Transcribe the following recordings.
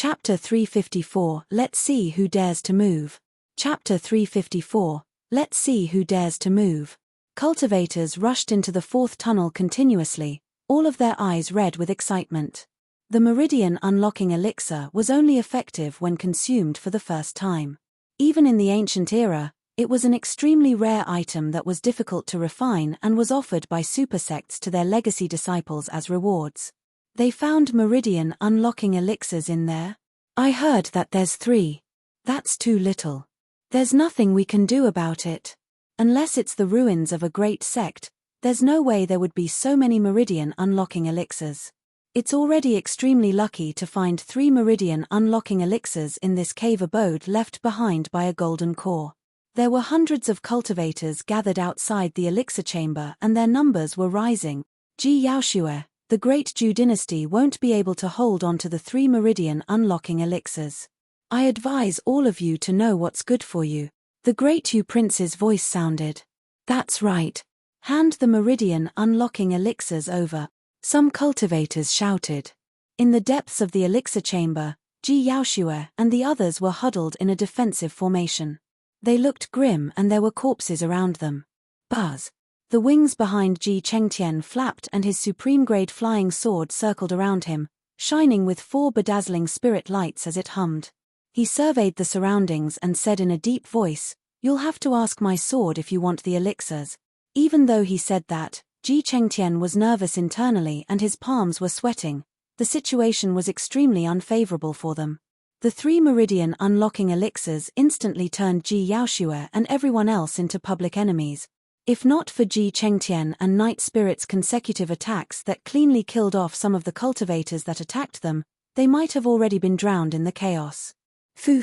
Chapter 354, Let's see who dares to move. Chapter 354, Let's see who dares to move. Cultivators rushed into the fourth tunnel continuously, all of their eyes red with excitement. The Meridian unlocking elixir was only effective when consumed for the first time. Even in the ancient era, it was an extremely rare item that was difficult to refine and was offered by supersects to their legacy disciples as rewards. They found Meridian unlocking elixirs in there. I heard that there's 3. That's too little. There's nothing we can do about it. Unless it's the ruins of a great sect, there's no way there would be so many Meridian unlocking elixirs. It's already extremely lucky to find 3 Meridian unlocking elixirs in this cave abode left behind by a golden core. There were hundreds of cultivators gathered outside the elixir chamber and their numbers were rising. Ji Yaoshue, the great Zhu dynasty won't be able to hold on to the 3 Meridian unlocking elixirs. I advise all of you to know what's good for you. The great Yu prince's voice sounded. That's right. Hand the Meridian unlocking elixirs over. Some cultivators shouted. In the depths of the elixir chamber, Ji Yaoshue and the others were huddled in a defensive formation. They looked grim and there were corpses around them. Buzz. The wings behind Ji Chengtian flapped and his supreme-grade flying sword circled around him, shining with 4 bedazzling spirit lights as it hummed. He surveyed the surroundings and said in a deep voice, "You'll have to ask my sword if you want the elixirs." Even though he said that, Ji Chengtian was nervous internally and his palms were sweating. The situation was extremely unfavorable for them. The 3 Meridian unlocking elixirs instantly turned Ji Yaoshue and everyone else into public enemies. If not for Ji Chengtian and Night Spirit's consecutive attacks that cleanly killed off some of the cultivators that attacked them, they might have already been drowned in the chaos. Fu.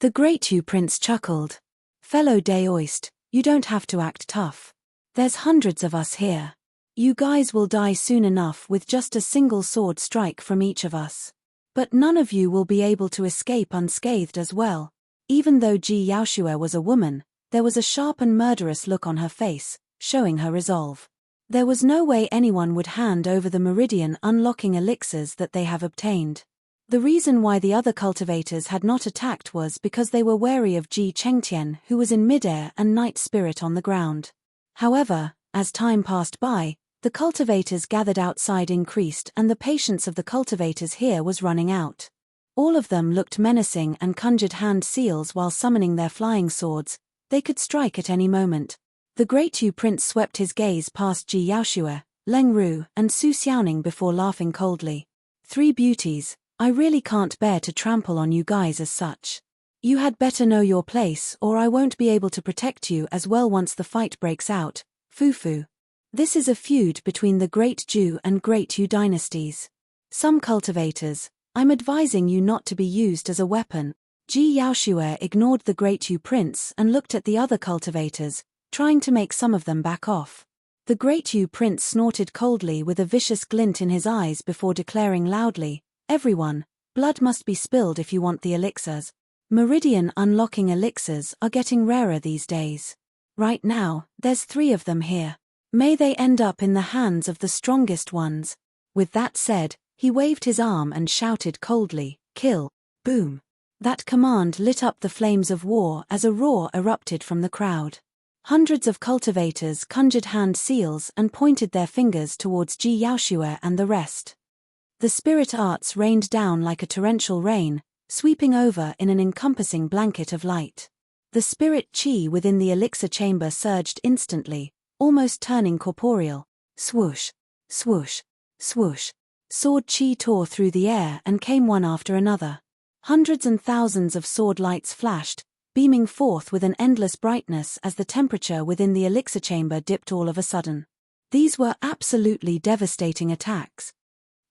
The great Yu prince chuckled. Fellow Daoist, you don't have to act tough. There's hundreds of us here. You guys will die soon enough with just a single sword strike from each of us. But none of you will be able to escape unscathed as well. Even though Ji Yaoshue was a woman, there was a sharp and murderous look on her face, showing her resolve. There was no way anyone would hand over the Meridian unlocking elixirs that they have obtained. The reason why the other cultivators had not attacked was because they were wary of Ji Chengtian, who was in midair, and Night Spirit on the ground. However, as time passed by, the cultivators gathered outside increased and the patience of the cultivators here was running out. All of them looked menacing and conjured hand seals while summoning their flying swords. They could strike at any moment. The great Yu prince swept his gaze past Ji Yaoshue, Leng Ru, and Su Xiaoning before laughing coldly. 3 beauties, I really can't bear to trample on you guys as such. You had better know your place or I won't be able to protect you as well once the fight breaks out. Fu. This is a feud between the Great Zhu and Great Yu dynasties. Some cultivators, I'm advising you not to be used as a weapon. Ji Yaoshue ignored the great Yu prince and looked at the other cultivators, trying to make some of them back off. The great Yu prince snorted coldly with a vicious glint in his eyes before declaring loudly, "Everyone, blood must be spilled if you want the elixirs. Meridian unlocking elixirs are getting rarer these days. Right now, there's 3 of them here. May they end up in the hands of the strongest ones." With that said, he waved his arm and shouted coldly, "Kill." Boom. That command lit up the flames of war as a roar erupted from the crowd. Hundreds of cultivators conjured hand seals and pointed their fingers towards Ji Yaoshue and the rest. The spirit arts rained down like a torrential rain, sweeping over in an encompassing blanket of light. The spirit chi within the elixir chamber surged instantly, almost turning corporeal. Swoosh, swoosh, swoosh. Sword chi tore through the air and came one after another. Hundreds and thousands of sword lights flashed, beaming forth with an endless brightness as the temperature within the elixir chamber dipped all of a sudden. These were absolutely devastating attacks.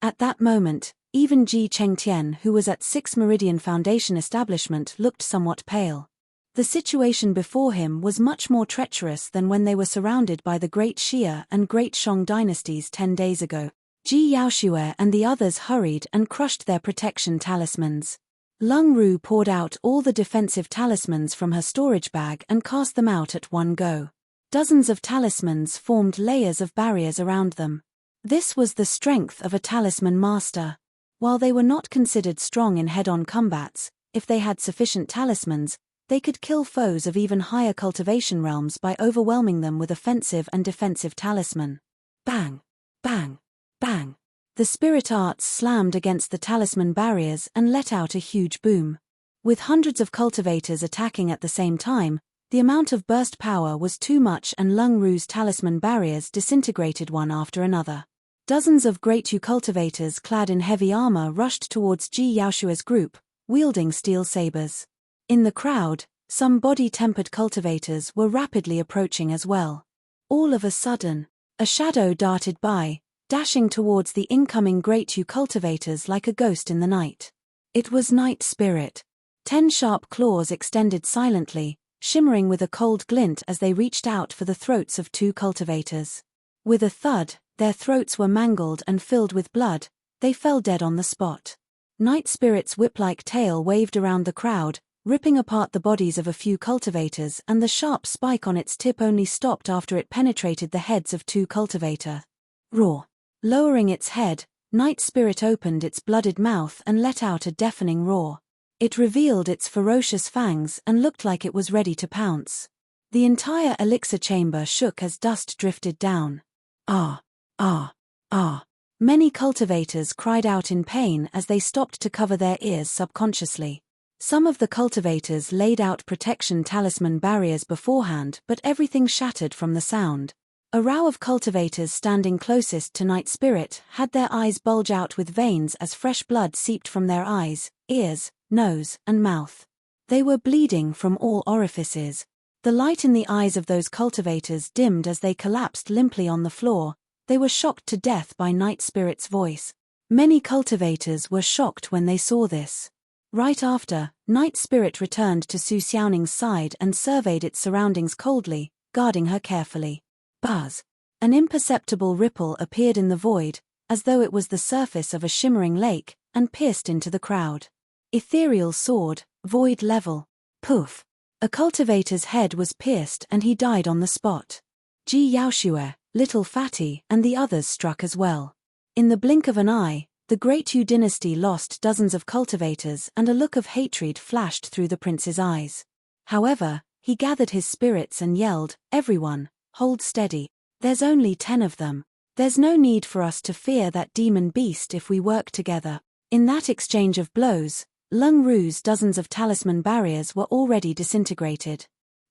At that moment, even Ji Chengtian, who was at 6 Meridian Foundation establishment, looked somewhat pale. The situation before him was much more treacherous than when they were surrounded by the Great Xia and Great Shang dynasties 10 days ago. Ji Yaoshue and the others hurried and crushed their protection talismans. Leng Ru poured out all the defensive talismans from her storage bag and cast them out at one go. Dozens of talismans formed layers of barriers around them. This was the strength of a talisman master. While they were not considered strong in head-on combats, if they had sufficient talismans, they could kill foes of even higher cultivation realms by overwhelming them with offensive and defensive talisman. Bang! Bang! Bang! The spirit arts slammed against the talisman barriers and let out a huge boom. With hundreds of cultivators attacking at the same time, the amount of burst power was too much and Lung Ru's talisman barriers disintegrated one after another. Dozens of Great Yu cultivators clad in heavy armor rushed towards Ji Yaoshua's group, wielding steel sabers. In the crowd, some body-tempered cultivators were rapidly approaching as well. All of a sudden, a shadow darted by, dashing towards the incoming Great Yu cultivators like a ghost in the night. It was Night Spirit. 10 sharp claws extended silently, shimmering with a cold glint as they reached out for the throats of 2 cultivators. With a thud, their throats were mangled and filled with blood, they fell dead on the spot. Night Spirit's whip-like tail waved around the crowd, ripping apart the bodies of a few cultivators, and the sharp spike on its tip only stopped after it penetrated the heads of 2 cultivators. Roar! Lowering its head, Night Spirit opened its blooded mouth and let out a deafening roar. It revealed its ferocious fangs and looked like it was ready to pounce. The entire elixir chamber shook as dust drifted down. Ah! Ah! Ah! Many cultivators cried out in pain as they stopped to cover their ears subconsciously. Some of the cultivators laid out protection talisman barriers beforehand, but everything shattered from the sound. A row of cultivators standing closest to Night Spirit had their eyes bulge out with veins as fresh blood seeped from their eyes, ears, nose, and mouth. They were bleeding from all orifices. The light in the eyes of those cultivators dimmed as they collapsed limply on the floor. They were shocked to death by Night Spirit's voice. Many cultivators were shocked when they saw this. Right after, Night Spirit returned to Su Xiaoning's side and surveyed its surroundings coldly, guarding her carefully. Buzz! An imperceptible ripple appeared in the void, as though it was the surface of a shimmering lake, and pierced into the crowd. Ethereal sword, void level. Poof! A cultivator's head was pierced and he died on the spot. Ji Yaoshua, Little Fatty, and the others struck as well. In the blink of an eye, the Great Yu dynasty lost dozens of cultivators and a look of hatred flashed through the prince's eyes. However, he gathered his spirits and yelled, "Everyone, hold steady. There's only 10 of them. There's no need for us to fear that demon beast if we work together." In that exchange of blows, Lung Ru's dozens of talisman barriers were already disintegrated.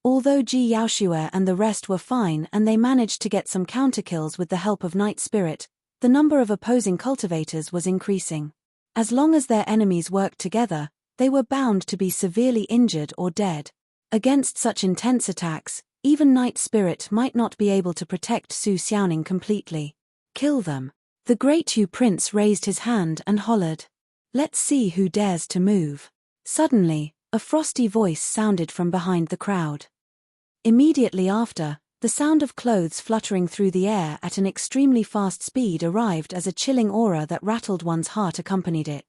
Although Ji Yaoshua and the rest were fine and they managed to get some counterkills with the help of Night Spirit, the number of opposing cultivators was increasing. As long as their enemies worked together, they were bound to be severely injured or dead. Against such intense attacks, even Night Spirit might not be able to protect Su Xiaoning completely. Kill them. The Great Yu Prince raised his hand and hollered. Let's see who dares to move. Suddenly, a frosty voice sounded from behind the crowd. Immediately after, the sound of clothes fluttering through the air at an extremely fast speed arrived as a chilling aura that rattled one's heart accompanied it.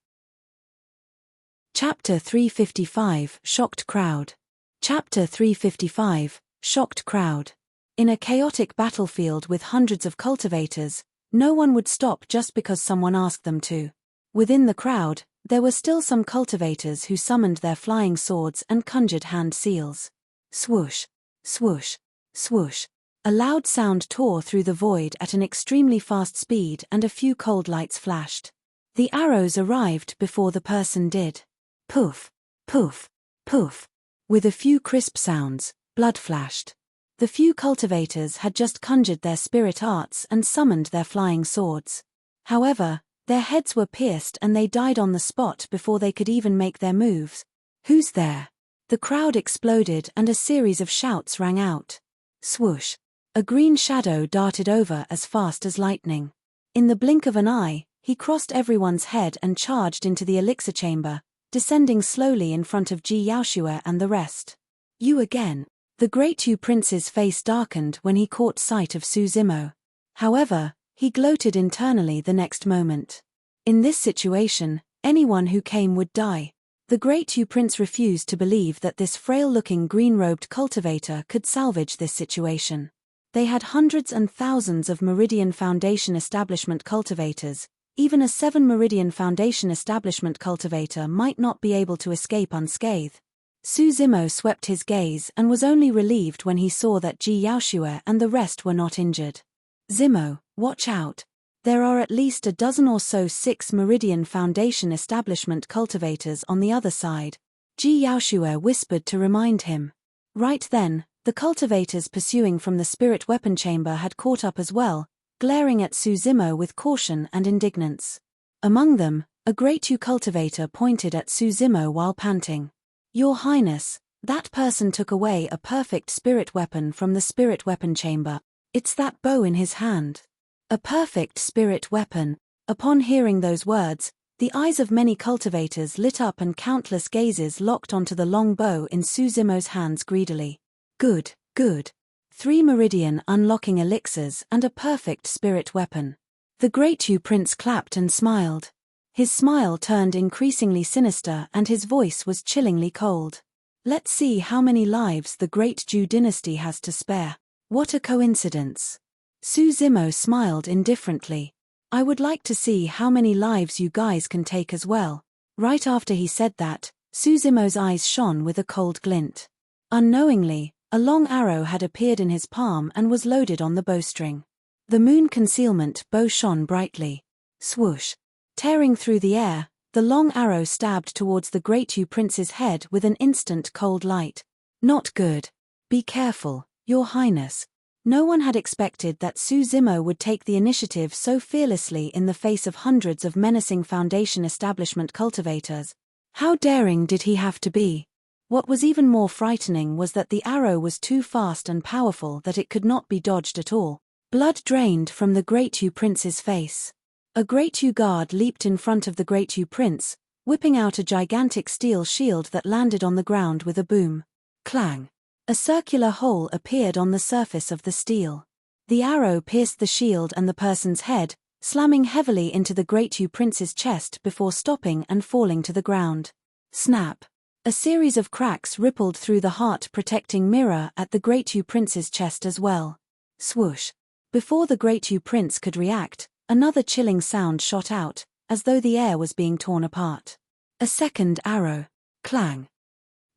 Chapter 355 Shocked Crowd. Chapter 355 Shocked Crowd. In a chaotic battlefield with hundreds of cultivators, no one would stop just because someone asked them to. Within the crowd, there were still some cultivators who summoned their flying swords and conjured hand seals. Swoosh! Swoosh! Swoosh! A loud sound tore through the void at an extremely fast speed and a few cold lights flashed. The arrows arrived before the person did. Poof! Poof! Poof! With a few crisp sounds, blood flashed. The few cultivators had just conjured their spirit arts and summoned their flying swords. However, their heads were pierced and they died on the spot before they could even make their moves. Who's there? The crowd exploded and a series of shouts rang out. Swoosh! A green shadow darted over as fast as lightning. In the blink of an eye, he crossed everyone's head and charged into the elixir chamber, descending slowly in front of Ji Yaoshua and the rest. You again. The Great Yu Prince's face darkened when he caught sight of Su Zimo. However, he gloated internally the next moment. In this situation, anyone who came would die. The Great Yu Prince refused to believe that this frail-looking green-robed cultivator could salvage this situation. They had hundreds and thousands of Meridian Foundation establishment cultivators, Even a 7 Meridian Foundation establishment cultivator might not be able to escape unscathed. Su Zimo swept his gaze and was only relieved when he saw that Ji Yaoshue and the rest were not injured. Zimo, watch out. There are at least a dozen or so 6 Meridian Foundation establishment cultivators on the other side, Ji Yaoshue whispered to remind him. Right then, the cultivators pursuing from the spirit weapon chamber had caught up as well, glaring at Su Zimo with caution and indignance. Among them, a Great Yu cultivator pointed at Su Zimo while panting. Your Highness, that person took away a perfect spirit weapon from the spirit weapon chamber. It's that bow in his hand. A perfect spirit weapon. Upon hearing those words, the eyes of many cultivators lit up and countless gazes locked onto the long bow in Su Zimo's hands greedily. Good, good. 3 Meridian unlocking elixirs and a perfect spirit weapon. The Great Yu Prince clapped and smiled. His smile turned increasingly sinister and his voice was chillingly cold. Let's see how many lives the Great Ju dynasty has to spare. What a coincidence. Su Zimo smiled indifferently. I would like to see how many lives you guys can take as well. Right after he said that, Su Zimo's eyes shone with a cold glint. Unknowingly, a long arrow had appeared in his palm and was loaded on the bowstring. The moon concealment bow shone brightly. Swoosh. Tearing through the air, the long arrow stabbed towards the Great Yu Prince's head with an instant cold light. Not good. Be careful, Your Highness. No one had expected that Su Zimo would take the initiative so fearlessly in the face of hundreds of menacing Foundation establishment cultivators. How daring did he have to be? What was even more frightening was that the arrow was too fast and powerful that it could not be dodged at all. Blood drained from the Great Yu Prince's face. A Great Yu guard leaped in front of the Great Yu Prince, whipping out a gigantic steel shield that landed on the ground with a boom. Clang. A circular hole appeared on the surface of the steel. The arrow pierced the shield and the person's head, slamming heavily into the Great Yu Prince's chest before stopping and falling to the ground. Snap. A series of cracks rippled through the heart-protecting mirror at the Great Yu Prince's chest as well. Swoosh. Before the Great Yu Prince could react, another chilling sound shot out, as though the air was being torn apart. A second arrow. Clang.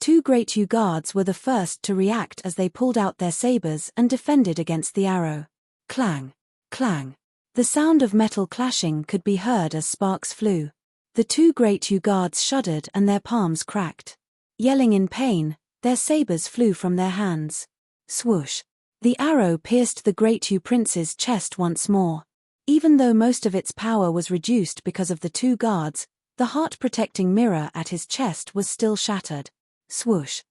2 Great Yu guards were the first to react as they pulled out their sabers and defended against the arrow. Clang. Clang. The sound of metal clashing could be heard as sparks flew. The 2 Great Yu guards shuddered and their palms cracked. Yelling in pain, their sabers flew from their hands. Swoosh. The arrow pierced the Great Yu Prince's chest once more. Even though most of its power was reduced because of the 2 guards, the heart-protecting mirror at his chest was still shattered. Swoosh.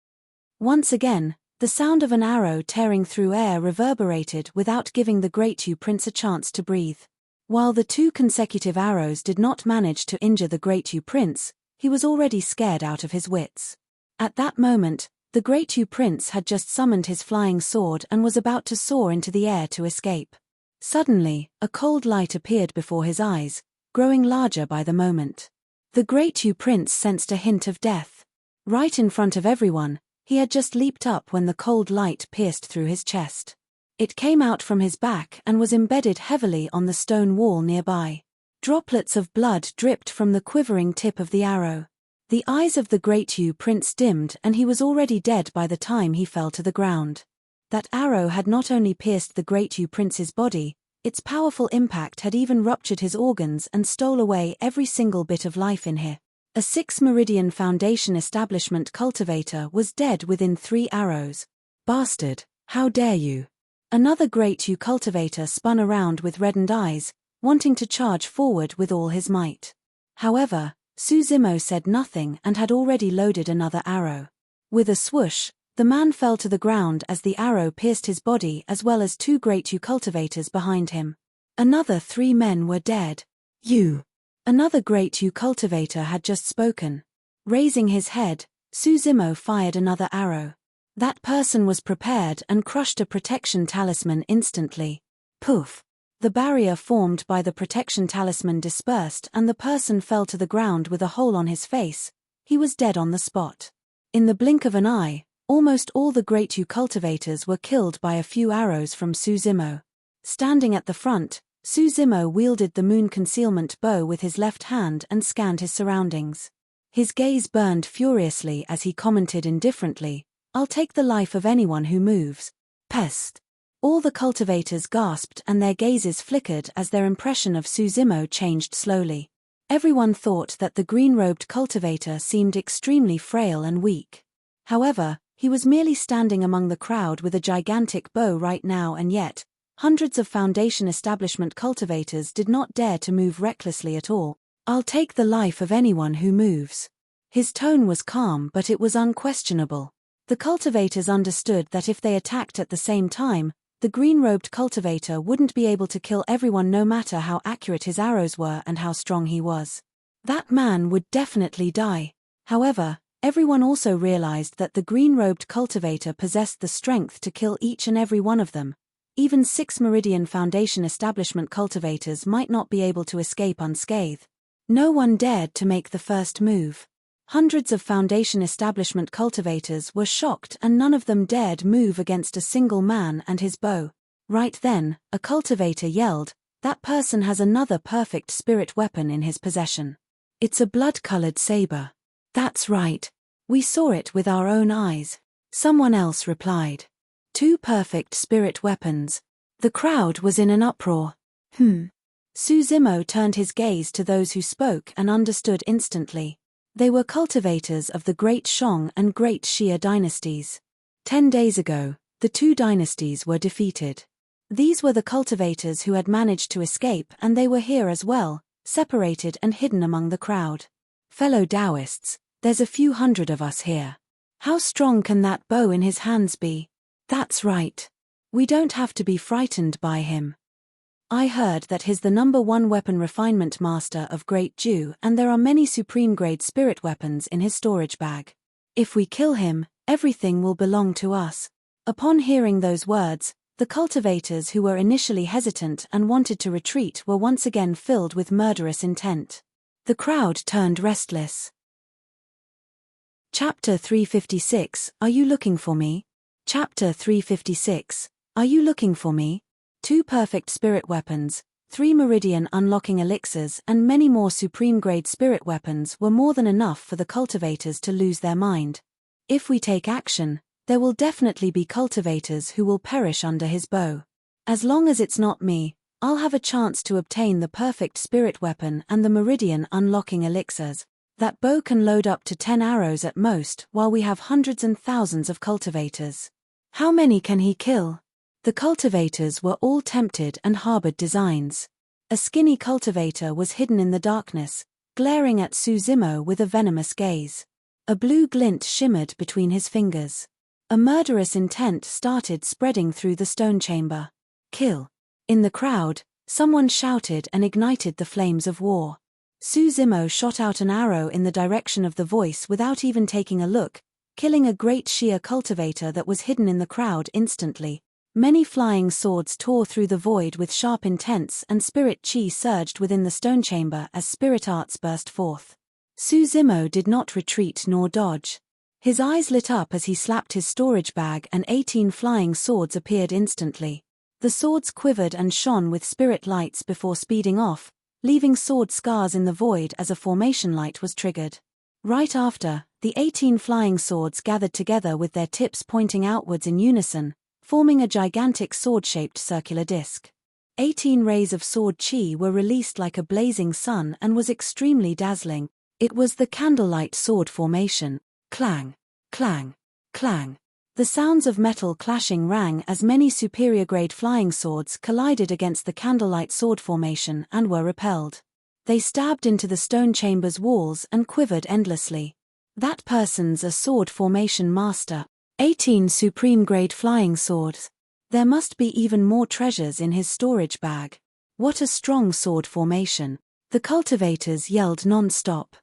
Once again, the sound of an arrow tearing through air reverberated without giving the Great Yu Prince a chance to breathe. While the 2 consecutive arrows did not manage to injure the Great Yu Prince, he was already scared out of his wits. At that moment, the Great Yu Prince had just summoned his flying sword and was about to soar into the air to escape. Suddenly, a cold light appeared before his eyes, growing larger by the moment. The Great Yu Prince sensed a hint of death. Right in front of everyone, he had just leaped up when the cold light pierced through his chest. It came out from his back and was embedded heavily on the stone wall nearby. Droplets of blood dripped from the quivering tip of the arrow. The eyes of the Great Yu Prince dimmed and he was already dead by the time he fell to the ground. That arrow had not only pierced the Great Yu Prince's body, its powerful impact had even ruptured his organs and stole away every single bit of life in him. A 6 Meridian Foundation establishment cultivator was dead within 3 arrows. Bastard, how dare you! Another Great Yu cultivator spun around with reddened eyes, wanting to charge forward with all his might. However, Su Zimo said nothing and had already loaded another arrow. With a swoosh, the man fell to the ground as the arrow pierced his body as well as 2 Great Yu cultivators behind him. Another 3 men were dead. You! Another Great Yu cultivator had just spoken. Raising his head, Su Zimo fired another arrow. That person was prepared and crushed a protection talisman instantly. Poof! The barrier formed by the protection talisman dispersed and the person fell to the ground with a hole on his face. He was dead on the spot. In the blink of an eye, almost all the Great Yu cultivators were killed by a few arrows from Su Zimo. Standing at the front, Suzimo wielded the moon concealment bow with his left hand and scanned his surroundings. His gaze burned furiously as he commented indifferently, "I'll take the life of anyone who moves." Pest. All the cultivators gasped and their gazes flickered as their impression of Suzimo changed slowly. Everyone thought that the green-robed cultivator seemed extremely frail and weak. However, he was merely standing among the crowd with a gigantic bow right now, and yet, hundreds of Foundation establishment cultivators did not dare to move recklessly at all. "I'll take the life of anyone who moves." His tone was calm, but it was unquestionable. The cultivators understood that if they attacked at the same time, the green-robed cultivator wouldn't be able to kill everyone no matter how accurate his arrows were and how strong he was. That man would definitely die. However, everyone also realized that the green-robed cultivator possessed the strength to kill each and every one of them. Even 6 Meridian Foundation establishment cultivators might not be able to escape unscathed. No one dared to make the first move. Hundreds of Foundation establishment cultivators were shocked and none of them dared move against a single man and his bow. Right then, a cultivator yelled, "That person has another perfect spirit weapon in his possession. It's a blood-colored saber." "That's right. We saw it with our own eyes," someone else replied. 2 perfect spirit weapons. The crowd was in an uproar. Suzimo turned his gaze to those who spoke and understood instantly. They were cultivators of the Great Shang and Great Xia dynasties. 10 days ago, the 2 dynasties were defeated. These were the cultivators who had managed to escape, and they were here as well, separated and hidden among the crowd. "Fellow Taoists, there's a few hundred of us here. How strong can that bow in his hands be?" "That's right. We don't have to be frightened by him. I heard that he's the #1 weapon refinement master of Great Jew, and there are many supreme-grade spirit weapons in his storage bag. If we kill him, everything will belong to us." Upon hearing those words, the cultivators who were initially hesitant and wanted to retreat were once again filled with murderous intent. The crowd turned restless. Chapter 356, Are You Looking For Me? Chapter 356, Are You Looking For Me? 2 perfect spirit weapons, 3 Meridian unlocking elixirs and many more supreme-grade spirit weapons were more than enough for the cultivators to lose their mind. If we take action, there will definitely be cultivators who will perish under his bow. As long as it's not me, I'll have a chance to obtain the perfect spirit weapon and the Meridian unlocking elixirs. That bow can load up to 10 arrows at most, while we have hundreds and thousands of cultivators. How many can he kill? The cultivators were all tempted and harbored designs. A skinny cultivator was hidden in the darkness, glaring at Suzimo with a venomous gaze. A blue glint shimmered between his fingers. A murderous intent started spreading through the stone chamber. "Kill!" In the crowd, someone shouted and ignited the flames of war. Suzimo shot out an arrow in the direction of the voice without even taking a look, killing a Great Xia cultivator that was hidden in the crowd instantly. Many flying swords tore through the void with sharp intents, and spirit chi surged within the stone chamber as spirit arts burst forth. Suzimo did not retreat nor dodge. His eyes lit up as he slapped his storage bag and 18 flying swords appeared instantly. The swords quivered and shone with spirit lights before speeding off, leaving sword scars in the void as a formation light was triggered. Right after, the 18 flying swords gathered together with their tips pointing outwards in unison, forming a gigantic sword-shaped circular disc. 18 rays of sword chi were released like a blazing sun and was extremely dazzling. It was the candlelight sword formation. Clang, clang, clang. The sounds of metal clashing rang as many superior-grade flying swords collided against the candlelight sword formation and were repelled. They stabbed into the stone chamber's walls and quivered endlessly. That person's a sword formation master. 18 supreme-grade flying swords. There must be even more treasures in his storage bag. What a strong sword formation. The cultivators yelled non-stop.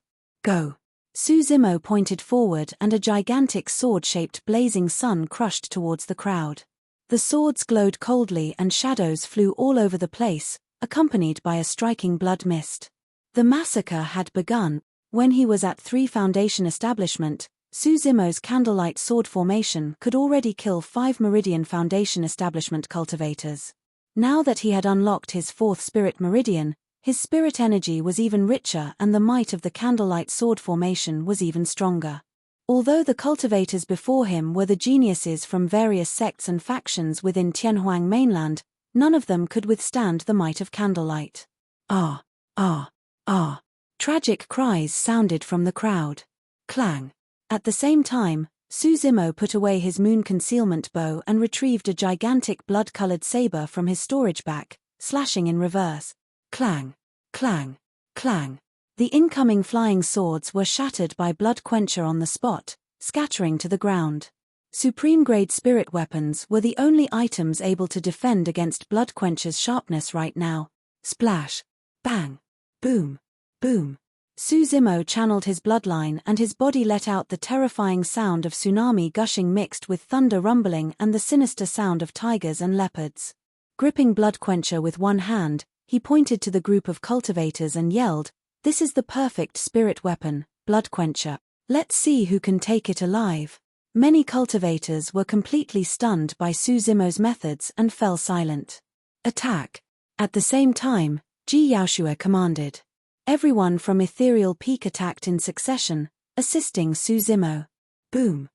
"Go!" Suzimo pointed forward and a gigantic sword-shaped blazing sun crushed towards the crowd. The swords glowed coldly and shadows flew all over the place, accompanied by a striking blood mist. The massacre had begun. When he was at 3 Foundation establishment, Suzimo's candlelight sword formation could already kill 5 Meridian Foundation establishment cultivators. Now that he had unlocked his fourth spirit meridian, his spirit energy was even richer and the might of the candlelight sword formation was even stronger. Although the cultivators before him were the geniuses from various sects and factions within Tianhuang mainland, none of them could withstand the might of candlelight. Ah! Ah! Ah! Tragic cries sounded from the crowd. Clang! At the same time, Su Zimo put away his moon concealment bow and retrieved a gigantic blood-colored saber from his storage back, slashing in reverse. Clang! Clang! Clang! The incoming flying swords were shattered by Blood Quencher on the spot, scattering to the ground. Supreme-grade spirit weapons were the only items able to defend against Blood Quencher's sharpness right now. Splash! Bang! Boom! Boom! Su Zimo channeled his bloodline and his body let out the terrifying sound of tsunami gushing mixed with thunder rumbling and the sinister sound of tigers and leopards. Gripping Blood Quencher with one hand, he pointed to the group of cultivators and yelled, "This is the perfect spirit weapon, Blood Quencher. Let's see who can take it alive." Many cultivators were completely stunned by Su Zimo's methods and fell silent. Attack! At the same time, Ji Yaoshue commanded. Everyone from Ethereal Peak attacked in succession, assisting Su Zimo. Boom!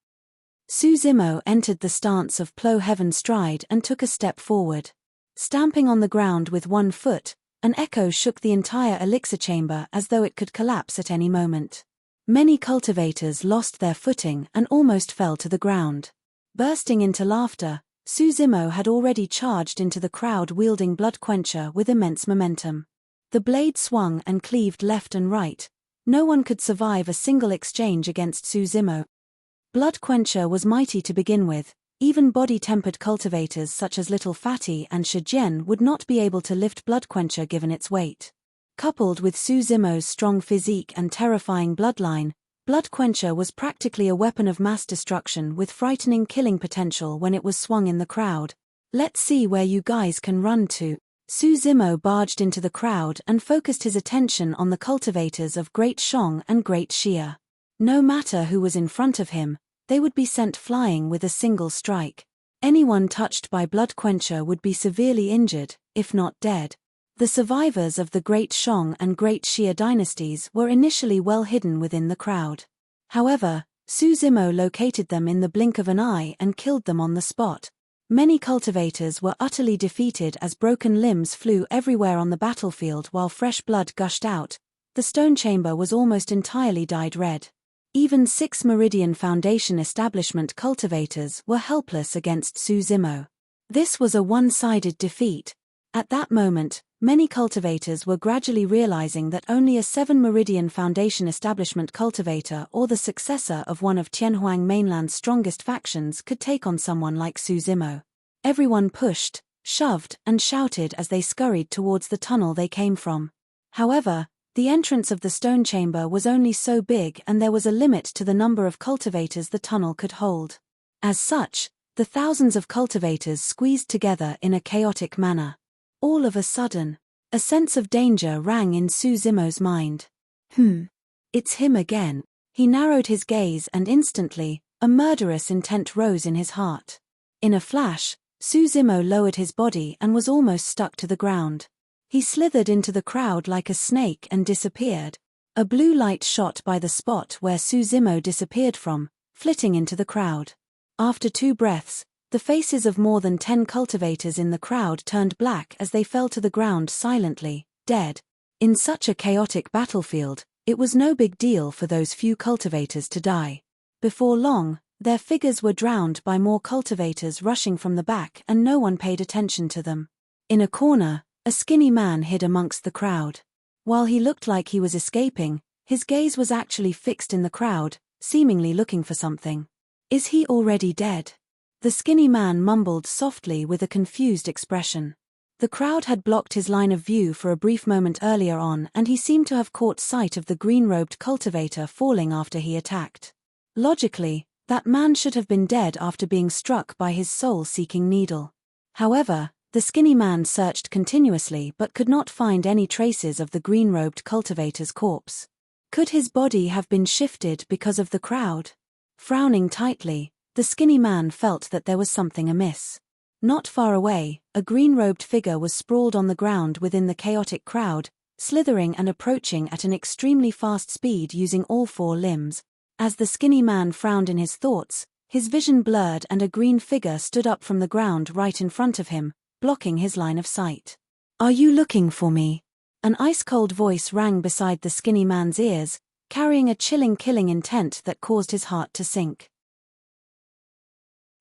Su Zimo entered the stance of Plow Heaven Stride and took a step forward. Stamping on the ground with one foot, an echo shook the entire elixir chamber as though it could collapse at any moment. Many cultivators lost their footing and almost fell to the ground. Bursting into laughter, Su Zimo had already charged into the crowd wielding Blood Quencher with immense momentum. The blade swung and cleaved left and right. No one could survive a single exchange against Su Zimo. Blood Quencher was mighty to begin with. Even body-tempered cultivators such as Little Fatty and Shijian would not be able to lift Blood Quencher given its weight. Coupled with Su Zimo's strong physique and terrifying bloodline, Blood Quencher was practically a weapon of mass destruction with frightening killing potential when it was swung in the crowd. "Let's see where you guys can run to." Su Zimo barged into the crowd and focused his attention on the cultivators of Great Shang and Great Xia. No matter who was in front of him, they would be sent flying with a single strike. Anyone touched by Blood Quencher would be severely injured, if not dead. The survivors of the Great Shang and Great Xia dynasties were initially well hidden within the crowd. However, Su Zimo located them in the blink of an eye and killed them on the spot. Many cultivators were utterly defeated as broken limbs flew everywhere on the battlefield while fresh blood gushed out. The stone chamber was almost entirely dyed red. Even 6 Meridian Foundation establishment cultivators were helpless against Su Zimo. This was a one-sided defeat. At that moment, many cultivators were gradually realizing that only a 7 Meridian Foundation establishment cultivator or the successor of one of Tianhuang mainland's strongest factions could take on someone like Su Zimo. Everyone pushed, shoved, and shouted as they scurried towards the tunnel they came from. However, the entrance of the stone chamber was only so big and there was a limit to the number of cultivators the tunnel could hold. As such, the thousands of cultivators squeezed together in a chaotic manner. All of a sudden, a sense of danger rang in Su Zimo's mind. It's him again. He narrowed his gaze and instantly, a murderous intent rose in his heart. In a flash, Su Zimo lowered his body and was almost stuck to the ground. He slithered into the crowd like a snake and disappeared. A blue light shot by the spot where Su Zimo disappeared from, flitting into the crowd. After 2 breaths, the faces of more than 10 cultivators in the crowd turned black as they fell to the ground silently, dead. In such a chaotic battlefield, it was no big deal for those few cultivators to die. Before long, their figures were drowned by more cultivators rushing from the back and no one paid attention to them. In a corner, a skinny man hid amongst the crowd. While he looked like he was escaping, his gaze was actually fixed in the crowd, seemingly looking for something. "Is he already dead?" The skinny man mumbled softly with a confused expression. The crowd had blocked his line of view for a brief moment earlier on and he seemed to have caught sight of the green-robed cultivator falling after he attacked. Logically, that man should have been dead after being struck by his soul-seeking needle. However, the skinny man searched continuously but could not find any traces of the green-robed cultivator's corpse. Could his body have been shifted because of the crowd? Frowning tightly, the skinny man felt that there was something amiss. Not far away, a green-robed figure was sprawled on the ground within the chaotic crowd, slithering and approaching at an extremely fast speed using all four limbs. As the skinny man frowned in his thoughts, his vision blurred and a green figure stood up from the ground right in front of him, blocking his line of sight. "Are you looking for me?" An ice-cold voice rang beside the skinny man's ears, carrying a chilling killing intent that caused his heart to sink.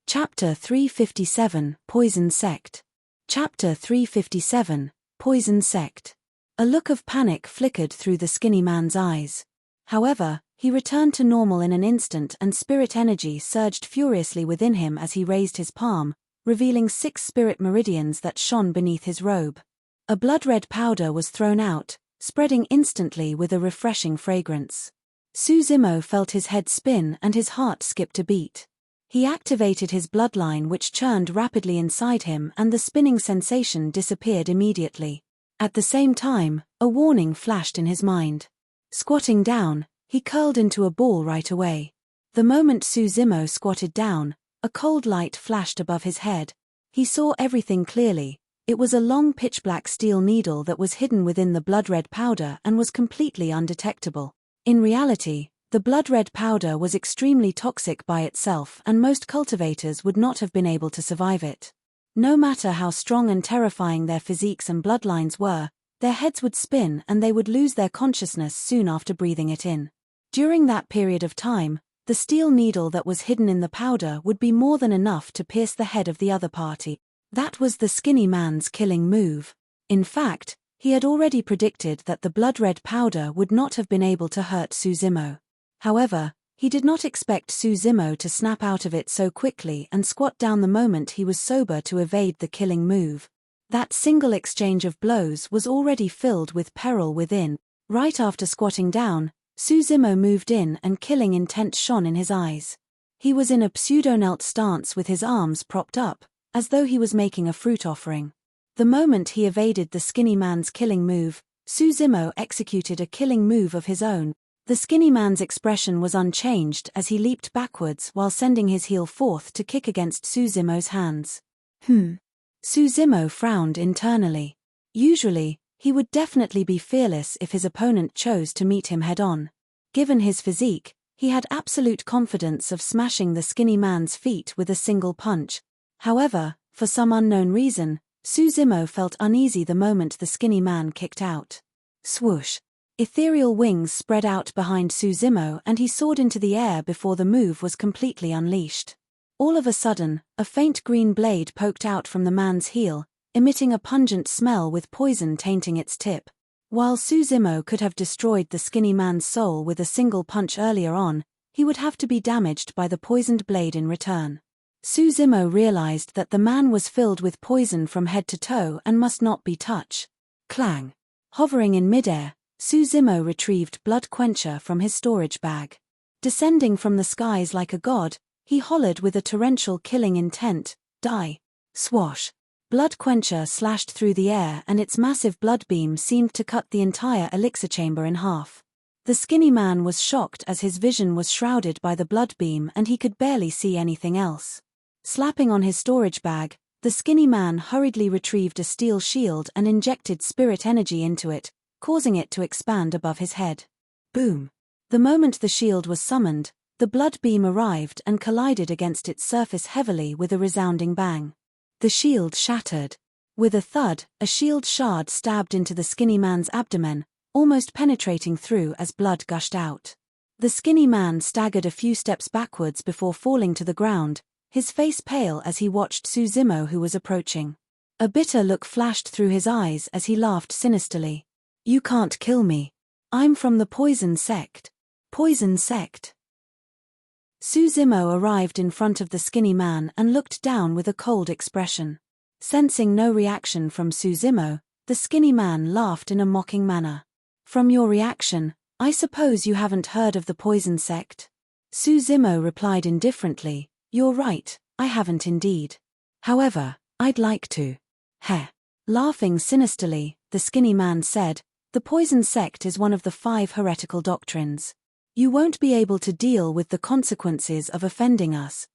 Chapter 357, Poison Sect. Chapter 357, Poison Sect. A look of panic flickered through the skinny man's eyes. However, he returned to normal in an instant and spirit energy surged furiously within him as he raised his palm, revealing 6 spirit meridians that shone beneath his robe. A blood-red powder was thrown out, spreading instantly with a refreshing fragrance. Suzimo felt his head spin and his heart skipped a beat. He activated his bloodline which churned rapidly inside him and the spinning sensation disappeared immediately. At the same time, a warning flashed in his mind. Squatting down, he curled into a ball right away. The moment Suzimo squatted down, a cold light flashed above his head. He saw everything clearly. It was a long pitch-black steel needle that was hidden within the blood-red powder and was completely undetectable. In reality, the blood-red powder was extremely toxic by itself and most cultivators would not have been able to survive it. No matter how strong and terrifying their physiques and bloodlines were, their heads would spin and they would lose their consciousness soon after breathing it in. During that period of time, the steel needle that was hidden in the powder would be more than enough to pierce the head of the other party. That was the skinny man's killing move. In fact, he had already predicted that the blood-red powder would not have been able to hurt Suzimo. However, he did not expect Suzimo to snap out of it so quickly and squat down the moment he was sober to evade the killing move. That single exchange of blows was already filled with peril within. Right after squatting down, Suzimo moved in and killing intent shone in his eyes. He was in a pseudo-knelt stance with his arms propped up, as though he was making a fruit offering. The moment he evaded the skinny man's killing move, Suzimo executed a killing move of his own. The skinny man's expression was unchanged as he leaped backwards while sending his heel forth to kick against Suzimo's hands. Suzimo frowned internally. Usually, he would definitely be fearless if his opponent chose to meet him head-on. Given his physique, he had absolute confidence of smashing the skinny man's feet with a single punch. However, for some unknown reason, Suzimo felt uneasy the moment the skinny man kicked out. Swoosh! Ethereal wings spread out behind Suzimo and he soared into the air before the move was completely unleashed. All of a sudden, a faint green blade poked out from the man's heel, emitting a pungent smell with poison tainting its tip. While Suzimo could have destroyed the skinny man's soul with a single punch earlier on, he would have to be damaged by the poisoned blade in return. Suzimo realized that the man was filled with poison from head to toe and must not be touched. Clang! Hovering in midair, Suzimo retrieved Blood Quencher from his storage bag. Descending from the skies like a god, he hollered with a torrential killing intent, "Die!" Swash! Blood Quencher slashed through the air and its massive blood beam seemed to cut the entire elixir chamber in half. The skinny man was shocked as his vision was shrouded by the blood beam and he could barely see anything else. Slapping on his storage bag, the skinny man hurriedly retrieved a steel shield and injected spirit energy into it, causing it to expand above his head. Boom! The moment the shield was summoned, the blood beam arrived and collided against its surface heavily with a resounding bang. The shield shattered. With a thud, a shield shard stabbed into the skinny man's abdomen, almost penetrating through as blood gushed out. The skinny man staggered a few steps backwards before falling to the ground, his face pale as he watched Suzimo who was approaching. A bitter look flashed through his eyes as he laughed sinisterly. "You can't kill me. I'm from the Poison Sect." Poison Sect. Suzimo arrived in front of the skinny man and looked down with a cold expression. Sensing no reaction from Suzimo, the skinny man laughed in a mocking manner. "From your reaction, I suppose you haven't heard of the Poison Sect?" Suzimo replied indifferently, "You're right, I haven't indeed. However, I'd like to." Heh. Laughing sinisterly, the skinny man said, "The Poison Sect is one of the 5 heretical doctrines. You won't be able to deal with the consequences of offending us.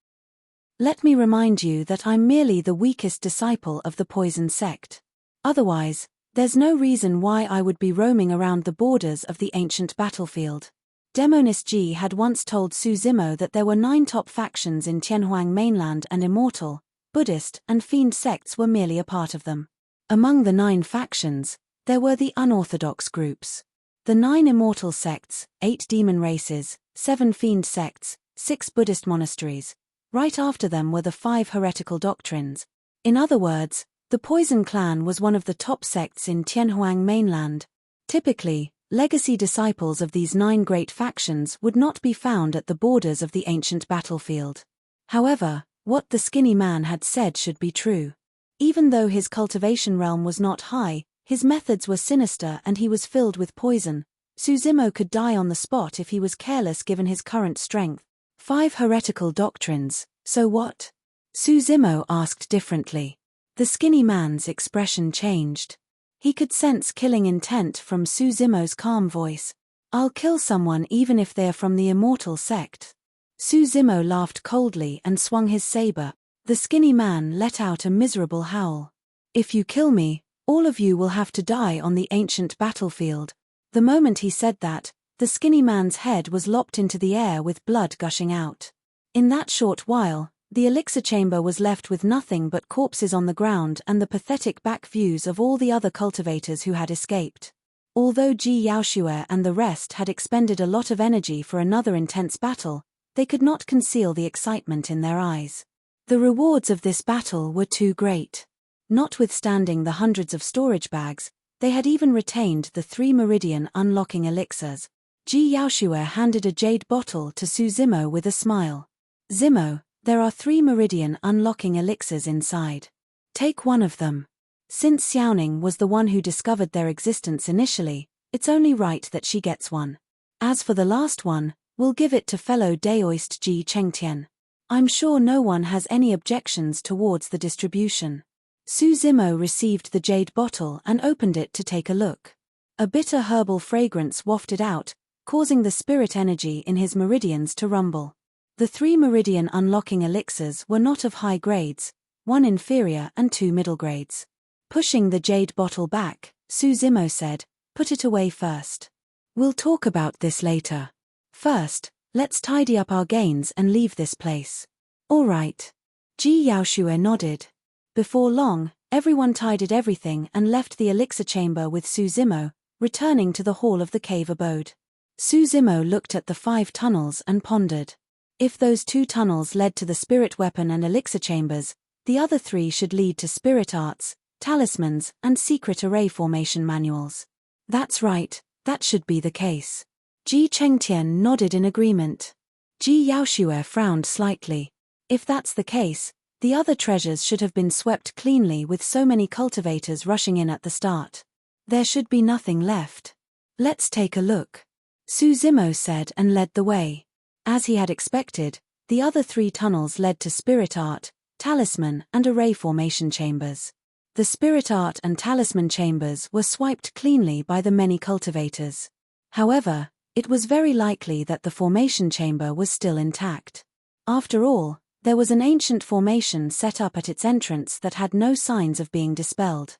Let me remind you that I'm merely the weakest disciple of the poison sect. Otherwise, there's no reason why I would be roaming around the borders of the ancient battlefield. Demonist Ji had once told Su Zimo that there were 9 top factions in Tianhuang mainland, and Immortal, Buddhist, and Fiend sects were merely a part of them. Among the 9 factions, there were the unorthodox groups. The 9 Immortal sects, 8 demon races, 7 Fiend sects, 6 Buddhist monasteries. Right after them were the 5 heretical doctrines. In other words, the Poison Clan was one of the top sects in Tianhuang mainland. Typically, legacy disciples of these 9 great factions would not be found at the borders of the ancient battlefield. However, what the skinny man had said should be true. Even though his cultivation realm was not high, his methods were sinister and he was filled with poison. Su Zimo could die on the spot if he was careless given his current strength. 5 heretical doctrines, so what? Su Zimo asked differently. The skinny man's expression changed. He could sense killing intent from Su Zimo's calm voice. I'll kill someone even if they're from the Immortal sect. Su Zimo laughed coldly and swung his saber. The skinny man let out a miserable howl. If you kill me, all of you will have to die on the ancient battlefield. The moment he said that, the skinny man's head was lopped into the air with blood gushing out. In that short while, the elixir chamber was left with nothing but corpses on the ground and the pathetic back views of all the other cultivators who had escaped. Although Ji Yaoxue and the rest had expended a lot of energy for another intense battle, they could not conceal the excitement in their eyes. The rewards of this battle were too great. Notwithstanding the hundreds of storage bags, they had even retained the 3 meridian unlocking elixirs. Ji Yaoxue handed a jade bottle to Su Zimo with a smile. Zimo, there are 3 meridian unlocking elixirs inside. Take one of them. Since Xiaoning was the one who discovered their existence initially, it's only right that she gets one. As for the last one, we'll give it to fellow Daoist Ji Chengtian. I'm sure no one has any objections towards the distribution. Su Zimo received the jade bottle and opened it to take a look. A bitter herbal fragrance wafted out, causing the spirit energy in his meridians to rumble. The 3 meridian unlocking elixirs were not of high grades, 1 inferior and 2 middle grades. Pushing the jade bottle back, Su Zimo said, "Put it away first. We'll talk about this later. First, let's tidy up our gains and leave this place." "All right." Ji Yaoxue nodded. Before long, everyone tidied everything and left the elixir chamber with Su Zimo, returning to the hall of the cave abode. Su Zimo looked at the 5 tunnels and pondered. If those 2 tunnels led to the spirit weapon and elixir chambers, the other 3 should lead to spirit arts, talismans, and secret array formation manuals. That's right, that should be the case. Ji Chengtian nodded in agreement. Ji Yaoxue frowned slightly. If that's the case, the other treasures should have been swept cleanly with so many cultivators rushing in at the start. There should be nothing left. Let's take a look. Su Zimo said and led the way. As he had expected, the other 3 tunnels led to spirit art, talisman, and array formation chambers. The spirit art and talisman chambers were swiped cleanly by the many cultivators. However, it was very likely that the formation chamber was still intact. After all, there was an ancient formation set up at its entrance that had no signs of being dispelled.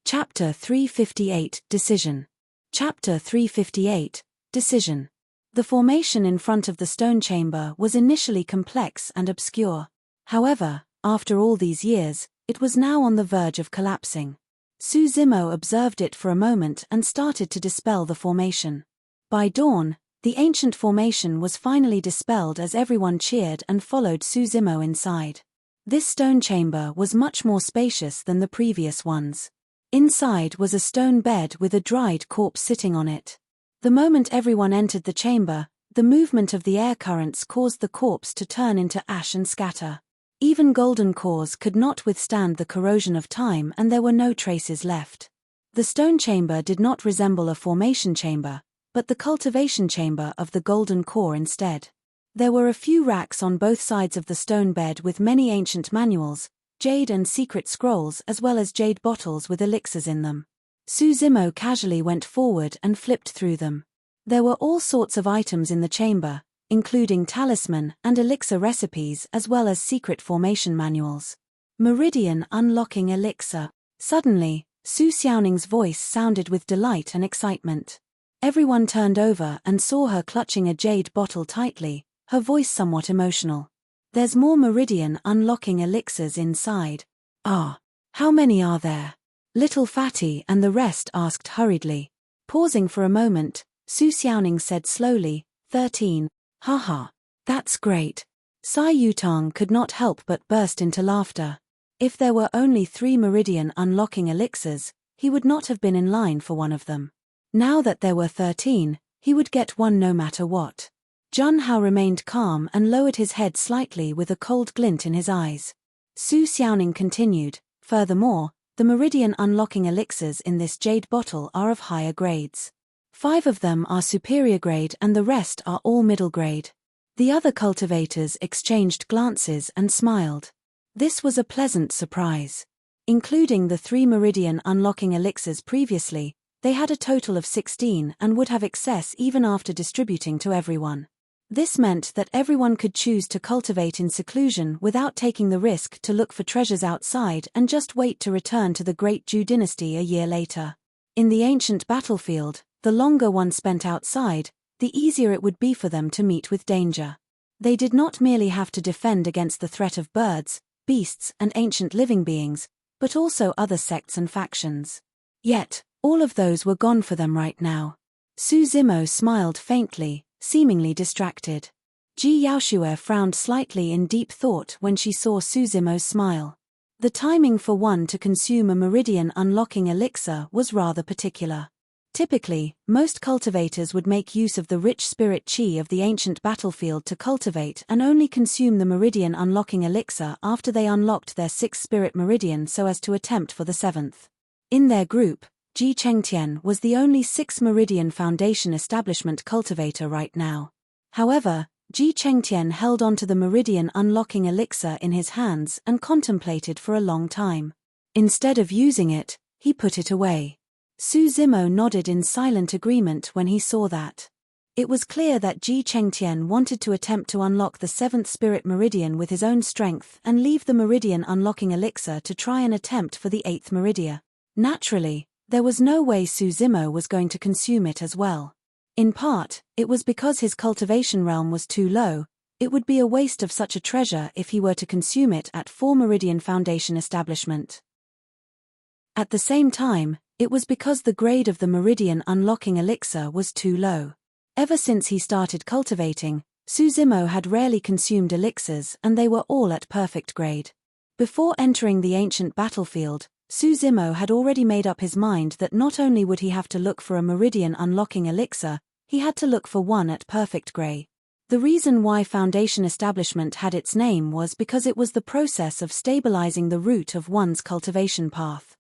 Chapter 358 Decision. Chapter 358 Decision. The formation in front of the stone chamber was initially complex and obscure. However, after all these years, it was now on the verge of collapsing. Su Zimo observed it for a moment and started to dispel the formation. By dawn, the ancient formation was finally dispelled as everyone cheered and followed Su Zimo inside. This stone chamber was much more spacious than the previous ones. Inside was a stone bed with a dried corpse sitting on it. The moment everyone entered the chamber, the movement of the air currents caused the corpse to turn into ash and scatter. Even golden cores could not withstand the corrosion of time and there were no traces left. The stone chamber did not resemble a formation chamber, but the cultivation chamber of the golden core instead. There were a few racks on both sides of the stone bed with many ancient manuals, jade and secret scrolls as well as jade bottles with elixirs in them. Su Zimo casually went forward and flipped through them. There were all sorts of items in the chamber, including talisman and elixir recipes as well as secret formation manuals. Meridian unlocking elixir. Suddenly, Su Xiaoning's voice sounded with delight and excitement. Everyone turned over and saw her clutching a jade bottle tightly, her voice somewhat emotional. There's more meridian unlocking elixirs inside. Ah, how many are there? Little Fatty and the rest asked hurriedly. Pausing for a moment, Su Xiaoning said slowly, 13. Haha, that's great. Sai Yutong could not help but burst into laughter. If there were only 3 meridian unlocking elixirs, he would not have been in line for one of them. Now that there were 13, he would get one no matter what. Jun Hao remained calm and lowered his head slightly with a cold glint in his eyes. Su Xiaoning continued, furthermore, the meridian unlocking elixirs in this jade bottle are of higher grades. 5 of them are superior grade and the rest are all middle grade. The other cultivators exchanged glances and smiled. This was a pleasant surprise. Including the 3 meridian unlocking elixirs previously, they had a total of 16 and would have excess even after distributing to everyone. This meant that everyone could choose to cultivate in seclusion without taking the risk to look for treasures outside and just wait to return to the Great Zhou dynasty a year later. In the ancient battlefield, the longer one spent outside, the easier it would be for them to meet with danger. They did not merely have to defend against the threat of birds, beasts and ancient living beings, but also other sects and factions. Yet, all of those were gone for them right now. Su Zimo smiled faintly, seemingly distracted. Ji Yaoshue frowned slightly in deep thought when she saw Su Zimo's smile. The timing for one to consume a meridian unlocking elixir was rather particular. Typically, most cultivators would make use of the rich spirit qi of the ancient battlefield to cultivate and only consume the meridian unlocking elixir after they unlocked their 6th spirit meridian so as to attempt for the 7th. In their group, Ji Chengtian was the only 6 meridian foundation establishment cultivator right now. However, Ji Chengtian held onto the meridian unlocking elixir in his hands and contemplated for a long time. Instead of using it, he put it away. Su Zimo nodded in silent agreement when he saw that. It was clear that Ji Chengtian wanted to attempt to unlock the 7th spirit meridian with his own strength and leave the meridian unlocking elixir to try an attempt for the 8th meridian. Naturally, there was no way Su Zimo was going to consume it as well. In part, it was because his cultivation realm was too low. It would be a waste of such a treasure if he were to consume it at 4 meridian foundation establishment. At the same time, it was because the grade of the meridian unlocking elixir was too low. Ever since he started cultivating, Su Zimo had rarely consumed elixirs and they were all at perfect grade. Before entering the ancient battlefield, Su Zimo had already made up his mind that not only would he have to look for a meridian unlocking elixir, he had to look for one at perfect grade. The reason why foundation establishment had its name was because it was the process of stabilizing the root of one's cultivation path.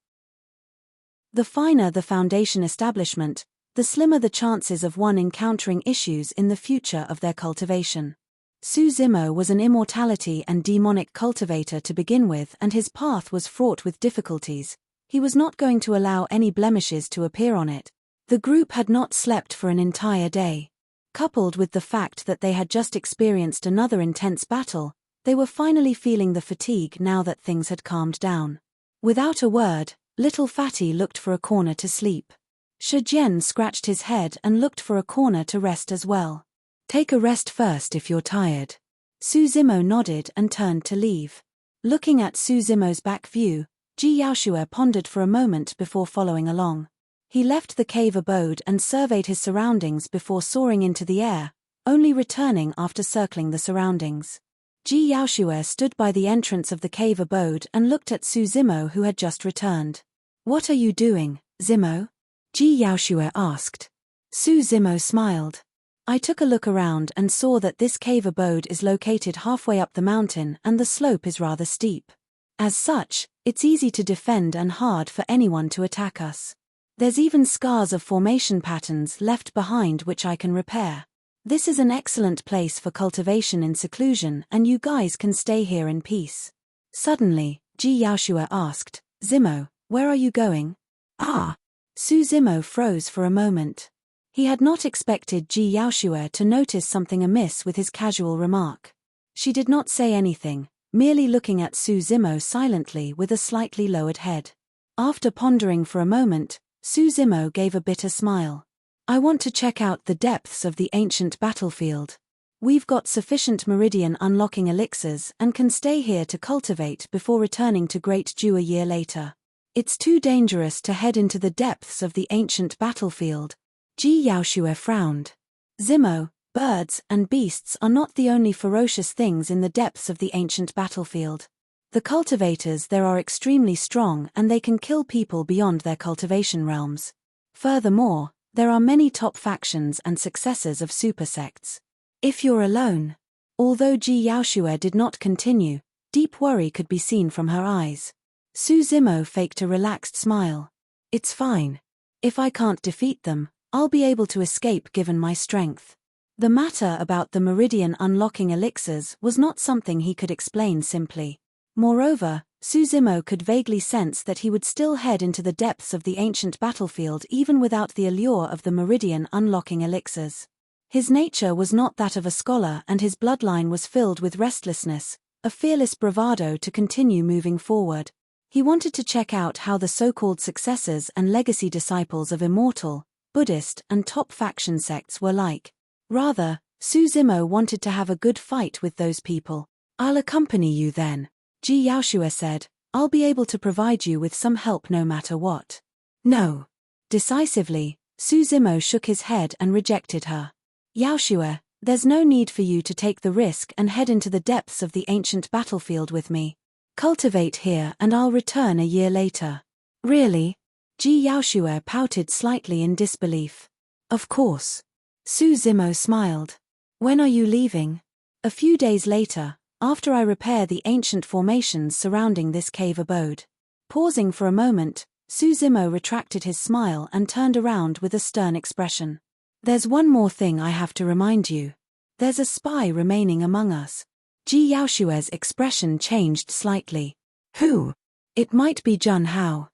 The finer the foundation establishment, the slimmer the chances of one encountering issues in the future of their cultivation. Su Zimo was an immortality and demonic cultivator to begin with and his path was fraught with difficulties. He was not going to allow any blemishes to appear on it. The group had not slept for an entire day. Coupled with the fact that they had just experienced another intense battle, they were finally feeling the fatigue now that things had calmed down. Without a word, Little Fatty looked for a corner to sleep. Shijian scratched his head and looked for a corner to rest as well. Take a rest first if you're tired. Su Zimo nodded and turned to leave. Looking at Su Zimo's back view, Ji Yaoshue pondered for a moment before following along. He left the cave abode and surveyed his surroundings before soaring into the air, only returning after circling the surroundings. Ji Yaoshue stood by the entrance of the cave abode and looked at Su Zimo who had just returned. What are you doing, Zimo? Ji Yaoshue asked. Su Zimo smiled. I took a look around and saw that this cave abode is located halfway up the mountain and the slope is rather steep. As such, it's easy to defend and hard for anyone to attack us. There's even scars of formation patterns left behind which I can repair. This is an excellent place for cultivation in seclusion and you guys can stay here in peace. Suddenly, Ji Yaoshue asked, Zimo, where are you going? Ah! Su Zimo froze for a moment. He had not expected Ji Yaoshue to notice something amiss with his casual remark. She did not say anything, merely looking at Su Zimo silently with a slightly lowered head. After pondering for a moment, Su Zimo gave a bitter smile. I want to check out the depths of the ancient battlefield. We've got sufficient meridian unlocking elixirs and can stay here to cultivate before returning to Great Dew a year later. It's too dangerous to head into the depths of the ancient battlefield. Ji Yaoshue frowned. Zimo, birds and beasts are not the only ferocious things in the depths of the ancient battlefield. The cultivators there are extremely strong and they can kill people beyond their cultivation realms. Furthermore, there are many top factions and successors of supersects. If you're alone. Although Ji Yaoshue did not continue, deep worry could be seen from her eyes. Su Zimo faked a relaxed smile. It's fine. If I can't defeat them, I'll be able to escape given my strength. The matter about the meridian unlocking elixirs was not something he could explain simply. Moreover, Su Zimo could vaguely sense that he would still head into the depths of the ancient battlefield even without the allure of the meridian unlocking elixirs. His nature was not that of a scholar and his bloodline was filled with restlessness, a fearless bravado to continue moving forward. He wanted to check out how the so-called successors and legacy disciples of Immortal, Buddhist and top faction sects were like. Rather, Su Zimo wanted to have a good fight with those people. I'll accompany you then, Ji Yaoshue said. I'll be able to provide you with some help no matter what. No. Decisively, Su Zimo shook his head and rejected her. Yaoshue, there's no need for you to take the risk and head into the depths of the ancient battlefield with me. Cultivate here and I'll return a year later. Really? Ji Yaoshue pouted slightly in disbelief. Of course. Su Zimo smiled. When are you leaving? A few days later, after I repair the ancient formations surrounding this cave abode. Pausing for a moment, Su Zimo retracted his smile and turned around with a stern expression. There's one more thing I have to remind you. There's a spy remaining among us. Ji Yaoshue's expression changed slightly. Who? It might be Jun Hao.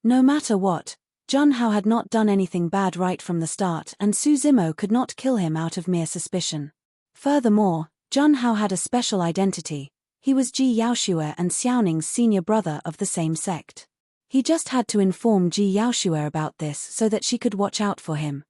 No matter what, Jun Hao had not done anything bad right from the start and Su Zimo could not kill him out of mere suspicion. Furthermore, Jun Hao had a special identity. He was Ji Yaoshue and Xiaoning's senior brother of the same sect. He just had to inform Ji Yaoshue about this so that she could watch out for him.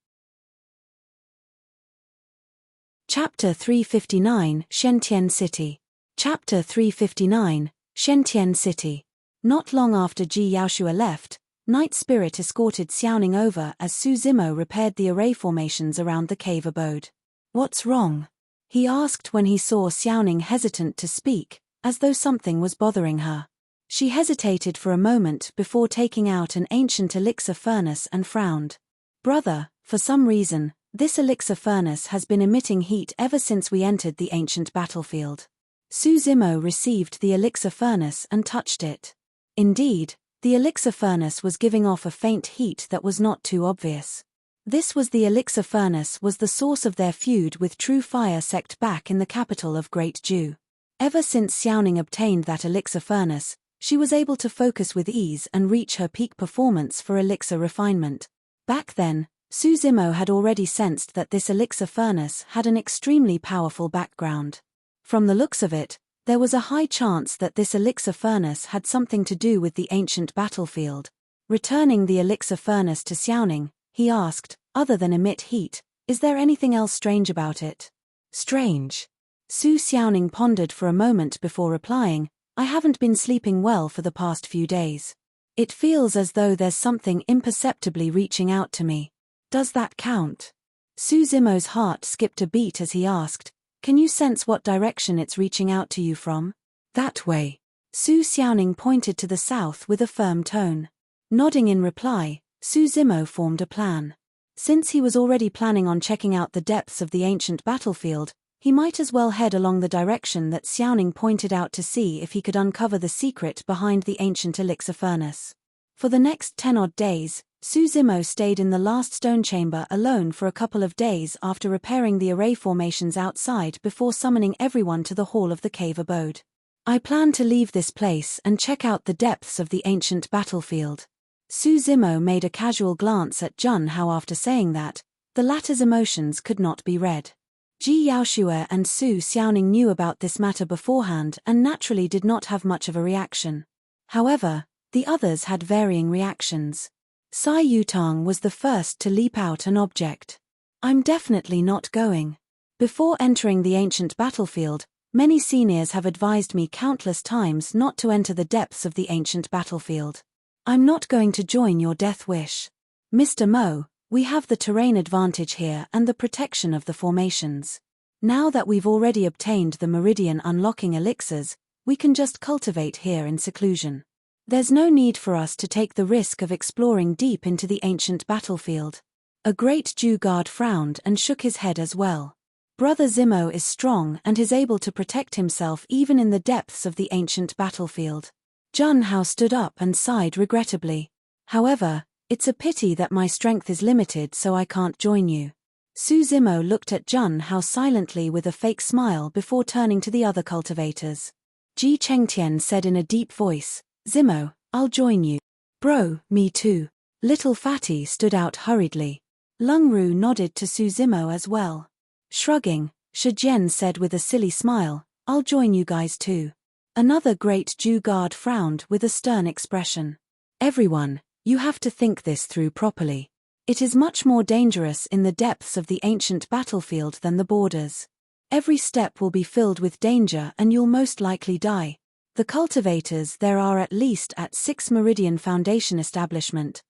Chapter 359, Shentian City. Chapter 359, Shentian City. Not long after Ji Yaoshue left, Night Spirit escorted Xiaoning over as Su Zimo repaired the array formations around the cave abode. What's wrong? He asked when he saw Xiaoning hesitant to speak, as though something was bothering her. She hesitated for a moment before taking out an ancient elixir furnace and frowned. Brother, for some reason, this elixir furnace has been emitting heat ever since we entered the ancient battlefield. Su Zimo received the elixir furnace and touched it. Indeed, the elixir furnace was giving off a faint heat that was not too obvious. This was the elixir furnace was the source of their feud with True Fire sect back in the capital of Great Dew. Ever since Xiaoning obtained that elixir furnace, she was able to focus with ease and reach her peak performance for elixir refinement. Back then, Su Zimo had already sensed that this elixir furnace had an extremely powerful background. From the looks of it, there was a high chance that this elixir furnace had something to do with the ancient battlefield. Returning the elixir furnace to Xiaoning, he asked, other than emit heat, is there anything else strange about it? Strange. Su Xiaoning pondered for a moment before replying, I haven't been sleeping well for the past few days. It feels as though there's something imperceptibly reaching out to me. Does that count? Su Zimo's heart skipped a beat as he asked, can you sense what direction it's reaching out to you from? That way. Su Xiaoning pointed to the south with a firm tone. Nodding in reply, Su Zimo formed a plan. Since he was already planning on checking out the depths of the ancient battlefield, he might as well head along the direction that Xiaoning pointed out to see if he could uncover the secret behind the ancient elixir furnace. For the next 10-odd days, Su Zimo stayed in the last stone chamber alone for a couple of days after repairing the array formations outside before summoning everyone to the hall of the cave abode. I plan to leave this place and check out the depths of the ancient battlefield. Su Zimo made a casual glance at Junhao after saying that. The latter's emotions could not be read. Ji Yaoshue and Su Xiaoning knew about this matter beforehand and naturally did not have much of a reaction. However, the others had varying reactions. Sai Yutang was the first to leap out and object. I'm definitely not going. Before entering the ancient battlefield, many seniors have advised me countless times not to enter the depths of the ancient battlefield. I'm not going to join your death wish. Mr. Mo, we have the terrain advantage here and the protection of the formations. Now that we've already obtained the meridian unlocking elixirs, we can just cultivate here in seclusion. There's no need for us to take the risk of exploring deep into the ancient battlefield. A great Jew guard frowned and shook his head as well. Brother Zimo is strong and is able to protect himself even in the depths of the ancient battlefield. Junhao stood up and sighed regrettably. However, it's a pity that my strength is limited, so I can't join you. Su Zimo looked at Junhao silently with a fake smile before turning to the other cultivators. Ji Chengtian said in a deep voice, Zimo, I'll join you. Bro, me too. Little Fatty stood out hurriedly. Lung Ru nodded to Su Zimo as well. Shrugging, Shijian said with a silly smile, I'll join you guys too. Another great Jew guard frowned with a stern expression. Everyone, you have to think this through properly. It is much more dangerous in the depths of the ancient battlefield than the borders. Every step will be filled with danger and you'll most likely die. The cultivators there are at least at 6 Meridian Foundation establishment.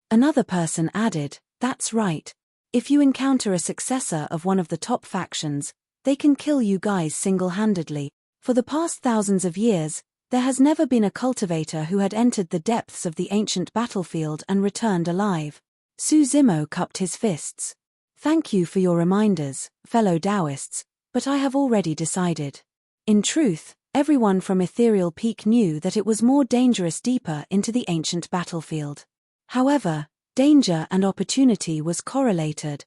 Another person added, that's right. If you encounter a successor of one of the top factions, they can kill you guys single-handedly. For the past thousands of years, there has never been a cultivator who had entered the depths of the ancient battlefield and returned alive. Su Zimo cupped his fists. Thank you for your reminders, fellow Taoists, but I have already decided. In truth, everyone from Ethereal Peak knew that it was more dangerous deeper into the ancient battlefield. However, danger and opportunity was correlated.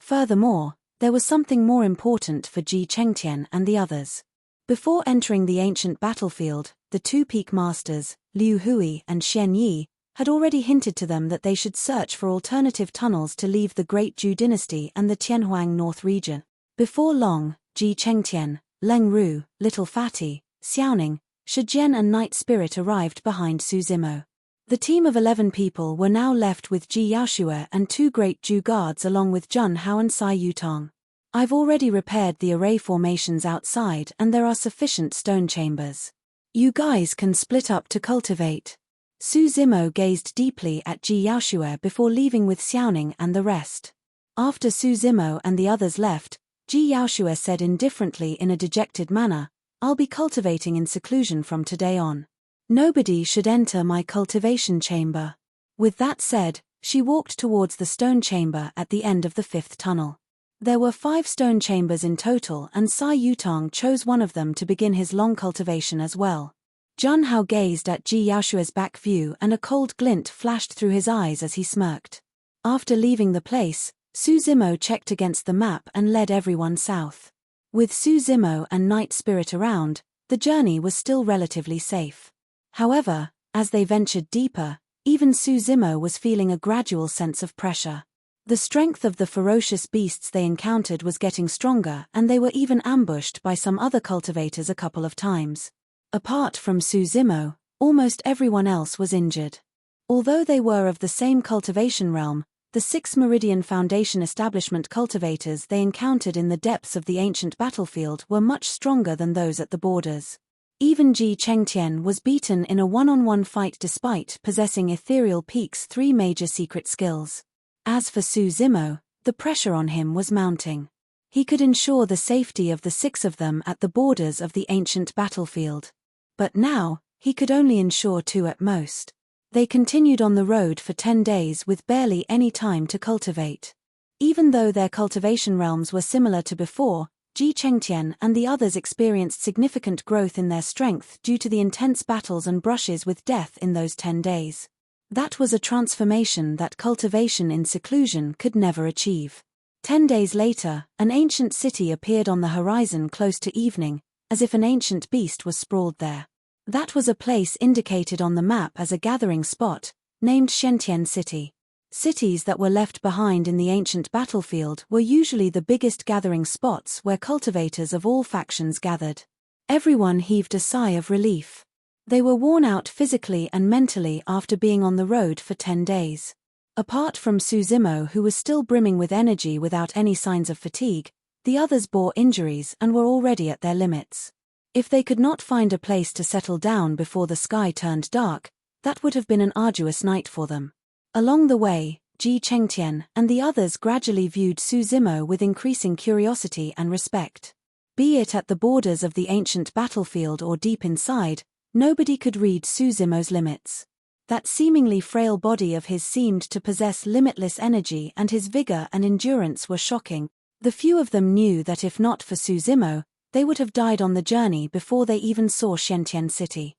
Furthermore, there was something more important for Ji Chengtian and the others. Before entering the ancient battlefield, the 2 peak masters, Liu Hui and Xian Yi, had already hinted to them that they should search for alternative tunnels to leave the Great Zhou dynasty and the Tianhuang North region. Before long, Ji Chengtian, Leng Ru, Little Fatty, Xiaoning, Shijian and Night Spirit arrived behind Su Zimo. The team of 11 people were now left with Ji Yaoshue and 2 great Jew guards along with Junhao and Sai Yutang. I've already repaired the array formations outside and there are sufficient stone chambers. You guys can split up to cultivate. Su Zimo gazed deeply at Ji Yaoshue before leaving with Xiaoning and the rest. After Su Zimo and the others left, Ji Yaoshue said indifferently in a dejected manner, I'll be cultivating in seclusion from today on. Nobody should enter my cultivation chamber. With that said, she walked towards the stone chamber at the end of the 5th tunnel. There were 5 stone chambers in total and Sai Yutang chose one of them to begin his long cultivation as well. Junhao gazed at Ji Yaoshue's back view and a cold glint flashed through his eyes as he smirked. After leaving the place, Su Zimo checked against the map and led everyone south. With Su Zimo and Night Spirit around, the journey was still relatively safe. However, as they ventured deeper, even Su Zimo was feeling a gradual sense of pressure. The strength of the ferocious beasts they encountered was getting stronger and they were even ambushed by some other cultivators a couple of times. Apart from Su Zimo, almost everyone else was injured. Although they were of the same cultivation realm, the 6 Meridian Foundation establishment cultivators they encountered in the depths of the ancient battlefield were much stronger than those at the borders. Even Ji Chengtian was beaten in a one-on-one fight despite possessing Ethereal Peak's 3 major secret skills. As for Su Zimo, the pressure on him was mounting. He could ensure the safety of the 6 of them at the borders of the ancient battlefield. But now, he could only ensure 2 at most. They continued on the road for 10 days with barely any time to cultivate. Even though their cultivation realms were similar to before, Ji Chengtian and the others experienced significant growth in their strength due to the intense battles and brushes with death in those 10 days. That was a transformation that cultivation in seclusion could never achieve. 10 days later, an ancient city appeared on the horizon close to evening, as if an ancient beast was sprawled there. That was a place indicated on the map as a gathering spot, named Shentian City. Cities that were left behind in the ancient battlefield were usually the biggest gathering spots where cultivators of all factions gathered. Everyone heaved a sigh of relief. They were worn out physically and mentally after being on the road for 10 days. Apart from Suzimo, who was still brimming with energy without any signs of fatigue, the others bore injuries and were already at their limits. If they could not find a place to settle down before the sky turned dark, that would have been an arduous night for them. Along the way, Ji Chengtian and the others gradually viewed Suzimo with increasing curiosity and respect. Be it at the borders of the ancient battlefield or deep inside, nobody could read Suzimo's limits. That seemingly frail body of his seemed to possess limitless energy, and his vigor and endurance were shocking. The few of them knew that if not for Suzimo, they would have died on the journey before they even saw Shentian City.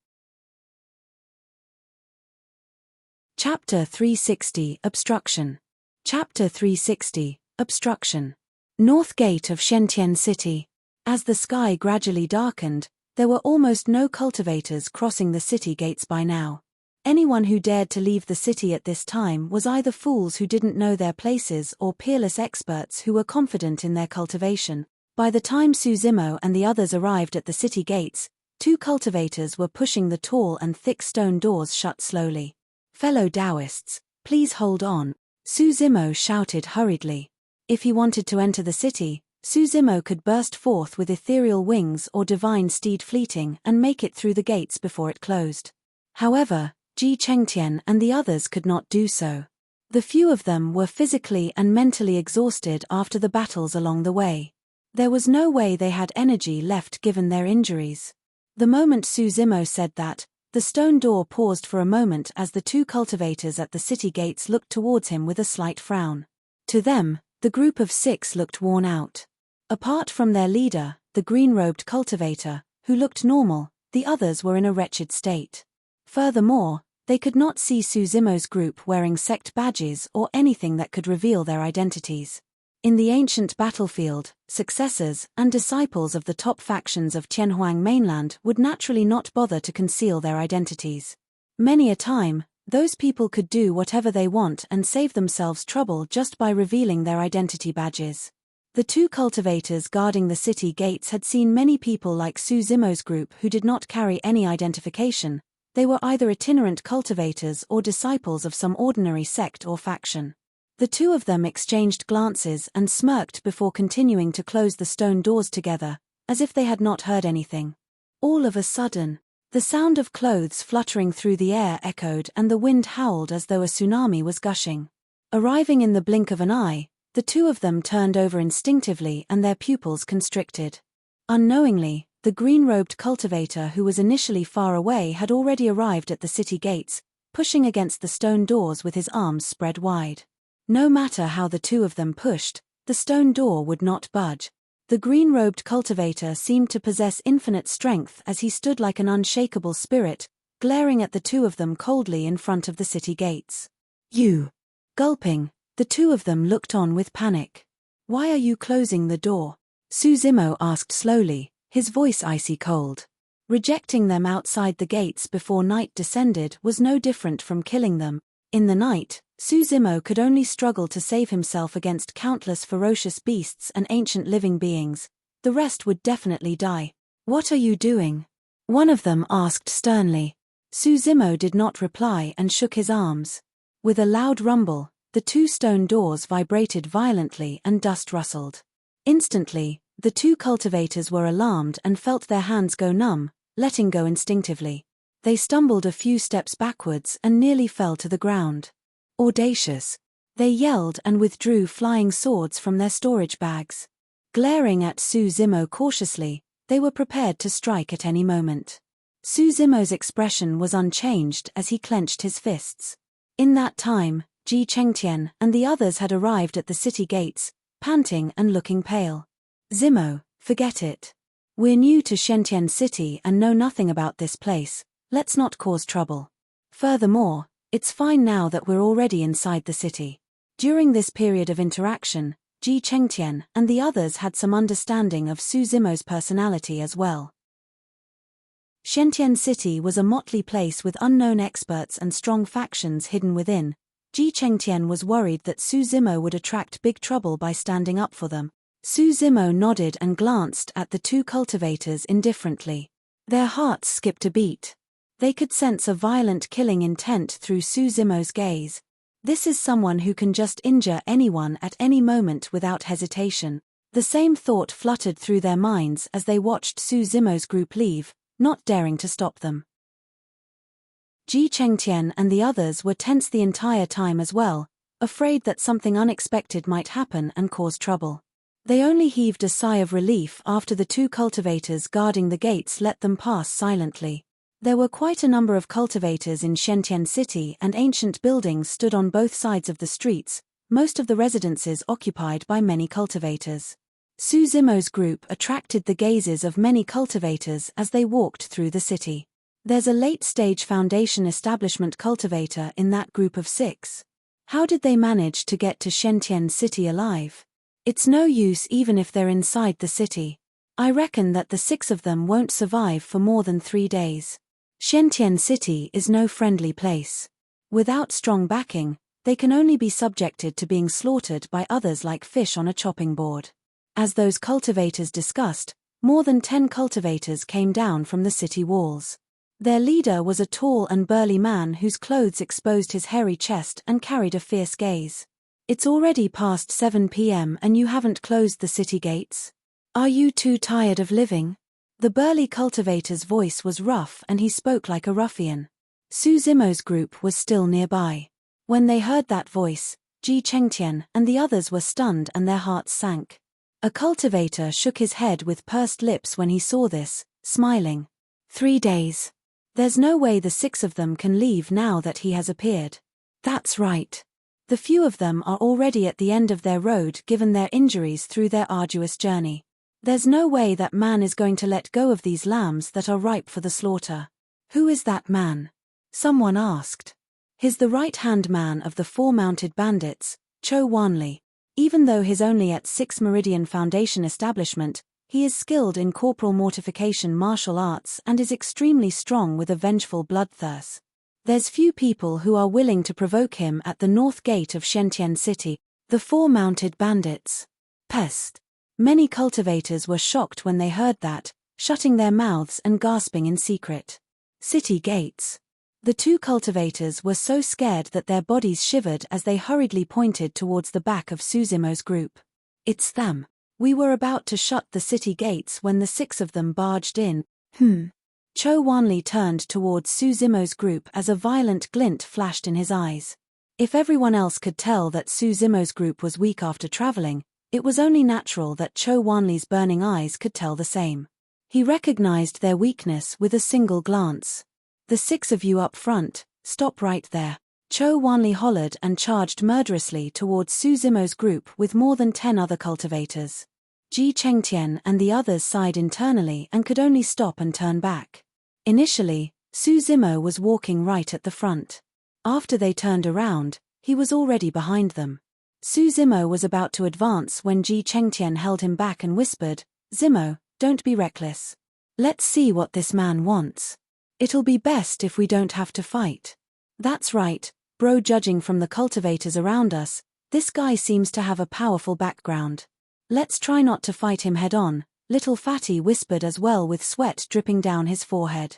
Chapter 360 Obstruction. Chapter 360 Obstruction. North Gate of Shentian City. As the sky gradually darkened, there were almost no cultivators crossing the city gates by now. Anyone who dared to leave the city at this time was either fools who didn't know their places or peerless experts who were confident in their cultivation. By the time Suzimo and the others arrived at the city gates, 2 cultivators were pushing the tall and thick stone doors shut slowly. "Fellow Taoists, please hold on," Suzimo shouted hurriedly. If he wanted to enter the city, Suzimo could burst forth with ethereal wings or divine steed fleeting and make it through the gates before it closed. However, Ji Chengtian and the others could not do so. The few of them were physically and mentally exhausted after the battles along the way. There was no way they had energy left given their injuries. The moment Suzimo said that, the stone door paused for a moment as the 2 cultivators at the city gates looked towards him with a slight frown. To them, the group of 6 looked worn out. Apart from their leader, the green-robed cultivator, who looked normal, the others were in a wretched state. Furthermore, they could not see Suzimo's group wearing sect badges or anything that could reveal their identities. In the ancient battlefield, successors and disciples of the top factions of Tianhuang mainland would naturally not bother to conceal their identities. Many a time, those people could do whatever they want and save themselves trouble just by revealing their identity badges. The 2 cultivators guarding the city gates had seen many people like Suzimo's group who did not carry any identification. They were either itinerant cultivators or disciples of some ordinary sect or faction. The 2 of them exchanged glances and smirked before continuing to close the stone doors together, as if they had not heard anything. All of a sudden, the sound of clothes fluttering through the air echoed and the wind howled as though a tsunami was gushing. Arriving in the blink of an eye, the 2 of them turned over instinctively and their pupils constricted. Unknowingly, the green-robed cultivator who was initially far away had already arrived at the city gates, pushing against the stone doors with his arms spread wide. No matter how the 2 of them pushed, the stone door would not budge. The green-robed cultivator seemed to possess infinite strength as he stood like an unshakable spirit, glaring at the 2 of them coldly in front of the city gates. "You!" Gulping, the 2 of them looked on with panic. "Why are you closing the door?" Suzimo asked slowly, his voice icy cold. Rejecting them outside the gates before night descended was no different from killing them. In the night, Suzimo could only struggle to save himself against countless ferocious beasts and ancient living beings. The rest would definitely die. "What are you doing?" one of them asked sternly. Suzimo did not reply and shook his arms. With a loud rumble, the 2 stone doors vibrated violently and dust rustled. Instantly, the 2 cultivators were alarmed and felt their hands go numb, letting go instinctively. They stumbled a few steps backwards and nearly fell to the ground. "Audacious!" they yelled and withdrew flying swords from their storage bags. Glaring at Suzimo cautiously, they were prepared to strike at any moment. Suzimo's expression was unchanged as he clenched his fists. In that time, Ji Chengtian and the others had arrived at the city gates, panting and looking pale. "Zimo, forget it. We're new to Shentian City and know nothing about this place. Let's not cause trouble. Furthermore, it's fine now that we're already inside the city." During this period of interaction, Ji Chengtian and the others had some understanding of Suzimo's personality as well. Shentian City was a motley place with unknown experts and strong factions hidden within. Ji Chengtian was worried that Su Zimo would attract big trouble by standing up for them. Su Zimo nodded and glanced at the two cultivators indifferently. Their hearts skipped a beat. They could sense a violent killing intent through Su Zimo's gaze. This is someone who can just injure anyone at any moment without hesitation. The same thought fluttered through their minds as they watched Su Zimo's group leave, not daring to stop them. Ji Chengtian and the others were tense the entire time as well, afraid that something unexpected might happen and cause trouble. They only heaved a sigh of relief after the two cultivators guarding the gates let them pass silently. There were quite a number of cultivators in Shentian City, and ancient buildings stood on both sides of the streets, most of the residences occupied by many cultivators. Su Zimo's group attracted the gazes of many cultivators as they walked through the city. There's a late-stage foundation establishment cultivator in that group of 6. How did they manage to get to Shentian City alive? It's no use even if they're inside the city. I reckon that the 6 of them won't survive for more than 3 days. Shentian City is no friendly place. Without strong backing, they can only be subjected to being slaughtered by others like fish on a chopping board. As those cultivators discussed, more than 10 cultivators came down from the city walls. Their leader was a tall and burly man whose clothes exposed his hairy chest and carried a fierce gaze. It's already past 7 p.m. and you haven't closed the city gates? Are you too tired of living? The burly cultivator's voice was rough and he spoke like a ruffian. Su Zimo's group was still nearby. When they heard that voice, Ji Chengtian and the others were stunned and their hearts sank. A cultivator shook his head with pursed lips when he saw this, smiling. 3 days. There's no way the 6 of them can leave now that he has appeared. That's right. The few of them are already at the end of their road given their injuries through their arduous journey. There's no way that man is going to let go of these lambs that are ripe for the slaughter. Who is that man? Someone asked. He's the right-hand man of the 4 mounted bandits, Cho Wanli. Even though he's only at 6 Meridian Foundation establishment, he is skilled in corporal mortification martial arts and is extremely strong with a vengeful bloodthirst. There's few people who are willing to provoke him at the north gate of Shentian City, the 4 mounted bandits. Pest. Many cultivators were shocked when they heard that, shutting their mouths and gasping in secret. City gates. The 2 cultivators were so scared that their bodies shivered as they hurriedly pointed towards the back of Su Zimo's group. It's them. We were about to shut the city gates when the 6 of them barged in. Cho Wanli turned towards Su Zimo's group as a violent glint flashed in his eyes. If everyone else could tell that Su Zimo's group was weak after traveling, it was only natural that Cho Wanli's burning eyes could tell the same. He recognized their weakness with a single glance. The 6 of you up front, stop right there. Cho Wanli hollered and charged murderously towards Su Zimo's group with more than 10 other cultivators. Ji Chengtian and the others sighed internally and could only stop and turn back. Initially, Su Zimo was walking right at the front. After they turned around, he was already behind them. Su Zimo was about to advance when Ji Chengtian held him back and whispered, "Zimo, don't be reckless. Let's see what this man wants. It'll be best if we don't have to fight." That's right, bro. Judging from the cultivators around us, this guy seems to have a powerful background. Let's try not to fight him head-on, little fatty whispered as well with sweat dripping down his forehead.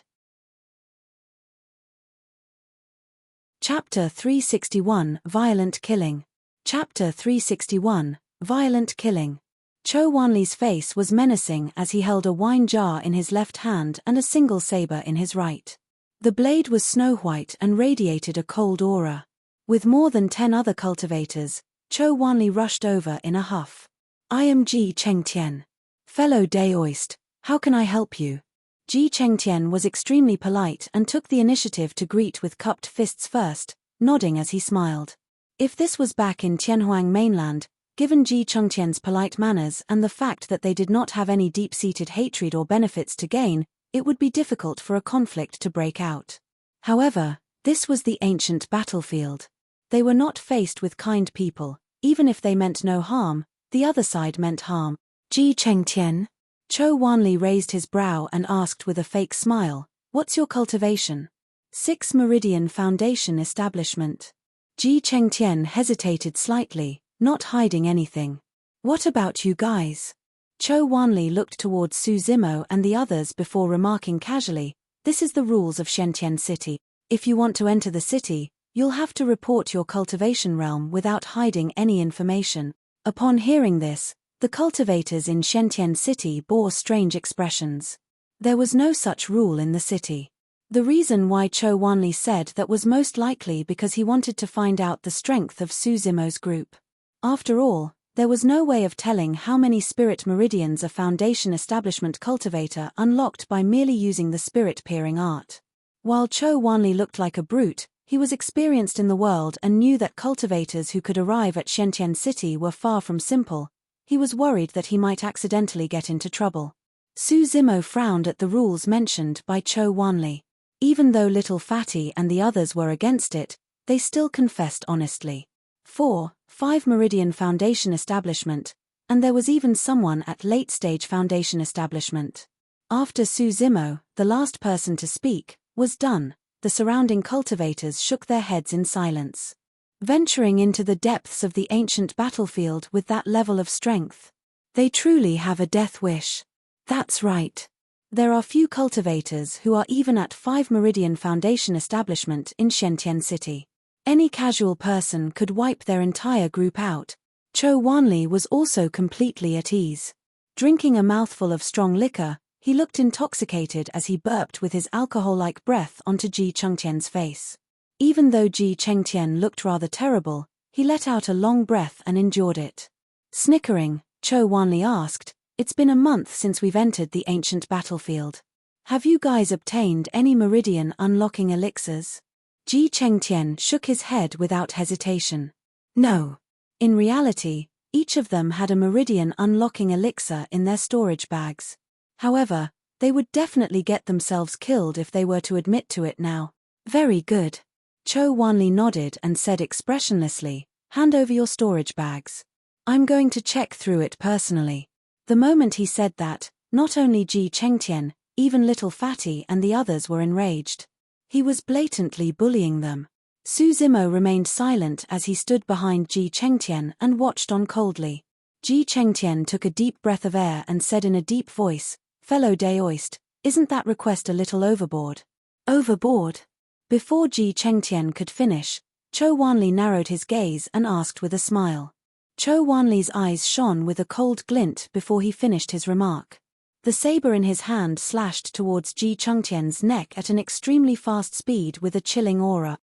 Chapter 361, Violent Killing. Chapter 361, Violent Killing. Cho Wanli's face was menacing as he held a wine jar in his left hand and a single saber in his right. The blade was snow-white and radiated a cold aura. With more than 10 other cultivators, Cho Wanli rushed over in a huff. "I am Ji Chengtian. Fellow Daoist, how can I help you?" Ji Chengtian was extremely polite and took the initiative to greet with cupped fists first, nodding as he smiled. If this was back in Tianhuang mainland, given Ji Chengtian's polite manners and the fact that they did not have any deep-seated hatred or benefits to gain, it would be difficult for a conflict to break out. However, this was the ancient battlefield. They were not faced with kind people. Even if they meant no harm, the other side meant harm. "Ji Chengtian?" Cho Wanli raised his brow and asked with a fake smile, What's your cultivation? 6 Meridian Foundation Establishment. Ji Chengtian hesitated slightly, not hiding anything. What about you guys? Cho Wanli looked towards Su Zimo and the others before remarking casually, this is the rules of Shentian City. If you want to enter the city, you'll have to report your cultivation realm without hiding any information. Upon hearing this, the cultivators in Shentian City bore strange expressions. There was no such rule in the city. The reason why Cho Wanli said that was most likely because he wanted to find out the strength of Su Zimo's group. After all, there was no way of telling how many spirit meridians a foundation establishment cultivator unlocked by merely using the spirit peering art. While Cho Wanli looked like a brute, he was experienced in the world and knew that cultivators who could arrive at Shentian City were far from simple. He was worried that he might accidentally get into trouble. Su Zimo frowned at the rules mentioned by Cho Wanli. Even though Little Fatty and the others were against it, they still confessed honestly. 5 Meridian Foundation Establishment, and there was even someone at late-stage Foundation Establishment. After Su Zimo, the last person to speak, was done, the surrounding cultivators shook their heads in silence. Venturing into the depths of the ancient battlefield with that level of strength. They truly have a death wish. That's right. There are few cultivators who are even at 5 Meridian Foundation Establishment in Shentian City. Any casual person could wipe their entire group out. Cho Wanli was also completely at ease. Drinking a mouthful of strong liquor, he looked intoxicated as he burped with his alcohol-like breath onto Ji Chengtian's face. Even though Ji Chengtian looked rather terrible, he let out a long breath and endured it. Snickering, Cho Wanli asked, it's been a month since we've entered the ancient battlefield. Have you guys obtained any meridian unlocking elixirs? Ji Chengtian shook his head without hesitation. No. In reality, each of them had a meridian unlocking elixir in their storage bags. However, they would definitely get themselves killed if they were to admit to it now. Very good. Cho Wanli nodded and said expressionlessly, hand over your storage bags. I'm going to check through it personally. The moment he said that, not only Ji Chengtian, even Little Fatty and the others were enraged. He was blatantly bullying them. Su Zimo remained silent as he stood behind Ji Chengtian and watched on coldly. Ji Chengtian took a deep breath of air and said in a deep voice, fellow Daoist, isn't that request a little overboard? Overboard? Before Ji Chengtian could finish, Cho Wanli narrowed his gaze and asked with a smile. Cho Wanli's eyes shone with a cold glint before he finished his remark. The saber in his hand slashed towards Ji Chengtian's neck at an extremely fast speed with a chilling aura.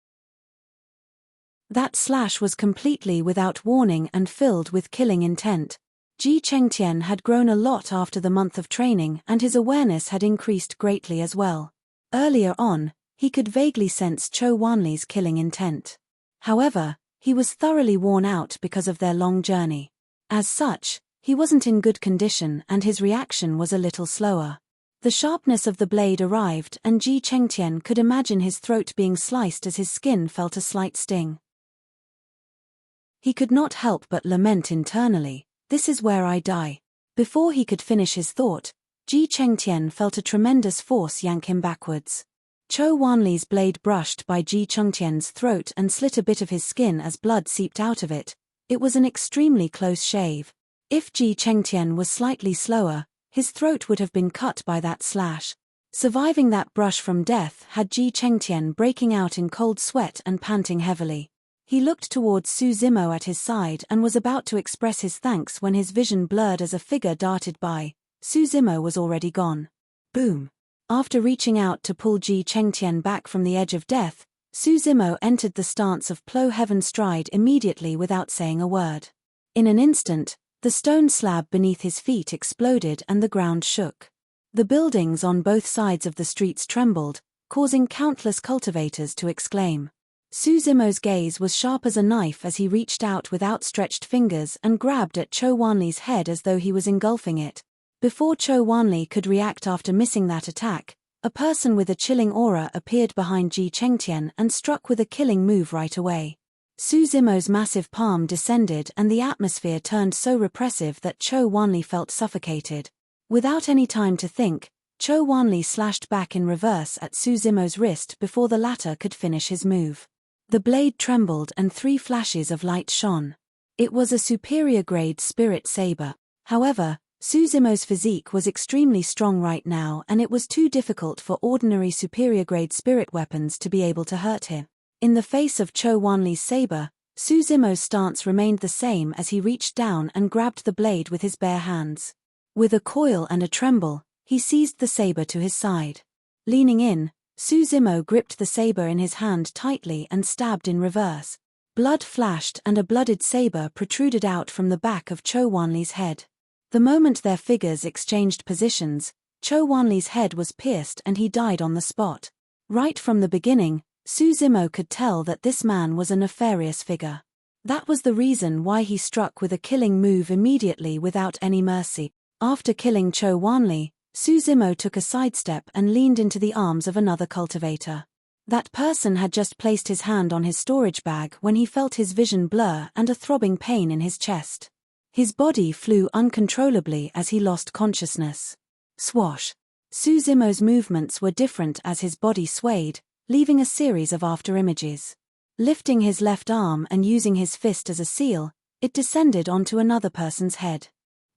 That slash was completely without warning and filled with killing intent. Ji Chengtian had grown a lot after the month of training and his awareness had increased greatly as well. Earlier on, he could vaguely sense Cho Wanli's killing intent. However, he was thoroughly worn out because of their long journey. As such, he wasn't in good condition and his reaction was a little slower. The sharpness of the blade arrived and Ji Chengtian could imagine his throat being sliced as his skin felt a slight sting. He could not help but lament internally, this is where I die. Before he could finish his thought, Ji Chengtian felt a tremendous force yank him backwards. Cho Wanli's blade brushed by Ji Chengtian's throat and slit a bit of his skin as blood seeped out of it. It was an extremely close shave. If Ji Chengtian was slightly slower, his throat would have been cut by that slash. Surviving that brush from death had Ji Chengtian breaking out in cold sweat and panting heavily. He looked towards Su Zimo at his side and was about to express his thanks when his vision blurred as a figure darted by. Su Zimo was already gone. Boom. After reaching out to pull Ji Chengtian back from the edge of death, Su Zimo entered the stance of plow heaven stride immediately without saying a word. In an instant, the stone slab beneath his feet exploded and the ground shook. The buildings on both sides of the streets trembled, causing countless cultivators to exclaim. Su Zimo's gaze was sharp as a knife as he reached out with outstretched fingers and grabbed at Cho Wanli's head as though he was engulfing it. Before Cho Wanli could react after missing that attack, a person with a chilling aura appeared behind Ji Chengtian and struck with a killing move right away. Su Zimo's massive palm descended and the atmosphere turned so repressive that Cho Wanli felt suffocated. Without any time to think, Cho Wanli slashed back in reverse at Su Zimo's wrist before the latter could finish his move. The blade trembled and 3 flashes of light shone. It was a superior-grade spirit saber. However, Su Zimo's physique was extremely strong right now, and it was too difficult for ordinary superior-grade spirit weapons to be able to hurt him. In the face of Cho Wanli's saber, Su Zimo's stance remained the same as he reached down and grabbed the blade with his bare hands. With a coil and a tremble, he seized the saber to his side. Leaning in, Su Zimo gripped the saber in his hand tightly and stabbed in reverse. Blood flashed and a blooded saber protruded out from the back of Cho Wanli's head. The moment their figures exchanged positions, Cho Wanli's head was pierced and he died on the spot. Right from the beginning, Su Zimo could tell that this man was a nefarious figure. That was the reason why he struck with a killing move immediately without any mercy. After killing Cho Wanli, Su Zimo took a sidestep and leaned into the arms of another cultivator. That person had just placed his hand on his storage bag when he felt his vision blur and a throbbing pain in his chest. His body flew uncontrollably as he lost consciousness. Swash! Su Zimo's movements were different as his body swayed, leaving a series of afterimages. Lifting his left arm and using his fist as a seal, it descended onto another person's head.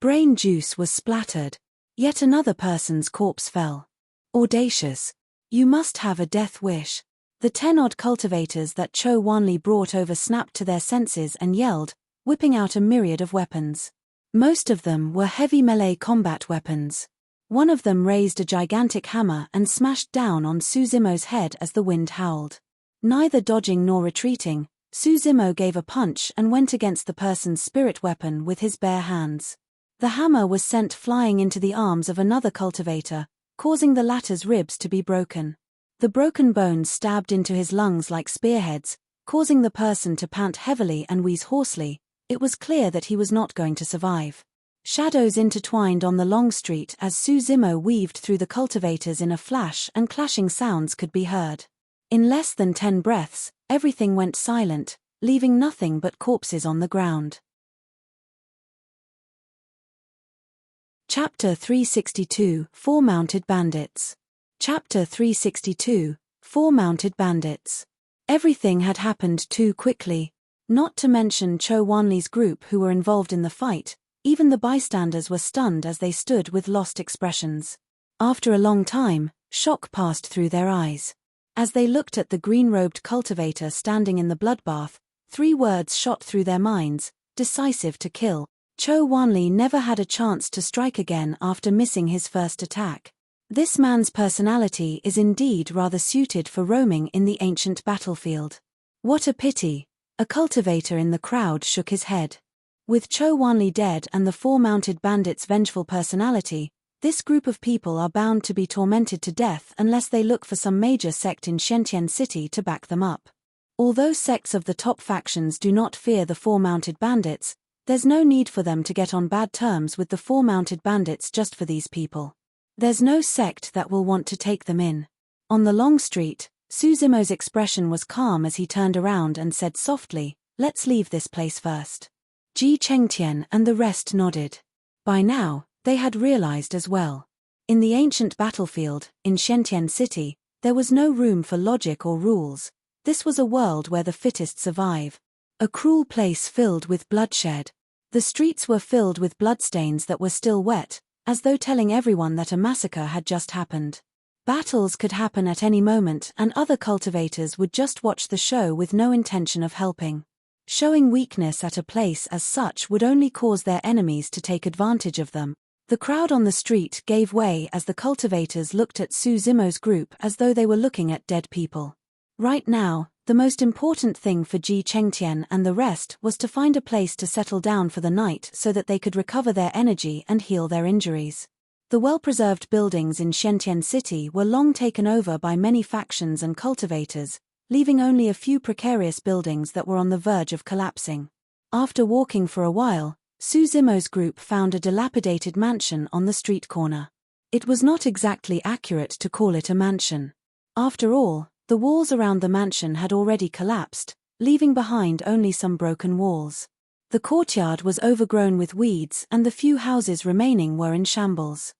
Brain juice was splattered. Yet another person's corpse fell. Audacious. You must have a death wish. The 10-odd cultivators that Cho Wanli brought over snapped to their senses and yelled, whipping out a myriad of weapons. Most of them were heavy melee combat weapons. One of them raised a gigantic hammer and smashed down on Su Zimo's head as the wind howled. Neither dodging nor retreating, Su Zimo gave a punch and went against the person's spirit weapon with his bare hands. The hammer was sent flying into the arms of another cultivator, causing the latter's ribs to be broken. The broken bones stabbed into his lungs like spearheads, causing the person to pant heavily and wheeze hoarsely. It was clear that he was not going to survive. Shadows intertwined on the long street as Su Zimo weaved through the cultivators in a flash and clashing sounds could be heard. In less than 10 breaths, everything went silent, leaving nothing but corpses on the ground. Chapter 362, 4 Mounted Bandits. Chapter 362, 4 Mounted Bandits. Everything had happened too quickly. Not to mention Cho Wanli's group who were involved in the fight, even the bystanders were stunned as they stood with lost expressions. After a long time, shock passed through their eyes. As they looked at the green-robed cultivator standing in the bloodbath, 3 words shot through their minds: decisive to kill. Cho Wanli never had a chance to strike again after missing his first attack. This man's personality is indeed rather suited for roaming in the ancient battlefield. What a pity! A cultivator in the crowd shook his head. With Cho Wanli dead and the 4 mounted bandits' vengeful personality, this group of people are bound to be tormented to death unless they look for some major sect in Shentian City to back them up. Although sects of the top factions do not fear the 4 mounted bandits, there's no need for them to get on bad terms with the 4 mounted bandits just for these people. There's no sect that will want to take them in. On the long street, Su Zimo's expression was calm as he turned around and said softly, "Let's leave this place first." Ji Chengtian and the rest nodded. By now, they had realized as well. In the ancient battlefield, in Shentian City, there was no room for logic or rules. This was a world where the fittest survive. A cruel place filled with bloodshed. The streets were filled with bloodstains that were still wet, as though telling everyone that a massacre had just happened. Battles could happen at any moment and other cultivators would just watch the show with no intention of helping. Showing weakness at a place as such would only cause their enemies to take advantage of them. The crowd on the street gave way as the cultivators looked at Su Zimo's group as though they were looking at dead people. Right now, the most important thing for Ji Chengtian and the rest was to find a place to settle down for the night so that they could recover their energy and heal their injuries. The well-preserved buildings in Shentian City were long taken over by many factions and cultivators, leaving only a few precarious buildings that were on the verge of collapsing. After walking for a while, Su Zimo's group found a dilapidated mansion on the street corner. It was not exactly accurate to call it a mansion. After all, the walls around the mansion had already collapsed, leaving behind only some broken walls. The courtyard was overgrown with weeds and the few houses remaining were in shambles.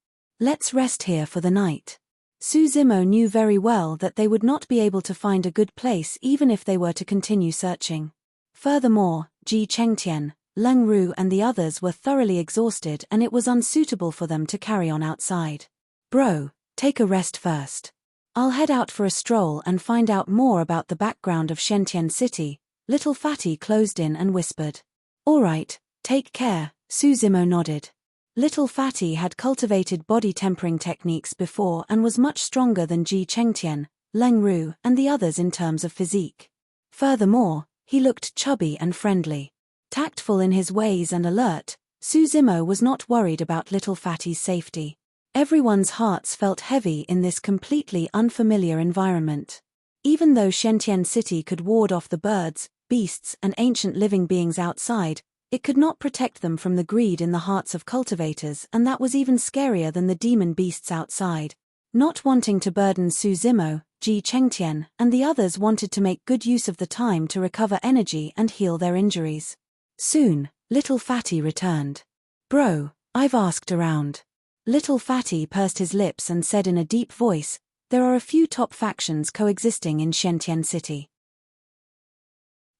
Let's rest here for the night. Su Zimo knew very well that they would not be able to find a good place even if they were to continue searching. Furthermore, Ji Chengtian, Leng Ru and the others were thoroughly exhausted and it was unsuitable for them to carry on outside. Bro, take a rest first. I'll head out for a stroll and find out more about the background of Shentian City, Little Fatty closed in and whispered. Alright, take care, Su Zimo nodded. Little Fatty had cultivated body tempering techniques before and was much stronger than Ji Chengtian, Leng Ru and the others in terms of physique. Furthermore, he looked chubby and friendly. Tactful in his ways and alert, Su Zimo was not worried about Little Fatty's safety. Everyone's hearts felt heavy in this completely unfamiliar environment. Even though Shentian City could ward off the birds, beasts and ancient living beings outside, it could not protect them from the greed in the hearts of cultivators, and that was even scarier than the demon beasts outside. Not wanting to burden Su Zimo, Ji Chengtian and the others wanted to make good use of the time to recover energy and heal their injuries. Soon, Little Fatty returned. Bro, I've asked around. Little Fatty pursed his lips and said in a deep voice, there are a few top factions coexisting in Shentian City.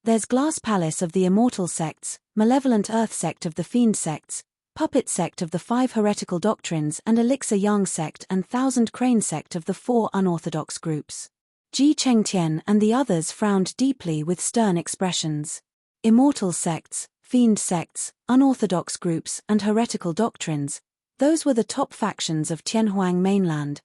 There's Glass Palace of the Immortal sects, Malevolent Earth sect of the Fiend sects, Puppet sect of the 5 heretical doctrines and Elixir Yang sect and Thousand Crane sect of the 4 unorthodox groups. Ji Chengtian and the others frowned deeply with stern expressions. Immortal sects, Fiend sects, unorthodox groups and heretical doctrines, those were the top factions of Tianhuang mainland.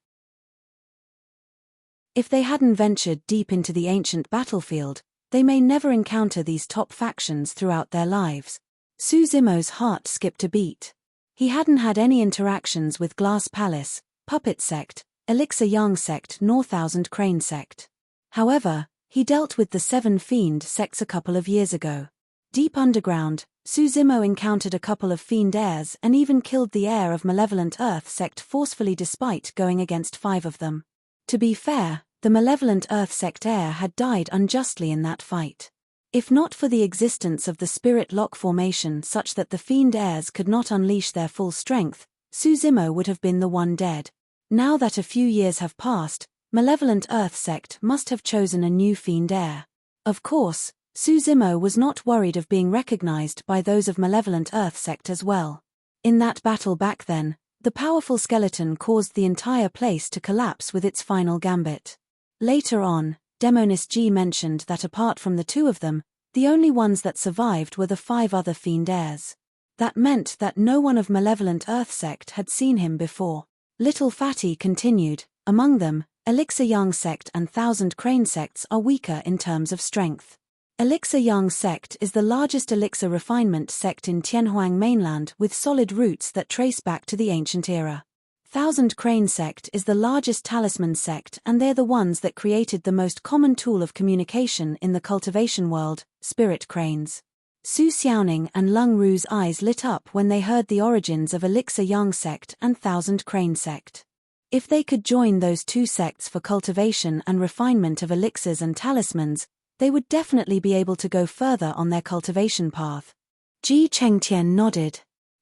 If they hadn't ventured deep into the ancient battlefield, they may never encounter these top factions throughout their lives. Su Zimo's heart skipped a beat. He hadn't had any interactions with Glass Palace, Puppet sect, Elixir Yang sect nor Thousand Crane sect. However, he dealt with the 7 Fiend sects a couple of years ago. Deep underground, Su Zimo encountered a couple of Fiend heirs and even killed the heir of Malevolent Earth sect forcefully despite going against 5 of them. To be fair, the Malevolent Earth sect heir had died unjustly in that fight. If not for the existence of the Spirit Lock formation such that the Fiend heirs could not unleash their full strength, Su Zimo would have been the one dead. Now that a few years have passed, Malevolent Earth sect must have chosen a new Fiend heir. Of course, Su Zimo was not worried of being recognized by those of Malevolent Earth sect as well. In that battle back then, the powerful skeleton caused the entire place to collapse with its final gambit. Later on, Demonis G mentioned that apart from the 2 of them, the only ones that survived were the 5 other Fiend heirs. That meant that no one of Malevolent Earth sect had seen him before. Little Fatty continued, among them, Elixir Yang sect and Thousand Crane sects are weaker in terms of strength. Elixir Yang sect is the largest elixir refinement sect in Tianhuang mainland with solid roots that trace back to the ancient era. Thousand Crane sect is the largest talisman sect and they're the ones that created the most common tool of communication in the cultivation world, spirit cranes. Su Xiaoning and Leng Ru's eyes lit up when they heard the origins of Elixir Yang sect and Thousand Crane sect. If they could join those 2 sects for cultivation and refinement of elixirs and talismans, they would definitely be able to go further on their cultivation path. Ji Chengtian nodded.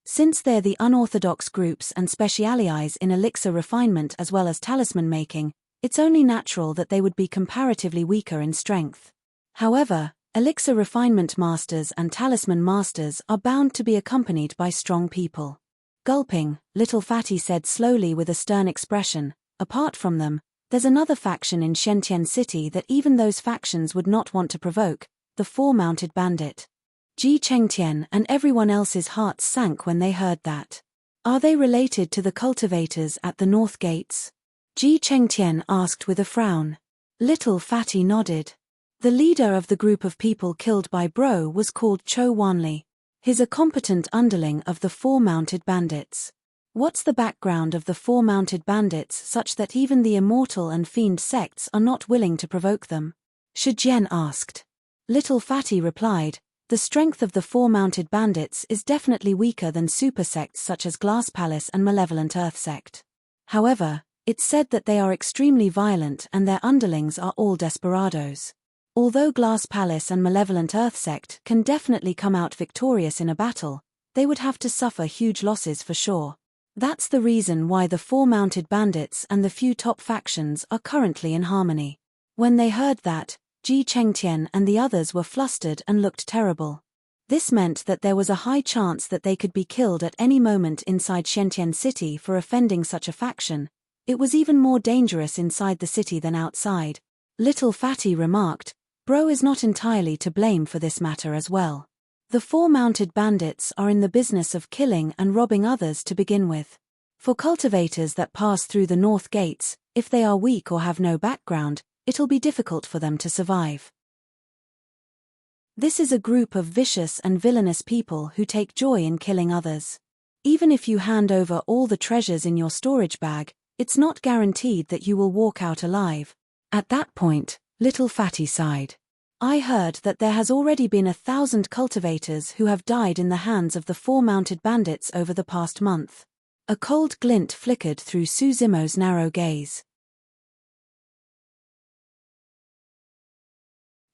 Since they're the unorthodox groups and specialize in elixir refinement as well as talisman making, it's only natural that they would be comparatively weaker in strength. However, elixir refinement masters and talisman masters are bound to be accompanied by strong people. Gulping, Little Fatty said slowly with a stern expression, apart from them, there's another faction in Shentian City that even those factions would not want to provoke, the 4-mounted bandit. Ji Chengtian and everyone else's hearts sank when they heard that. Are they related to the cultivators at the North Gates? Ji Chengtian asked with a frown. Little Fatty nodded. The leader of the group of people killed by Bro was called Cho Wanli. He's a competent underling of the 4-mounted bandits. What's the background of the 4-mounted bandits such that even the Immortal and Fiend sects are not willing to provoke them? Shijian asked. Little Fatty replied, the strength of the 4-mounted bandits is definitely weaker than super sects such as Glass Palace and Malevolent Earth sect. However, it's said that they are extremely violent and their underlings are all desperados. Although Glass Palace and Malevolent Earth sect can definitely come out victorious in a battle, they would have to suffer huge losses for sure. That's the reason why the 4 mounted bandits and the few top factions are currently in harmony. When they heard that, Ji Chengtian and the others were flustered and looked terrible. This meant that there was a high chance that they could be killed at any moment inside Shentian City for offending such a faction. It was even more dangerous inside the city than outside. Little Fatty remarked, "Bro is not entirely to blame for this matter as well. The 4 mounted bandits are in the business of killing and robbing others to begin with. For cultivators that pass through the north gates, if they are weak or have no background, it'll be difficult for them to survive. This is a group of vicious and villainous people who take joy in killing others. Even if you hand over all the treasures in your storage bag, it's not guaranteed that you will walk out alive." At that point, Little Fatty sighed. "I heard that there has already been 1,000 cultivators who have died in the hands of the 4 mounted bandits over the past month." A cold glint flickered through Su Zimo's narrow gaze.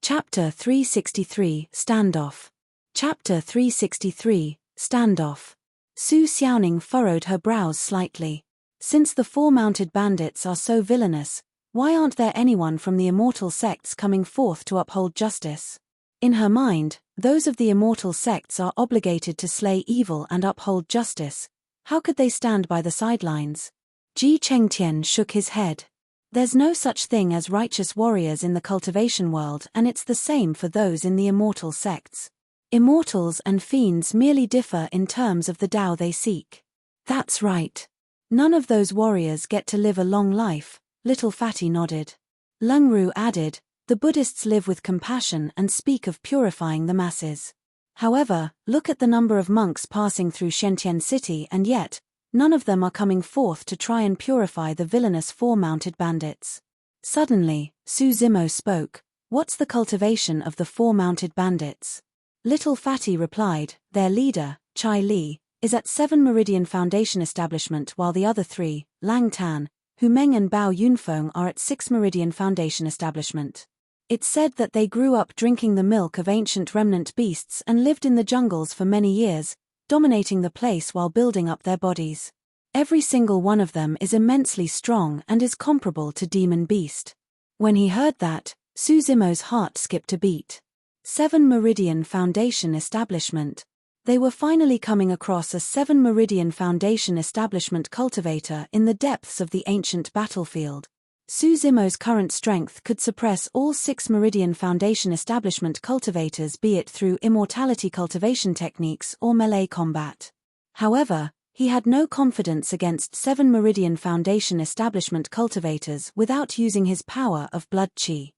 Chapter 363, Standoff. Chapter 363, Standoff. Su Xiaoning furrowed her brows slightly. Since the 4 mounted bandits are so villainous, why aren't there anyone from the Immortal sects coming forth to uphold justice? In her mind, those of the Immortal sects are obligated to slay evil and uphold justice. How could they stand by the sidelines? Ji Chengtian shook his head. There's no such thing as righteous warriors in the cultivation world, and it's the same for those in the Immortal sects. Immortals and fiends merely differ in terms of the Tao they seek. That's right. None of those warriors get to live a long life, Little Fatty nodded. Lungru added, the Buddhists live with compassion and speak of purifying the masses. However, look at the number of monks passing through Shentian City, and yet, none of them are coming forth to try and purify the villainous 4 mounted bandits. Suddenly, Su Zimo spoke. What's the cultivation of the 4 mounted bandits? Little Fatty replied, their leader, Chai Li, is at 7 Meridian Foundation Establishment, while the other 3, Lang Tan, Hu Meng and Bao Yunfeng, are at 6 Meridian Foundation Establishment. It's said that they grew up drinking the milk of ancient remnant beasts and lived in the jungles for many years, dominating the place while building up their bodies. Every single one of them is immensely strong and is comparable to Demon Beast. When he heard that, Su Zimo's heart skipped a beat. 7 Meridian Foundation Establishment. They were finally coming across a 7 Meridian Foundation Establishment cultivator in the depths of the ancient battlefield. Su Zimo's current strength could suppress all 6 Meridian Foundation Establishment cultivators, be it through immortality cultivation techniques or melee combat. However, he had no confidence against 7 Meridian Foundation Establishment cultivators without using his power of blood chi.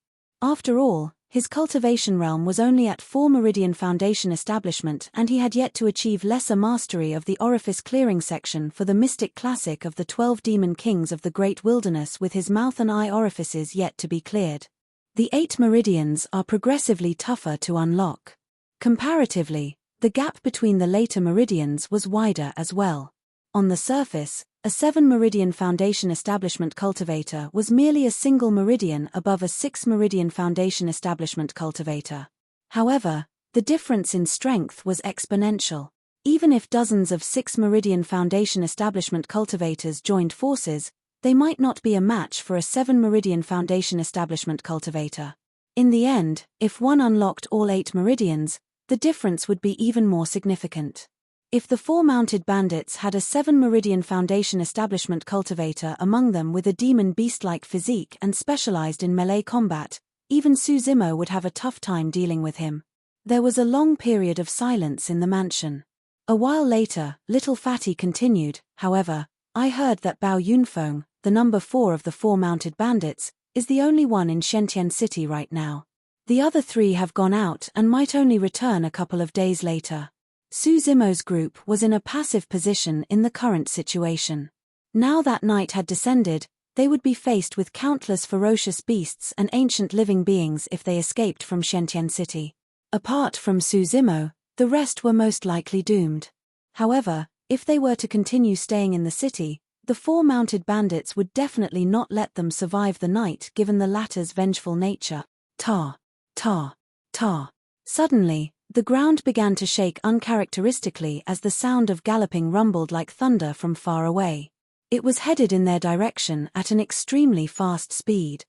After all, his cultivation realm was only at 4 Meridian Foundation Establishment, and he had yet to achieve lesser mastery of the orifice clearing section for the mystic classic of the 12 demon kings of the Great Wilderness, with his mouth and eye orifices yet to be cleared. The 8 meridians are progressively tougher to unlock. Comparatively, the gap between the later meridians was wider as well. On the surface, a 7 Meridian Foundation Establishment cultivator was merely a single meridian above a 6 Meridian Foundation Establishment cultivator. However, the difference in strength was exponential. Even if dozens of 6 Meridian Foundation Establishment cultivators joined forces, they might not be a match for a 7 Meridian Foundation Establishment cultivator. In the end, if one unlocked all 8 meridians, the difference would be even more significant. If the 4 mounted bandits had a 7 Meridian Foundation Establishment cultivator among them with a demon beast-like physique and specialized in melee combat, even Su Zimo would have a tough time dealing with him. There was a long period of silence in the mansion. A while later, Little Fatty continued, however, I heard that Bao Yunfeng, the number 4 of the 4 mounted bandits, is the only one in Shentian City right now. The other 3 have gone out and might only return a couple of days later. Su Zimo's group was in a passive position in the current situation. Now that night had descended, they would be faced with countless ferocious beasts and ancient living beings if they escaped from Shentian City. Apart from Su Zimo, the rest were most likely doomed. However, if they were to continue staying in the city, the 4 mounted bandits would definitely not let them survive the night given the latter's vengeful nature. Ta. Ta. Ta. Suddenly, The ground began to shake uncharacteristically as the sound of galloping rumbled like thunder from far away. It was headed in their direction at an extremely fast speed.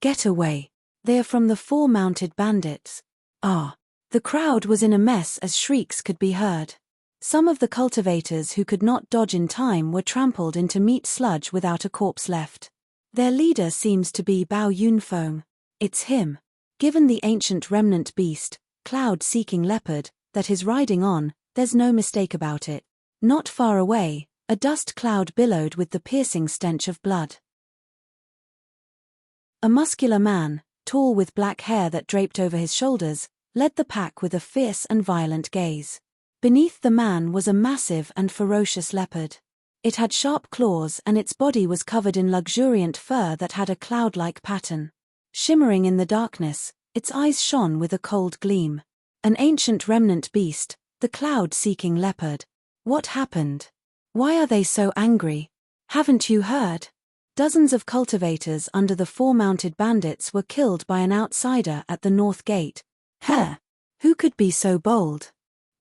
"Get away. They are from the 4 mounted bandits." "Ah!" The crowd was in a mess as shrieks could be heard. Some of the cultivators who could not dodge in time were trampled into meat sludge without a corpse left. Their leader seems to be Bao Yunfeng. It's him. Given the ancient remnant beast, cloud-seeking leopard, that he's riding on, there's no mistake about it. Not far away, a dust cloud billowed with the piercing stench of blood. A muscular man, tall with black hair that draped over his shoulders, led the pack with a fierce and violent gaze. Beneath the man was a massive and ferocious leopard. It had sharp claws and its body was covered in luxuriant fur that had a cloud-like pattern. Shimmering in the darkness, its eyes shone with a cold gleam. An ancient remnant beast, the cloud-seeking leopard. What happened? Why are they so angry? Haven't you heard? Dozens of cultivators under the 4 mounted bandits were killed by an outsider at the north gate. Heh! Who could be so bold?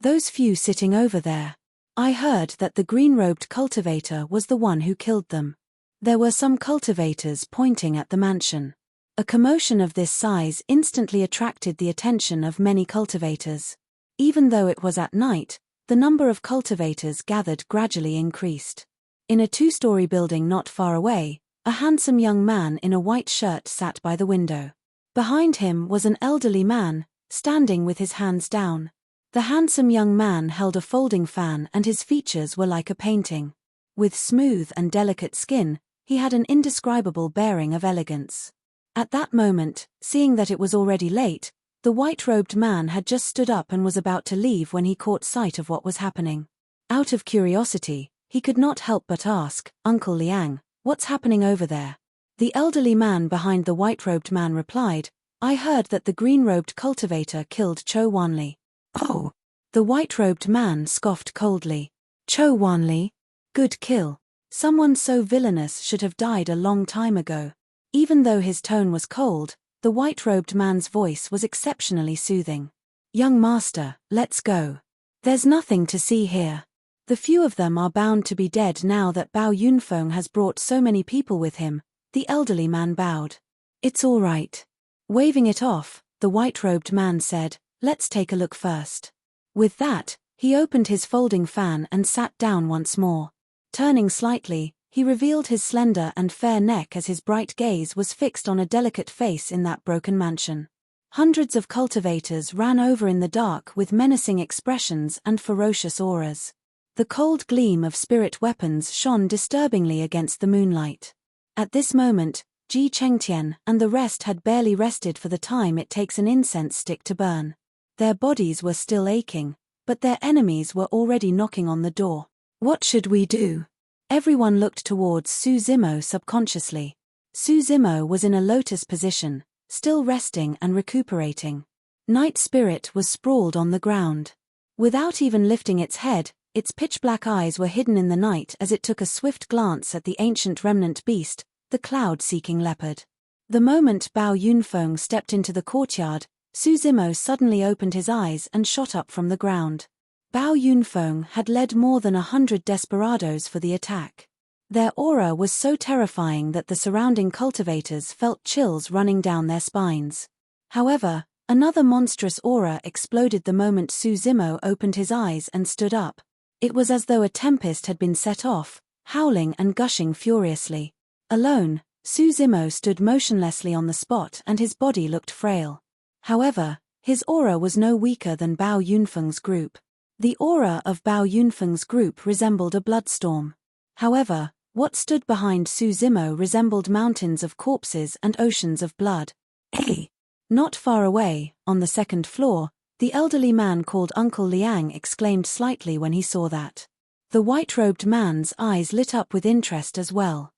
Those few sitting over there. I heard that the green-robed cultivator was the one who killed them. There were some cultivators pointing at the mansion. A commotion of this size instantly attracted the attention of many cultivators. Even though it was at night, the number of cultivators gathered gradually increased. In a 2-story building not far away, a handsome young man in a white shirt sat by the window. Behind him was an elderly man, standing with his hands down. The handsome young man held a folding fan and his features were like a painting. With smooth and delicate skin, he had an indescribable bearing of elegance. At that moment, seeing that it was already late, the white-robed man had just stood up and was about to leave when he caught sight of what was happening. Out of curiosity, he could not help but ask, "Uncle Liang, what's happening over there?" The elderly man behind the white-robed man replied, "I heard that the green-robed cultivator killed Cho Wanli." "Oh!" The white-robed man scoffed coldly. "Cho Wanli? Good kill. Someone so villainous should have died a long time ago." Even though his tone was cold, the white-robed man's voice was exceptionally soothing. "Young master, let's go. There's nothing to see here. The few of them are bound to be dead now that Bao Yunfeng has brought so many people with him." The elderly man bowed. "It's all right." Waving it off, the white-robed man said, "Let's take a look first." With that, he opened his folding fan and sat down once more. Turning slightly, he revealed his slender and fair neck as his bright gaze was fixed on a delicate face in that broken mansion. Hundreds of cultivators ran over in the dark with menacing expressions and ferocious auras. The cold gleam of spirit weapons shone disturbingly against the moonlight. At this moment, Ji Chengtian and the rest had barely rested for the time it takes an incense stick to burn. Their bodies were still aching, but their enemies were already knocking on the door. What should we do? Everyone looked towards Su Zimo subconsciously. Su Zimo was in a lotus position, still resting and recuperating. Night Spirit was sprawled on the ground. Without even lifting its head, its pitch-black eyes were hidden in the night as it took a swift glance at the ancient remnant beast, the cloud-seeking leopard. The moment Bao Yunfeng stepped into the courtyard, Su Zimo suddenly opened his eyes and shot up from the ground. Bao Yunfeng had led more than 100 desperados for the attack. Their aura was so terrifying that the surrounding cultivators felt chills running down their spines. However, another monstrous aura exploded the moment Su Zimo opened his eyes and stood up. It was as though a tempest had been set off, howling and gushing furiously. Alone, Su Zimo stood motionlessly on the spot and his body looked frail. However, his aura was no weaker than Bao Yunfeng's group. The aura of Bao Yunfeng's group resembled a bloodstorm. However, what stood behind Su Zimo resembled mountains of corpses and oceans of blood. Hey! Not far away, on the 2nd floor, the elderly man called Uncle Liang exclaimed slightly when he saw that. The white-robed man's eyes lit up with interest as well.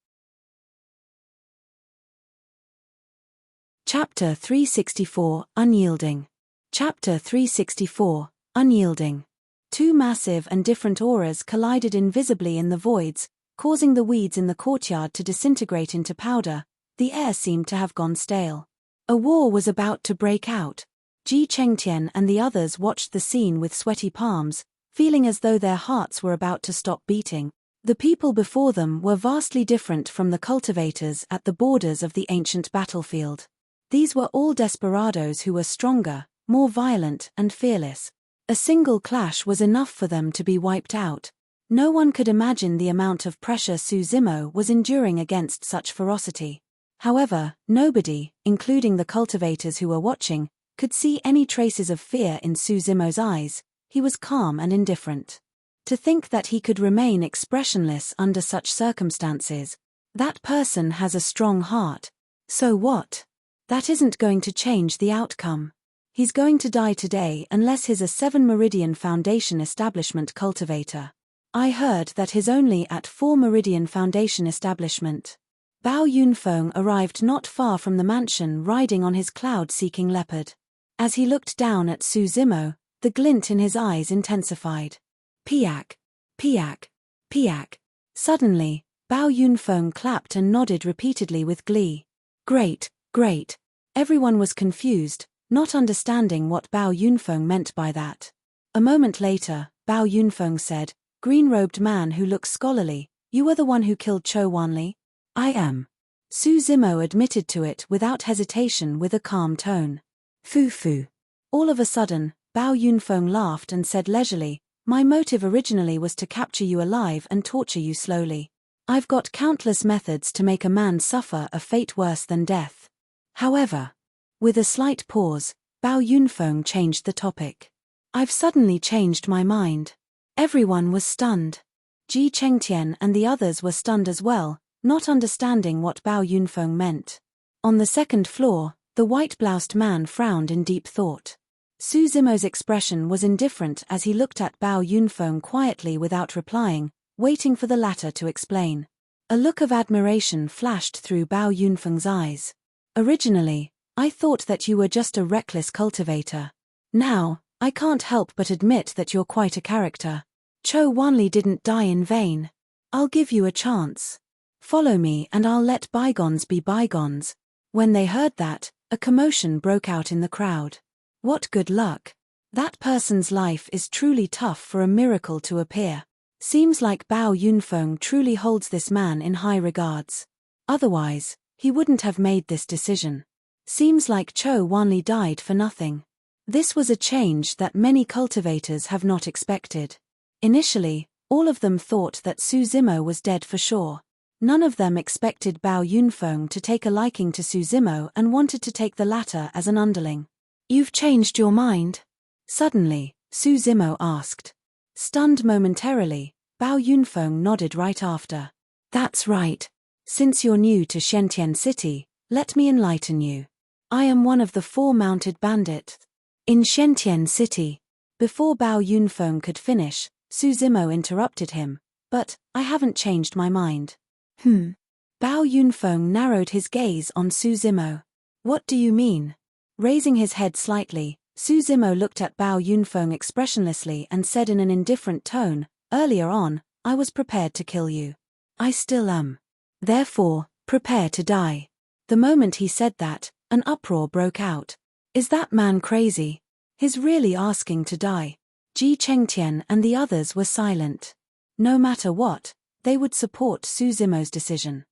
Chapter 364, Unyielding. Chapter 364, Unyielding. 2 massive and different auras collided invisibly in the voids, causing the weeds in the courtyard to disintegrate into powder. The air seemed to have gone stale. A war was about to break out. Ji Chengtian and the others watched the scene with sweaty palms, feeling as though their hearts were about to stop beating. The people before them were vastly different from the cultivators at the borders of the ancient battlefield. These were all desperados who were stronger, more violent, and fearless. A single clash was enough for them to be wiped out. No one could imagine the amount of pressure Su Zimo was enduring against such ferocity. However, nobody, including the cultivators who were watching, could see any traces of fear in Su Zimo's eyes. He was calm and indifferent. To think that he could remain expressionless under such circumstances. That person has a strong heart. So what? That isn't going to change the outcome. He's going to die today unless he's a 7 Meridian Foundation establishment cultivator. I heard that he's only at 4 Meridian Foundation establishment. Bao Yunfeng arrived not far from the mansion riding on his cloud-seeking leopard. As he looked down at Su Zimo, the glint in his eyes intensified. Piak, piak, piak. Suddenly, Bao Yunfeng clapped and nodded repeatedly with glee. Great, great. Everyone was confused, not understanding what Bao Yunfeng meant by that. A moment later, Bao Yunfeng said, "Green-robed man who looks scholarly, you were the one who killed Cho Wanli?" "I am." Su Zimo admitted to it without hesitation with a calm tone. "Fu-fu." All of a sudden, Bao Yunfeng laughed and said leisurely, "My motive originally was to capture you alive and torture you slowly. I've got countless methods to make a man suffer a fate worse than death. However," with a slight pause, Bao Yunfeng changed the topic. "I've suddenly changed my mind." Everyone was stunned. Ji Chengtian and the others were stunned as well, not understanding what Bao Yunfeng meant. On the second floor, the white-bloused man frowned in deep thought. Su Zimo's expression was indifferent as he looked at Bao Yunfeng quietly without replying, waiting for the latter to explain. A look of admiration flashed through Bao Yunfeng's eyes. "Originally, I thought that you were just a reckless cultivator. Now, I can't help but admit that you're quite a character. Cho Wanli didn't die in vain. I'll give you a chance. Follow me and I'll let bygones be bygones." When they heard that, a commotion broke out in the crowd. What good luck. That person's life is truly tough for a miracle to appear. Seems like Bao Yunfeng truly holds this man in high regards. Otherwise, he wouldn't have made this decision. Seems like Cho Wanli died for nothing. This was a change that many cultivators have not expected. Initially, all of them thought that Su Zimo was dead for sure. None of them expected Bao Yunfeng to take a liking to Su Zimo and wanted to take the latter as an underling. "You've changed your mind?" Suddenly, Su Zimo asked. Stunned momentarily, Bao Yunfeng nodded right after. "That's right. Since you're new to Shentian City, let me enlighten you. I am one of the 4 mounted bandits in Shentian City." Before Bao Yunfeng could finish, Su Zimo interrupted him. "But, I haven't changed my mind." Bao Yunfeng narrowed his gaze on Su Zimo. "What do you mean?" Raising his head slightly, Su Zimo looked at Bao Yunfeng expressionlessly and said in an indifferent tone, "Earlier on, I was prepared to kill you. I still am. Therefore, prepare to die." The moment he said that, an uproar broke out. "Is that man crazy? He's really asking to die." Ji Chengtian and the others were silent. No matter what, they would support Su Zimo's decision.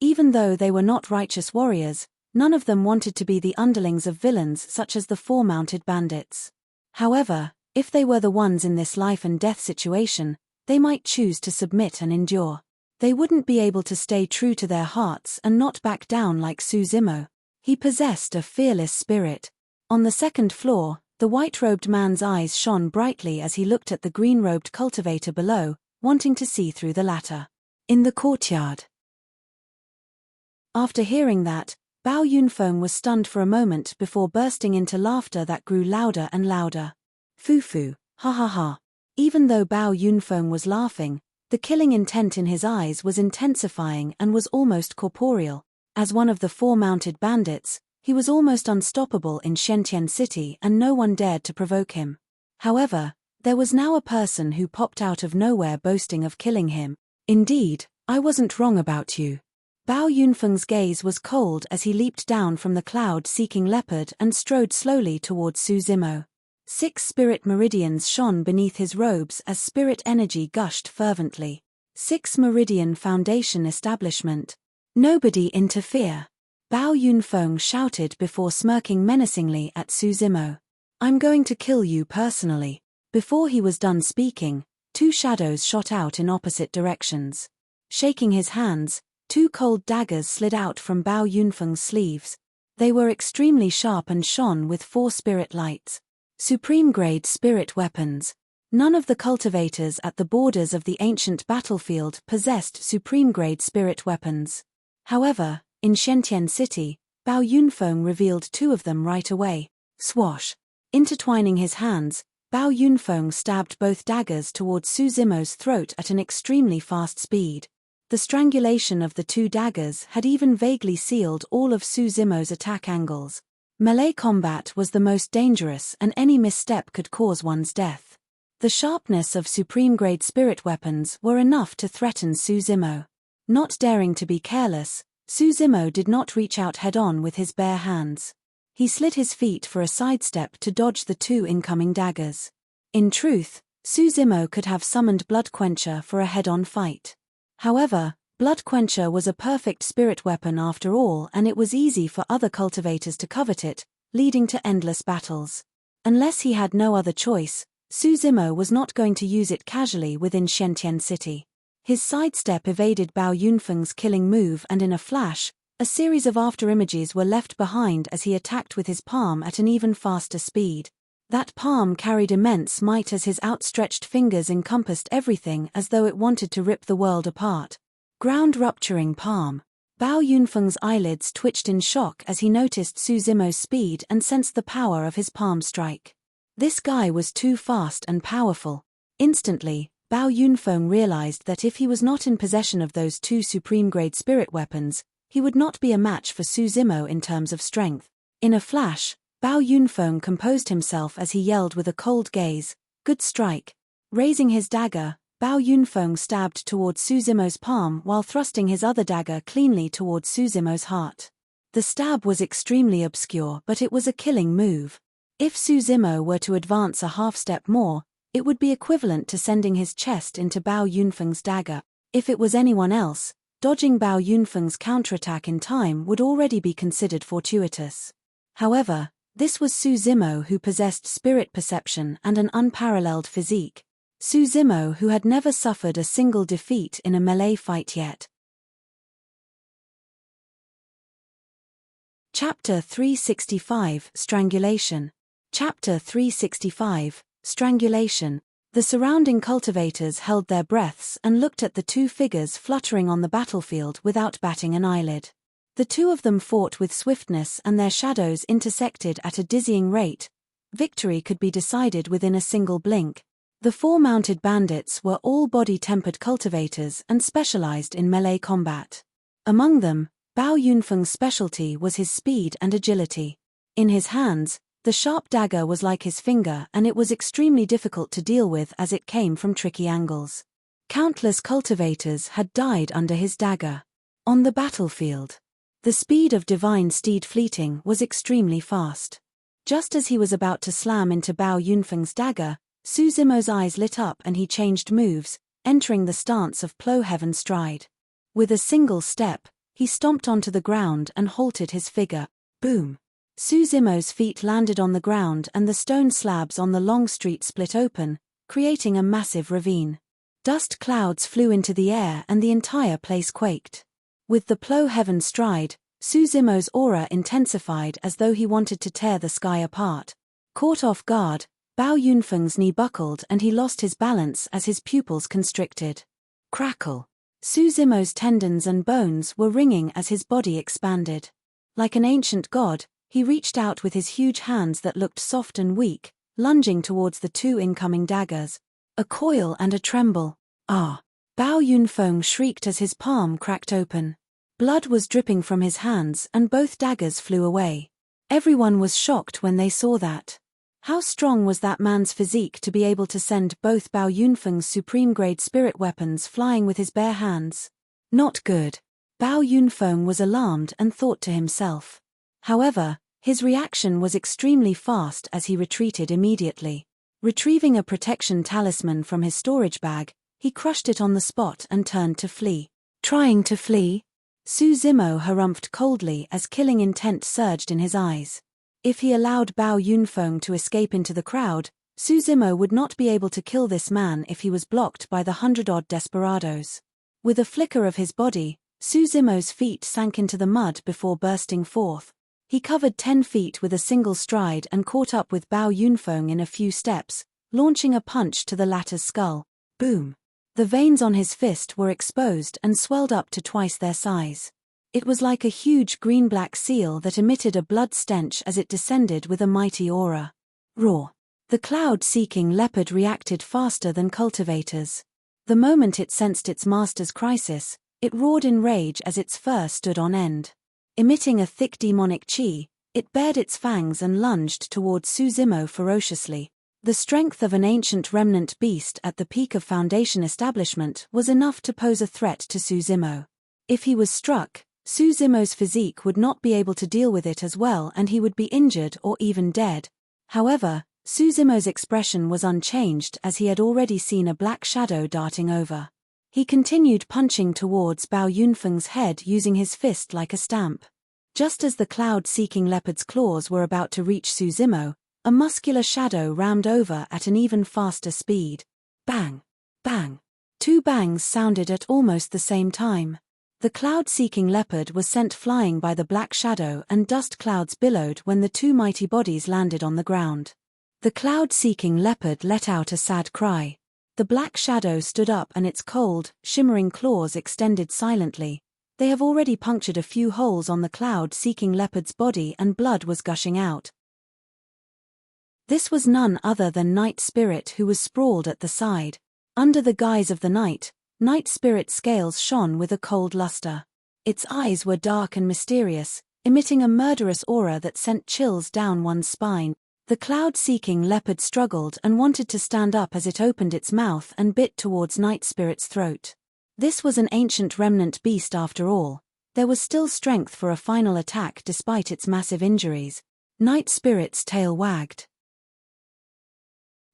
Even though they were not righteous warriors, none of them wanted to be the underlings of villains such as the 4 mounted bandits. However, if they were the ones in this life and death situation, they might choose to submit and endure. They wouldn't be able to stay true to their hearts and not back down like Su Zimo. He possessed a fearless spirit. On the second floor, the white-robed man's eyes shone brightly as he looked at the green-robed cultivator below, wanting to see through the latter. In the courtyard. After hearing that, Bao Yunfeng was stunned for a moment before bursting into laughter that grew louder and louder. "Fu-fu, ha ha ha." Even though Bao Yunfeng was laughing, the killing intent in his eyes was intensifying and was almost corporeal. As one of the 4 mounted bandits, he was almost unstoppable in Shentian City and no one dared to provoke him. However, there was now a person who popped out of nowhere boasting of killing him. "Indeed, I wasn't wrong about you." Bao Yunfeng's gaze was cold as he leaped down from the cloud-seeking leopard and strode slowly towards Su Zimo. 6 spirit meridians shone beneath his robes as spirit energy gushed fervently. 6 Meridian Foundation Establishment. Nobody interfere. Bao Yunfeng shouted before smirking menacingly at Su Zimo. I'm going to kill you personally. Before he was done speaking, 2 shadows shot out in opposite directions. Shaking his hands, 2 cold daggers slid out from Bao Yunfeng's sleeves. They were extremely sharp and shone with 4 spirit lights. Supreme-grade spirit weapons. None of the cultivators at the borders of the ancient battlefield possessed supreme-grade spirit weapons. However, in Shentian City, Bao Yunfeng revealed 2 of them right away. Swash! Intertwining his hands, Bao Yunfeng stabbed both daggers towards Su Zimo's throat at an extremely fast speed. The strangulation of the 2 daggers had even vaguely sealed all of Su Zimo's attack angles. Melee combat was the most dangerous, and any misstep could cause one's death. The sharpness of supreme-grade spirit weapons were enough to threaten Su Zimo. Not daring to be careless, Su Zimo did not reach out head-on with his bare hands. He slid his feet for a sidestep to dodge the 2 incoming daggers. In truth, Su Zimo could have summoned Blood Quencher for a head-on fight. However, Blood Quencher was a perfect spirit weapon after all, and it was easy for other cultivators to covet it, leading to endless battles. Unless he had no other choice, Su Zimo was not going to use it casually within Shentian City. His sidestep evaded Bao Yunfeng's killing move, and in a flash, a series of afterimages were left behind as he attacked with his palm at an even faster speed. That palm carried immense might as his outstretched fingers encompassed everything as though it wanted to rip the world apart. Ground-rupturing palm. Bao Yunfeng's eyelids twitched in shock as he noticed Su Zimo's speed and sensed the power of his palm strike. This guy was too fast and powerful. Instantly, Bao Yunfeng realized that if he was not in possession of those 2 supreme-grade spirit weapons, he would not be a match for Su Zimo in terms of strength. In a flash, Bao Yunfeng composed himself as he yelled with a cold gaze, "Good strike." Raising his dagger, Bao Yunfeng stabbed towards Su Zimo's palm while thrusting his other dagger cleanly towards Su Zimo's heart. The stab was extremely obscure, but it was a killing move. If Su Zimo were to advance a half-step more, it would be equivalent to sending his chest into Bao Yunfeng's dagger. If it was anyone else, dodging Bao Yunfeng's counterattack in time would already be considered fortuitous. However, this was Su Zimo, who possessed spirit perception and an unparalleled physique. Su Zimo, who had never suffered a single defeat in a melee fight yet. Chapter 365 – Strangulation. Chapter 365 – Strangulation. The surrounding cultivators held their breaths and looked at the 2 figures fluttering on the battlefield without batting an eyelid. The 2 of them fought with swiftness and their shadows intersected at a dizzying rate. Victory could be decided within a single blink. The 4 mounted bandits were all body-tempered cultivators and specialized in melee combat. Among them, Bao Yunfeng's specialty was his speed and agility. In his hands, the sharp dagger was like his finger, and it was extremely difficult to deal with as it came from tricky angles. Countless cultivators had died under his dagger. On the battlefield, the speed of Divine Steed Fleeting was extremely fast. Just as he was about to slam into Bao Yunfeng's dagger, Su Zimo's eyes lit up and he changed moves, entering the stance of Plow Heaven Stride. With a single step, he stomped onto the ground and halted his figure. Boom! Su Zimo's feet landed on the ground and the stone slabs on the long street split open, creating a massive ravine. Dust clouds flew into the air and the entire place quaked. With the Plow Heaven Stride, Su Zimo's aura intensified as though he wanted to tear the sky apart. Caught off guard, Bao Yunfeng's knee buckled and he lost his balance as his pupils constricted. Crackle! Su Zimo's tendons and bones were ringing as his body expanded. Like an ancient god, he reached out with his huge hands that looked soft and weak, lunging towards the 2 incoming daggers. A coil and a tremble. Ah! Bao Yunfeng shrieked as his palm cracked open. Blood was dripping from his hands and both daggers flew away. Everyone was shocked when they saw that. How strong was that man's physique to be able to send both Bao Yunfeng's supreme-grade spirit weapons flying with his bare hands? Not good. Bao Yunfeng was alarmed and thought to himself. However, his reaction was extremely fast as he retreated immediately. Retrieving a protection talisman from his storage bag, he crushed it on the spot and turned to flee. Trying to flee? Su Zimo harumphed coldly as killing intent surged in his eyes. If he allowed Bao Yunfeng to escape into the crowd, Su Zimo would not be able to kill this man if he was blocked by the 100-odd desperados. With a flicker of his body, Su Zimo's feet sank into the mud before bursting forth. He covered 10 feet with a single stride and caught up with Bao Yunfeng in a few steps, launching a punch to the latter's skull. Boom! The veins on his fist were exposed and swelled up to twice their size. It was like a huge green-black seal that emitted a blood stench as it descended with a mighty aura. Roar! The cloud-seeking leopard reacted faster than cultivators. The moment it sensed its master's crisis, it roared in rage as its fur stood on end. Emitting a thick demonic chi, it bared its fangs and lunged towards Su Zimo ferociously. The strength of an ancient remnant beast at the peak of Foundation establishment was enough to pose a threat to Su Zimo. If he was struck, Su Zimo's physique would not be able to deal with it as well and he would be injured or even dead. However, Su Zimo's expression was unchanged as he had already seen a black shadow darting over. He continued punching towards Bao Yunfeng's head using his fist like a stamp. Just as the cloud-seeking leopard's claws were about to reach Su Zimo, a muscular shadow rammed over at an even faster speed. Bang! Bang! 2 bangs sounded at almost the same time. The cloud-seeking leopard was sent flying by the black shadow and dust clouds billowed when the 2 mighty bodies landed on the ground. The cloud-seeking leopard let out a sad cry. The black shadow stood up and its cold, shimmering claws extended silently. They have already punctured a few holes on the cloud-seeking leopard's body and blood was gushing out. This was none other than Night Spirit who was sprawled at the side. Under the guise of the night, Night Spirit's scales shone with a cold luster. Its eyes were dark and mysterious, emitting a murderous aura that sent chills down one's spine. The cloud-seeking leopard struggled and wanted to stand up as it opened its mouth and bit towards Night Spirit's throat. This was an ancient remnant beast after all. There was still strength for a final attack despite its massive injuries. Night Spirit's tail wagged.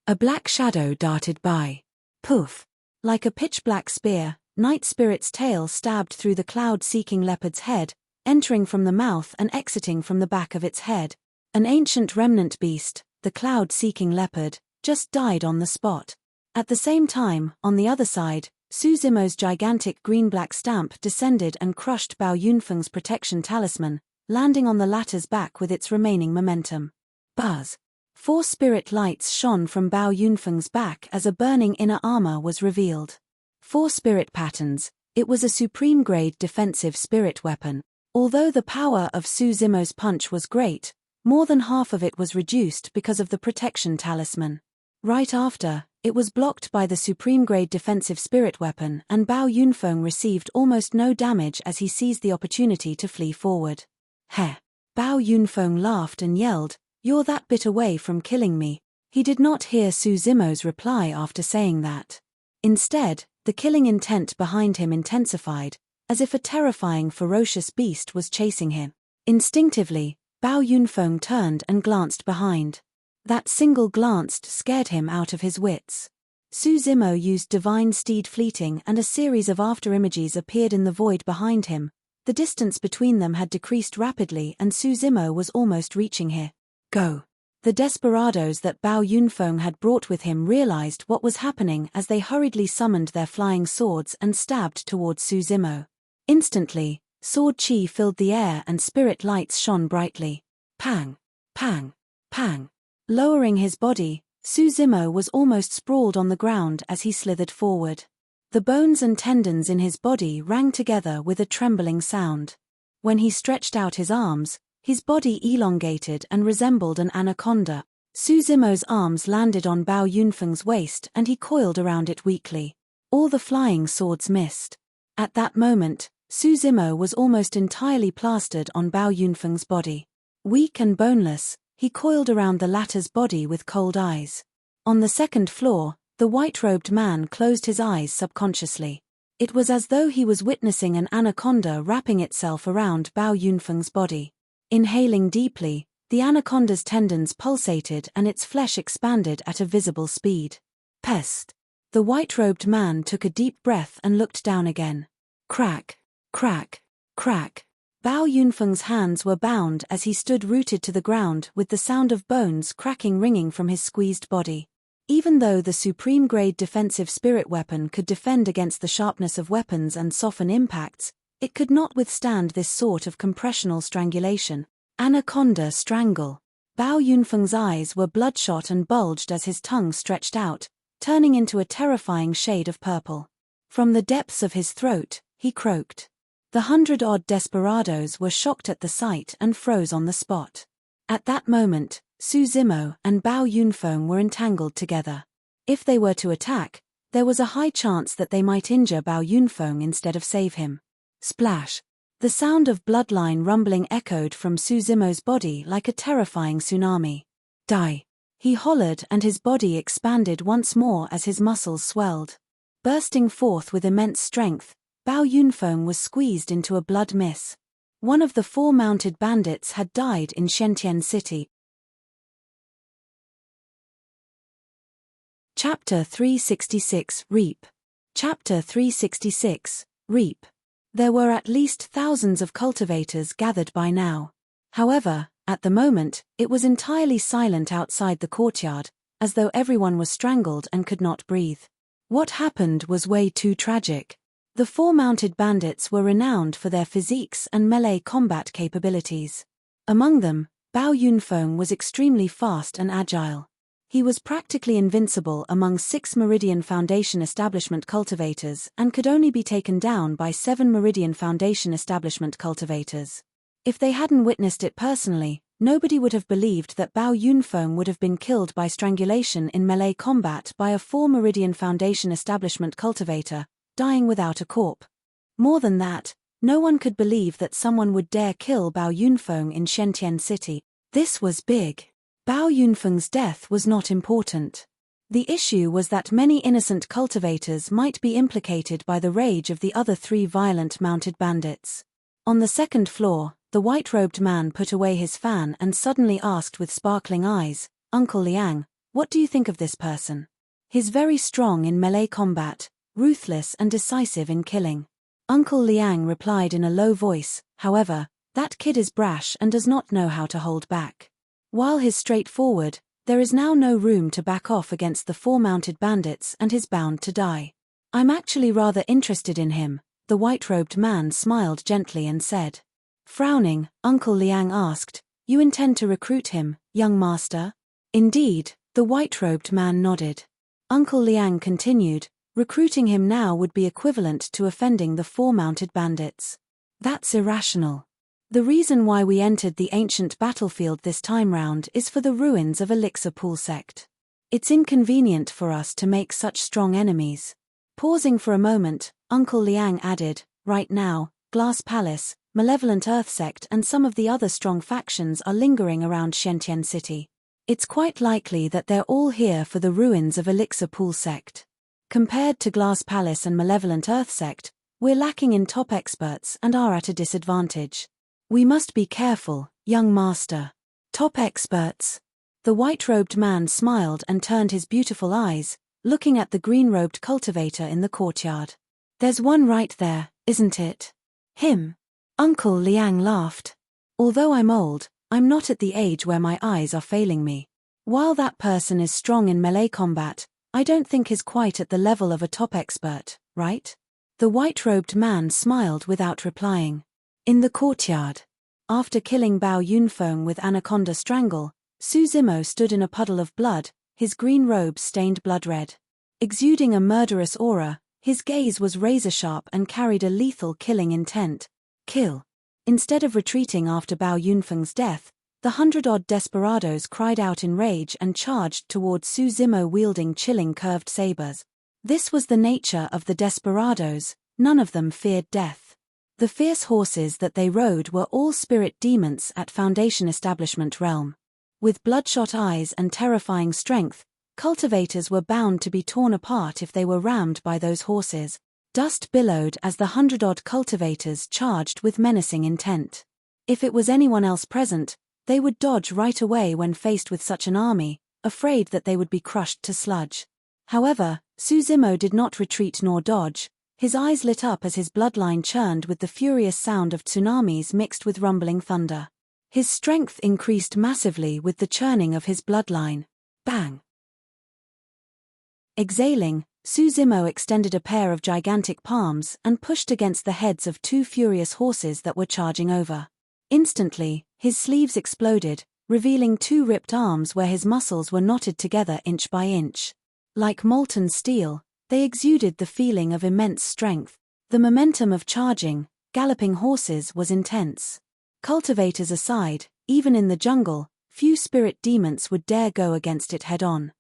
A black shadow darted by. Poof! Like a pitch-black spear, Night Spirit's tail stabbed through the cloud-seeking leopard's head, entering from the mouth and exiting from the back of its head. An ancient remnant beast, the cloud-seeking leopard, just died on the spot. At the same time, on the other side, Su Zimo's gigantic green-black stamp descended and crushed Bao Yunfeng's protection talisman, landing on the latter's back with its remaining momentum. Buzz! 4 spirit lights shone from Bao Yunfeng's back as a burning inner armor was revealed. 4 spirit patterns. It was a supreme-grade defensive spirit weapon. Although the power of Su Zimo's punch was great, more than half of it was reduced because of the protection talisman. Right after, it was blocked by the supreme-grade defensive spirit weapon and Bao Yunfeng received almost no damage as he seized the opportunity to flee forward. Heh! Bao Yunfeng laughed and yelled, "You're that bit away from killing me." He did not hear Su Zimo's reply after saying that. Instead, the killing intent behind him intensified, as if a terrifying ferocious beast was chasing him. Instinctively, Bao Yunfeng turned and glanced behind. That single glance scared him out of his wits. Su Zimo used Divine Steed Fleeting and a series of afterimages appeared in the void behind him. The distance between them had decreased rapidly and Su Zimo was almost reaching here. Go! The desperados that Bao Yunfeng had brought with him realized what was happening as they hurriedly summoned their flying swords and stabbed towards Su Zimo. Instantly, sword chi filled the air and spirit lights shone brightly. Pang! Pang! Pang! Lowering his body, Su Zimo was almost sprawled on the ground as he slithered forward. The bones and tendons in his body rang together with a trembling sound. When he stretched out his arms, his body elongated and resembled an anaconda. Su Zimo's arms landed on Bao Yunfeng's waist and he coiled around it weakly. All the flying swords missed. At that moment, Su Zimo was almost entirely plastered on Bao Yunfeng's body. Weak and boneless, he coiled around the latter's body with cold eyes. On the second floor, the white-robed man closed his eyes subconsciously. It was as though he was witnessing an anaconda wrapping itself around Bao Yunfeng's body. Inhaling deeply, the anaconda's tendons pulsated and its flesh expanded at a visible speed. Pest! The white-robed man took a deep breath and looked down again. Crack, crack, crack. Bao Yunfeng's hands were bound as he stood rooted to the ground with the sound of bones cracking ringing from his squeezed body. Even though the supreme-grade defensive spirit weapon could defend against the sharpness of weapons and soften impacts, it could not withstand this sort of compressional strangulation. Anaconda strangle. Bao Yunfeng's eyes were bloodshot and bulged as his tongue stretched out, turning into a terrifying shade of purple. From the depths of his throat, he croaked. The 100-odd desperados were shocked at the sight and froze on the spot. At that moment, Su Zimo and Bao Yunfeng were entangled together. If they were to attack, there was a high chance that they might injure Bao Yunfeng instead of save him. Splash! The sound of bloodline rumbling echoed from Su Zimo's body like a terrifying tsunami. Die! He hollered and his body expanded once more as his muscles swelled. Bursting forth with immense strength, Bao Yunfeng was squeezed into a blood mist. One of the 4 mounted bandits had died in Shentian City. Chapter 366 Reap. Chapter 366 Reap. There were at least thousands of cultivators gathered by now. However, at the moment, it was entirely silent outside the courtyard, as though everyone was strangled and could not breathe. What happened was way too tragic. The 4 mounted bandits were renowned for their physiques and melee combat capabilities. Among them, Bao Yunfeng was extremely fast and agile. He was practically invincible among 6 Meridian Foundation Establishment cultivators and could only be taken down by 7 Meridian Foundation Establishment cultivators. If they hadn't witnessed it personally, nobody would have believed that Bao Yunfeng would have been killed by strangulation in melee combat by a 4 Meridian Foundation Establishment cultivator, dying without a corpse. More than that, no one could believe that someone would dare kill Bao Yunfeng in Shentian City. This was big. Bao Yunfeng's death was not important. The issue was that many innocent cultivators might be implicated by the rage of the other 3 violent mounted bandits. On the 2nd floor, the white-robed man put away his fan and suddenly asked with sparkling eyes, "Uncle Liang, what do you think of this person? He's very strong in melee combat, ruthless and decisive in killing." Uncle Liang replied in a low voice, "However, that kid is brash and does not know how to hold back. While he's straightforward, there is now no room to back off against the 4 mounted bandits and he's bound to die. I'm actually rather interested in him." The white-robed man smiled gently and said. Frowning, Uncle Liang asked, "You intend to recruit him, young master?" "Indeed," the white-robed man nodded. Uncle Liang continued, "Recruiting him now would be equivalent to offending the 4 mounted bandits. That's irrational. The reason why we entered the ancient battlefield this time round is for the ruins of Elixir Pool sect. It's inconvenient for us to make such strong enemies." Pausing for a moment, Uncle Liang added, "Right now, Glass Palace, Malevolent Earth Sect and some of the other strong factions are lingering around Shentian City. It's quite likely that they're all here for the ruins of Elixir Pool sect. Compared to Glass Palace and Malevolent Earth Sect, we're lacking in top experts and are at a disadvantage. We must be careful, young master." "Top experts?" The white-robed man smiled and turned his beautiful eyes, looking at the green-robed cultivator in the courtyard. "There's one right there, isn't it? Him?" Uncle Liang laughed. "Although I'm old, I'm not at the age where my eyes are failing me. While that person is strong in melee combat, I don't think he's quite at the level of a top expert, right?" The white-robed man smiled without replying. In the courtyard. After killing Bao Yunfeng with Anaconda Strangle, Su Zimo stood in a puddle of blood, his green robe stained blood-red. Exuding a murderous aura, his gaze was razor-sharp and carried a lethal killing intent. Kill. Instead of retreating after Bao Yunfeng's death, the 100-odd desperados cried out in rage and charged toward Su Zimo wielding chilling curved sabers. This was the nature of the desperados, none of them feared death. The fierce horses that they rode were all spirit demons at Foundation Establishment realm. With bloodshot eyes and terrifying strength, cultivators were bound to be torn apart if they were rammed by those horses. Dust billowed as the 100-odd cultivators charged with menacing intent. If it was anyone else present, they would dodge right away when faced with such an army, afraid that they would be crushed to sludge. However, Susimo did not retreat nor dodge. His eyes lit up as his bloodline churned with the furious sound of tsunamis mixed with rumbling thunder. His strength increased massively with the churning of his bloodline. Bang! Exhaling, Susimo extended a pair of gigantic palms and pushed against the heads of two furious horses that were charging over. Instantly, his sleeves exploded, revealing two ripped arms where his muscles were knotted together inch by inch. Like molten steel, they exuded the feeling of immense strength. The momentum of charging, galloping horses was intense. Cultivators aside, even in the jungle, few spirit demons would dare go against it head-on.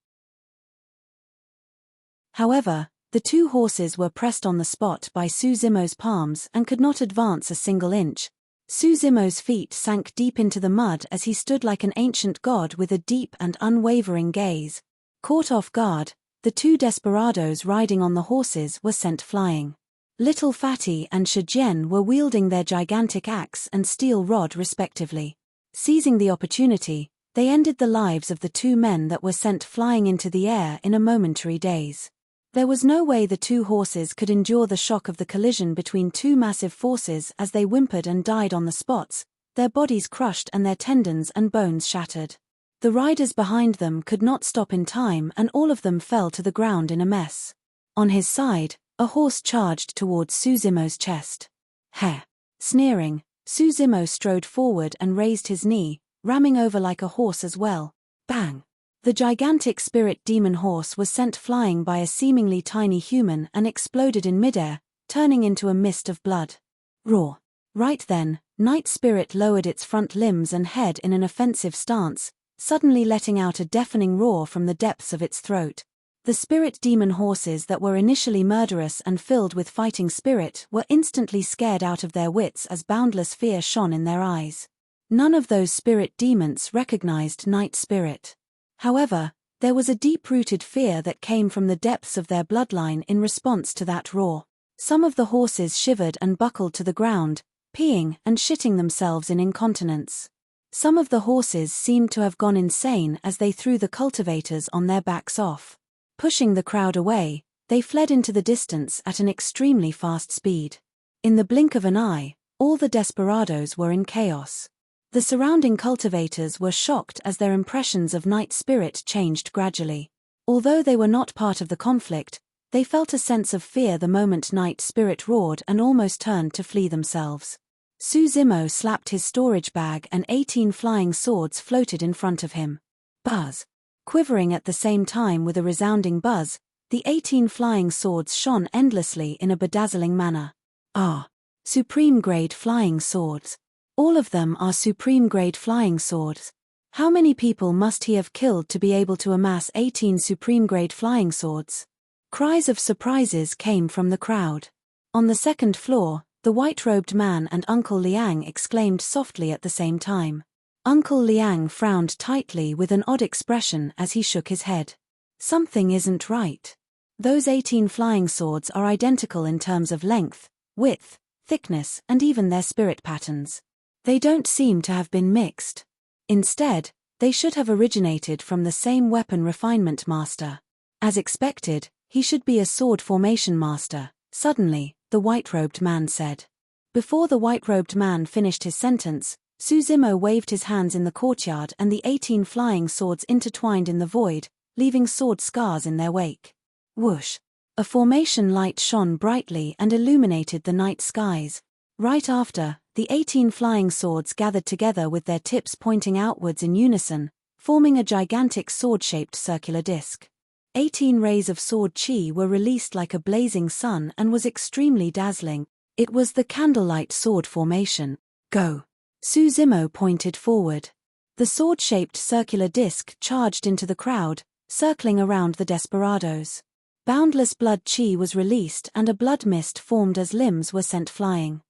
However, the two horses were pressed on the spot by Susimo's palms and could not advance a single inch. Susimo's feet sank deep into the mud as he stood like an ancient god with a deep and unwavering gaze. Caught off guard, the two desperados riding on the horses were sent flying. Little Fatty and Shijian were wielding their gigantic axe and steel rod respectively. Seizing the opportunity, they ended the lives of the two men that were sent flying into the air in a momentary daze. There was no way the two horses could endure the shock of the collision between two massive forces as they whimpered and died on the spots, their bodies crushed and their tendons and bones shattered. The riders behind them could not stop in time and all of them fell to the ground in a mess. On his side, a horse charged towards Susimo's chest. Heh! Sneering, Susimo strode forward and raised his knee, ramming over like a horse as well. Bang! The gigantic spirit demon horse was sent flying by a seemingly tiny human and exploded in midair, turning into a mist of blood. Roar! Right then, Night Spirit lowered its front limbs and head in an offensive stance, suddenly letting out a deafening roar from the depths of its throat. The spirit demon horses that were initially murderous and filled with fighting spirit were instantly scared out of their wits as boundless fear shone in their eyes. None of those spirit demons recognized Night Spirit. However, there was a deep-rooted fear that came from the depths of their bloodline in response to that roar. Some of the horses shivered and buckled to the ground, peeing and shitting themselves in incontinence. Some of the horses seemed to have gone insane as they threw the cultivators on their backs off. Pushing the crowd away, they fled into the distance at an extremely fast speed. In the blink of an eye, all the desperados were in chaos. The surrounding cultivators were shocked as their impressions of Night Spirit changed gradually. Although they were not part of the conflict, they felt a sense of fear the moment Night Spirit roared and almost turned to flee themselves. Susimo slapped his storage bag and 18 flying swords floated in front of him. Buzz! Quivering at the same time with a resounding buzz, the 18 flying swords shone endlessly in a bedazzling manner. Ah! Supreme-grade flying swords. All of them are supreme-grade flying swords. How many people must he have killed to be able to amass 18 supreme-grade flying swords? Cries of surprises came from the crowd. On the second floor, the white-robed man and Uncle Liang exclaimed softly at the same time. Uncle Liang frowned tightly with an odd expression as he shook his head. Something isn't right. Those 18 flying swords are identical in terms of length, width, thickness, and even their spirit patterns. They don't seem to have been mixed. Instead, they should have originated from the same weapon refinement master. As expected, he should be a sword formation master, suddenly, the white-robed man said. Before the white-robed man finished his sentence, Susimo waved his hands in the courtyard and the 18 flying swords intertwined in the void, leaving sword scars in their wake. Whoosh! A formation light shone brightly and illuminated the night skies. Right after, the 18 flying swords gathered together with their tips pointing outwards in unison, forming a gigantic sword-shaped circular disc. 18 rays of sword chi were released like a blazing sun and was extremely dazzling. It was the candlelight sword formation. Go! Susimo pointed forward. The sword-shaped circular disc charged into the crowd, circling around the desperados. Boundless blood chi was released and a blood mist formed as limbs were sent flying.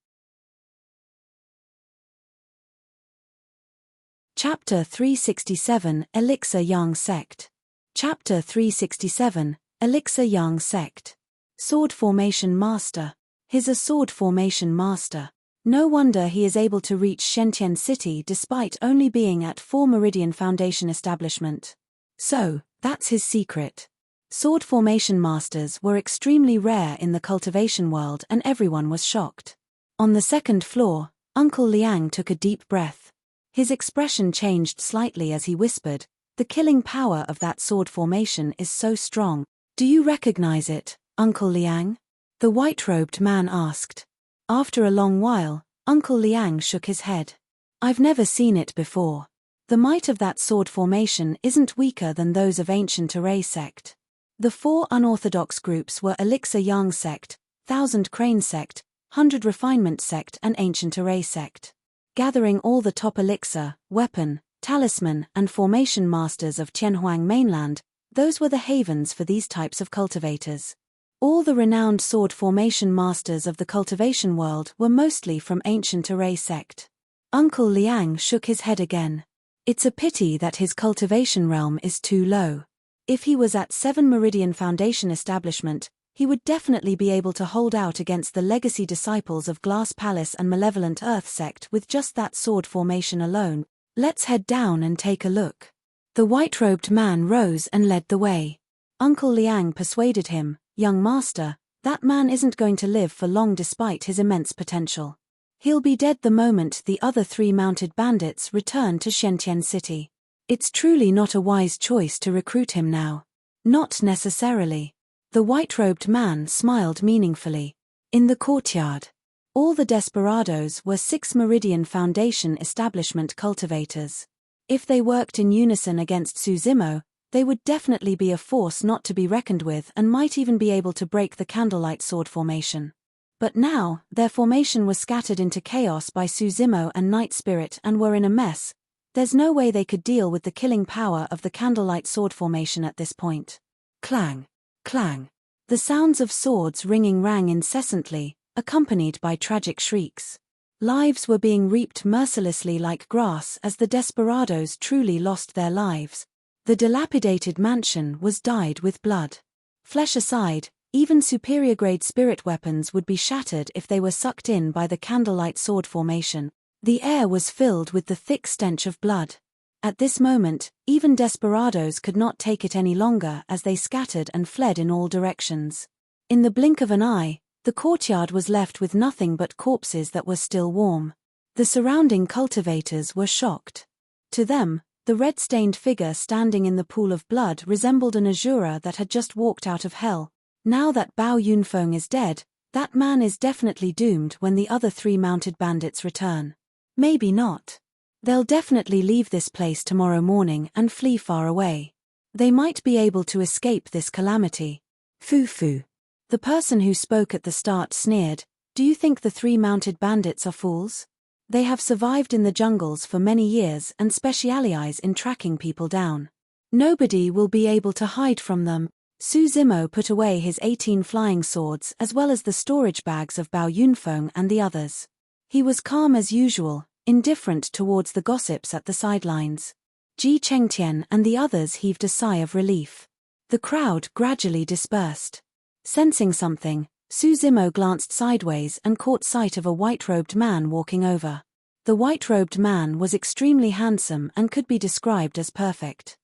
Chapter 367 Elixir Yang Sect. Chapter 367 Elixir Yang Sect. Sword formation master. He's a sword formation master. No wonder he is able to reach Shentian City despite only being at 4 Meridian Foundation establishment. So, that's his secret. Sword formation masters were extremely rare in the cultivation world and everyone was shocked. On the second floor, Uncle Liang took a deep breath. His expression changed slightly as he whispered, "The killing power of that sword formation is so strong. Do you recognize it, Uncle Liang?" The white-robed man asked. After a long while, Uncle Liang shook his head. "I've never seen it before. The might of that sword formation isn't weaker than those of ancient Array sect." The 4 unorthodox groups were Elixir Yang sect, 1000 Crane sect, 100 Refinement sect and Ancient Array sect. Gathering all the top elixir, weapon, talisman and formation masters of Tianhuang mainland, those were the havens for these types of cultivators. All the renowned sword formation masters of the cultivation world were mostly from Ancient Array sect. Uncle Liang shook his head again. It's a pity that his cultivation realm is too low. If he was at 7 Meridian Foundation establishment, he would definitely be able to hold out against the legacy disciples of Glass Palace and Malevolent Earth sect with just that sword formation alone. Let's head down and take a look. The white-robed man rose and led the way. Uncle Liang persuaded him, "Young master, that man isn't going to live for long despite his immense potential. He'll be dead the moment the other 3 mounted bandits return to Shentian City. It's truly not a wise choice to recruit him now." "Not necessarily." The white-robed man smiled meaningfully. In the courtyard, all the desperados were 6 Meridian Foundation establishment cultivators. If they worked in unison against Suzimo, they would definitely be a force not to be reckoned with and might even be able to break the candlelight sword formation. But now, their formation was scattered into chaos by Suzimo and Night Spirit and were in a mess. There's no way they could deal with the killing power of the candlelight sword formation at this point. Clang! Clang! The sounds of swords ringing rang incessantly, accompanied by tragic shrieks. Lives were being reaped mercilessly like grass as the desperados truly lost their lives. The dilapidated mansion was dyed with blood. Flesh aside, even superior-grade spirit weapons would be shattered if they were sucked in by the candlelight sword formation. The air was filled with the thick stench of blood. At this moment, even desperados could not take it any longer as they scattered and fled in all directions. In the blink of an eye, the courtyard was left with nothing but corpses that were still warm. The surrounding cultivators were shocked. To them, the red-stained figure standing in the pool of blood resembled an Azura that had just walked out of hell. Now that Bao Yunfeng is dead, that man is definitely doomed when the other 3 mounted bandits return. Maybe not. They'll definitely leave this place tomorrow morning and flee far away. They might be able to escape this calamity. Foo-foo. The person who spoke at the start sneered, "Do you think the 3 mounted bandits are fools? They have survived in the jungles for many years and specialize in tracking people down. Nobody will be able to hide from them." Suzimo put away his 18 flying swords as well as the storage bags of Bao Yunfeng and the others. He was calm as usual, indifferent towards the gossips at the sidelines. Ji Chengtian and the others heaved a sigh of relief. The crowd gradually dispersed. Sensing something, Suzimo glanced sideways and caught sight of a white-robed man walking over. The white-robed man was extremely handsome and could be described as perfect.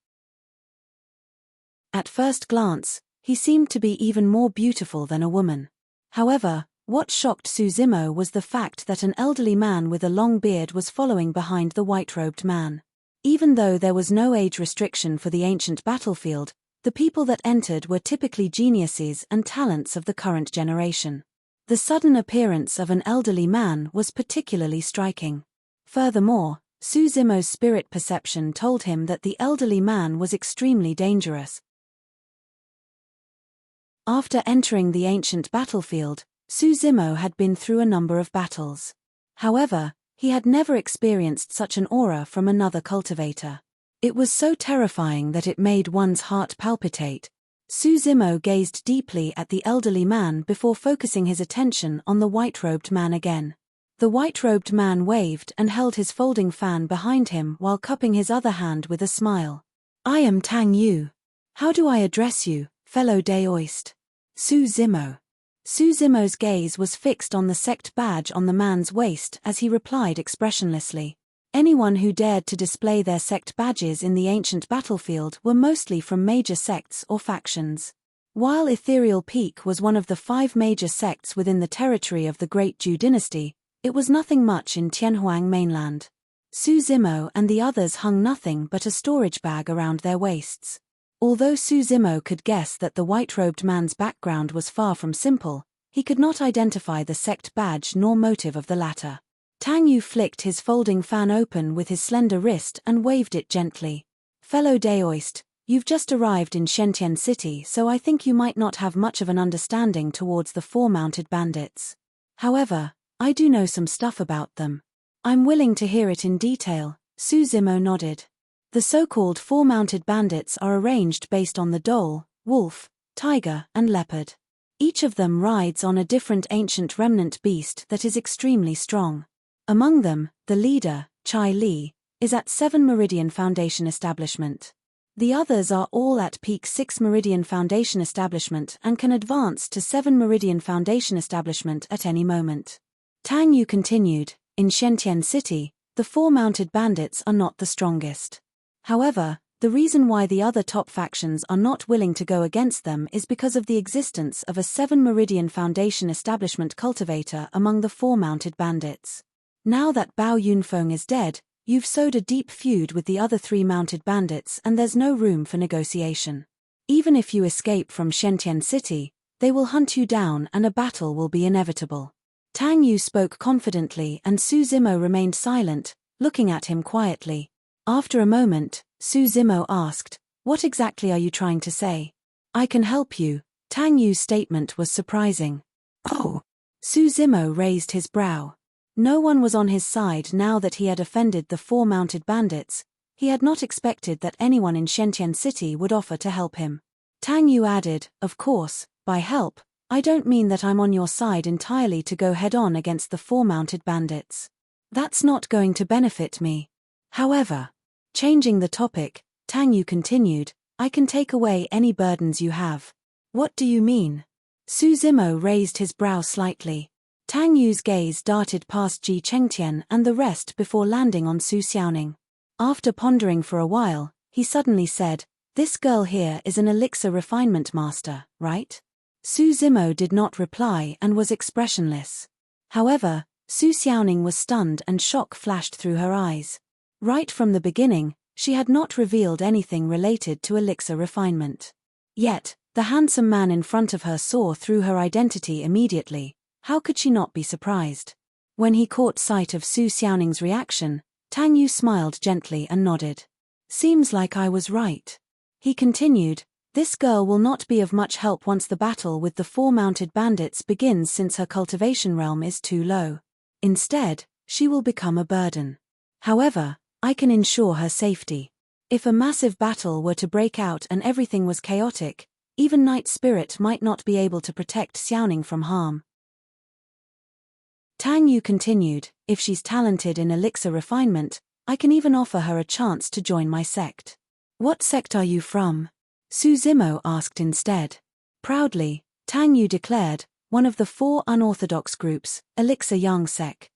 At first glance, he seemed to be even more beautiful than a woman. However, what shocked Suzimo was the fact that an elderly man with a long beard was following behind the white-robed man. Even though there was no age restriction for the ancient battlefield, the people that entered were typically geniuses and talents of the current generation. The sudden appearance of an elderly man was particularly striking. Furthermore, Suzimo's spirit perception told him that the elderly man was extremely dangerous. After entering the ancient battlefield, Suzimo had been through a number of battles. However, he had never experienced such an aura from another cultivator. It was so terrifying that it made one's heart palpitate. Suzimo gazed deeply at the elderly man before focusing his attention on the white-robed man again. The white-robed man waved and held his folding fan behind him while cupping his other hand with a smile. "I am Tang Yu. How do I address you, fellow Daoist?" "Suzimo." Su Zimo's gaze was fixed on the sect badge on the man's waist as he replied expressionlessly. Anyone who dared to display their sect badges in the ancient battlefield were mostly from major sects or factions. While Ethereal Peak was one of the 5 major sects within the territory of the Great Zhou dynasty, it was nothing much in Tianhuang mainland. Su Zimo and the others hung nothing but a storage bag around their waists. Although Su Zimo could guess that the white-robed man's background was far from simple, he could not identify the sect badge nor motive of the latter. Tang Yu flicked his folding fan open with his slender wrist and waved it gently. "Fellow Daoist, you've just arrived in Shentian City, so I think you might not have much of an understanding towards the 4 mounted bandits. However, I do know some stuff about them. I'm willing to hear it in detail." Su Zimo nodded. The so-called 4 mounted bandits are arranged based on the dhole, wolf, tiger, and leopard. Each of them rides on a different ancient remnant beast that is extremely strong. Among them, the leader, Chai Li, is at 7 Meridian Foundation Establishment. The others are all at peak 6 Meridian Foundation Establishment and can advance to 7 Meridian Foundation Establishment at any moment. Tang Yu continued, "In Shentian City, the 4 mounted bandits are not the strongest. However, the reason why the other top factions are not willing to go against them is because of the existence of a 7 Meridian Foundation Establishment cultivator among the 4 mounted bandits. Now that Bao Yunfeng is dead, you've sowed a deep feud with the other 3 mounted bandits and there's no room for negotiation. Even if you escape from Shentian City, they will hunt you down and a battle will be inevitable." Tang Yu spoke confidently and Su Zimo remained silent, looking at him quietly. After a moment, Su Zimo asked, "What exactly are you trying to say?" "I can help you." Tang Yu's statement was surprising. "Oh." Su Zimo raised his brow. No one was on his side now that he had offended the 4 mounted bandits. He had not expected that anyone in Shentian City would offer to help him. Tang Yu added, "Of course, by help, I don't mean that I'm on your side entirely to go head-on against the 4 mounted bandits. That's not going to benefit me. However," changing the topic, Tang Yu continued, "I can take away any burdens you have." "What do you mean?" Su Zimo raised his brow slightly. Tang Yu's gaze darted past Ji Chengtian and the rest before landing on Su Xiaoning. After pondering for a while, he suddenly said, "This girl here is an elixir refinement master, right?" Su Zimo did not reply and was expressionless. However, Su Xiaoning was stunned and shock flashed through her eyes. Right from the beginning, she had not revealed anything related to elixir refinement. Yet, the handsome man in front of her saw through her identity immediately. How could she not be surprised? When he caught sight of Su Xiaoning's reaction, Tang Yu smiled gently and nodded. "Seems like I was right." He continued, "This girl will not be of much help once the battle with the 4 mounted bandits begins since her cultivation realm is too low. Instead, she will become a burden. However, I can ensure her safety. If a massive battle were to break out and everything was chaotic, even Night Spirit might not be able to protect Xiaoning from harm." Tang Yu continued, "If she's talented in elixir refinement, I can even offer her a chance to join my sect." "What sect are you from?" Su Zimo asked instead. Proudly, Tang Yu declared, "One of the 4 unorthodox groups, Elixir Yang Sect."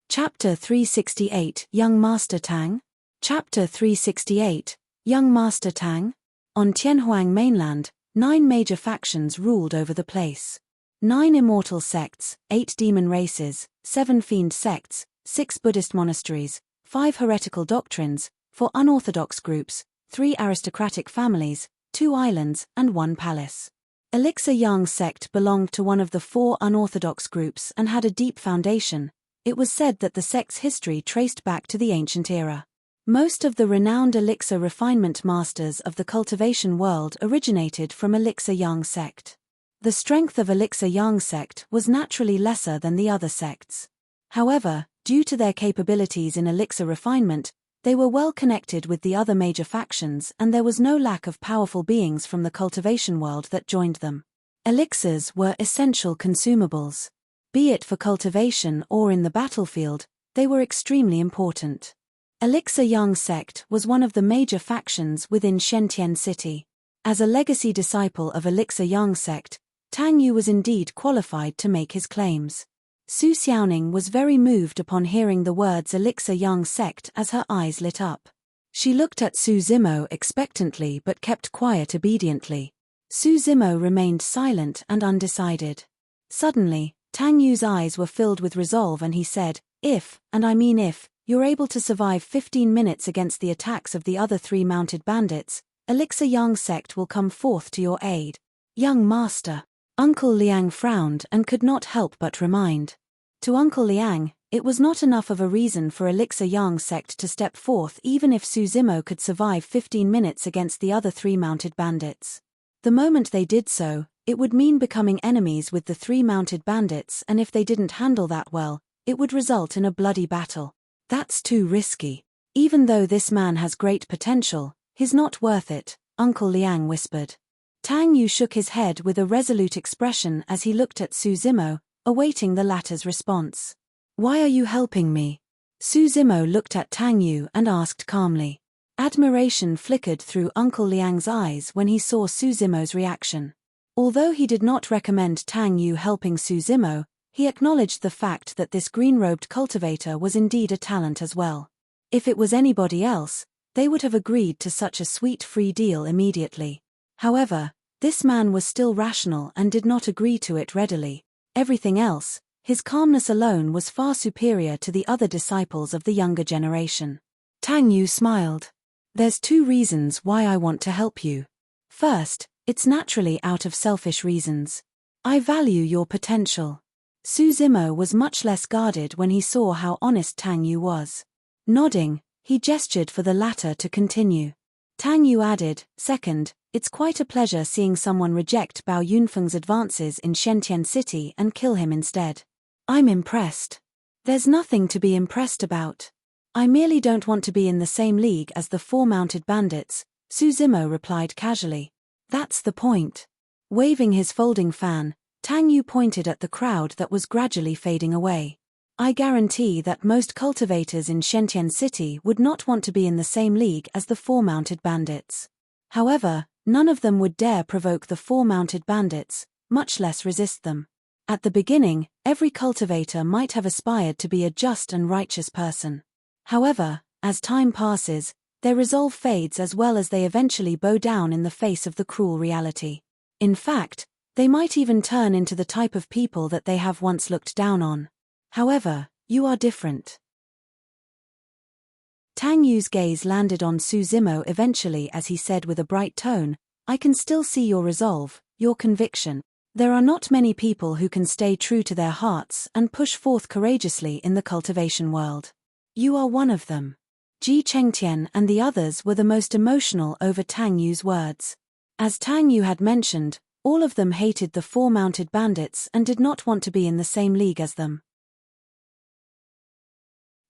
Chapter 368, Young Master Tang? Chapter 368, Young Master Tang? On Tianhuang mainland, 9 major factions ruled over the place. 9 immortal sects, 8 demon races, 7 fiend sects, 6 Buddhist monasteries, 5 heretical doctrines, 4 unorthodox groups, 3 aristocratic families, 2 islands, and 1 palace. Elixir Yang sect belonged to one of the 4 unorthodox groups and had a deep foundation. It was said that the sect's history traced back to the ancient era. Most of the renowned elixir refinement masters of the cultivation world originated from Elixir Yang sect. The strength of Elixir Yang sect was naturally lesser than the other sects. However, due to their capabilities in elixir refinement, they were well connected with the other major factions and there was no lack of powerful beings from the cultivation world that joined them. Elixirs were essential consumables. Be it for cultivation or in the battlefield, they were extremely important. Elixir Yang sect was one of the major factions within Shentian City. As a legacy disciple of Elixir Yang sect, Tang Yu was indeed qualified to make his claims. Su Xiaoning was very moved upon hearing the words Elixir Yang sect as her eyes lit up. She looked at Su Zimo expectantly but kept quiet obediently. Su Zimo remained silent and undecided. Suddenly, Tang Yu's eyes were filled with resolve and he said, "If, and I mean if, you're able to survive 15 minutes against the attacks of the other 3 mounted bandits, Elixir Yang sect will come forth to your aid." "Young master." Uncle Liang frowned and could not help but remind. To Uncle Liang, it was not enough of a reason for Elixir Yang sect to step forth even if Su Zimo could survive 15 minutes against the other 3 mounted bandits. The moment they did so, it would mean becoming enemies with the 3 mounted bandits, and if they didn't handle that well, it would result in a bloody battle. That's too risky. Even though this man has great potential, he's not worth it, Uncle Liang whispered. Tang Yu shook his head with a resolute expression as he looked at Su Zimo, awaiting the latter's response. "Why are you helping me?" Su Zimo looked at Tang Yu and asked calmly. Admiration flickered through Uncle Liang's eyes when he saw Su Zimo's reaction. Although he did not recommend Tang Yu helping Su Zimo, he acknowledged the fact that this green-robed cultivator was indeed a talent as well. If it was anybody else, they would have agreed to such a sweet free deal immediately. However, this man was still rational and did not agree to it readily. Everything else, his calmness alone was far superior to the other disciples of the younger generation. Tang Yu smiled. "There's 2 reasons why I want to help you. First, it's naturally out of selfish reasons. I value your potential." Su Zimo was much less guarded when he saw how honest Tang Yu was. Nodding, he gestured for the latter to continue. Tang Yu added, "Second, it's quite a pleasure seeing someone reject Bao Yunfeng's advances in Shentian City and kill him instead. I'm impressed." "There's nothing to be impressed about. I merely don't want to be in the same league as the 4 mounted bandits," Su Zimo replied casually. "That's the point." Waving his folding fan, Tang Yu pointed at the crowd that was gradually fading away. "I guarantee that most cultivators in Shentian City would not want to be in the same league as the 4 mounted bandits. However, none of them would dare provoke the 4 mounted bandits, much less resist them. At the beginning, every cultivator might have aspired to be a just and righteous person. However, as time passes, their resolve fades as well as they eventually bow down in the face of the cruel reality. In fact, they might even turn into the type of people that they have once looked down on. However, you are different." Tang Yu's gaze landed on Su Zimo eventually as he said with a bright tone, "I can still see your resolve, your conviction. There are not many people who can stay true to their hearts and push forth courageously in the cultivation world. You are one of them." Ji Chengtian and the others were the most emotional over Tang Yu's words. As Tang Yu had mentioned, all of them hated the 4 mounted bandits and did not want to be in the same league as them.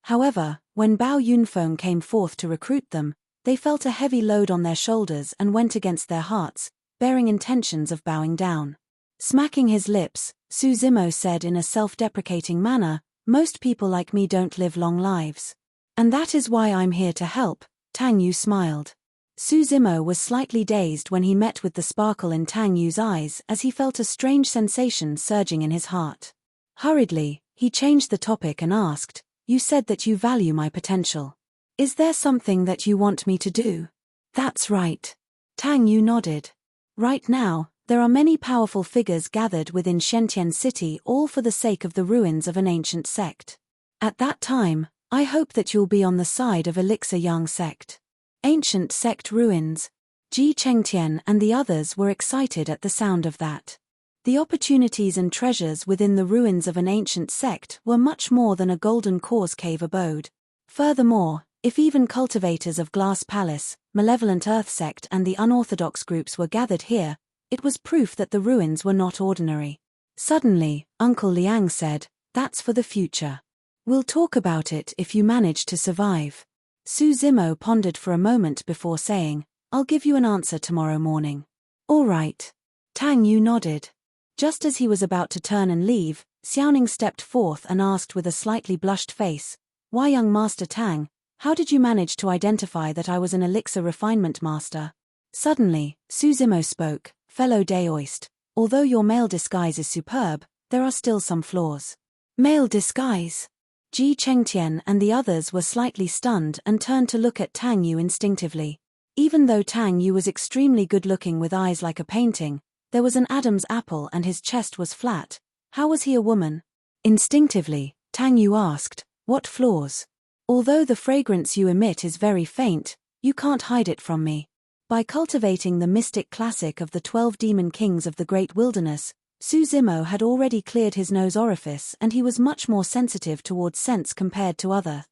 However, when Bao Yunfeng came forth to recruit them, they felt a heavy load on their shoulders and went against their hearts, bearing intentions of bowing down. Smacking his lips, Su Zimo said in a self-deprecating manner, "Most people like me don't live long lives. And that is why I'm here to help." Tang Yu smiled. Su Zimo was slightly dazed when he met with the sparkle in Tang Yu's eyes as he felt a strange sensation surging in his heart. Hurriedly, he changed the topic and asked, "You said that you value my potential. Is there something that you want me to do?" "That's right." Tang Yu nodded. "Right now, there are many powerful figures gathered within Shentian City all for the sake of the ruins of an ancient sect. At that time, I hope that you'll be on the side of Elixir Yang sect." Ancient sect ruins. Ji Chengtian and the others were excited at the sound of that. The opportunities and treasures within the ruins of an ancient sect were much more than a golden cause cave abode. Furthermore, if even cultivators of Glass Palace, Malevolent Earth sect and the unorthodox groups were gathered here, it was proof that the ruins were not ordinary. Suddenly, Uncle Liang said, "That's for the future. We'll talk about it if you manage to survive." Su Zimo pondered for a moment before saying, "I'll give you an answer tomorrow morning." "All right." Tang Yu nodded. Just as he was about to turn and leave, Xiaoning stepped forth and asked with a slightly blushed face, "Why, young Master Tang, how did you manage to identify that I was an elixir refinement master?" Suddenly, Suzimo spoke, "Fellow Daoist, although your male disguise is superb, there are still some flaws." "Male disguise?" Ji Chengtian and the others were slightly stunned and turned to look at Tang Yu instinctively. Even though Tang Yu was extremely good-looking with eyes like a painting, there was an Adam's apple and his chest was flat. How was he a woman? Instinctively, Tang Yu asked, "What flaws?" "Although the fragrance you emit is very faint, you can't hide it from me." By cultivating the mystic classic of the 12 demon kings of the great wilderness, Suzimo had already cleared his nose orifice and he was much more sensitive towards scents compared to other.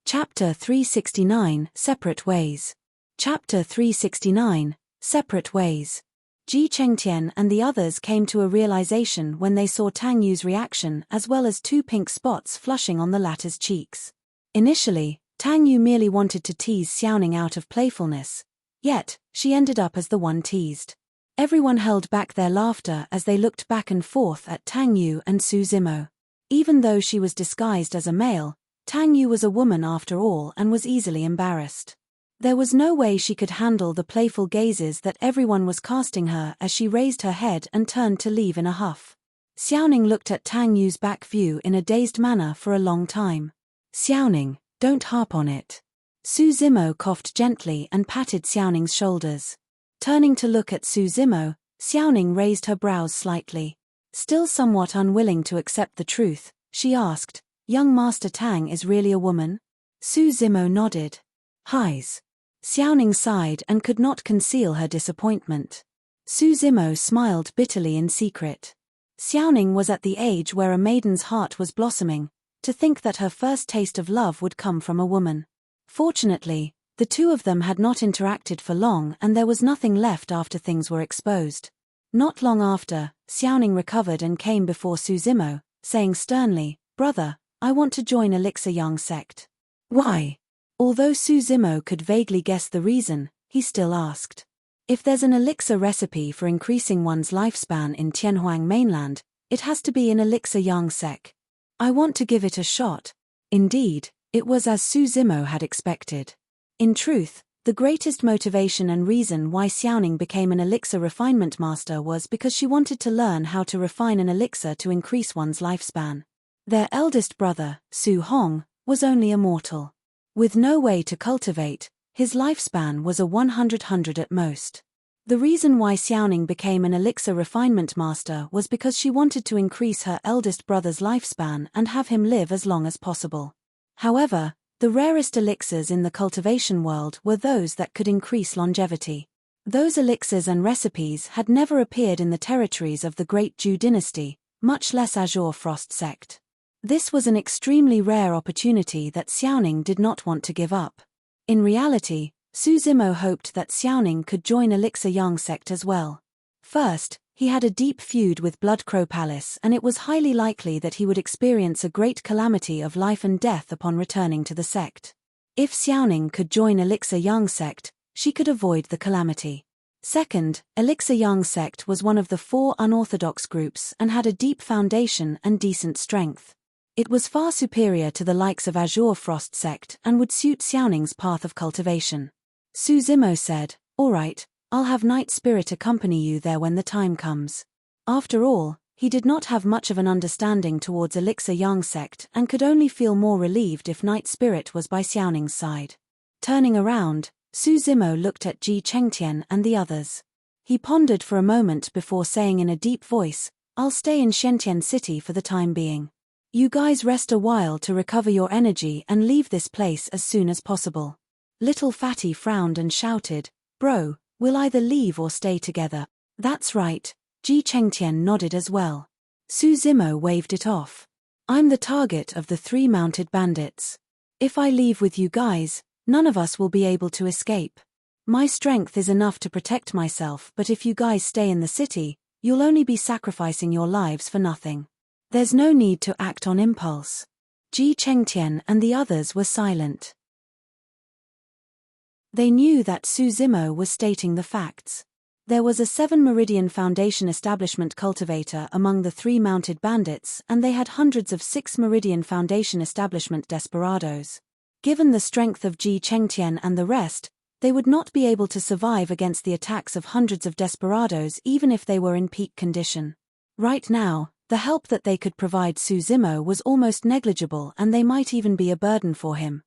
Chapter 369, Separate Ways. Chapter 369, Separate Ways. Ji Chengtian and the others came to a realization when they saw Tang Yu's reaction as well as 2 pink spots flushing on the latter's cheeks. Initially, Tang Yu merely wanted to tease Xiaoning out of playfulness, yet, she ended up as the one teased. Everyone held back their laughter as they looked back and forth at Tang Yu and Suzimo. Even though she was disguised as a male, Tang Yu was a woman after all and was easily embarrassed. There was no way she could handle the playful gazes that everyone was casting her as she raised her head and turned to leave in a huff. Xiaoning looked at Tang Yu's back view in a dazed manner for a long time. "Xiaoning, don't harp on it." Suzimo coughed gently and patted Xiaoning's shoulders. Turning to look at Suzimo, Xiaoning raised her brows slightly. Still somewhat unwilling to accept the truth, she asked, "Young Master Tang is really a woman?" Suzimo nodded. "Highs." Xiaoning sighed and could not conceal her disappointment. Suzimo smiled bitterly in secret. Xiaoning was at the age where a maiden's heart was blossoming. To think that her first taste of love would come from a woman. Fortunately, the two of them had not interacted for long and there was nothing left after things were exposed. Not long after, Xiaoning recovered and came before Suzimo, saying sternly, "Brother, I want to join Elixir Yang sect." "Why?" Although Suzimo could vaguely guess the reason, he still asked. "If there's an elixir recipe for increasing one's lifespan in Tianhuang mainland, it has to be in Elixir Yang sect. I want to give it a shot." Indeed, it was as Suzimo had expected. In truth, the greatest motivation and reason why Xiaoning became an elixir refinement master was because she wanted to learn how to refine an elixir to increase one's lifespan. Their eldest brother, Su Hong, was only a mortal. With no way to cultivate, his lifespan was a 100 at most. The reason why Xiaoning became an elixir refinement master was because she wanted to increase her eldest brother's lifespan and have him live as long as possible. However, the rarest elixirs in the cultivation world were those that could increase longevity. Those elixirs and recipes had never appeared in the territories of the Great Zhou dynasty, much less Azure Frost sect. This was an extremely rare opportunity that Xiaoning did not want to give up. In reality, Suzimo hoped that Xiaoning could join Elixir Yang sect as well. First, he had a deep feud with Bloodcrow Palace and it was highly likely that he would experience a great calamity of life and death upon returning to the sect. If Xiaoning could join Elixir Yang sect, she could avoid the calamity. Second, Elixir Yang sect was one of the 4 unorthodox groups and had a deep foundation and decent strength. It was far superior to the likes of Azure Frost sect and would suit Xiaoning's path of cultivation. Suzimo said, "All right, I'll have Night Spirit accompany you there when the time comes." After all, he did not have much of an understanding towards Elixir Yang sect and could only feel more relieved if Night Spirit was by Xiaoning's side. Turning around, Suzimo looked at Ji Chengtian and the others. He pondered for a moment before saying in a deep voice, "I'll stay in Shentian City for the time being. You guys rest a while to recover your energy and leave this place as soon as possible." Little Fatty frowned and shouted, "Bro, we'll either leave or stay together." "That's right," Ji Chengtian nodded as well. Suzimo waved it off. "I'm the target of the 3 mounted bandits. If I leave with you guys, none of us will be able to escape. My strength is enough to protect myself, but if you guys stay in the city, you'll only be sacrificing your lives for nothing. There's no need to act on impulse." Ji Chengtian and the others were silent. They knew that Suzimo was stating the facts. There was a 7 Meridian Foundation establishment cultivator among the 3 mounted bandits and they had hundreds of 6 Meridian Foundation establishment desperados. Given the strength of Ji Chengtian and the rest, they would not be able to survive against the attacks of hundreds of desperados even if they were in peak condition. Right now, the help that they could provide Su Zimo was almost negligible and they might even be a burden for him.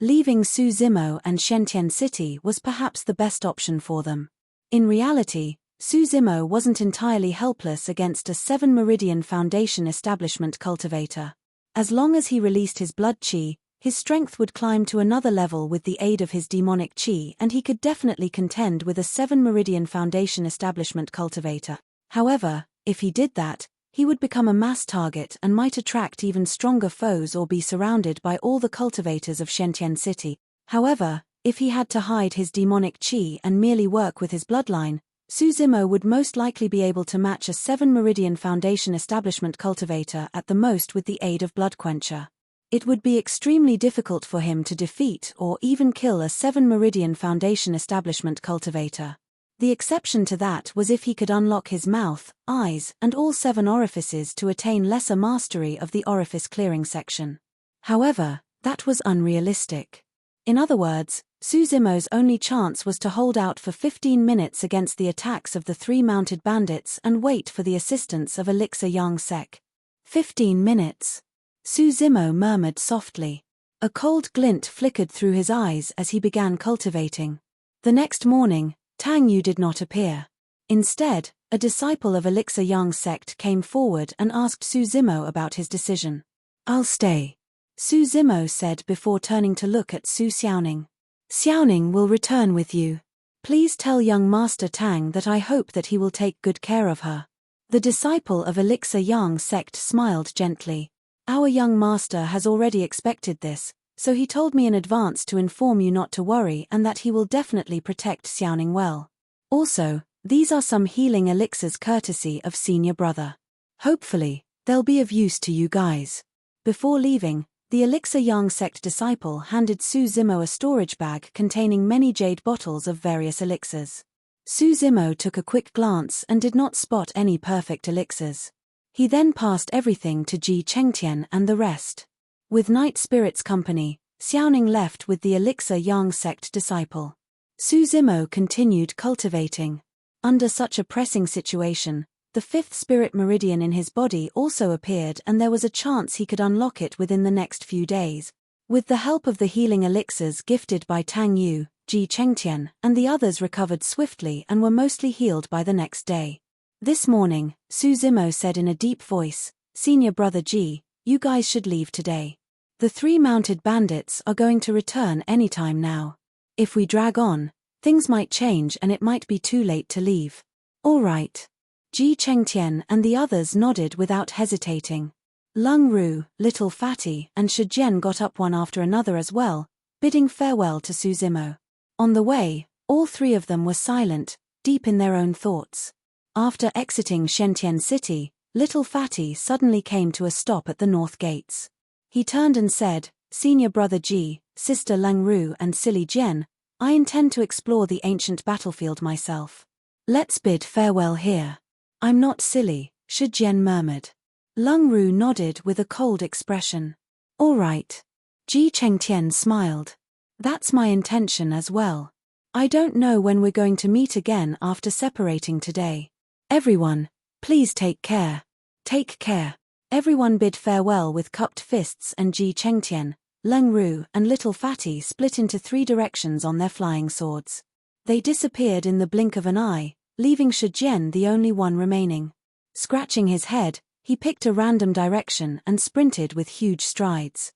Leaving Su Zimo and Shentian City was perhaps the best option for them. In reality, Su Zimo wasn't entirely helpless against a 7 Meridian Foundation establishment cultivator. As long as he released his blood chi, his strength would climb to another level with the aid of his demonic chi and he could definitely contend with a 7 Meridian Foundation establishment cultivator. However, if he did that, he would become a mass target and might attract even stronger foes or be surrounded by all the cultivators of Shentian City. However, if he had to hide his demonic chi and merely work with his bloodline, Su Zimo would most likely be able to match a 7 Meridian Foundation establishment cultivator at the most with the aid of Bloodquencher. It would be extremely difficult for him to defeat or even kill a 7 Meridian Foundation establishment cultivator. The exception to that was if he could unlock his mouth, eyes, and all 7 orifices to attain lesser mastery of the orifice clearing section. However, that was unrealistic. In other words, Su Zimo's only chance was to hold out for 15 minutes against the attacks of the 3 mounted bandits and wait for the assistance of Elixir Yang Sek. 15 minutes. Su Zimo murmured softly. A cold glint flickered through his eyes as he began cultivating. The next morning, Tang Yu did not appear. Instead, a disciple of Elixir Yang sect came forward and asked Su Zimo about his decision. "I'll stay," Su Zimo said before turning to look at Su Xiaoning. "Xiaoning will return with you. Please tell young Master Tang that I hope that he will take good care of her." The disciple of Elixir Yang sect smiled gently. "Our young master has already expected this, so he told me in advance to inform you not to worry and that he will definitely protect Xiaoning well. Also, these are some healing elixirs courtesy of senior brother. Hopefully, they'll be of use to you guys." Before leaving, the Elixir Yang sect disciple handed Su Zimo a storage bag containing many jade bottles of various elixirs. Su Zimo took a quick glance and did not spot any perfect elixirs. He then passed everything to Ji Chengtian and the rest. With Night Spirit's company, Xiaoning left with the Elixir Yang sect disciple. Su Zimo continued cultivating. Under such a pressing situation, the 5th spirit meridian in his body also appeared and there was a chance he could unlock it within the next few days. With the help of the healing elixirs gifted by Tang Yu, Ji Chengtian, and the others recovered swiftly and were mostly healed by the next day. This morning, Su Zimo said in a deep voice, "Senior brother Ji, you guys should leave today. The 3 mounted bandits are going to return anytime now. If we drag on, things might change and it might be too late to leave." "All right." Ji Chengtian and the others nodded without hesitating. Lung Ru, Little Fatty, and Shijian got up one after another as well, bidding farewell to Su Zimo. On the way, all 3 of them were silent, deep in their own thoughts. After exiting Shentian City, Little Fatty suddenly came to a stop at the north gates. He turned and said, "Senior brother Ji, sister Lung Ru and silly Jian, I intend to explore the ancient battlefield myself. Let's bid farewell here." "I'm not silly," Shijian murmured. Lung Ru nodded with a cold expression. "All right." Ji Chengtian smiled. "That's my intention as well. I don't know when we're going to meet again after separating today. Everyone, please take care." "Take care." Everyone bid farewell with cupped fists and Ji Chengtian, Lung Ru and Little Fatty split into 3 directions on their flying swords. They disappeared in the blink of an eye, leaving Shijian the only one remaining. Scratching his head, he picked a random direction and sprinted with huge strides.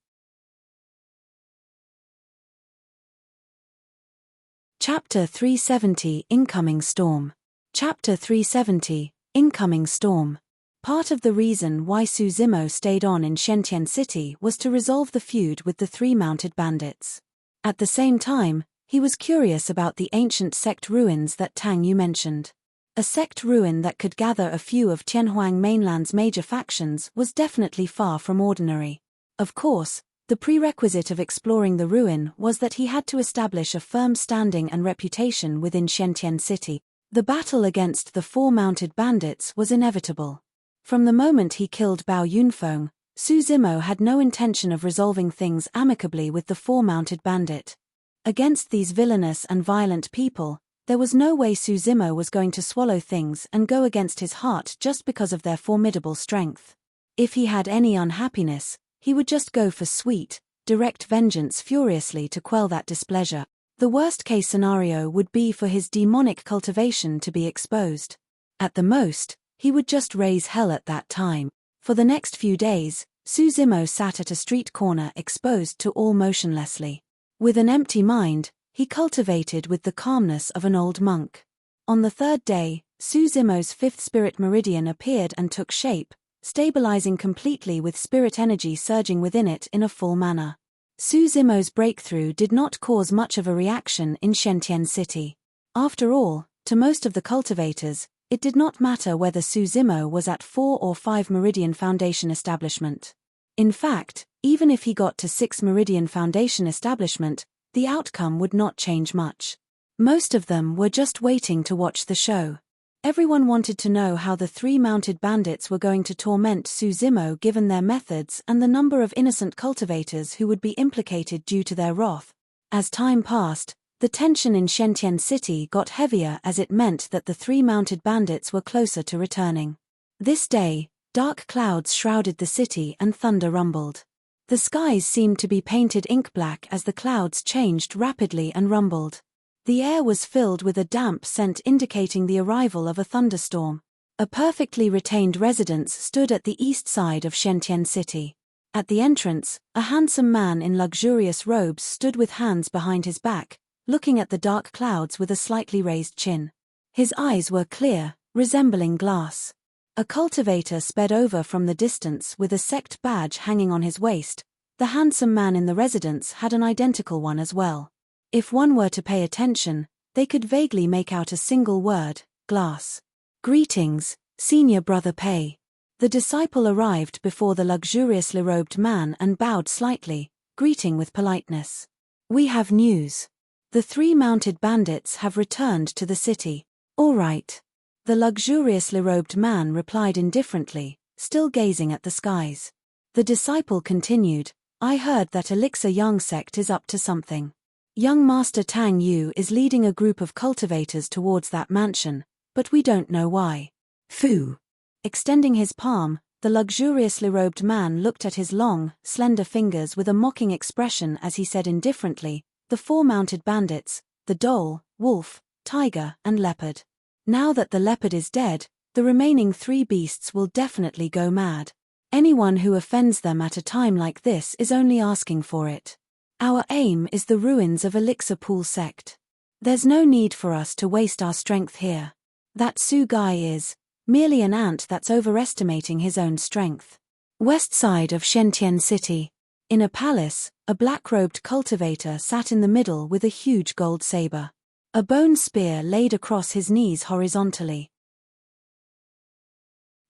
Chapter 370 Incoming Storm. Chapter 370 Incoming Storm. Part of the reason why Su Zimo stayed on in Shentian City was to resolve the feud with the 3 mounted bandits. At the same time, he was curious about the ancient sect ruins that Tang Yu mentioned. A sect ruin that could gather a few of Tianhuang mainland's major factions was definitely far from ordinary. Of course, the prerequisite of exploring the ruin was that he had to establish a firm standing and reputation within Shentian City. The battle against the 4 mounted bandits was inevitable. From the moment he killed Bao Yunfeng, Su Zimo had no intention of resolving things amicably with the four-mounted bandit. Against these villainous and violent people, there was no way Su Zimo was going to swallow things and go against his heart just because of their formidable strength. If he had any unhappiness, he would just go for sweet, direct vengeance furiously to quell that displeasure. The worst-case scenario would be for his demonic cultivation to be exposed. At the most, he would just raise hell at that time. For the next few days, Su Zimo sat at a street corner exposed to all motionlessly. With an empty mind, he cultivated with the calmness of an old monk. On the third day, Su Zimo's fifth spirit meridian appeared and took shape, stabilizing completely with spirit energy surging within it in a full manner. Su Zimo's breakthrough did not cause much of a reaction in Shentian City. After all, to most of the cultivators, it did not matter whether Su Zimo was at 4 or 5 Meridian Foundation establishment. In fact, even if he got to 6 Meridian Foundation establishment, the outcome would not change much. Most of them were just waiting to watch the show. Everyone wanted to know how the 3 mounted bandits were going to torment Su Zimo given their methods and the number of innocent cultivators who would be implicated due to their wrath. As time passed, the tension in Shentian City got heavier as it meant that the 3 mounted bandits were closer to returning. This day, dark clouds shrouded the city and thunder rumbled. The skies seemed to be painted ink black as the clouds changed rapidly and rumbled. The air was filled with a damp scent indicating the arrival of a thunderstorm. A perfectly retained residence stood at the east side of Shentian City. At the entrance, a handsome man in luxurious robes stood with hands behind his back, looking at the dark clouds with a slightly raised chin. His eyes were clear, resembling glass. A cultivator sped over from the distance with a sect badge hanging on his waist. The handsome man in the residence had an identical one as well. If one were to pay attention, they could vaguely make out a single word, glass. Greetings, Senior Brother Pei. The disciple arrived before the luxuriously robed man and bowed slightly, greeting with politeness. We have news. The 3 mounted bandits have returned to the city. All right. The luxuriously robed man replied indifferently, still gazing at the skies. The disciple continued, I heard that Elixir Yang sect is up to something. Young Master Tang Yu is leading a group of cultivators towards that mansion, but we don't know why. Fu. Extending his palm, the luxuriously robed man looked at his long, slender fingers with a mocking expression as he said indifferently, the 4 mounted bandits, the dhole, wolf, tiger, and leopard. Now that the leopard is dead, the remaining 3 beasts will definitely go mad. Anyone who offends them at a time like this is only asking for it. Our aim is the ruins of Elixir Pool sect. There's no need for us to waste our strength here. That Su guy is merely an ant that's overestimating his own strength. West side of Shentian City. In a palace, a black-robed cultivator sat in the middle with a huge gold saber. A bone spear laid across his knees horizontally.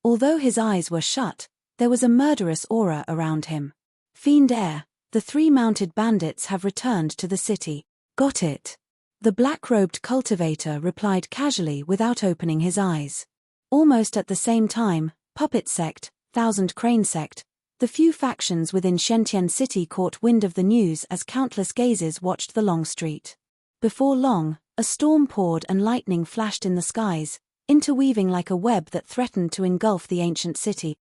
Although his eyes were shut, there was a murderous aura around him. Fiend air, the 3 mounted bandits have returned to the city. Got it. The black-robed cultivator replied casually without opening his eyes. Almost at the same time, Puppet Sect, Thousand Crane Sect, the few factions within Shentian City caught wind of the news as countless gazes watched the long street. Before long, a storm poured and lightning flashed in the skies, interweaving like a web that threatened to engulf the ancient city.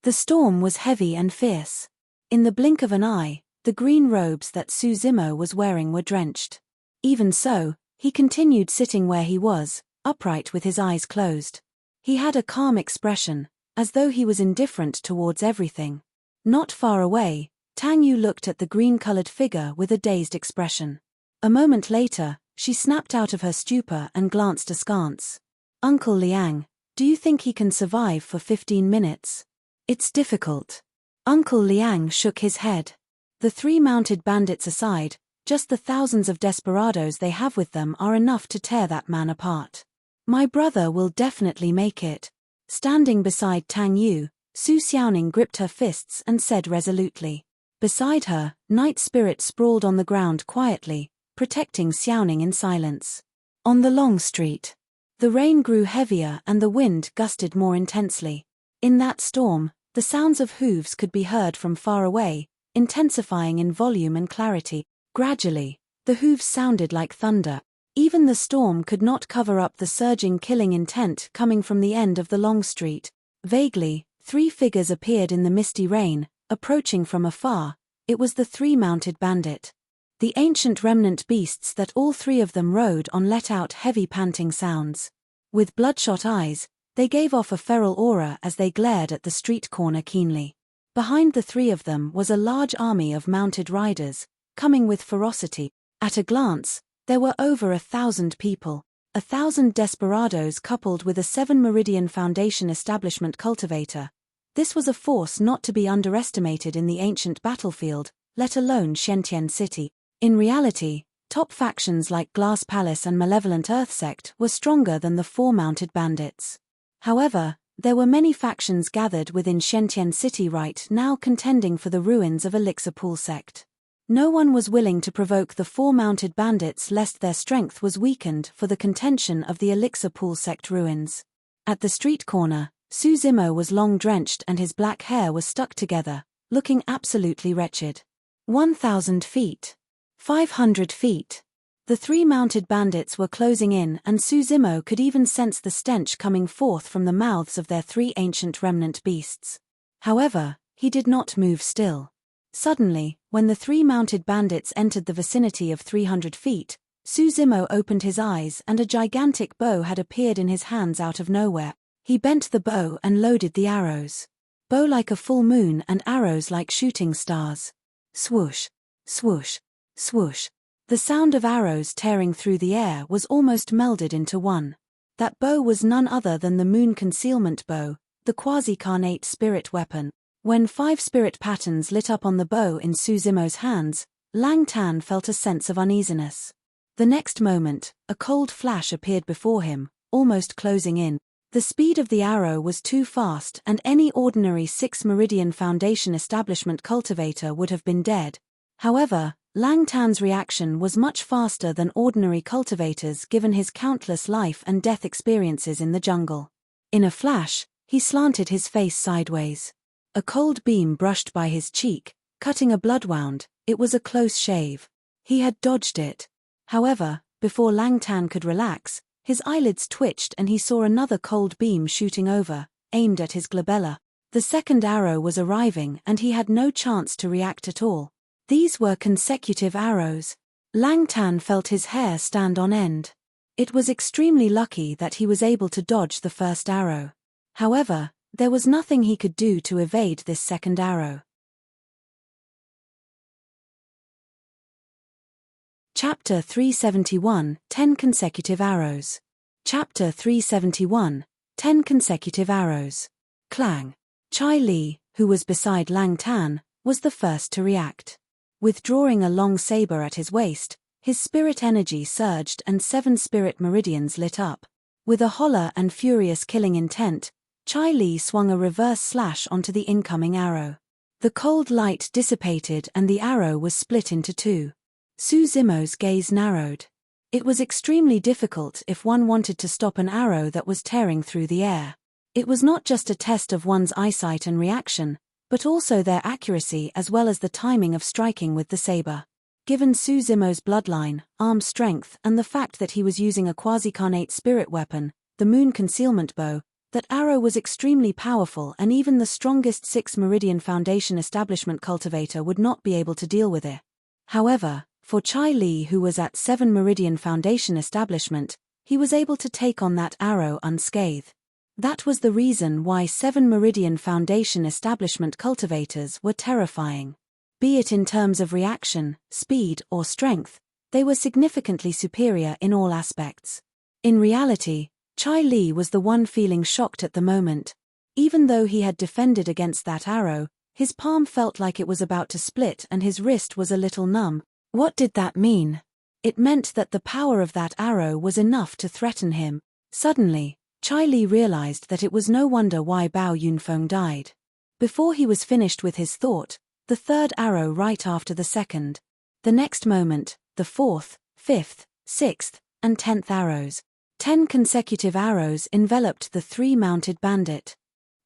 The storm was heavy and fierce. In the blink of an eye, the green robes that Su Zimo was wearing were drenched. Even so, he continued sitting where he was, upright with his eyes closed. He had a calm expression, as though he was indifferent towards everything. Not far away, Tang Yu looked at the green-colored figure with a dazed expression. A moment later, she snapped out of her stupor and glanced askance. Uncle Liang, do you think he can survive for 15 minutes? It's difficult. Uncle Liang shook his head. The 3 mounted bandits aside, just the thousands of desperados they have with them are enough to tear that man apart. My brother will definitely make it. Standing beside Tang Yu, Su Xiaoning gripped her fists and said resolutely. Beside her, Night Spirit sprawled on the ground quietly, protecting Xiaoning in silence. On the long street. The rain grew heavier and the wind gusted more intensely. In that storm, the sounds of hooves could be heard from far away, intensifying in volume and clarity. Gradually, the hooves sounded like thunder. Even the storm could not cover up the surging killing intent coming from the end of the long street. Vaguely, 3 figures appeared in the misty rain, approaching from afar. It was the 3 mounted bandit. The ancient remnant beasts that all 3 of them rode on let out heavy panting sounds. With bloodshot eyes, they gave off a feral aura as they glared at the street corner keenly. Behind the 3 of them was a large army of mounted riders, coming with ferocity. At a glance, there were over 1,000 people, 1,000 desperados coupled with a 7 Meridian Foundation establishment cultivator. This was a force not to be underestimated in the ancient battlefield, let alone Shentian City. In reality, top factions like Glass Palace and Malevolent Earth Sect were stronger than the 4 mounted bandits. However, there were many factions gathered within Shentian City right now contending for the ruins of Elixir Pool Sect. No one was willing to provoke the 4 mounted bandits lest their strength was weakened for the contention of the Elixir Pool Sect ruins. At the street corner, Suzimo was long drenched and his black hair was stuck together, looking absolutely wretched. 1,000 feet. 500 feet. The 3 mounted bandits were closing in and Suzimo could even sense the stench coming forth from the mouths of their 3 ancient remnant beasts. However, he did not move still. Suddenly, when the 3 mounted bandits entered the vicinity of 300 feet, Suzimo opened his eyes and a gigantic bow had appeared in his hands out of nowhere. He bent the bow and loaded the arrows. Bow like a full moon and arrows like shooting stars. Swoosh, swoosh, swoosh. The sound of arrows tearing through the air was almost melded into one. That bow was none other than the moon concealment bow, the quasi-carnate spirit weapon. When 5 spirit patterns lit up on the bow in Suzimo's hands, Lang Tan felt a sense of uneasiness. The next moment, a cold flash appeared before him, almost closing in. The speed of the arrow was too fast and any ordinary 6 Meridian Foundation establishment cultivator would have been dead. However, Lang Tan's reaction was much faster than ordinary cultivators given his countless life and death experiences in the jungle. In a flash, he slanted his face sideways. A cold beam brushed by his cheek, cutting a blood wound. It was a close shave. He had dodged it. However, before Lang Tan could relax, his eyelids twitched and he saw another cold beam shooting over, aimed at his glabella. The second arrow was arriving and he had no chance to react at all. These were consecutive arrows. Lang Tan felt his hair stand on end. It was extremely lucky that he was able to dodge the first arrow. However, there was nothing he could do to evade this second arrow. Chapter 371, 10 Consecutive Arrows. Chapter 371, 10 Consecutive Arrows. Clang. Chai Li, who was beside Lang Tan, was the first to react. Withdrawing a long saber at his waist, his spirit energy surged and 7 spirit meridians lit up. With a holler and furious killing intent, Chai Li swung a reverse slash onto the incoming arrow. The cold light dissipated and the arrow was split into 2. Suzimo's gaze narrowed. It was extremely difficult if one wanted to stop an arrow that was tearing through the air. It was not just a test of one's eyesight and reaction, but also their accuracy as well as the timing of striking with the saber. Given Suzimo's bloodline, arm strength and the fact that he was using a quasi-carnate spirit weapon, the moon concealment bow, that arrow was extremely powerful and even the strongest 6 Meridian Foundation establishment cultivator would not be able to deal with it. However, for Chai Li, who was at 7 Meridian Foundation establishment, he was able to take on that arrow unscathed. That was the reason why 7 Meridian Foundation establishment cultivators were terrifying. Be it in terms of reaction, speed, or strength, they were significantly superior in all aspects. In reality, Chai Li was the one feeling shocked at the moment. Even though he had defended against that arrow, his palm felt like it was about to split and his wrist was a little numb. What did that mean? It meant that the power of that arrow was enough to threaten him. Suddenly, Chai Li realized that it was no wonder why Bao Yunfeng died. Before he was finished with his thought, the third arrow right after the second. The next moment, the 4th, 5th, 6th, and 10th arrows. 10 consecutive arrows enveloped the 3 mounted bandit.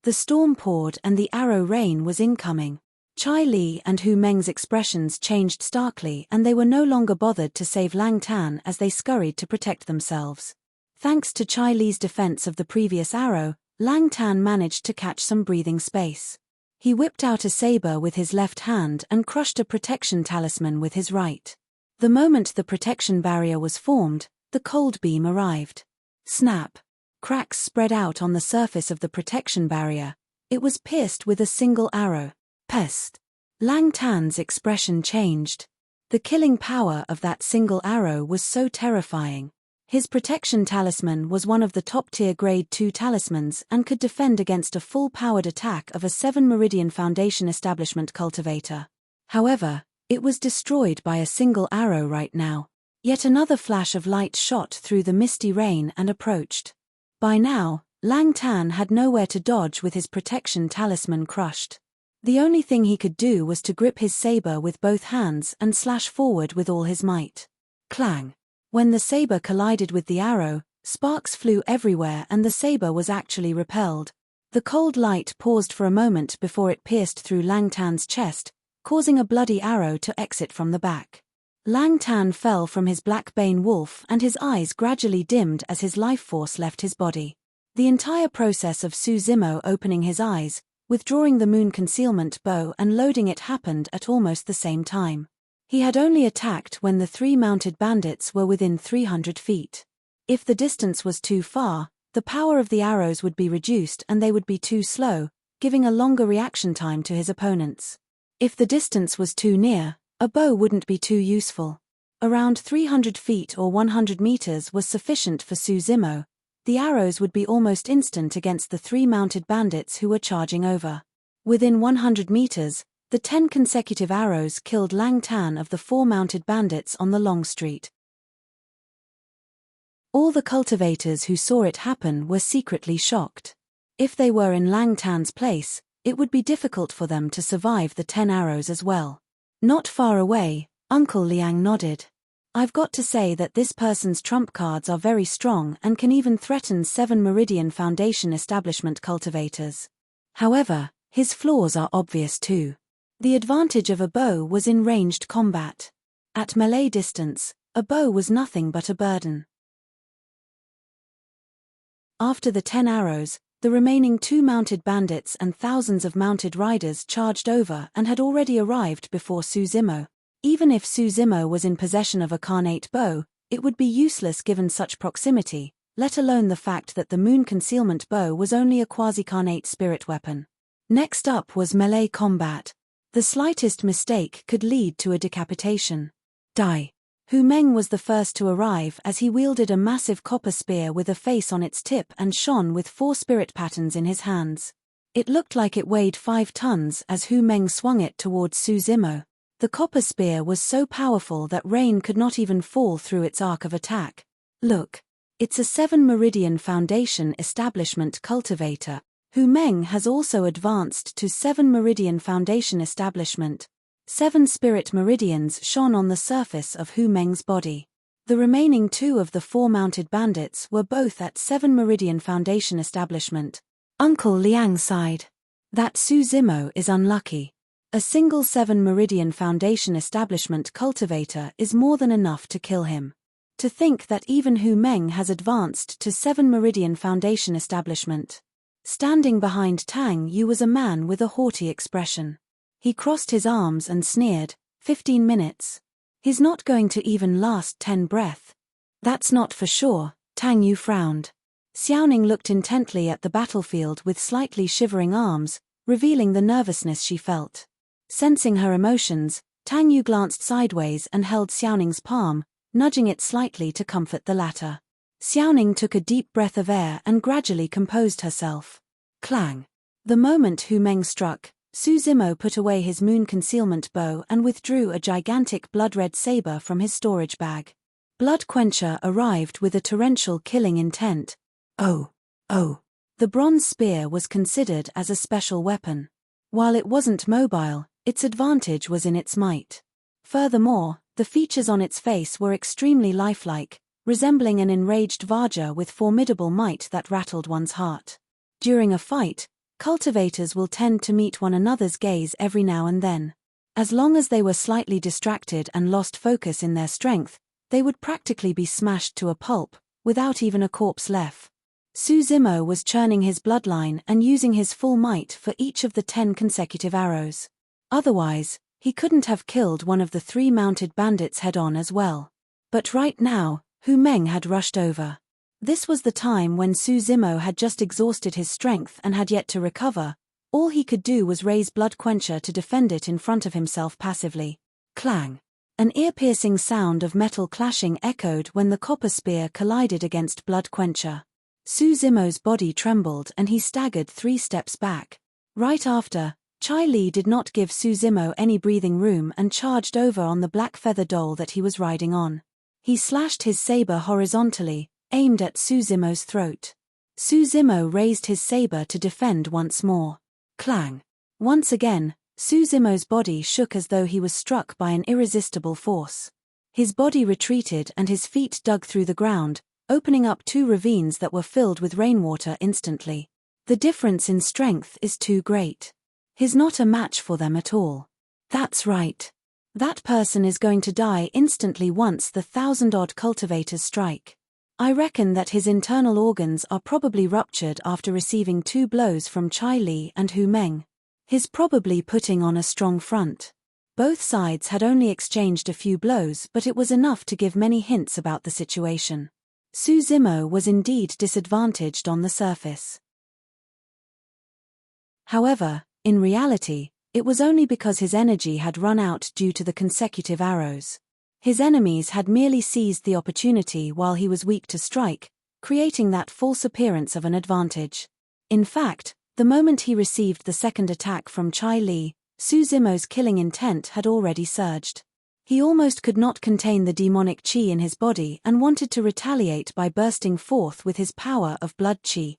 The storm poured and the arrow rain was incoming. Chai Li and Hu Meng's expressions changed starkly, and they were no longer bothered to save Lang Tan as they scurried to protect themselves. Thanks to Chai Li's defense of the previous arrow, Lang Tan managed to catch some breathing space. He whipped out a saber with his left hand and crushed a protection talisman with his right. The moment the protection barrier was formed, the cold beam arrived. Snap! Cracks spread out on the surface of the protection barrier. It was pierced with a single arrow. Pest! Lang Tan's expression changed. The killing power of that single arrow was so terrifying. His protection talisman was one of the top-tier Grade 2 talismans and could defend against a full-powered attack of a 7 Meridian Foundation Establishment cultivator. However, it was destroyed by a single arrow right now. Yet another flash of light shot through the misty rain and approached. By now, Lang Tan had nowhere to dodge with his protection talisman crushed. The only thing he could do was to grip his saber with both hands and slash forward with all his might. Clang! When the saber collided with the arrow, sparks flew everywhere and the saber was actually repelled. The cold light paused for a moment before it pierced through Lang Tan's chest, causing a bloody arrow to exit from the back. Lang Tan fell from his black bane wolf and his eyes gradually dimmed as his life force left his body. The entire process of Su Zimo opening his eyes, withdrawing the moon concealment bow and loading it happened at almost the same time. He had only attacked when the 3 mounted bandits were within 300 feet. If the distance was too far, the power of the arrows would be reduced and they would be too slow, giving a longer reaction time to his opponents. If the distance was too near, a bow wouldn't be too useful. Around 300 feet or 100 meters was sufficient for Su Zimo. The arrows would be almost instant against the 3 mounted bandits who were charging over. Within 100 meters, the 10 consecutive arrows killed Lang Tan of the 4 mounted bandits on the long street. All the cultivators who saw it happen were secretly shocked. If they were in Lang Tan's place, it would be difficult for them to survive the 10 arrows as well. Not far away, Uncle Liang nodded. I've got to say that this person's trump cards are very strong and can even threaten 7 Meridian Foundation Establishment cultivators. However, his flaws are obvious too. The advantage of a bow was in ranged combat. At melee distance, a bow was nothing but a burden. After the 10 arrows, the remaining 2 mounted bandits and thousands of mounted riders charged over and had already arrived before Su Zimo. Even if Su Zimo was in possession of a carnate bow, it would be useless given such proximity, let alone the fact that the moon concealment bow was only a quasi-carnate spirit weapon. Next up was melee combat. The slightest mistake could lead to a decapitation. Die. Hu Meng was the first to arrive as he wielded a massive copper spear with a face on its tip and shone with 4 spirit patterns in his hands. It looked like it weighed 5 tons as Hu Meng swung it towards Su Zimo. The copper spear was so powerful that rain could not even fall through its arc of attack. Look. It's a 7 Meridian Foundation Establishment cultivator. Hu Meng has also advanced to 7 Meridian Foundation Establishment. 7 spirit meridians shone on the surface of Hu Meng's body. The remaining 2 of the 4 mounted bandits were both at 7 Meridian Foundation Establishment. Uncle Liang sighed. That Su Zimo is unlucky. A single 7 Meridian Foundation Establishment cultivator is more than enough to kill him. To think that even Hu Meng has advanced to 7 Meridian Foundation Establishment. Standing behind Tang Yu was a man with a haughty expression. He crossed his arms and sneered, 15 minutes. He's not going to even last 10 breath. That's not for sure, Tang Yu frowned. Xiaoning looked intently at the battlefield with slightly shivering arms, revealing the nervousness she felt. Sensing her emotions, Tang Yu glanced sideways and held Xiaoning's palm, nudging it slightly to comfort the latter. Xiaoning took a deep breath of air and gradually composed herself. Clang! The moment Hu Meng struck, Su Zimo put away his moon concealment bow and withdrew a gigantic blood-red saber from his storage bag. Blood Quencher arrived with a torrential killing intent. Oh! The bronze spear was considered as a special weapon. While it wasn't mobile, its advantage was in its might. Furthermore, the features on its face were extremely lifelike, resembling an enraged Vajra with formidable might that rattled one's heart. During a fight, Cultivators will tend to meet one another's gaze every now and then. As long as they were slightly distracted and lost focus in their strength, they would practically be smashed to a pulp, without even a corpse left. Su Zimo was churning his bloodline and using his full might for each of the 10 consecutive arrows. Otherwise, he couldn't have killed one of the 3 mounted bandits head-on as well. But right now, Hu Meng had rushed over. This was the time when Su Zimo had just exhausted his strength and had yet to recover. All he could do was raise Blood Quencher to defend it in front of himself passively. Clang! An ear-piercing sound of metal clashing echoed when the copper spear collided against Blood Quencher. Su Zimo's body trembled and he staggered 3 steps back. Right after, Chai Li did not give Su Zimo any breathing room and charged over on the black feather doll that he was riding on. He slashed his saber horizontally, aimed at Su Zimo's throat. Su Zimo raised his saber to defend once more. Clang! Once again, Su Zimo's body shook as though he was struck by an irresistible force. His body retreated and his feet dug through the ground, opening up 2 ravines that were filled with rainwater instantly. The difference in strength is too great. He's not a match for them at all. That's right. That person is going to die instantly once the 1,000-odd cultivators strike. I reckon that his internal organs are probably ruptured after receiving 2 blows from Chai Li and Hu Meng. He's probably putting on a strong front. Both sides had only exchanged a few blows, but it was enough to give many hints about the situation. Su Zimo was indeed disadvantaged on the surface. However, in reality, it was only because his energy had run out due to the consecutive arrows. His enemies had merely seized the opportunity while he was weak to strike, creating that false appearance of an advantage. In fact, the moment he received the second attack from Chai Li, Su Zimo's killing intent had already surged. He almost could not contain the demonic qi in his body and wanted to retaliate by bursting forth with his power of blood qi.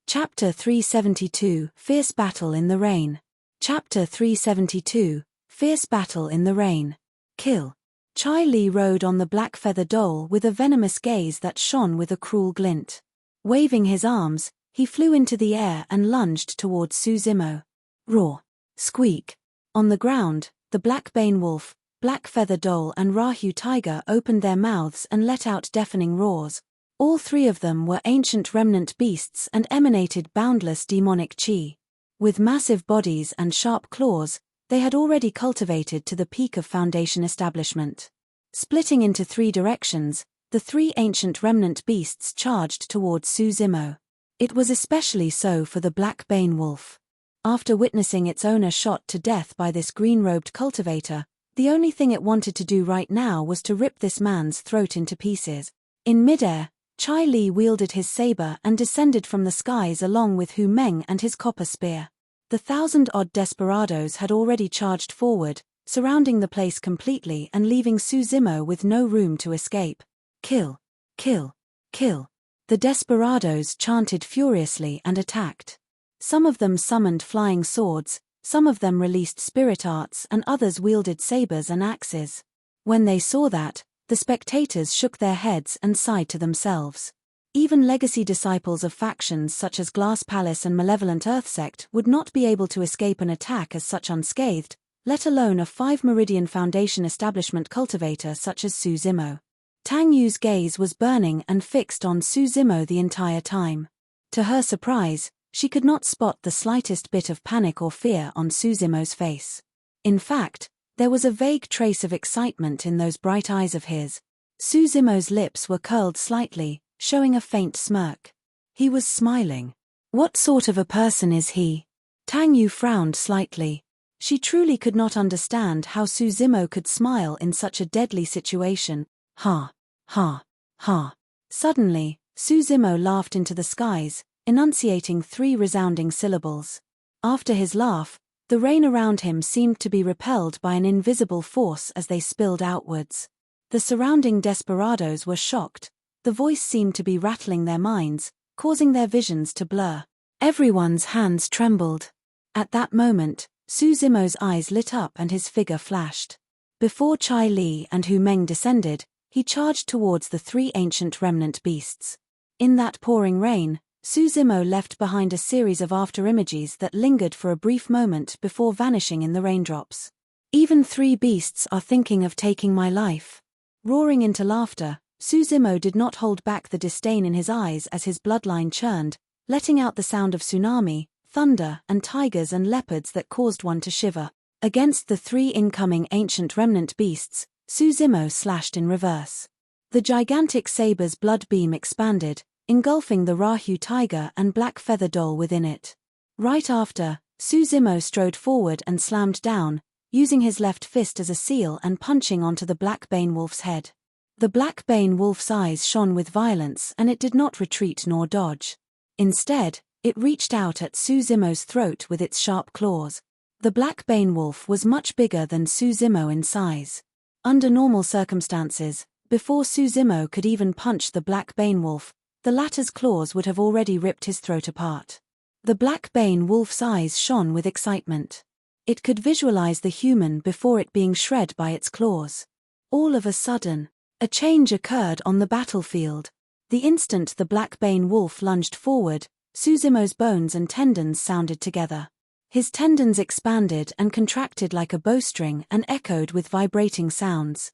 Chapter 372, Fierce Battle in the Rain. Chapter 372, Fierce Battle in the Rain. Kill. Chai Li rode on the black feather doll with a venomous gaze that shone with a cruel glint. Waving his arms, he flew into the air and lunged towards Su Zimo. Roar. Squeak. On the ground, the black bane wolf, black feather doll and Rahu tiger opened their mouths and let out deafening roars. All 3 of them were ancient remnant beasts and emanated boundless demonic qi. With massive bodies and sharp claws, they had already cultivated to the peak of foundation establishment. Splitting into 3 directions, the 3 ancient remnant beasts charged towards Su Zimo. It was especially so for the black bane wolf. After witnessing its owner shot to death by this green-robed cultivator, the only thing it wanted to do right now was to rip this man's throat into pieces. In midair, Chai Li wielded his saber and descended from the skies along with Hu Meng and his copper spear. The 1,000-odd desperados had already charged forward, surrounding the place completely and leaving Su Zimo with no room to escape. Kill! Kill! Kill! The desperados chanted furiously and attacked. Some of them summoned flying swords, some of them released spirit arts and others wielded sabers and axes. When they saw that, the spectators shook their heads and sighed to themselves. Even legacy disciples of factions such as Glass Palace and Malevolent Earth Sect would not be able to escape an attack as such unscathed, let alone a 5 Meridian Foundation establishment cultivator such as Su Zimo. Tang Yu's gaze was burning and fixed on Su Zimo the entire time. To her surprise, she could not spot the slightest bit of panic or fear on Su Zimo's face. In fact, there was a vague trace of excitement in those bright eyes of his. Su Zimo's lips were curled slightly, showing a faint smirk. He was smiling. What sort of a person is he? Tang Yu frowned slightly. She truly could not understand how Su Zimo could smile in such a deadly situation. Ha! Ha! Ha! Suddenly, Su Zimo laughed into the skies, enunciating 3 resounding syllables. After his laugh, the rain around him seemed to be repelled by an invisible force as they spilled outwards. The surrounding desperados were shocked. The voice seemed to be rattling their minds, causing their visions to blur. Everyone's hands trembled. At that moment, Su Zimo's eyes lit up and his figure flashed. Before Chai Li and Hu Meng descended, he charged towards the 3 ancient remnant beasts. In that pouring rain, Suzimo left behind a series of afterimages that lingered for a brief moment before vanishing in the raindrops. Even 3 beasts are thinking of taking my life. Roaring into laughter, Suzimo did not hold back the disdain in his eyes as his bloodline churned, letting out the sound of tsunami, thunder, and tigers and leopards that caused one to shiver. Against the 3 incoming ancient remnant beasts, Suzimo slashed in reverse. The gigantic saber's blood beam expanded, engulfing the Rahu tiger and black feather doll within it. Right after, Suzimo strode forward and slammed down, using his left fist as a seal and punching onto the black bane wolf's head. The black bane wolf's eyes shone with violence and it did not retreat nor dodge. Instead, it reached out at Suzimo's throat with its sharp claws. The black bane wolf was much bigger than Suzimo in size. Under normal circumstances, before Suzimo could even punch the black bane wolf, the latter's claws would have already ripped his throat apart. The black bane wolf's eyes shone with excitement. It could visualize the human before it being shred by its claws. All of a sudden, a change occurred on the battlefield. The instant the black bane wolf lunged forward, Suzimo's bones and tendons sounded together. His tendons expanded and contracted like a bowstring and echoed with vibrating sounds.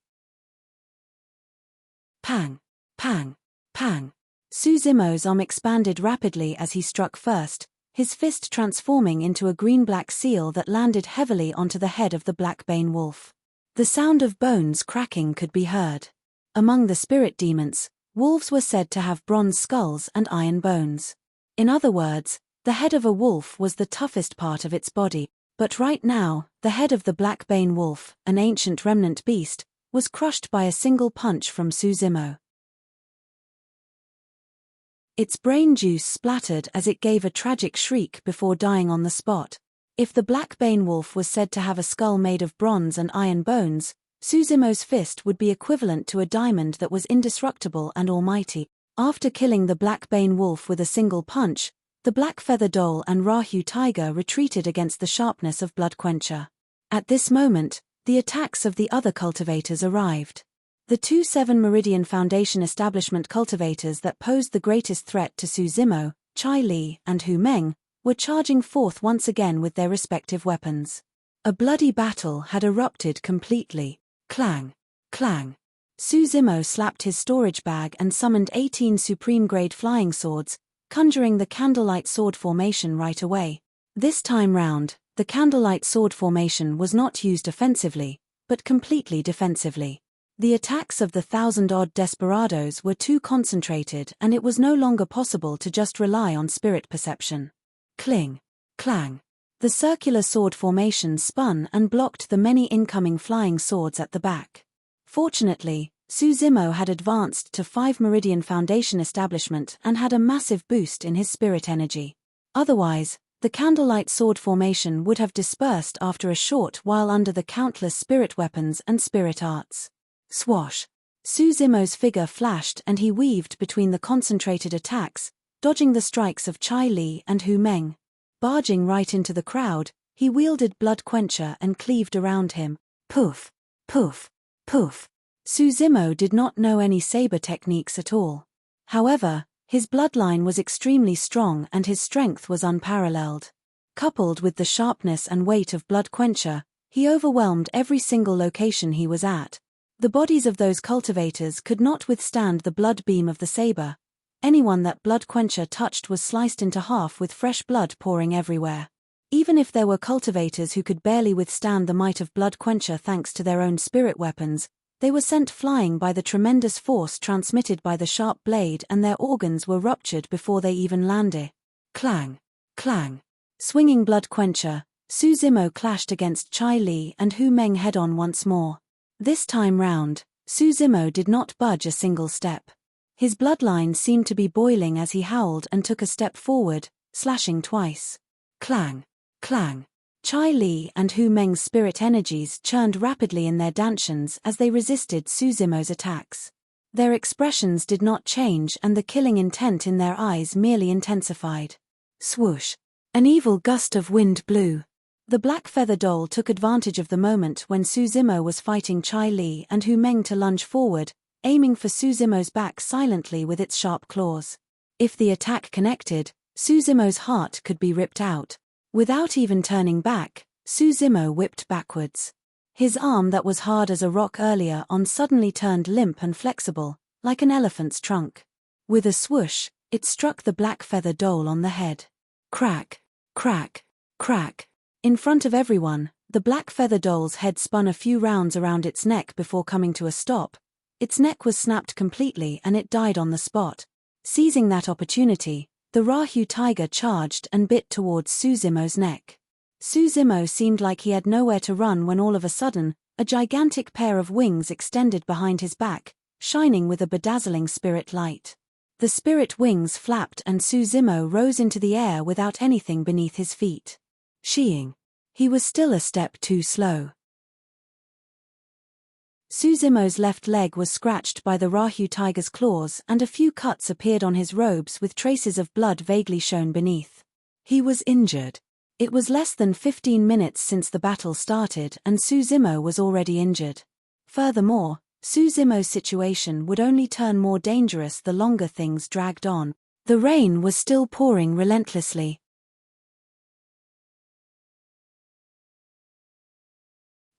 Pang! Pang! Pang! Suzimo's arm expanded rapidly as he struck first, his fist transforming into a green-black seal that landed heavily onto the head of the black bane wolf. The sound of bones cracking could be heard. Among the spirit demons, wolves were said to have bronze skulls and iron bones. In other words, the head of a wolf was the toughest part of its body, but right now, the head of the black bane wolf, an ancient remnant beast, was crushed by a single punch from Suzimo. Its brain juice splattered as it gave a tragic shriek before dying on the spot. If the black bane wolf was said to have a skull made of bronze and iron bones, Suzimo's fist would be equivalent to a diamond that was indestructible and almighty. After killing the black bane wolf with a single punch, the black feather doll and Rahu tiger retreated against the sharpness of Bloodquencher. At this moment, the attacks of the other cultivators arrived. The 2 7 Meridian Foundation establishment cultivators that posed the greatest threat to Suzimo, Chai Li, and Hu Meng, were charging forth once again with their respective weapons. A bloody battle had erupted completely. Clang! Clang! Suzimo slapped his storage bag and summoned 18 supreme-grade flying swords, conjuring the candlelight sword formation right away. This time round, the candlelight sword formation was not used offensively, but completely defensively. The attacks of the 1,000-odd desperados were too concentrated and it was no longer possible to just rely on spirit perception. Cling! Clang! The circular sword formation spun and blocked the many incoming flying swords at the back. Fortunately, Suzimo had advanced to 5 Meridian Foundation establishment and had a massive boost in his spirit energy. Otherwise, the candlelight sword formation would have dispersed after a short while under the countless spirit weapons and spirit arts. Swash! Suzimo's figure flashed and he weaved between the concentrated attacks, dodging the strikes of Chai Li and Hu Meng. Barging right into the crowd, he wielded Bloodquencher and cleaved around him. Poof! Poof! Poof! Suzimo did not know any saber techniques at all. However, his bloodline was extremely strong and his strength was unparalleled. Coupled with the sharpness and weight of Bloodquencher, he overwhelmed every single location he was at. The bodies of those cultivators could not withstand the blood beam of the saber. Anyone that Bloodquencher touched was sliced into half with fresh blood pouring everywhere. Even if there were cultivators who could barely withstand the might of Bloodquencher thanks to their own spirit weapons, they were sent flying by the tremendous force transmitted by the sharp blade and their organs were ruptured before they even landed. Clang! Clang! Swinging Bloodquencher, Suzimo clashed against Chai Li and Hu Meng head-on once more. This time round, Suzimo did not budge a single step. His bloodline seemed to be boiling as he howled and took a step forward, slashing twice. Clang! Clang! Chai Li and Hu Meng's spirit energies churned rapidly in their dantians as they resisted Suzimo's attacks. Their expressions did not change and the killing intent in their eyes merely intensified. Swoosh! An evil gust of wind blew. The black feather doll took advantage of the moment when Suzimo was fighting Chai Li and Hu Meng to lunge forward, aiming for Suzimo's back silently with its sharp claws. If the attack connected, Suzimo's heart could be ripped out. Without even turning back, Suzimo whipped backwards. His arm that was hard as a rock earlier on suddenly turned limp and flexible, like an elephant's trunk. With a swoosh, it struck the black feather doll on the head. Crack, crack, crack. In front of everyone, the black feather doll's head spun a few rounds around its neck before coming to a stop. Its neck was snapped completely and it died on the spot. Seizing that opportunity, the Rahu tiger charged and bit towards Suzimo's neck. Suzimo seemed like he had nowhere to run when all of a sudden, a gigantic pair of wings extended behind his back, shining with a bedazzling spirit light. The spirit wings flapped and Suzimo rose into the air without anything beneath his feet. Sheeing. He was still a step too slow. Suzimo's left leg was scratched by the Rahu tiger's claws and a few cuts appeared on his robes with traces of blood vaguely shown beneath. He was injured. It was less than 15 minutes since the battle started and Suzimo was already injured. Furthermore, Suzimo's situation would only turn more dangerous the longer things dragged on. The rain was still pouring relentlessly.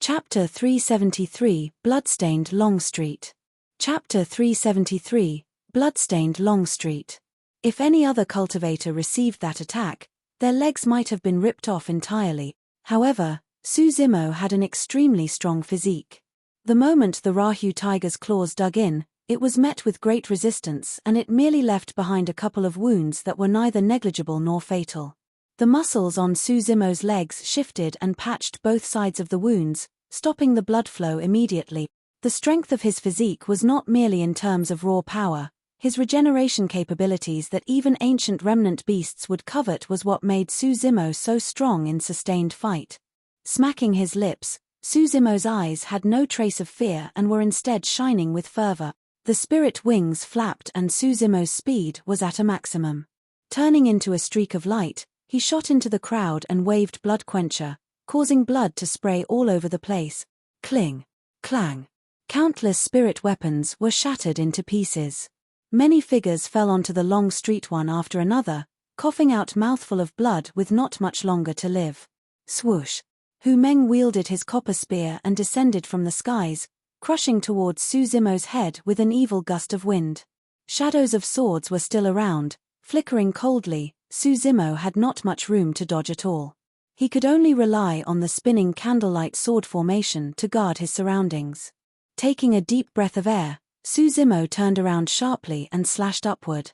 Chapter 373, Bloodstained Longstreet. Chapter 373, Bloodstained Longstreet. If any other cultivator received that attack, their legs might have been ripped off entirely. However, Suzimo had an extremely strong physique. The moment the Rahu tiger's claws dug in, it was met with great resistance and it merely left behind a couple of wounds that were neither negligible nor fatal. The muscles on Suzimo's legs shifted and patched both sides of the wounds, stopping the blood flow immediately. The strength of his physique was not merely in terms of raw power. His regeneration capabilities that even ancient remnant beasts would covet was what made Suzimo so strong in sustained fight. Smacking his lips, Suzimo's eyes had no trace of fear and were instead shining with fervor. The spirit wings flapped and Suzimo's speed was at a maximum. Turning into a streak of light, he shot into the crowd and waved Blood Quencher, causing blood to spray all over the place. Cling, clang. Countless spirit weapons were shattered into pieces. Many figures fell onto the long street one after another, coughing out mouthful of blood with not much longer to live. Swoosh. Hu Meng wielded his copper spear and descended from the skies, crushing towards Suzimo's head with an evil gust of wind. Shadows of swords were still around, flickering coldly. Suzimo had not much room to dodge at all. He could only rely on the spinning candlelight sword formation to guard his surroundings. Taking a deep breath of air, Suzimo turned around sharply and slashed upward.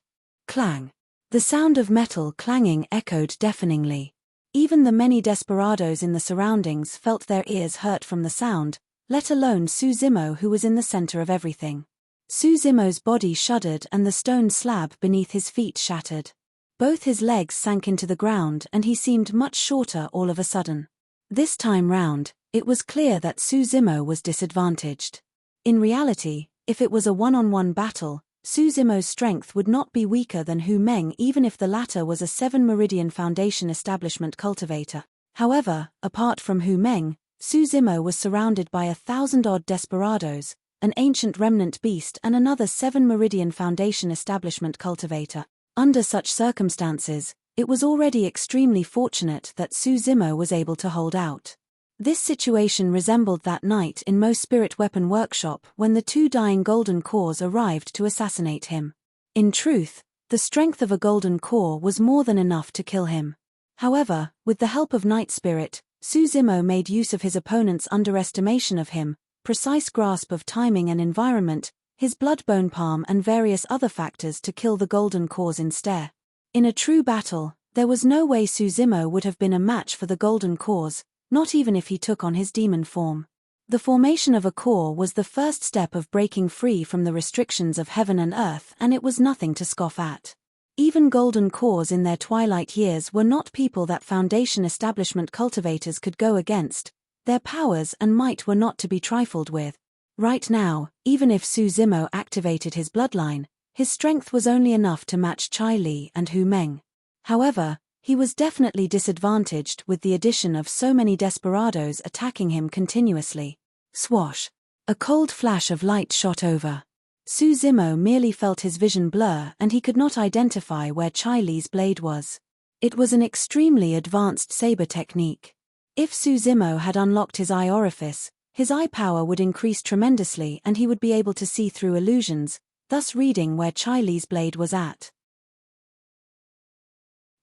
Clang. The sound of metal clanging echoed deafeningly. Even the many desperados in the surroundings felt their ears hurt from the sound, let alone Suzimo who was in the center of everything. Suzimo's body shuddered and the stone slab beneath his feet shattered. Both his legs sank into the ground and he seemed much shorter all of a sudden. This time round, it was clear that Suzimo was disadvantaged. In reality, if it was a one-on-one battle, Suzimo's strength would not be weaker than Hu Meng even if the latter was a 7 Meridian Foundation establishment cultivator. However, apart from Hu Meng, Suzimo was surrounded by 1,000-odd desperados, an ancient remnant beast and another 7 Meridian Foundation establishment cultivator. Under such circumstances, it was already extremely fortunate that Suzimo was able to hold out. This situation resembled that night in Mo's spirit weapon workshop when the 2 dying golden cores arrived to assassinate him. In truth, the strength of a golden core was more than enough to kill him. However, with the help of Night Spirit, Suzimo made use of his opponent's underestimation of him, precise grasp of timing and environment, his blood-bone palm and various other factors to kill the golden cores instead. In a true battle, there was no way Suzimo would have been a match for the golden cores, not even if he took on his demon form. The formation of a core was the first step of breaking free from the restrictions of heaven and earth and it was nothing to scoff at. Even golden cores in their twilight years were not people that Foundation establishment cultivators could go against. Their powers and might were not to be trifled with. Right now, even if Suzimo activated his bloodline, his strength was only enough to match Chai Li and Hu Meng. However, he was definitely disadvantaged with the addition of so many desperados attacking him continuously. Swash! A cold flash of light shot over. Zimo merely felt his vision blur and he could not identify where Chai Li's blade was. It was an extremely advanced saber technique. If Zimo had unlocked his eye orifice, his eye power would increase tremendously and he would be able to see through illusions, thus reading where Chai Li's blade was at.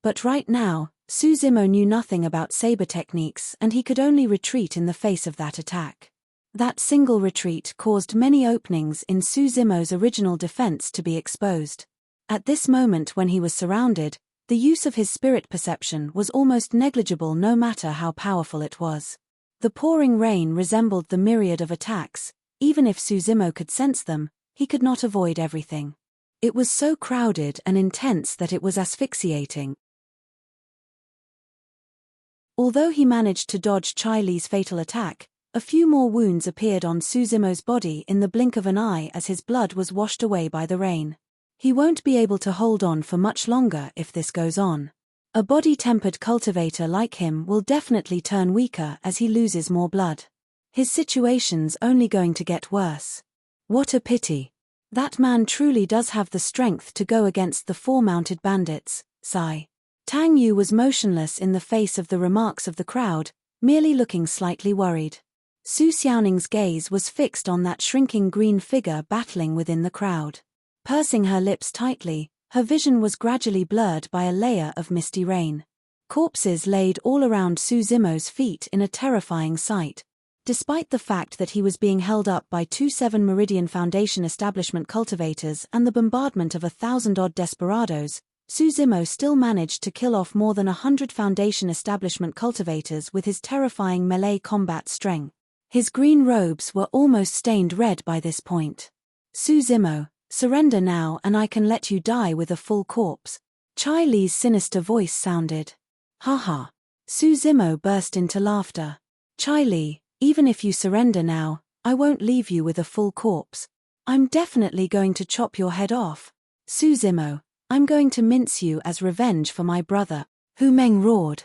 But right now, Zimo knew nothing about saber techniques and he could only retreat in the face of that attack. That single retreat caused many openings in Zimo's original defense to be exposed. At this moment when he was surrounded, the use of his spirit perception was almost negligible no matter how powerful it was. The pouring rain resembled the myriad of attacks. Even if Zimo could sense them, he could not avoid everything. It was so crowded and intense that it was asphyxiating. Although he managed to dodge Chai Li's fatal attack, a few more wounds appeared on Zimo's body in the blink of an eye as his blood was washed away by the rain. He won't be able to hold on for much longer if this goes on. A body-tempered cultivator like him will definitely turn weaker as he loses more blood. His situation's only going to get worse. What a pity. That man truly does have the strength to go against the 4 mounted bandits, sigh. Tang Yu was motionless in the face of the remarks of the crowd, merely looking slightly worried. Su Xiaoning's gaze was fixed on that shrinking green figure battling within the crowd. Pursing her lips tightly, her vision was gradually blurred by a layer of misty rain. Corpses laid all around Zimo's feet in a terrifying sight. Despite the fact that he was being held up by 2 7 Meridian Foundation establishment cultivators and the bombardment of 1,000-odd desperados, Zimo still managed to kill off more than 100 Foundation establishment cultivators with his terrifying melee combat strength. His green robes were almost stained red by this point. Zimo, surrender now and I can let you die with a full corpse. Chai Li's sinister voice sounded. Haha. Zimo burst into laughter. Chai Li, even if you surrender now, I won't leave you with a full corpse. I'm definitely going to chop your head off. Zimo, I'm going to mince you as revenge for my brother. Hu Meng roared.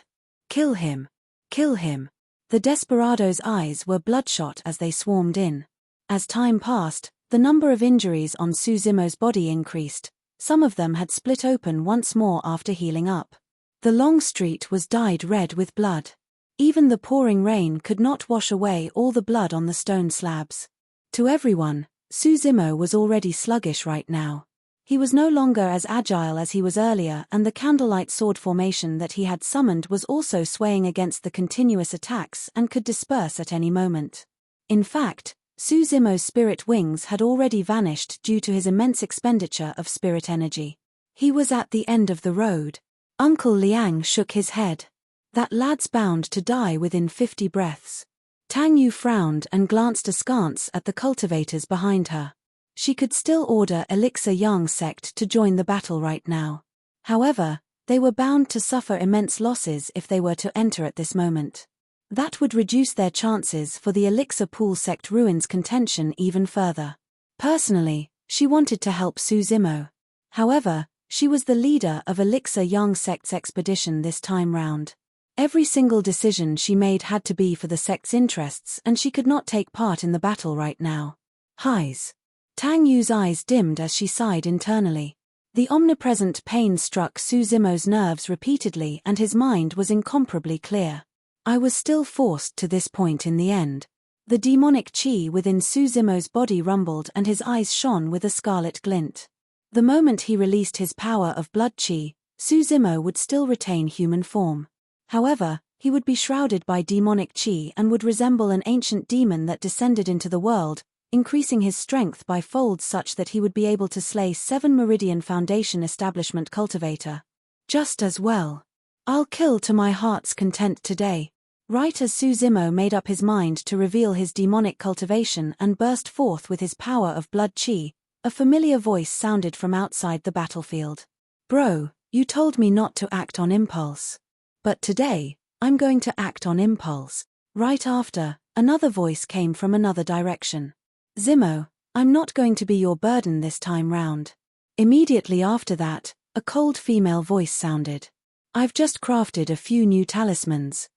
Kill him. Kill him. The desperados' eyes were bloodshot as they swarmed in. As time passed, the number of injuries on Zimo's body increased. Some of them had split open once more after healing up. The long street was dyed red with blood. Even the pouring rain could not wash away all the blood on the stone slabs. To everyone, Zimo was already sluggish right now. He was no longer as agile as he was earlier and the candlelight sword formation that he had summoned was also swaying against the continuous attacks and could disperse at any moment. In fact, Zimo's spirit wings had already vanished due to his immense expenditure of spirit energy. He was at the end of the road. Uncle Liang shook his head. That lad's bound to die within 50 breaths. Tang Yu frowned and glanced askance at the cultivators behind her. She could still order Elixir Yang sect to join the battle right now. However, they were bound to suffer immense losses if they were to enter at this moment. That would reduce their chances for the Elixir Pool sect ruins contention even further. Personally, she wanted to help Zimo. However, she was the leader of Elixir Yang sect's expedition this time round. Every single decision she made had to be for the sect's interests and she could not take part in the battle right now. Highs. Tang Yu's eyes dimmed as she sighed internally. The omnipresent pain struck Zimo's nerves repeatedly and his mind was incomparably clear. I was still forced to this point in the end. The demonic chi within Zimo's body rumbled and his eyes shone with a scarlet glint. The moment he released his power of blood chi, Zimo would still retain human form. However, he would be shrouded by demonic chi and would resemble an ancient demon that descended into the world, increasing his strength by folds such that he would be able to slay 7 Meridian Foundation establishment cultivator. Just as well. I'll kill to my heart's content today. Right as Zimo made up his mind to reveal his demonic cultivation and burst forth with his power of blood chi, a familiar voice sounded from outside the battlefield. Bro, you told me not to act on impulse. But today, I'm going to act on impulse. Right after, another voice came from another direction. Zimo, I'm not going to be your burden this time round. Immediately after that, a cold female voice sounded. I've just crafted a few new talismans.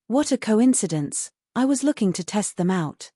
What a coincidence, I was looking to test them out.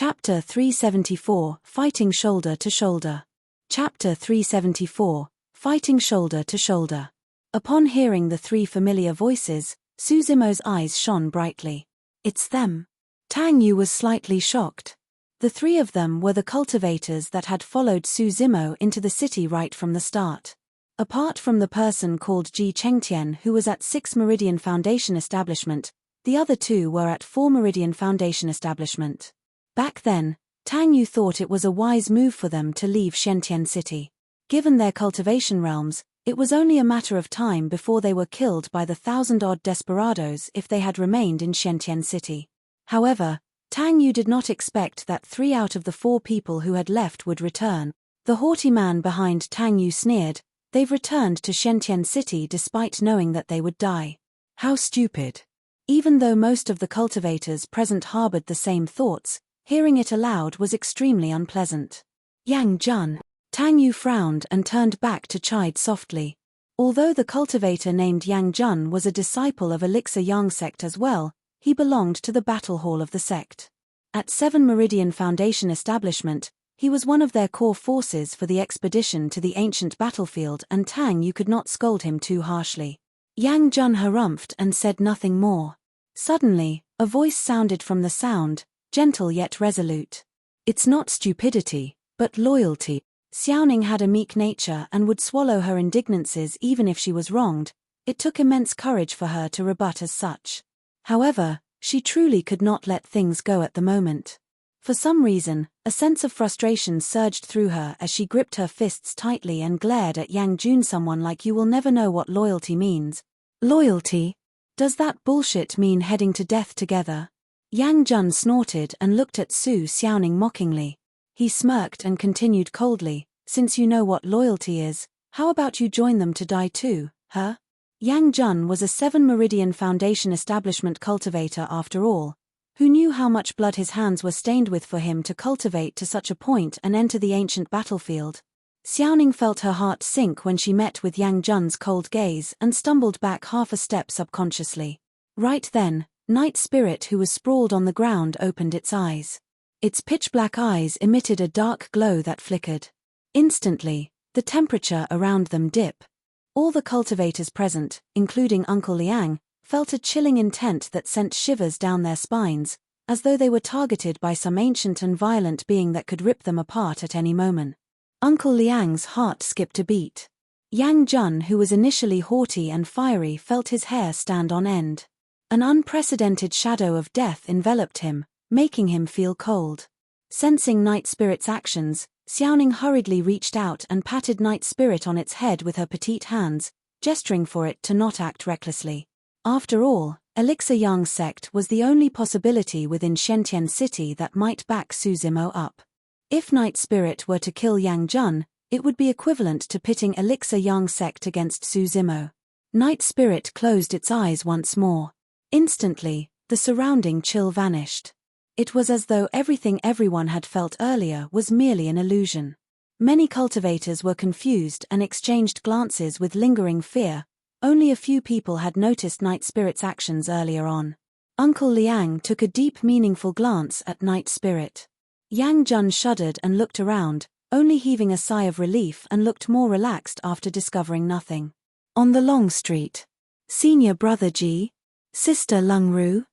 Chapter 374, Fighting Shoulder to Shoulder. Chapter 374, Fighting Shoulder to Shoulder. Upon hearing the three familiar voices, Suzumo's eyes shone brightly. It's them. Tang Yu was slightly shocked. The three of them were the cultivators that had followed Suzumo into the city right from the start. Apart from the person called Ji Chengtian who was at 6 Meridian Foundation Establishment, the other two were at 4 Meridian Foundation Establishment. Back then, Tang Yu thought it was a wise move for them to leave Shentian City. Given their cultivation realms, it was only a matter of time before they were killed by the 1,000-odd desperados if they had remained in Shentian City. However, Tang Yu did not expect that 3 out of the 4 people who had left would return. The haughty man behind Tang Yu sneered, "They've returned to Shentian City despite knowing that they would die. How stupid." Even though most of the cultivators present harbored the same thoughts, hearing it aloud was extremely unpleasant. Yang Jun. Tang Yu frowned and turned back to chide softly. Although the cultivator named Yang Jun was a disciple of Elixir Yang sect as well, he belonged to the battle hall of the sect. At 7 Meridian Foundation Establishment, he was one of their core forces for the expedition to the ancient battlefield, and Tang Yu could not scold him too harshly. Yang Jun harumphed and said nothing more. Suddenly, a voice sounded from the sound, gentle yet resolute. "It's not stupidity, but loyalty." Xiaoning had a meek nature and would swallow her indignances even if she was wronged. It took immense courage for her to rebut as such. However, she truly could not let things go at the moment. For some reason, a sense of frustration surged through her as she gripped her fists tightly and glared at Yang Jun. "Someone like you will never know what loyalty means." "Loyalty? Does that bullshit mean heading to death together?" Yang Jun snorted and looked at Su Xiaoning mockingly. He smirked and continued coldly, "Since you know what loyalty is, how about you join them to die too, huh?" Yang Jun was a 7 Meridian Foundation Establishment cultivator after all. Who knew how much blood his hands were stained with for him to cultivate to such a point and enter the ancient battlefield? Xiaoning felt her heart sink when she met with Yang Jun's cold gaze and stumbled back half a step subconsciously. Right then, Night Spirit, who was sprawled on the ground, opened its eyes. Its pitch-black eyes emitted a dark glow that flickered. Instantly, the temperature around them dipped. All the cultivators present, including Uncle Liang, felt a chilling intent that sent shivers down their spines, as though they were targeted by some ancient and violent being that could rip them apart at any moment. Uncle Liang's heart skipped a beat. Yang Jun, who was initially haughty and fiery, felt his hair stand on end. An unprecedented shadow of death enveloped him, making him feel cold. Sensing Night Spirit's actions, Xiaoning hurriedly reached out and patted Night Spirit on its head with her petite hands, gesturing for it to not act recklessly. After all, Elixir Yang sect was the only possibility within Shentian City that might back Suzumo up. If Night Spirit were to kill Yang Jun, it would be equivalent to pitting Elixir Yang sect against Suzumo. Night Spirit closed its eyes once more. Instantly, the surrounding chill vanished. It was as though everything everyone had felt earlier was merely an illusion. Many cultivators were confused and exchanged glances with lingering fear. Only a few people had noticed Night Spirit's actions earlier on. Uncle Liang took a deep, meaningful glance at Night Spirit. Yang Jun shuddered and looked around, only heaving a sigh of relief, and looked more relaxed after discovering nothing. On the long street. Senior brother Ji? Sister Lung Ru?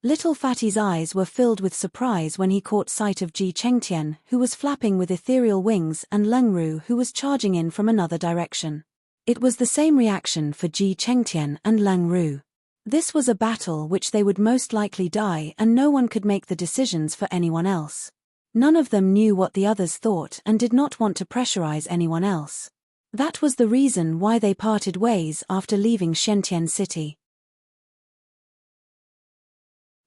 Little Fatty's eyes were filled with surprise when he caught sight of Ji Chengtian, who was flapping with ethereal wings, and Lung Ru, who was charging in from another direction. It was the same reaction for Ji Chengtian and Lung Ru. This was a battle which they would most likely die, and no one could make the decisions for anyone else. None of them knew what the others thought and did not want to pressurize anyone else. That was the reason why they parted ways after leaving Shentian City.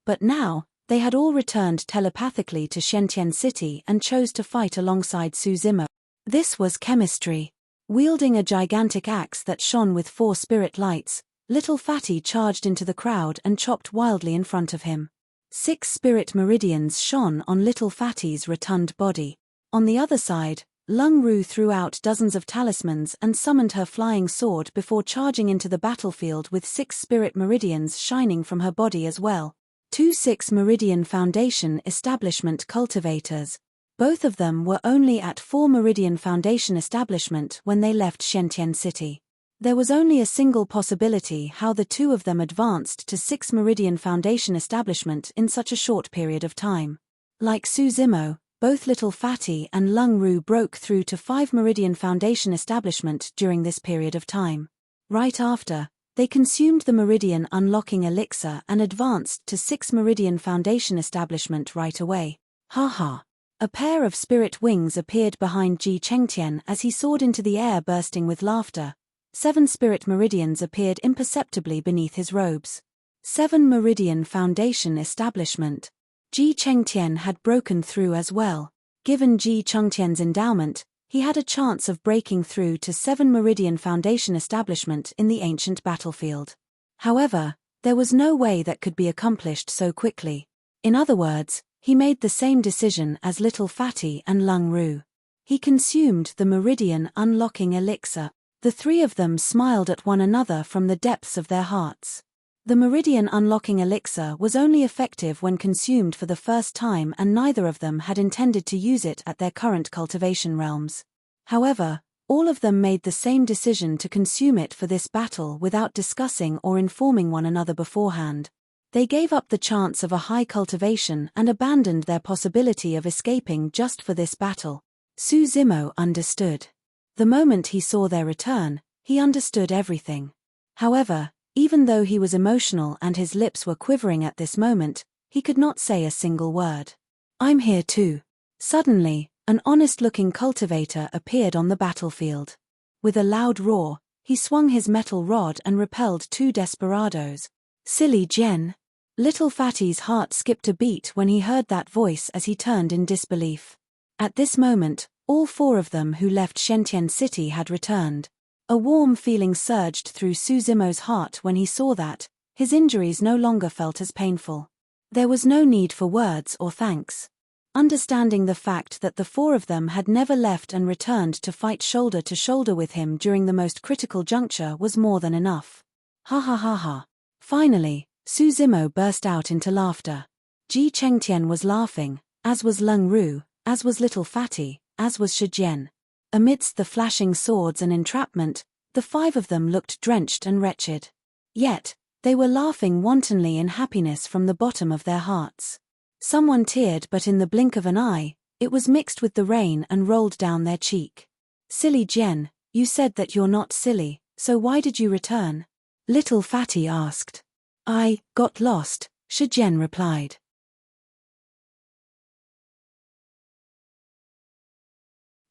But now, they had all returned telepathically to Shentian City and chose to fight alongside Suzumo. This was chemistry. Wielding a gigantic axe that shone with 4 spirit lights, Little Fatty charged into the crowd and chopped wildly in front of him. 6 spirit meridians shone on Little Fatty's rotund body. On the other side, Lung Ru threw out dozens of talismans and summoned her flying sword before charging into the battlefield with 6 spirit meridians shining from her body as well. 2 6 Meridian Foundation Establishment cultivators. Both of them were only at 4 Meridian Foundation Establishment when they left Shentian City. There was only a single possibility how the two of them advanced to 6 Meridian Foundation Establishment in such a short period of time. Like Su Zimo, both Little Fatty and Lung Ru broke through to 5 Meridian Foundation Establishment during this period of time. Right after, they consumed the Meridian Unlocking Elixir and advanced to 6 Meridian Foundation Establishment right away. Haha. A pair of spirit wings appeared behind Ji Chengtian as he soared into the air bursting with laughter. 7 spirit meridians appeared imperceptibly beneath his robes. 7 Meridian Foundation Establishment. Ji Chengtian had broken through as well. Given Ji Chengtian's endowment, he had a chance of breaking through to 7 Meridian Foundation Establishment in the ancient battlefield. However, there was no way that could be accomplished so quickly. In other words, he made the same decision as Little Fatty and Lung Ru. He consumed the Meridian Unlocking Elixir. The three of them smiled at one another from the depths of their hearts. The Meridian Unlocking Elixir was only effective when consumed for the first time, and neither of them had intended to use it at their current cultivation realms. However, all of them made the same decision to consume it for this battle without discussing or informing one another beforehand. They gave up the chance of a high cultivation and abandoned their possibility of escaping just for this battle. Su Zimo understood. The moment he saw their return, he understood everything. However, even though he was emotional and his lips were quivering at this moment, he could not say a single word. I'm here too. Suddenly, an honest-looking cultivator appeared on the battlefield. With a loud roar, he swung his metal rod and repelled 2 desperados. Silly Jen. Little Fatty's heart skipped a beat when he heard that voice as he turned in disbelief. At this moment, all 4 of them who left Shentian City had returned. A warm feeling surged through Su Zimo's heart when he saw that his injuries no longer felt as painful. There was no need for words or thanks. Understanding the fact that the 4 of them had never left and returned to fight shoulder to shoulder with him during the most critical juncture was more than enough. Ha ha ha ha. Finally, Su Zimo burst out into laughter. Ji Chengtian was laughing, as was Lung Ru, as was Little Fatty, as was Shi Jian. Amidst the flashing swords and entrapment, the 5 of them looked drenched and wretched. Yet, they were laughing wantonly in happiness from the bottom of their hearts. Someone teared, but in the blink of an eye, it was mixed with the rain and rolled down their cheek. Silly Jian, you said that you're not silly, so why did you return? Little Fatty asked. I got lost, Shi Jian replied.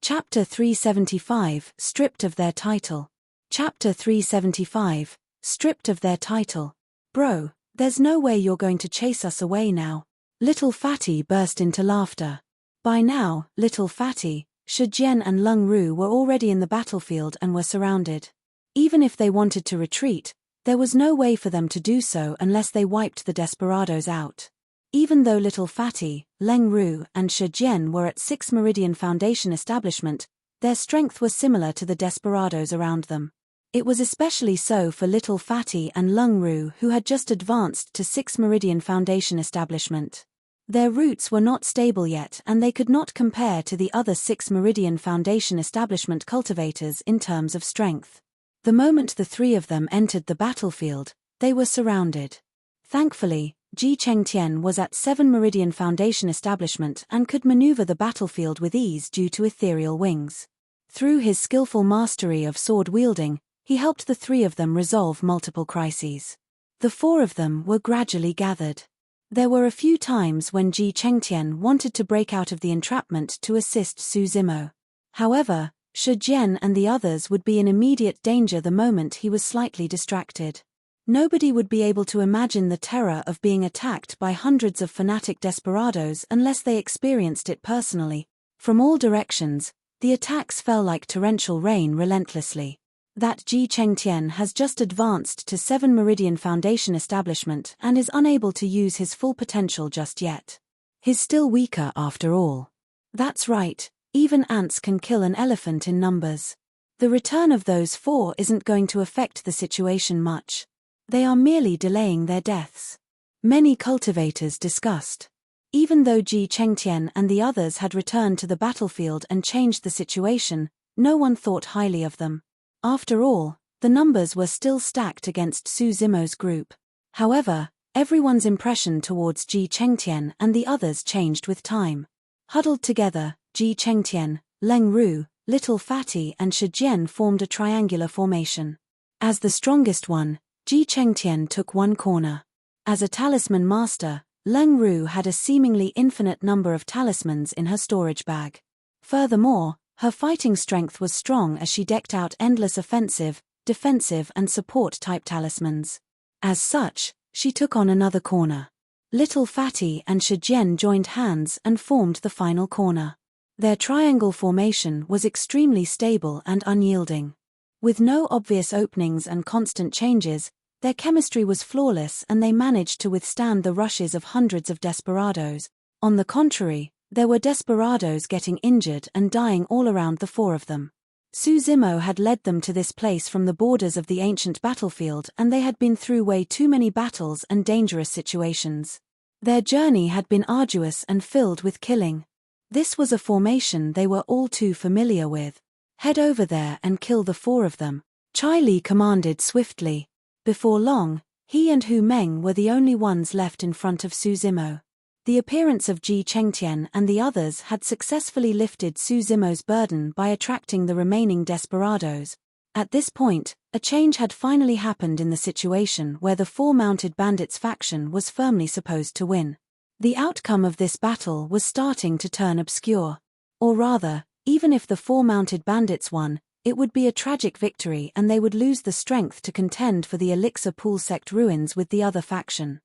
Chapter 375, Stripped of their title. Chapter 375, Stripped of their title. Bro, there's no way you're going to chase us away now. Little Fatty burst into laughter. By now, Little Fatty, Shi Jian and Lung Ru were already in the battlefield and were surrounded. Even if they wanted to retreat, there was no way for them to do so unless they wiped the desperados out. Even though Little Fatty, Leng Ru, and Shi Jian were at 6 Meridian Foundation Establishment, their strength was similar to the desperados around them. It was especially so for Little Fatty and Lung Ru, who had just advanced to 6 Meridian Foundation Establishment. Their roots were not stable yet, and they could not compare to the other 6 Meridian Foundation Establishment cultivators in terms of strength. The moment the 3 of them entered the battlefield, they were surrounded. Thankfully, Ji Chengtian was at 7 Meridian Foundation Establishment and could maneuver the battlefield with ease due to ethereal wings. Through his skillful mastery of sword wielding, he helped the 3 of them resolve multiple crises. The 4 of them were gradually gathered. There were a few times when Ji Chengtian wanted to break out of the entrapment to assist Su Zimo. However, Shi Jian and the others would be in immediate danger the moment he was slightly distracted. Nobody would be able to imagine the terror of being attacked by hundreds of fanatic desperados unless they experienced it personally. From all directions, the attacks fell like torrential rain relentlessly. That Ji Chengtian has just advanced to 7 Meridian Foundation Establishment and is unable to use his full potential just yet. He's still weaker after all. That's right, even ants can kill an elephant in numbers. The return of those 4 isn't going to affect the situation much. They are merely delaying their deaths. Many cultivators discussed. Even though Ji Chengtian and the others had returned to the battlefield and changed the situation, no one thought highly of them. After all, the numbers were still stacked against Su Zimo's group. However, everyone's impression towards Ji Chengtian and the others changed with time. Huddled together, Ji Chengtian, Leng Ru, Little Fatty and Shi Jian formed a triangular formation. As the strongest one, Ji Chengtian took one corner. As a talisman master, Leng Ru had a seemingly infinite number of talismans in her storage bag. Furthermore, her fighting strength was strong as she decked out endless offensive, defensive and support-type talismans. As such, she took on another corner. Little Fatty and Shi Jian joined hands and formed the final corner. Their triangle formation was extremely stable and unyielding. With no obvious openings and constant changes, their chemistry was flawless and they managed to withstand the rushes of hundreds of desperados. On the contrary, there were desperados getting injured and dying all around the four of them. Su Zimo had led them to this place from the borders of the ancient battlefield and they had been through way too many battles and dangerous situations. Their journey had been arduous and filled with killing. This was a formation they were all too familiar with. Head over there and kill the four of them, Chai Li commanded swiftly. Before long, he and Hu Meng were the only ones left in front of Su Zimo. The appearance of Ji Chengtian and the others had successfully lifted Su Zimo's burden by attracting the remaining desperados. At this point, a change had finally happened in the situation where the Four Mounted Bandits faction was firmly supposed to win. The outcome of this battle was starting to turn obscure. Or rather, even if the Four Mounted Bandits won, it would be a tragic victory and they would lose the strength to contend for the Elixir Pool sect ruins with the other faction.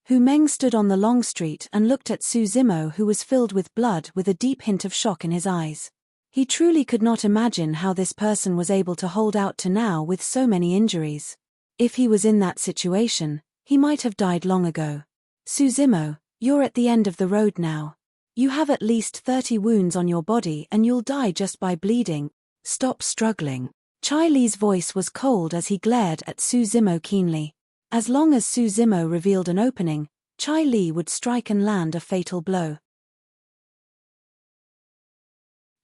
Hu Meng stood on the long street and looked at Su Zimo, who was filled with blood with a deep hint of shock in his eyes. He truly could not imagine how this person was able to hold out to now with so many injuries. If he was in that situation, he might have died long ago. Su Zimo, you're at the end of the road now. You have at least 30 wounds on your body and you'll die just by bleeding. Stop struggling. Chai Li's voice was cold as he glared at Su Zimo keenly. As long as Su Zimo revealed an opening, Chai Li would strike and land a fatal blow.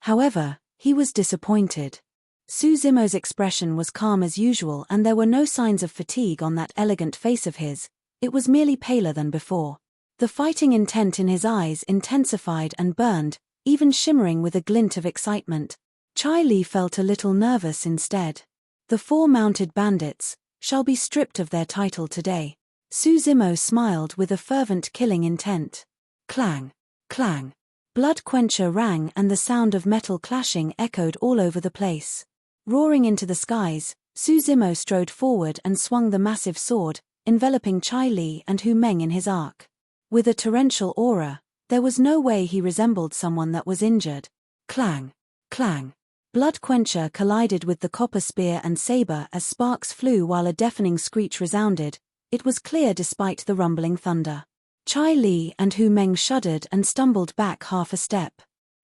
However, he was disappointed. Su Zimo's expression was calm as usual and there were no signs of fatigue on that elegant face of his. It was merely paler than before. The fighting intent in his eyes intensified and burned, even shimmering with a glint of excitement. Chai Li felt a little nervous instead. The Four Mounted Bandits shall be stripped of their title today. Su Zimo smiled with a fervent killing intent. Clang! Clang! Blood quencher rang and the sound of metal clashing echoed all over the place. Roaring into the skies, Su Zimo strode forward and swung the massive sword, enveloping Chai Li and Hu Meng in his arc. With a torrential aura, there was no way he resembled someone that was injured. Clang! Clang! Blood quencher collided with the copper spear and saber as sparks flew while a deafening screech resounded. It was clear despite the rumbling thunder. Chai Li and Hu Meng shuddered and stumbled back half a step.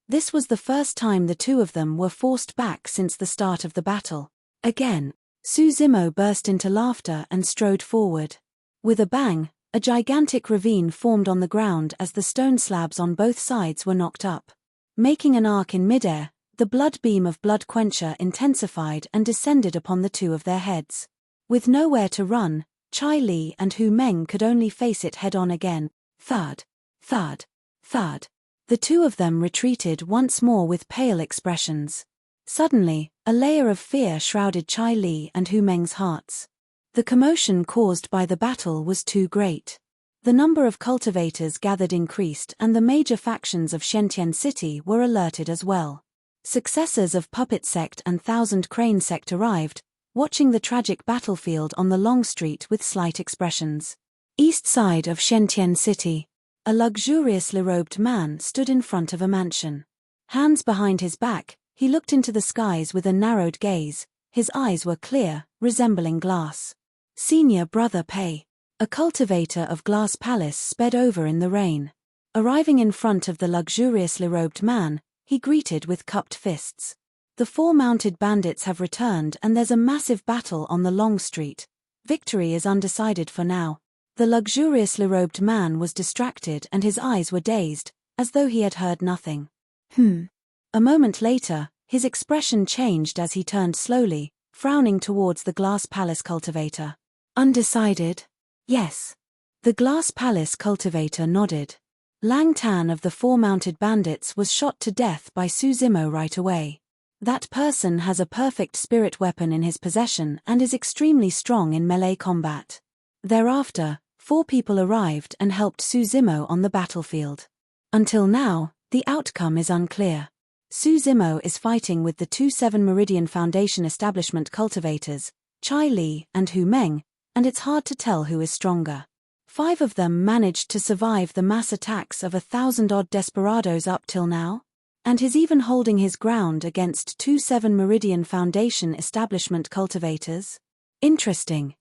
This was the first time the two of them were forced back since the start of the battle. Again, Su Zimo burst into laughter and strode forward. With a bang, a gigantic ravine formed on the ground as the stone slabs on both sides were knocked up. Making an arc in midair, the blood beam of blood quencher intensified and descended upon the two of their heads. With nowhere to run, Chai Li and Hu Meng could only face it head-on again. Thud, thud, thud. The two of them retreated once more with pale expressions. Suddenly, a layer of fear shrouded Chai Li and Hu Meng's hearts. The commotion caused by the battle was too great. The number of cultivators gathered increased and the major factions of Shentian City were alerted as well. Successors of Puppet Sect and Thousand Crane Sect arrived, watching the tragic battlefield on the long street with slight expressions. East side of Shentian City. A luxuriously robed man stood in front of a mansion. Hands behind his back, he looked into the skies with a narrowed gaze. His eyes were clear, resembling glass. Senior Brother Pei, a cultivator of Glass Palace, sped over in the rain. Arriving in front of the luxuriously robed man, he greeted with cupped fists. The Four Mounted Bandits have returned and there's a massive battle on the long street. Victory is undecided for now. The luxuriously robed man was distracted and his eyes were dazed, as though he had heard nothing. A moment later, his expression changed as he turned slowly, frowning towards the Glass Palace cultivator. Undecided? Yes. The Glass Palace cultivator nodded. Lang Tan of the Four Mounted Bandits was shot to death by Su Zimo right away. That person has a perfect spirit weapon in his possession and is extremely strong in melee combat. Thereafter, 4 people arrived and helped Su Zimo on the battlefield. Until now, the outcome is unclear. Su Zimo is fighting with the 2-7 Meridian Foundation establishment cultivators, Chai Li and Hu Meng, and it's hard to tell who is stronger. 5 of them managed to survive the mass attacks of 1,000-odd desperados up till now, and he's even holding his ground against 2-7 Meridian Foundation establishment cultivators. Interesting.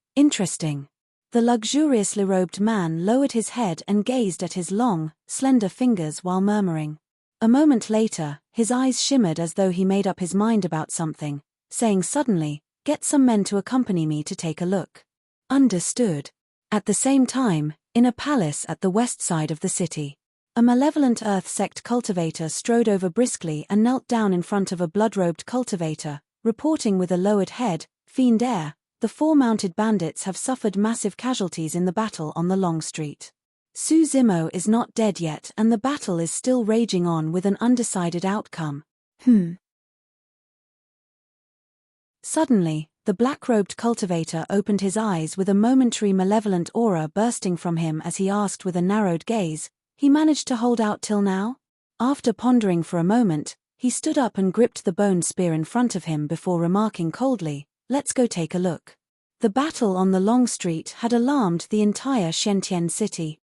The luxuriously robed man lowered his head and gazed at his long, slender fingers while murmuring. A moment later, his eyes shimmered as though he made up his mind about something, saying suddenly, "Get some men to accompany me to take a look." Understood. At the same time, in a palace at the west side of the city, a malevolent earth sect cultivator strode over briskly and knelt down in front of a blood-robed cultivator, reporting with a lowered head, "Fiend air, the 4 mounted bandits have suffered massive casualties in the battle on the Long Street. Su Zimo is not dead yet and the battle is still raging on with an undecided outcome." Suddenly, the black-robed cultivator opened his eyes with a momentary malevolent aura bursting from him as he asked with a narrowed gaze, "He managed to hold out till now?" After pondering for a moment, he stood up and gripped the bone spear in front of him before remarking coldly, "Let's go take a look." The battle on the Long Street had alarmed the entire Shentian city.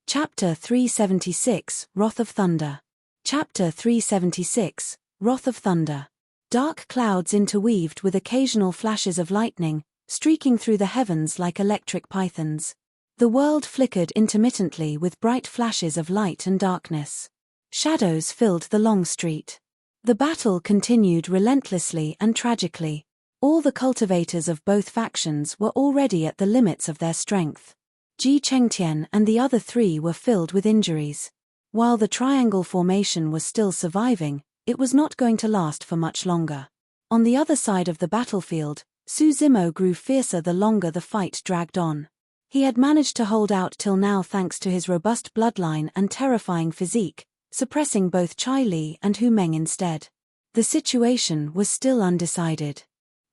Chapter 376, Wrath of Thunder. Chapter 376, Wrath of Thunder. Dark clouds interweaved with occasional flashes of lightning, streaking through the heavens like electric pythons. The world flickered intermittently with bright flashes of light and darkness. Shadows filled the Long Street. The battle continued relentlessly and tragically. All the cultivators of both factions were already at the limits of their strength. Ji Chengtian and the other 3 were filled with injuries. While the triangle formation was still surviving, it was not going to last for much longer. On the other side of the battlefield, Su Zimo grew fiercer the longer the fight dragged on. He had managed to hold out till now thanks to his robust bloodline and terrifying physique, suppressing both Chai Li and Hu Meng instead. The situation was still undecided.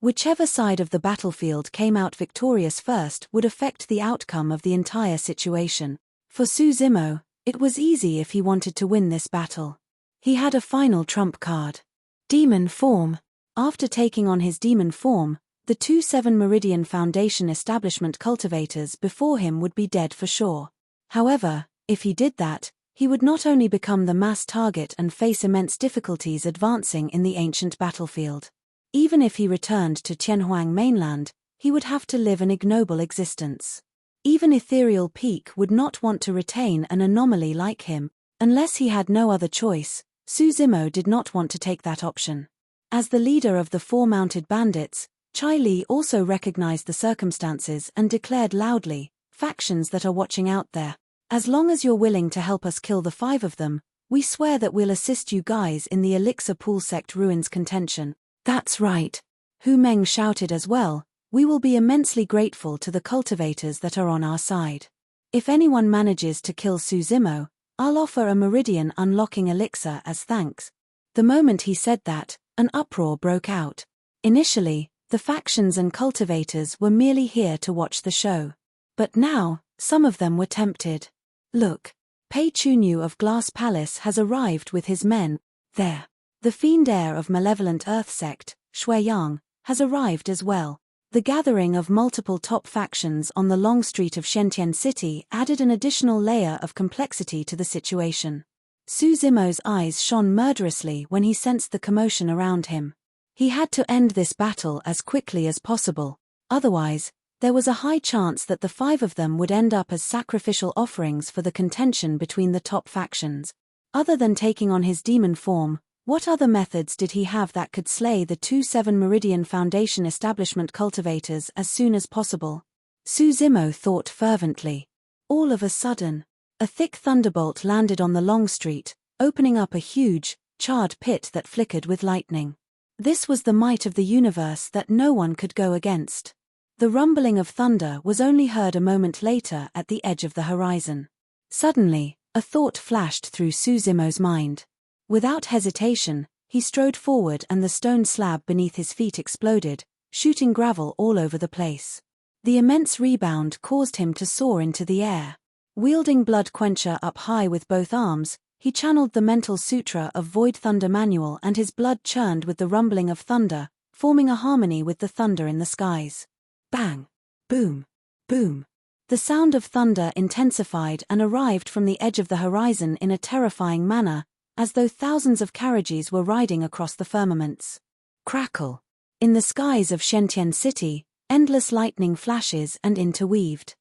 Whichever side of the battlefield came out victorious first would affect the outcome of the entire situation. For Su Zimo, it was easy if he wanted to win this battle. He had a final trump card. Demon form. After taking on his demon form, the 2-7 Meridian Foundation establishment cultivators before him would be dead for sure. However, if he did that, he would not only become the mass target and face immense difficulties advancing in the ancient battlefield. Even if he returned to Tianhuang mainland, he would have to live an ignoble existence. Even Ethereal Peak would not want to retain an anomaly like him, unless he had no other choice. Su Zimo did not want to take that option. As the leader of the 4 mounted bandits, Chai Li also recognized the circumstances and declared loudly, "Factions that are watching out there. As long as you're willing to help us kill the 5 of them, we swear that we'll assist you guys in the Elixir Pool Sect Ruins contention." "That's right." Hu Meng shouted as well, "We will be immensely grateful to the cultivators that are on our side. If anyone manages to kill Su Zimo, I'll offer a Meridian unlocking elixir as thanks." The moment he said that, an uproar broke out. Initially, the factions and cultivators were merely here to watch the show. But now, some of them were tempted. "Look, Pei Chunyu of Glass Palace has arrived with his men. There. The fiend heir of malevolent earth sect, Shui Yang, has arrived as well." The gathering of multiple top factions on the Long Street of Shentian City added an additional layer of complexity to the situation. Su Zimo's eyes shone murderously when he sensed the commotion around him. He had to end this battle as quickly as possible, otherwise, there was a high chance that the 5 of them would end up as sacrificial offerings for the contention between the top factions. Other than taking on his demon form, What other methods did he have that could slay the 2-7 Meridian Foundation establishment cultivators as soon as possible? Susimo thought fervently. All of a sudden, a thick thunderbolt landed on the long street, opening up a huge, charred pit that flickered with lightning. This was the might of the universe that no one could go against. The rumbling of thunder was only heard a moment later at the edge of the horizon. Suddenly, a thought flashed through Susimo's mind. Without hesitation, he strode forward and the stone slab beneath his feet exploded, shooting gravel all over the place. The immense rebound caused him to soar into the air. Wielding Blood Quencher up high with both arms, he channeled the mental sutra of Void Thunder Manual and his blood churned with the rumbling of thunder, forming a harmony with the thunder in the skies. Bang! Boom! Boom! The sound of thunder intensified and arrived from the edge of the horizon in a terrifying manner, as though thousands of carriages were riding across the firmaments. Crackle! In the skies of Shentian City, endless lightning flashes and interweaved.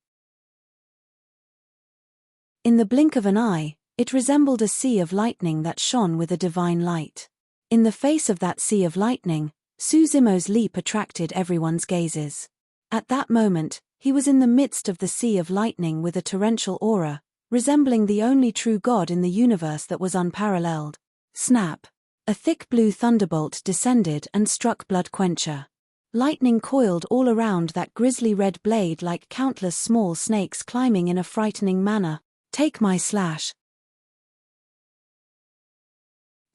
In the blink of an eye, it resembled a sea of lightning that shone with a divine light. In the face of that sea of lightning, Susimo's leap attracted everyone's gazes. At that moment, he was in the midst of the sea of lightning with a torrential aura, resembling the only true god in the universe that was unparalleled. Snap! A thick blue thunderbolt descended and struck Blood Quencher. Lightning coiled all around that grisly red blade like countless small snakes climbing in a frightening manner. Take my slash!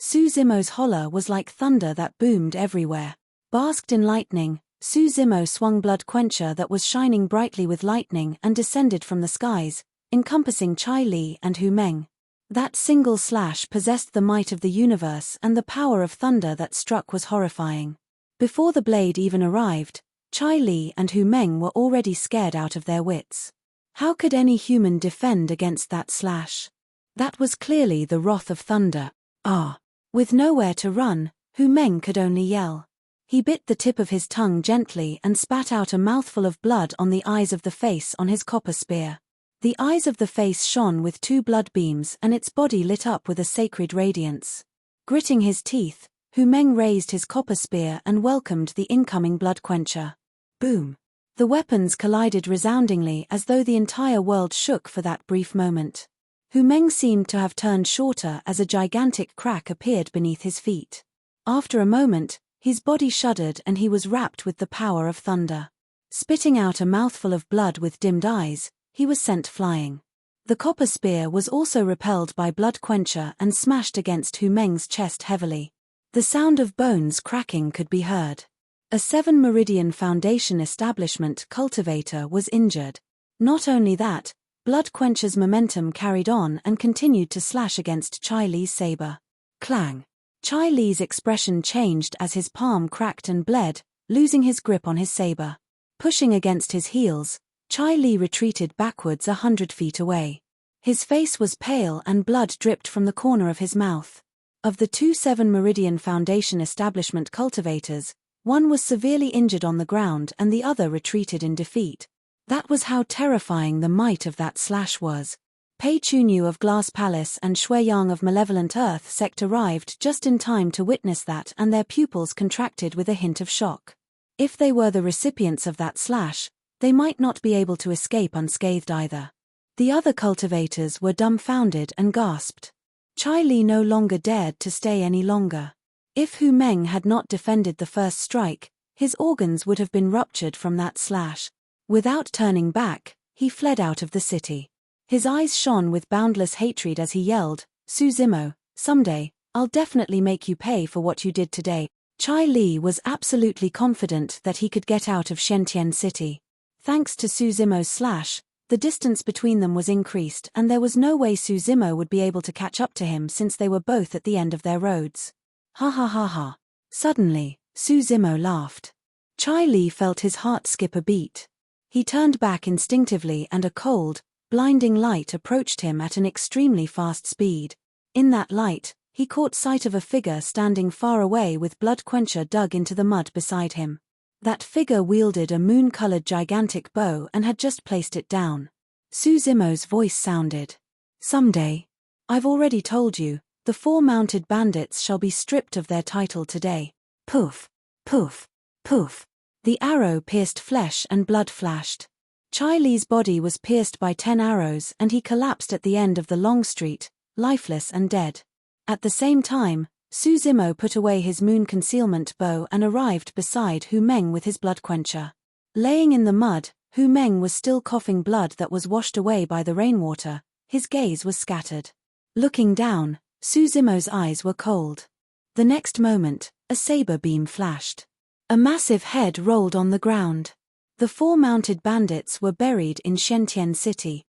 Susimo's holler was like thunder that boomed everywhere. Basked in lightning, Susimo swung Blood Quencher that was shining brightly with lightning and descended from the skies, encompassing Chai Li and Hu Meng. That single slash possessed the might of the universe and the power of thunder that struck was horrifying. Before the blade even arrived, Chai Li and Hu Meng were already scared out of their wits. How could any human defend against that slash? That was clearly the wrath of thunder. Ah! With nowhere to run, Hu Meng could only yell. He bit the tip of his tongue gently and spat out a mouthful of blood on the eyes of the face on his copper spear. The eyes of the face shone with 2 blood beams and its body lit up with a sacred radiance. Gritting his teeth, Hu Meng raised his copper spear and welcomed the incoming Blood Quencher. Boom! The weapons collided resoundingly as though the entire world shook for that brief moment. Hu Meng seemed to have turned shorter as a gigantic crack appeared beneath his feet. After a moment, his body shuddered and he was wrapped with the power of thunder. Spitting out a mouthful of blood with dimmed eyes, he was sent flying. The copper spear was also repelled by Blood Quencher and smashed against Hu Meng's chest heavily. The sound of bones cracking could be heard. A 7 Meridian Foundation establishment cultivator was injured. Not only that, Blood Quencher's momentum carried on and continued to slash against Chai Li's saber. Clang! Chai Li's expression changed as his palm cracked and bled, losing his grip on his saber. Pushing against his heels, Chai Li retreated backwards 100 feet away. His face was pale and blood dripped from the corner of his mouth. Of the 2-7 Meridian Foundation establishment cultivators, one was severely injured on the ground and the other retreated in defeat. That was how terrifying the might of that slash was. Pei Chunyu of Glass Palace and Shui Yang of Malevolent Earth Sect arrived just in time to witness that, and their pupils contracted with a hint of shock. If they were the recipients of that slash, they might not be able to escape unscathed either. The other cultivators were dumbfounded and gasped. Chai Li no longer dared to stay any longer. If Hu Meng had not defended the first strike, his organs would have been ruptured from that slash. Without turning back, he fled out of the city. His eyes shone with boundless hatred as he yelled, "Susimo, someday, I'll definitely make you pay for what you did today." Chai Li was absolutely confident that he could get out of Shentian City. Thanks to Susimo's slash, the distance between them was increased and there was no way Susimo would be able to catch up to him since they were both at the end of their roads. Ha ha ha ha. Suddenly, Susimo laughed. Chai Li felt his heart skip a beat. He turned back instinctively and a cold, blinding light approached him at an extremely fast speed. In that light, he caught sight of a figure standing far away with Blood Quencher dug into the mud beside him. That figure wielded a moon-colored gigantic bow and had just placed it down. Susimo's voice sounded. "Someday. I've already told you, The 4 mounted bandits shall be stripped of their title today. Poof, poof, poof. The arrow pierced flesh and blood flashed. Chai Li's body was pierced by 10 arrows and he collapsed at the end of the long street, lifeless and dead. At the same time, Su Zimo put away his moon concealment bow and arrived beside Hu Meng with his blood quencher. Laying in the mud, Hu Meng was still coughing blood that was washed away by the rainwater. His gaze was scattered. Looking down, Su Zimo's eyes were cold. The next moment, a saber beam flashed. A massive head rolled on the ground. The 4 mounted bandits were buried in Shentian City.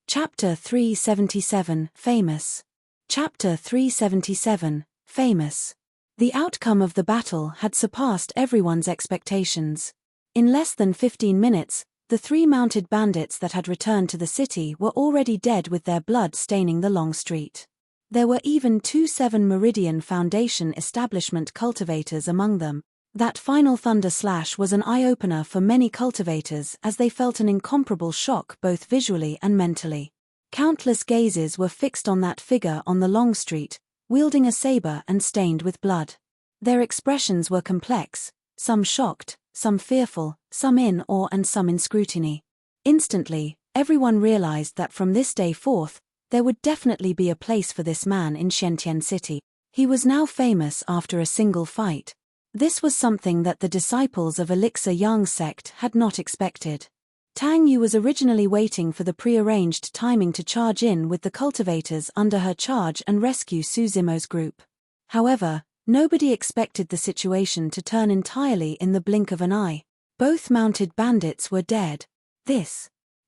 Chapter 377, Famous. Chapter 377, Famous. The outcome of the battle had surpassed everyone's expectations. In less than 15 minutes, the 3 mounted bandits that had returned to the city were already dead with their blood staining the long street. There were even 2 7 Meridian Foundation establishment cultivators among them. That final thunder slash was an eye-opener for many cultivators as they felt an incomparable shock both visually and mentally. Countless gazes were fixed on that figure on the long street, wielding a saber and stained with blood. Their expressions were complex, some shocked, some fearful, some in awe and some in scrutiny. Instantly, everyone realized that from this day forth, there would definitely be a place for this man in Shentian City. He was now famous after a single fight. This was something that the disciples of Elixir Yang sect had not expected. Tang Yu was originally waiting for the prearranged timing to charge in with the cultivators under her charge and rescue Su Zimo's group. However, nobody expected the situation to turn entirely in the blink of an eye. Both mounted bandits were dead.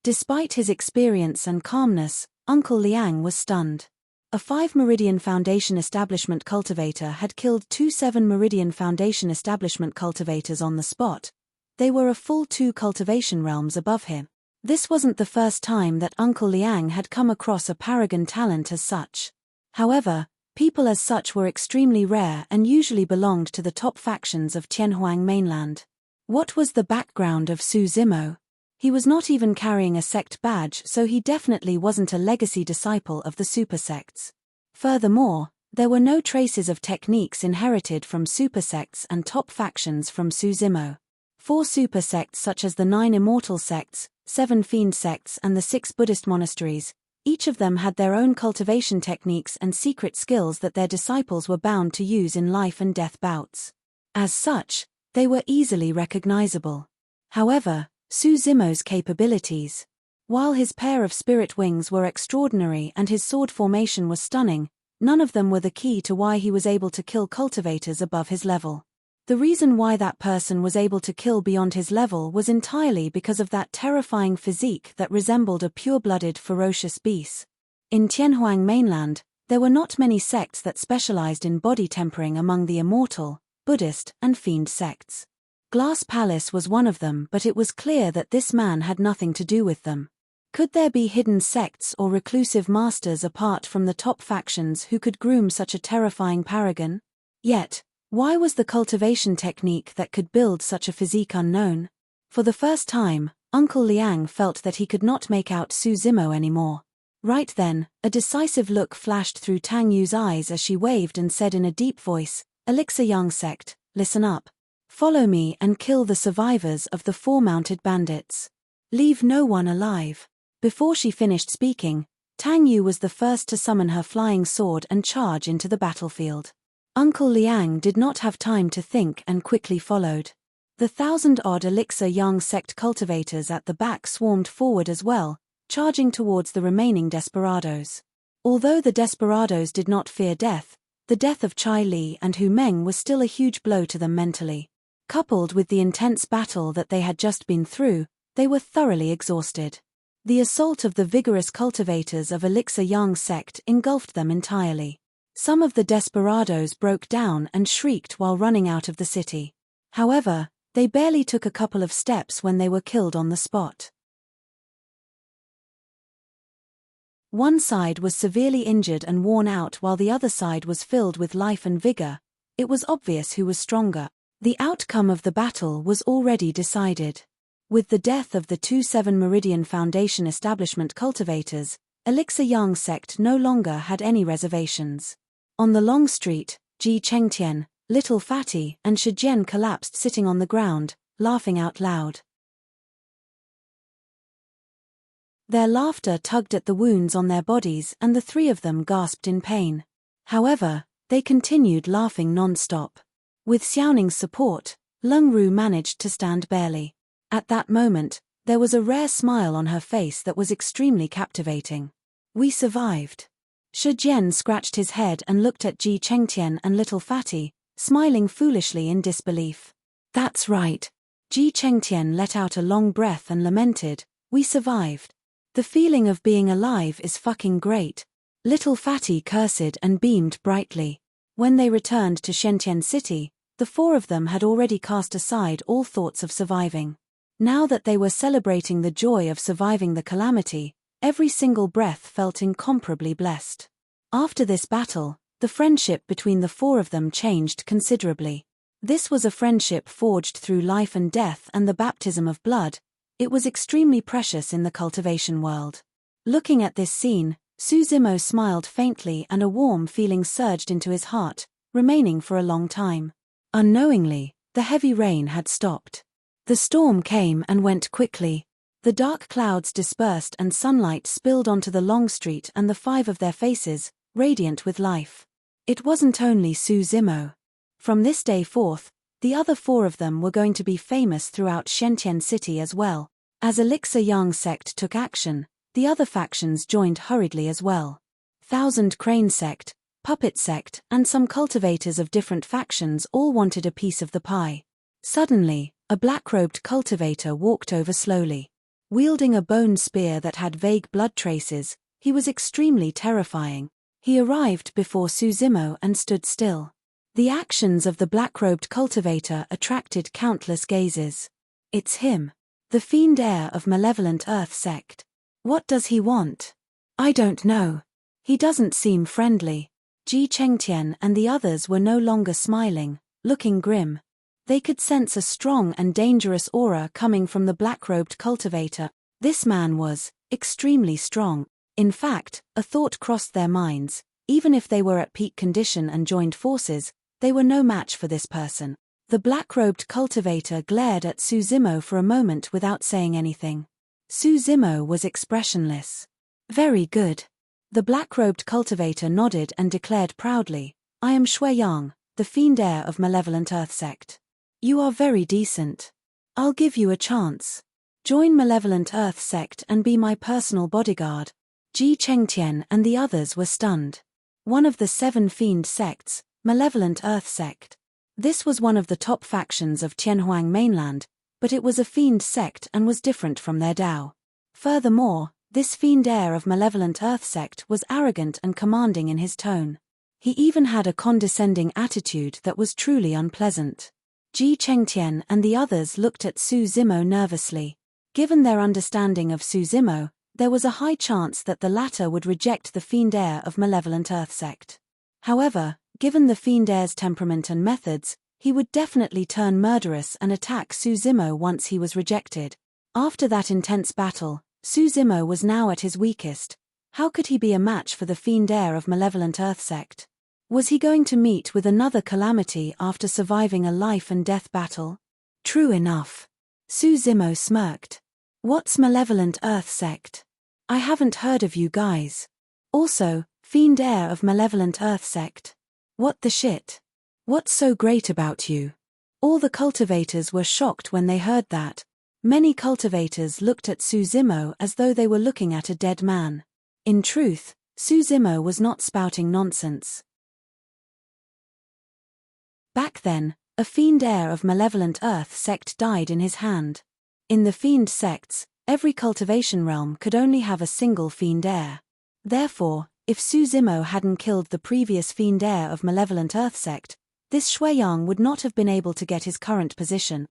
Despite his experience and calmness, Uncle Liang was stunned. A 5 Meridian Foundation establishment cultivator had killed 2 7 Meridian Foundation establishment cultivators on the spot. They were a full 2 cultivation realms above him. This wasn't the first time that Uncle Liang had come across a paragon talent as such. However, people as such were extremely rare and usually belonged to the top factions of Tianhuang mainland. What was the background of Su Zimo? He was not even carrying a sect badge, so he definitely wasn't a legacy disciple of the super sects. Furthermore, there were no traces of techniques inherited from super sects and top factions from Su Zimo. 4 super sects such as the 9 Immortal sects, 7 Fiend sects and the 6 Buddhist monasteries, each of them had their own cultivation techniques and secret skills that their disciples were bound to use in life and death bouts. As such, they were easily recognizable. However, Su Zimo's capabilities. While his pair of spirit wings were extraordinary and his sword formation was stunning, none of them were the key to why he was able to kill cultivators above his level. The reason why that person was able to kill beyond his level was entirely because of that terrifying physique that resembled a pure-blooded ferocious beast. In Tianhuang mainland, there were not many sects that specialized in body tempering among the Immortal, Buddhist, and Fiend sects. Glass Palace was one of them, but it was clear that this man had nothing to do with them. Could there be hidden sects or reclusive masters apart from the top factions who could groom such a terrifying paragon? Yet, why was the cultivation technique that could build such a physique unknown? For the first time, Uncle Liang felt that he could not make out Su Zimo anymore. Right then, a decisive look flashed through Tang Yu's eyes as she waved and said in a deep voice, "Elixir Yang sect, listen up. Follow me and kill the survivors of the 4 mounted bandits. Leave no one alive." Before she finished speaking, Tang Yu was the first to summon her flying sword and charge into the battlefield. Uncle Liang did not have time to think and quickly followed. The 1,000-odd Elixir Yang sect cultivators at the back swarmed forward as well, charging towards the remaining desperados. Although the desperados did not fear death, the death of Chai Li and Hu Meng was still a huge blow to them mentally. Coupled with the intense battle that they had just been through, they were thoroughly exhausted. The assault of the vigorous cultivators of Elixir Yang sect engulfed them entirely. Some of the desperados broke down and shrieked while running out of the city. However, they barely took a couple of steps when they were killed on the spot. One side was severely injured and worn out while the other side was filled with life and vigor. It was obvious who was stronger. The outcome of the battle was already decided. With the death of the 2-7 Meridian Foundation establishment cultivators, Elixir Yang sect no longer had any reservations. On the long street, Ji Chengtian, Little Fatty, and Shijian collapsed sitting on the ground, laughing out loud. Their laughter tugged at the wounds on their bodies and the three of them gasped in pain. However, they continued laughing non-stop. With Xiaoning's support, Leng Ru managed to stand barely. At that moment, there was a rare smile on her face that was extremely captivating. We survived. Shi Jian scratched his head and looked at Ji Chengtian and Little Fatty, smiling foolishly in disbelief. That's right. Ji Chengtian let out a long breath and lamented, we survived. The feeling of being alive is fucking great. Little Fatty cursed and beamed brightly. When they returned to Shentian City, the four of them had already cast aside all thoughts of surviving. Now that they were celebrating the joy of surviving the calamity, every single breath felt incomparably blessed. After this battle, the friendship between the four of them changed considerably. This was a friendship forged through life and death and the baptism of blood. It was extremely precious in the cultivation world. Looking at this scene, Su Zimo smiled faintly and a warm feeling surged into his heart, remaining for a long time. Unknowingly, the heavy rain had stopped. The storm came and went quickly. The dark clouds dispersed and sunlight spilled onto the long street and the five of their faces, radiant with life. It wasn't only Su Zimo. From this day forth, the other four of them were going to be famous throughout Shentian City as well. As Elixir Yang sect took action, the other factions joined hurriedly as well. Thousand Crane sect, Puppet sect, and some cultivators of different factions all wanted a piece of the pie. Suddenly, a black-robed cultivator walked over slowly. Wielding a bone spear that had vague blood traces, he was extremely terrifying. He arrived before Su Zimo and stood still. The actions of the black-robed cultivator attracted countless gazes. It's him. The fiend heir of malevolent Earth sect. What does he want? I don't know. He doesn't seem friendly. Ji Chengtian and the others were no longer smiling, looking grim. They could sense a strong and dangerous aura coming from the black-robed cultivator. This man was extremely strong. In fact, a thought crossed their minds. Even if they were at peak condition and joined forces, they were no match for this person. The black-robed cultivator glared at Su Zimo for a moment without saying anything. Su Zimo was expressionless. Very good. The black-robed cultivator nodded and declared proudly, I am Shui Yang, the fiend heir of malevolent Earth sect. You are very decent. I'll give you a chance. Join malevolent Earth sect and be my personal bodyguard. Ji Chengtian and the others were stunned. One of the 7 fiend sects, malevolent Earth sect. This was one of the top factions of Tianhuang mainland, but it was a fiend sect and was different from their Dao. Furthermore, this fiend heir of malevolent Earth sect was arrogant and commanding in his tone. He even had a condescending attitude that was truly unpleasant. Ji Chengtian and the others looked at Su Zimo nervously. Given their understanding of Su Zimo, there was a high chance that the latter would reject the fiend heir of malevolent Earth sect. However, given the fiend heir's temperament and methods, he would definitely turn murderous and attack Su Zimo once he was rejected. After that intense battle, Su Zimo was now at his weakest. How could he be a match for the fiend heir of malevolent Earth sect? Was he going to meet with another calamity after surviving a life-and-death battle? True enough. Su Zimo smirked. What's malevolent Earth sect? I haven't heard of you guys. Also, fiend heir of malevolent Earth sect. What the shit? What's so great about you? All the cultivators were shocked when they heard that. Many cultivators looked at Su Zimo as though they were looking at a dead man. In truth, Su Zimo was not spouting nonsense. Back then, a fiend heir of malevolent Earth sect died in his hand. In the fiend sects, every cultivation realm could only have a single fiend heir. Therefore, if Su Zimo hadn't killed the previous fiend heir of malevolent Earth sect, this Shui Yang would not have been able to get his current position.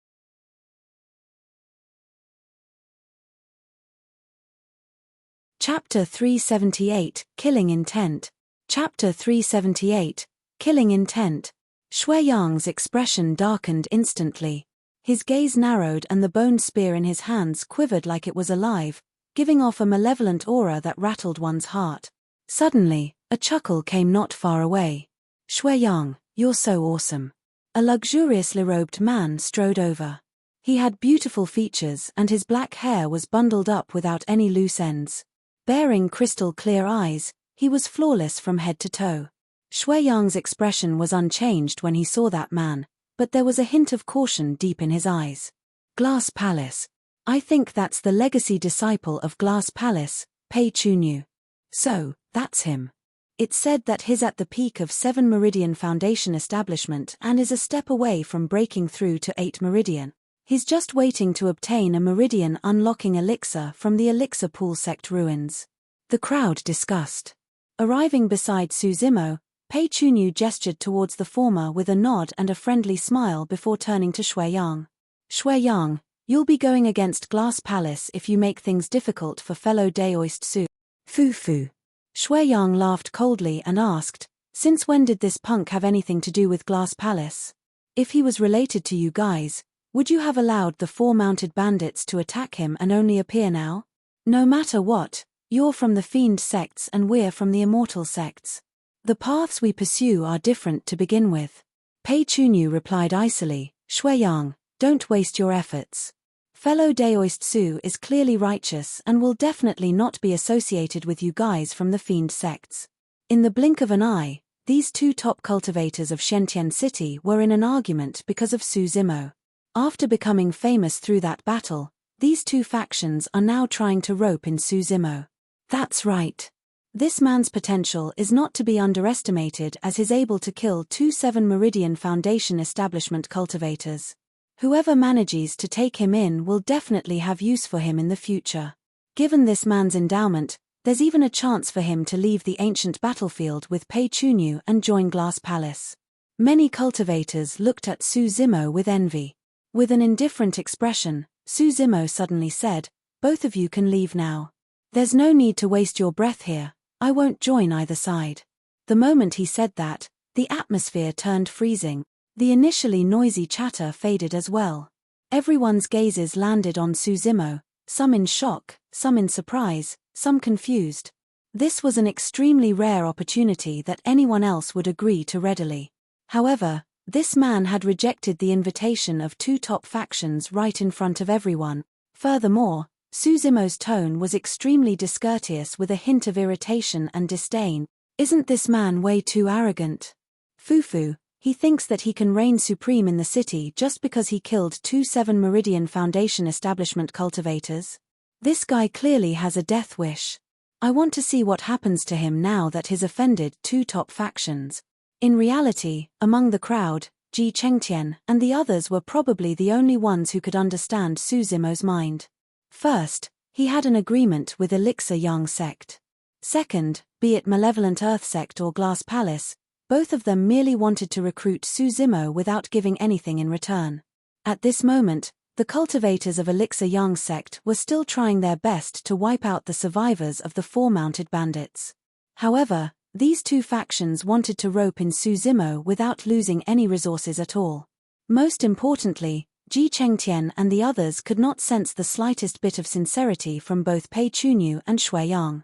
Chapter 378, Killing Intent. Chapter 378, Killing Intent. Shui Yang's expression darkened instantly. His gaze narrowed and the boned spear in his hands quivered like it was alive, giving off a malevolent aura that rattled one's heart. Suddenly, a chuckle came not far away. "Shui Yang, you're so awesome." A luxuriously robed man strode over. He had beautiful features and his black hair was bundled up without any loose ends. Bearing crystal-clear eyes, he was flawless from head to toe. Shui Yang's expression was unchanged when he saw that man, but there was a hint of caution deep in his eyes. "Glass Palace. I think that's the legacy disciple of Glass Palace, Pei Chunyu. So, that's him. It's said that he's at the peak of 7 Meridian Foundation establishment and is a step away from breaking through to 8 Meridian. He's just waiting to obtain a Meridian unlocking elixir from the Elixir Pool sect ruins." The crowd discussed. Arriving beside Su Zimo, Pei Chunyu gestured towards the former with a nod and a friendly smile before turning to Shui Yang. "Shui Yang, you'll be going against Glass Palace if you make things difficult for fellow Daoist Su." "Fu." Shui Yang laughed coldly and asked, "Since when did this punk have anything to do with Glass Palace? If he was related to you guys, would you have allowed the 4 mounted bandits to attack him and only appear now? No matter what, you're from the Fiend sects and we're from the Immortal sects. The paths we pursue are different to begin with." Pei Chunyu replied icily, "Shui Yang, don't waste your efforts. Fellow Daoist Su is clearly righteous and will definitely not be associated with you guys from the Fiend sects." In the blink of an eye, these 2 top cultivators of Shentian City were in an argument because of Su Zimo. After becoming famous through that battle, these 2 factions are now trying to rope in Su Zimo. That's right. This man's potential is not to be underestimated as he's able to kill 2 7 Meridian Foundation establishment cultivators. Whoever manages to take him in will definitely have use for him in the future. Given this man's endowment, there's even a chance for him to leave the ancient battlefield with Pei Chunyu and join Glass Palace. Many cultivators looked at Su Zimo with envy. With an indifferent expression, Su Zimo suddenly said, "Both of you can leave now. There's no need to waste your breath here, I won't join either side." The moment he said that, the atmosphere turned freezing. The initially noisy chatter faded as well. Everyone's gazes landed on Su Zimo, some in shock, some in surprise, some confused. This was an extremely rare opportunity that anyone else would agree to readily. However, this man had rejected the invitation of 2 top factions right in front of everyone. Furthermore, Su Zimo's tone was extremely discourteous with a hint of irritation and disdain. "Isn't this man way too arrogant? Fu, he thinks that he can reign supreme in the city just because he killed 2 7 Meridian Foundation establishment cultivators? This guy clearly has a death wish. I want to see what happens to him now that he's offended 2 top factions." In reality, among the crowd, Ji Chengtian and the others were probably the only ones who could understand Su Zimo's mind. First, he had an agreement with Elixir Yang sect. Second, be it Malevolent Earth sect or Glass Palace, both of them merely wanted to recruit Su Zimo without giving anything in return. At this moment, the cultivators of Elixir Yang sect were still trying their best to wipe out the survivors of the 4 mounted bandits. However, these 2 factions wanted to rope in Su Zimo without losing any resources at all. Most importantly, Ji Chengtian and the others could not sense the slightest bit of sincerity from both Pei Chunyu and Shui Yang.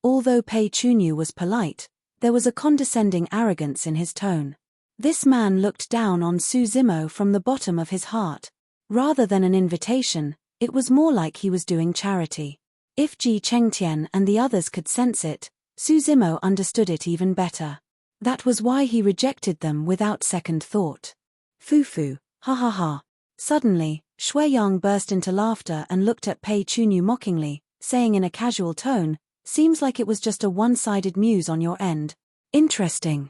Although Pei Chunyu was polite, there was a condescending arrogance in his tone. This man looked down on Su Zimo from the bottom of his heart. Rather than an invitation, it was more like he was doing charity. If Ji Chengtian and the others could sense it, Su Zimo understood it even better. That was why he rejected them without second thought. "Fu, ha ha ha." Suddenly, Shui Yang burst into laughter and looked at Pei Chunyu mockingly, saying in a casual tone, "Seems like it was just a one-sided muse on your end. Interesting."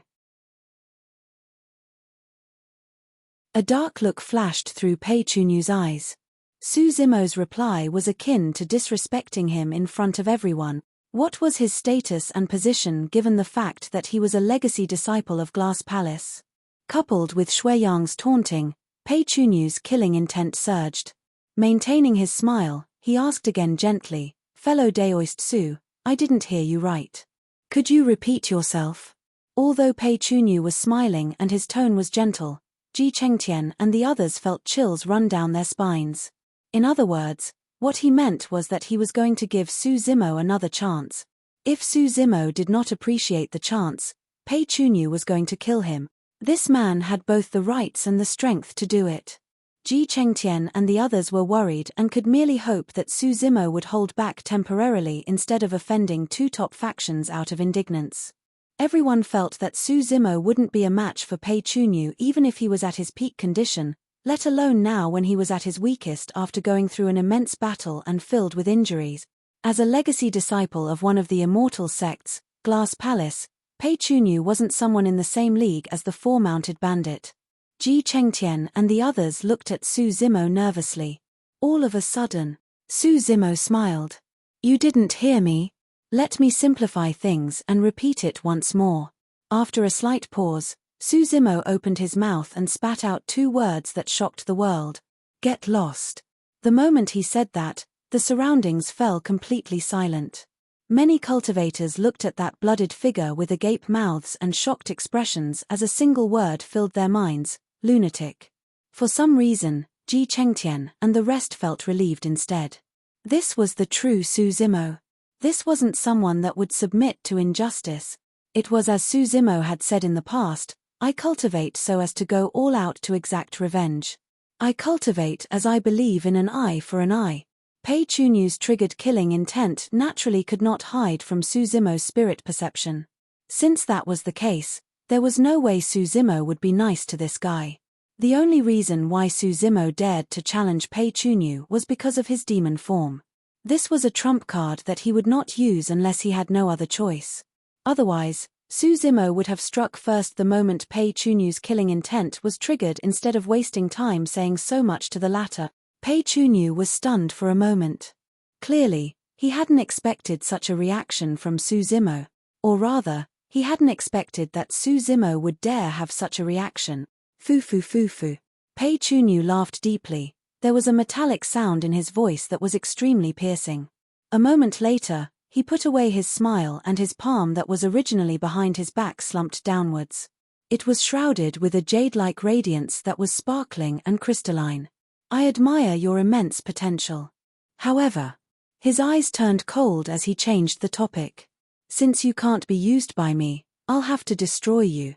A dark look flashed through Pei Chunyu's eyes. Su Zimo's reply was akin to disrespecting him in front of everyone. What was his status and position given the fact that he was a legacy disciple of Glass Palace? Coupled with Shui Yang's taunting, Pei Chunyu's killing intent surged. Maintaining his smile, he asked again gently, "Fellow Daoist Su, I didn't hear you right. Could you repeat yourself?" Although Pei Chunyu was smiling and his tone was gentle, Ji Chengtian and the others felt chills run down their spines. In other words, what he meant was that he was going to give Su Zimo another chance. If Su Zimo did not appreciate the chance, Pei Chunyu was going to kill him. This man had both the rights and the strength to do it. Ji Chengtian and the others were worried and could merely hope that Su Zimo would hold back temporarily instead of offending two top factions out of indignance. Everyone felt that Su Zimo wouldn't be a match for Pei Chunyu even if he was at his peak condition, let alone now when he was at his weakest after going through an immense battle and filled with injuries. As a legacy disciple of one of the Immortal sects, Glass Palace, Pei Chunyu wasn't someone in the same league as the four-mounted bandit. Ji Chengtian and the others looked at Su Zimo nervously. All of a sudden, Su Zimo smiled. "You didn't hear me? Let me simplify things and repeat it once more." After a slight pause, Su Zimo opened his mouth and spat out two words that shocked the world. "Get lost." The moment he said that, the surroundings fell completely silent. Many cultivators looked at that blooded figure with agape mouths and shocked expressions as a single word filled their minds: lunatic. For some reason, Ji Chengtian and the rest felt relieved instead. This was the true Su Zimo. This wasn't someone that would submit to injustice. It was as Su Zimo had said in the past, "I cultivate so as to go all out to exact revenge. I cultivate as I believe in an eye for an eye." Pei Chunyu's triggered killing intent naturally could not hide from Su Zimo's spirit perception. Since that was the case, there was no way Su Zimo would be nice to this guy. The only reason why Su Zimo dared to challenge Pei Chunyu was because of his demon form. This was a trump card that he would not use unless he had no other choice. Otherwise, Su Zimo would have struck first the moment Pei Chunyu's killing intent was triggered instead of wasting time saying so much to the latter. Pei Chunyu was stunned for a moment. Clearly, he hadn't expected such a reaction from Su Zimo. Or rather, he hadn't expected that Su Zimo would dare have such a reaction. Fu. Pei Chunyu laughed deeply. There was a metallic sound in his voice that was extremely piercing. A moment later, he put away his smile and his palm that was originally behind his back slumped downwards. It was shrouded with a jade-like radiance that was sparkling and crystalline. "I admire your immense potential. However," his eyes turned cold as he changed the topic. "Since you can't be used by me, I'll have to destroy you."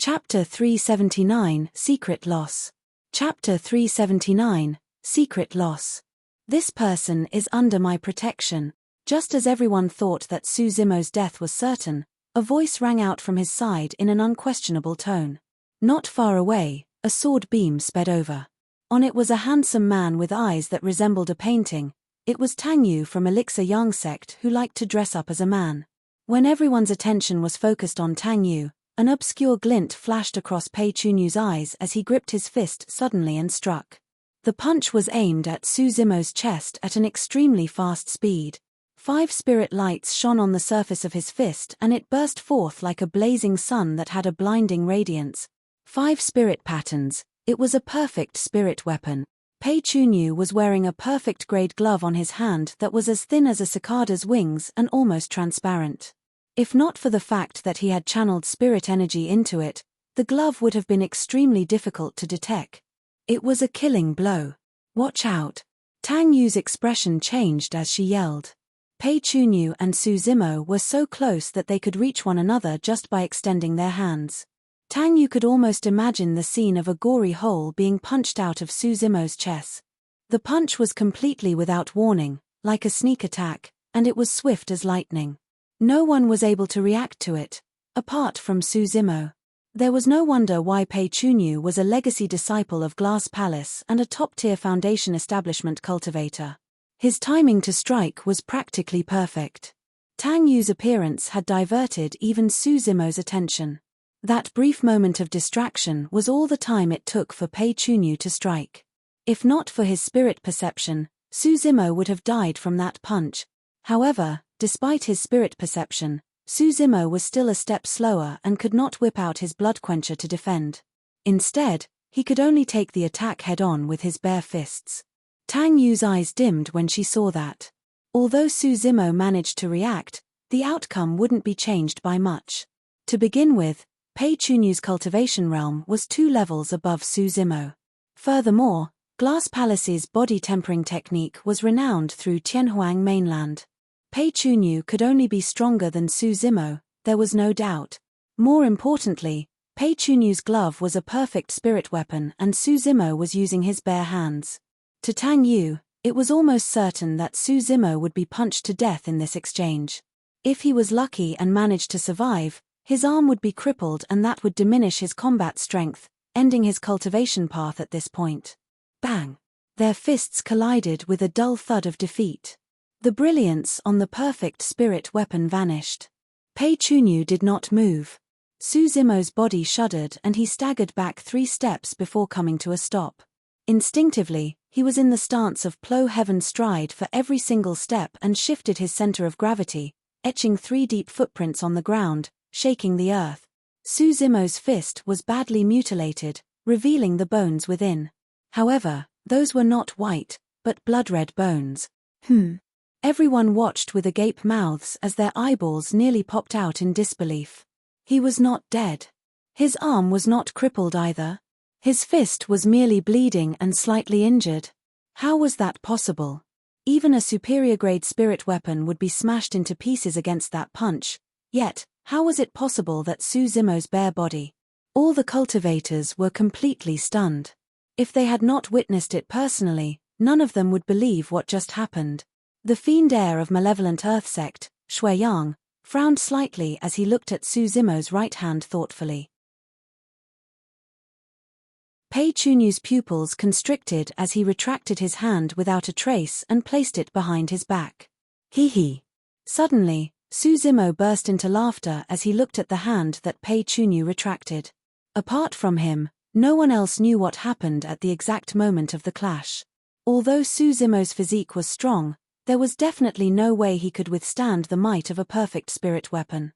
Chapter 379, Secret Loss. Chapter 379, Secret Loss. "This person is under my protection." Just as everyone thought that Su Zimo's death was certain, a voice rang out from his side in an unquestionable tone. Not far away, a sword beam sped over. On it was a handsome man with eyes that resembled a painting. It was Tang Yu from Elixir Yang sect who liked to dress up as a man. When everyone's attention was focused on Tang Yu, an obscure glint flashed across Pei Chunyu's eyes as he gripped his fist suddenly and struck. The punch was aimed at Su Zimo's chest at an extremely fast speed. 5 spirit lights shone on the surface of his fist and it burst forth like a blazing sun that had a blinding radiance. 5 spirit patterns. It was a perfect spirit weapon. Pei Chunyu was wearing a perfect grade glove on his hand that was as thin as a cicada's wings and almost transparent. If not for the fact that he had channeled spirit energy into it, the glove would have been extremely difficult to detect. It was a killing blow. "Watch out." Tang Yu's expression changed as she yelled. Pei Chunyu and Su Zimo were so close that they could reach one another just by extending their hands. Tang Yu could almost imagine the scene of a gory hole being punched out of Su Zimo's chest. The punch was completely without warning, like a sneak attack, and it was swift as lightning. No one was able to react to it, apart from Su Zimo. There was no wonder why Pei Chunyu was a legacy disciple of Glass Palace and a top-tier foundation establishment cultivator. His timing to strike was practically perfect. Tang Yu's appearance had diverted even Su Zimo's attention. That brief moment of distraction was all the time it took for Pei Chunyu to strike. If not for his spirit perception, Su Zimo would have died from that punch. However, despite his spirit perception, Su Zimo was still a step slower and could not whip out his blood quencher to defend. Instead, he could only take the attack head-on with his bare fists. Tang Yu's eyes dimmed when she saw that. Although Su Zimo managed to react, the outcome wouldn't be changed by much. To begin with, Pei Chunyu's cultivation realm was 2 levels above Su Zimo. Furthermore, Glass Palace's body tempering technique was renowned through Tianhuang mainland. Pei Chunyu could only be stronger than Su Zimo, there was no doubt. More importantly, Pei Chunyu's glove was a perfect spirit weapon and Su Zimo was using his bare hands. To Tang Yu, it was almost certain that Su Zimo would be punched to death in this exchange. If he was lucky and managed to survive, his arm would be crippled and that would diminish his combat strength, ending his cultivation path at this point. Bang! Their fists collided with a dull thud of defeat. The brilliance on the perfect spirit weapon vanished. Pei Chunyu did not move. Su Zimo's body shuddered and he staggered back 3 steps before coming to a stop. Instinctively, he was in the stance of plow heaven stride for every single step and shifted his center of gravity, etching 3 deep footprints on the ground, shaking the earth. Su Zimo's fist was badly mutilated, revealing the bones within. However, those were not white, but blood-red bones. Everyone watched with agape mouths as their eyeballs nearly popped out in disbelief. He was not dead. His arm was not crippled either. His fist was merely bleeding and slightly injured. How was that possible? Even a superior-grade spirit weapon would be smashed into pieces against that punch. Yet, how was it possible that Su Zimo's bare body? All the cultivators were completely stunned. If they had not witnessed it personally, none of them would believe what just happened. The fiend heir of malevolent earth sect, Shuiyang, frowned slightly as he looked at Su Zimo's right hand thoughtfully. Pei Chunyu's pupils constricted as he retracted his hand without a trace and placed it behind his back. Hee. Suddenly, Su Zimo burst into laughter as he looked at the hand that Pei Chunyu retracted. Apart from him, no one else knew what happened at the exact moment of the clash. Although Su Zimo's physique was strong, there was definitely no way he could withstand the might of a perfect spirit weapon.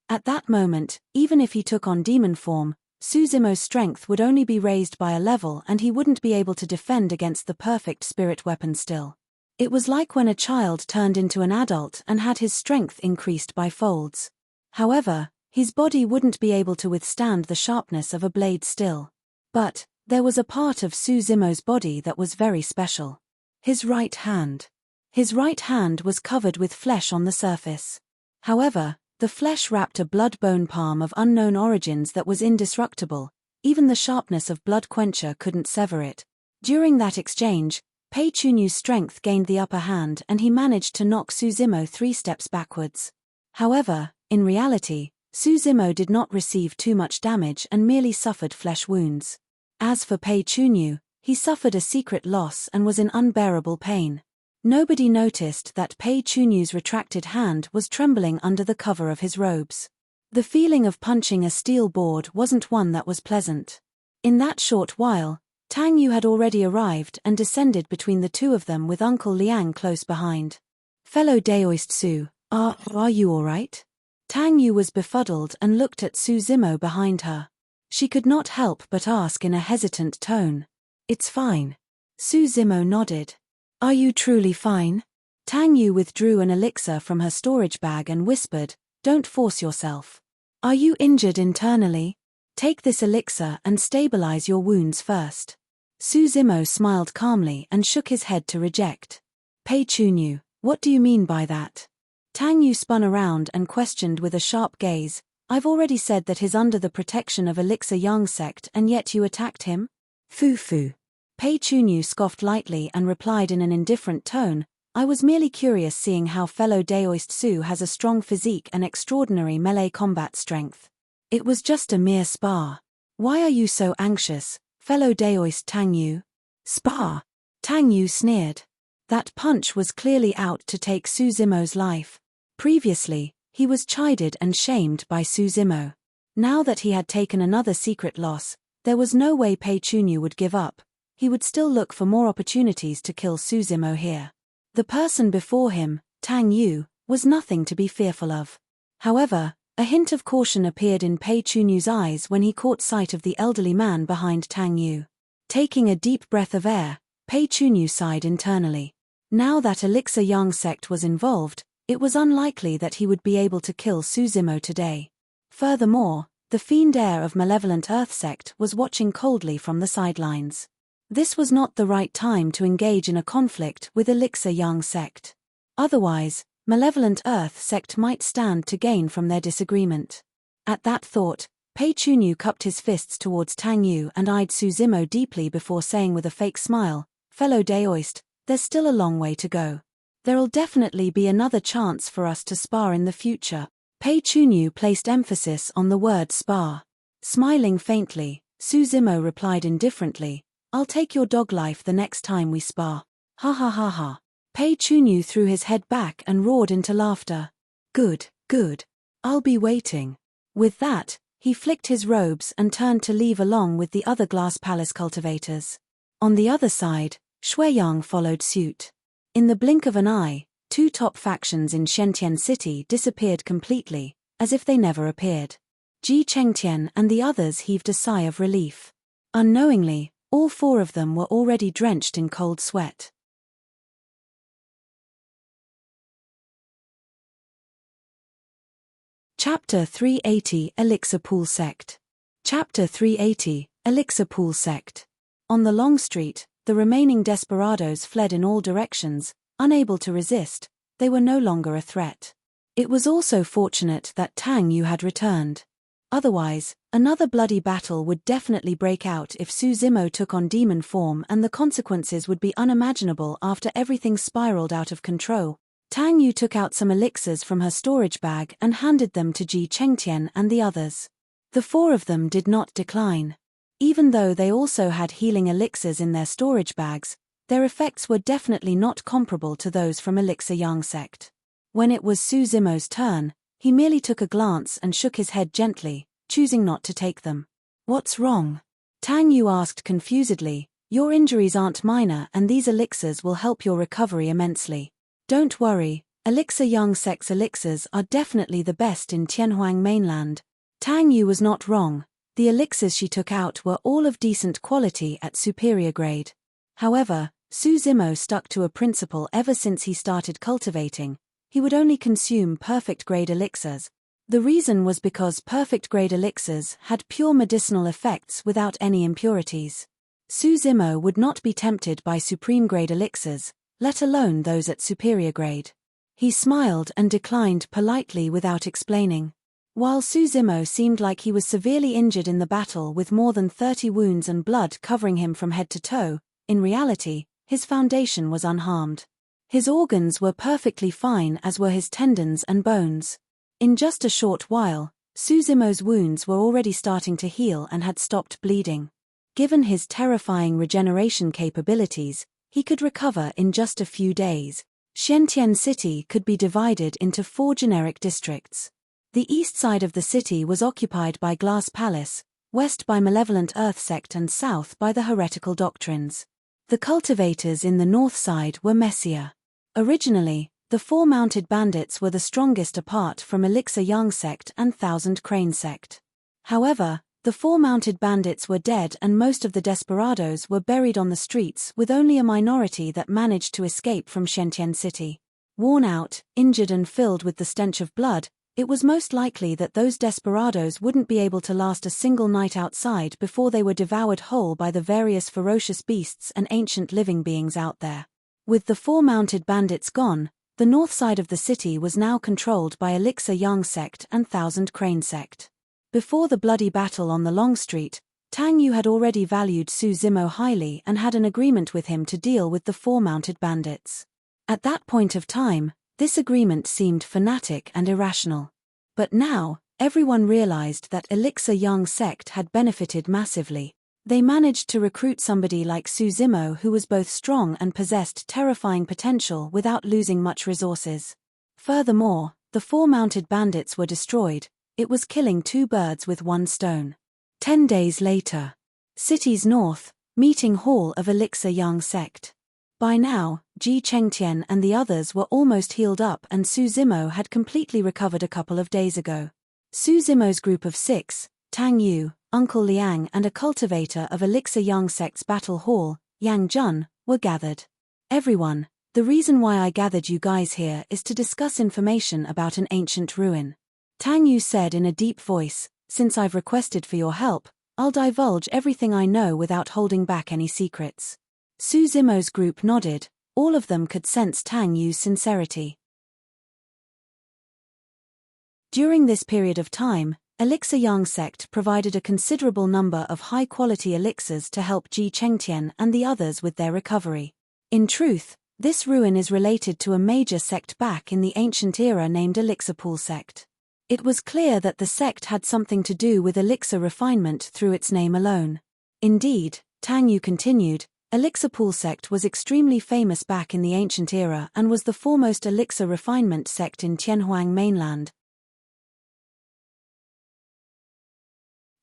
At that moment, even if he took on demon form, Su Zimo's strength would only be raised by a level and he wouldn't be able to defend against the perfect spirit weapon still. It was like when a child turned into an adult and had his strength increased by folds. However, his body wouldn't be able to withstand the sharpness of a blade still. But there was a part of Su Zimo's body that was very special. His right hand. His right hand was covered with flesh on the surface. However, the flesh wrapped a blood-bone palm of unknown origins that was indestructible. Even the sharpness of Blood Quencher couldn't sever it. During that exchange, Pei Chunyu's strength gained the upper hand and he managed to knock Su Zimo 3 steps backwards. However, in reality, Su Zimo did not receive too much damage and merely suffered flesh wounds. As for Pei Chunyu, he suffered a secret loss and was in unbearable pain. Nobody noticed that Pei Chunyu's retracted hand was trembling under the cover of his robes. The feeling of punching a steel board wasn't one that was pleasant. In that short while, Tang Yu had already arrived and descended between the two of them with Uncle Liang close behind. "Fellow Daoist Su, are you all right?" Tang Yu was befuddled and looked at Su Zimo behind her. She could not help but ask in a hesitant tone. "It's fine." Su Zimo nodded. "Are you truly fine?" Tang Yu withdrew an elixir from her storage bag and whispered, "Don't force yourself. Are you injured internally? Take this elixir and stabilize your wounds first." Su Zimo smiled calmly and shook his head to reject. "Pei Chunyu, what do you mean by that?" Tang Yu spun around and questioned with a sharp gaze, "I've already said that he's under the protection of Elixir Yang sect and yet you attacked him?" "Foo. Pei Chunyu scoffed lightly and replied in an indifferent tone, "I was merely curious seeing how fellow Daoist Su has a strong physique and extraordinary melee combat strength. It was just a mere spar. Why are you so anxious, fellow Daoist Tang Yu?" "Spar?" Tang Yu sneered. That punch was clearly out to take Su Zimo's life. Previously, he was chided and shamed by Su Zimo. Now that he had taken another secret loss, there was no way Pei Chunyu would give up. He would still look for more opportunities to kill Su Zimo here. The person before him, Tang Yu, was nothing to be fearful of. However, a hint of caution appeared in Pei Chunyu's eyes when he caught sight of the elderly man behind Tang Yu. Taking a deep breath of air, Pei Chunyu sighed internally. Now that Elixir Yang sect was involved, it was unlikely that he would be able to kill Su Zimo today. Furthermore, the fiend heir of Malevolent Earth sect was watching coldly from the sidelines. This was not the right time to engage in a conflict with Elixir Yang sect. Otherwise, Malevolent Earth sect might stand to gain from their disagreement. At that thought, Pei Chunyu cupped his fists towards Tang Yu and eyed Su Zimo deeply before saying with a fake smile, "Fellow Daoist, there's still a long way to go. There'll definitely be another chance for us to spar in the future." Pei Chunyu placed emphasis on the word spar. Smiling faintly, Su Zimo replied indifferently, "I'll take your dog life the next time we spar. Ha ha ha ha." Pei Chunyu threw his head back and roared into laughter. Good, good. I'll be waiting." With that, he flicked his robes and turned to leave along with the other Glass Palace cultivators. On the other side, Shuiyang followed suit. In the blink of an eye, two top factions in Shentian City disappeared completely, as if they never appeared. Ji Chengtian and the others heaved a sigh of relief. Unknowingly, all four of them were already drenched in cold sweat. Chapter 380 Elixir Pool Sect. Chapter 380 Elixir Pool Sect. On the long street, the remaining desperados fled in all directions, unable to resist. They were no longer a threat. It was also fortunate that Tang Yu had returned. Otherwise, another bloody battle would definitely break out if Su Zimo took on demon form, and the consequences would be unimaginable after everything spiraled out of control. Tang Yu took out some elixirs from her storage bag and handed them to Ji Chengtian and the others. The four of them did not decline. Even though they also had healing elixirs in their storage bags, their effects were definitely not comparable to those from Elixir Yang sect. When it was Su Zimo's turn, he merely took a glance and shook his head gently, choosing not to take them. "What's wrong?" Tang Yu asked confusedly. "Your injuries aren't minor and these elixirs will help your recovery immensely. Don't worry, Elixir Yang sect's elixirs are definitely the best in Tianhuang mainland." Tang Yu was not wrong. The elixirs she took out were all of decent quality at superior grade. However, Su Zimo stuck to a principle ever since he started cultivating. He would only consume perfect-grade elixirs. The reason was because perfect-grade elixirs had pure medicinal effects without any impurities. Su Zimo would not be tempted by supreme-grade elixirs, let alone those at superior grade. He smiled and declined politely without explaining. While Su Zimo seemed like he was severely injured in the battle with more than 30 wounds and blood covering him from head to toe, in reality, his foundation was unharmed. His organs were perfectly fine, as were his tendons and bones. In just a short while, Su Zimo's wounds were already starting to heal and had stopped bleeding. Given his terrifying regeneration capabilities, he could recover in just a few days. Shentian City could be divided into 4 generic districts. The east side of the city was occupied by Glass Palace, west by Malevolent Earth sect and south by the heretical doctrines. The cultivators in the north side were messier. Originally, the 4 mounted bandits were the strongest apart from Elixir Yang sect and Thousand Crane sect. However, the 4 mounted bandits were dead and most of the desperados were buried on the streets, with only a minority that managed to escape from Shentian City. Worn out, injured and filled with the stench of blood, it was most likely that those desperados wouldn't be able to last a single night outside before they were devoured whole by the various ferocious beasts and ancient living beings out there. With the 4 mounted bandits gone, the north side of the city was now controlled by Elixir Yang sect and Thousand Crane sect. Before the bloody battle on the Long Street, Tang Yu had already valued Su Zimo highly and had an agreement with him to deal with the 4 mounted bandits. At that point of time, this agreement seemed fanatic and irrational. But now, everyone realized that Elixir Yang sect had benefited massively. They managed to recruit somebody like Su Zimo who was both strong and possessed terrifying potential without losing much resources. Furthermore, the 4 mounted bandits were destroyed. It was killing 2 birds with 1 stone. 10 days later. City's north, meeting hall of Elixir Yang sect. By now, Ji Chengtian and the others were almost healed up and Su Zimo had completely recovered a couple of days ago. Su Zimo's group of 6, Tang Yu, Uncle Liang and a cultivator of Elixir Yang sect's battle hall, Yang Jun, were gathered. Everyone, The reason why I gathered you guys here is to discuss information about an ancient ruin. Tang Yu said in a deep voice, since I've requested for your help, I'll divulge everything I know without holding back any secrets. Su Zimo's group nodded, all of them could sense Tang Yu's sincerity. During this period of time, Elixir Yang sect provided a considerable number of high-quality elixirs to help Ji Chengtian and the others with their recovery. In truth, this ruin is related to a major sect back in the ancient era named Elixir Pool sect. It was clear that the sect had something to do with elixir refinement through its name alone. Indeed, Tang Yu continued, Elixir Pool sect was extremely famous back in the ancient era and was the foremost elixir refinement sect in Tianhuang mainland.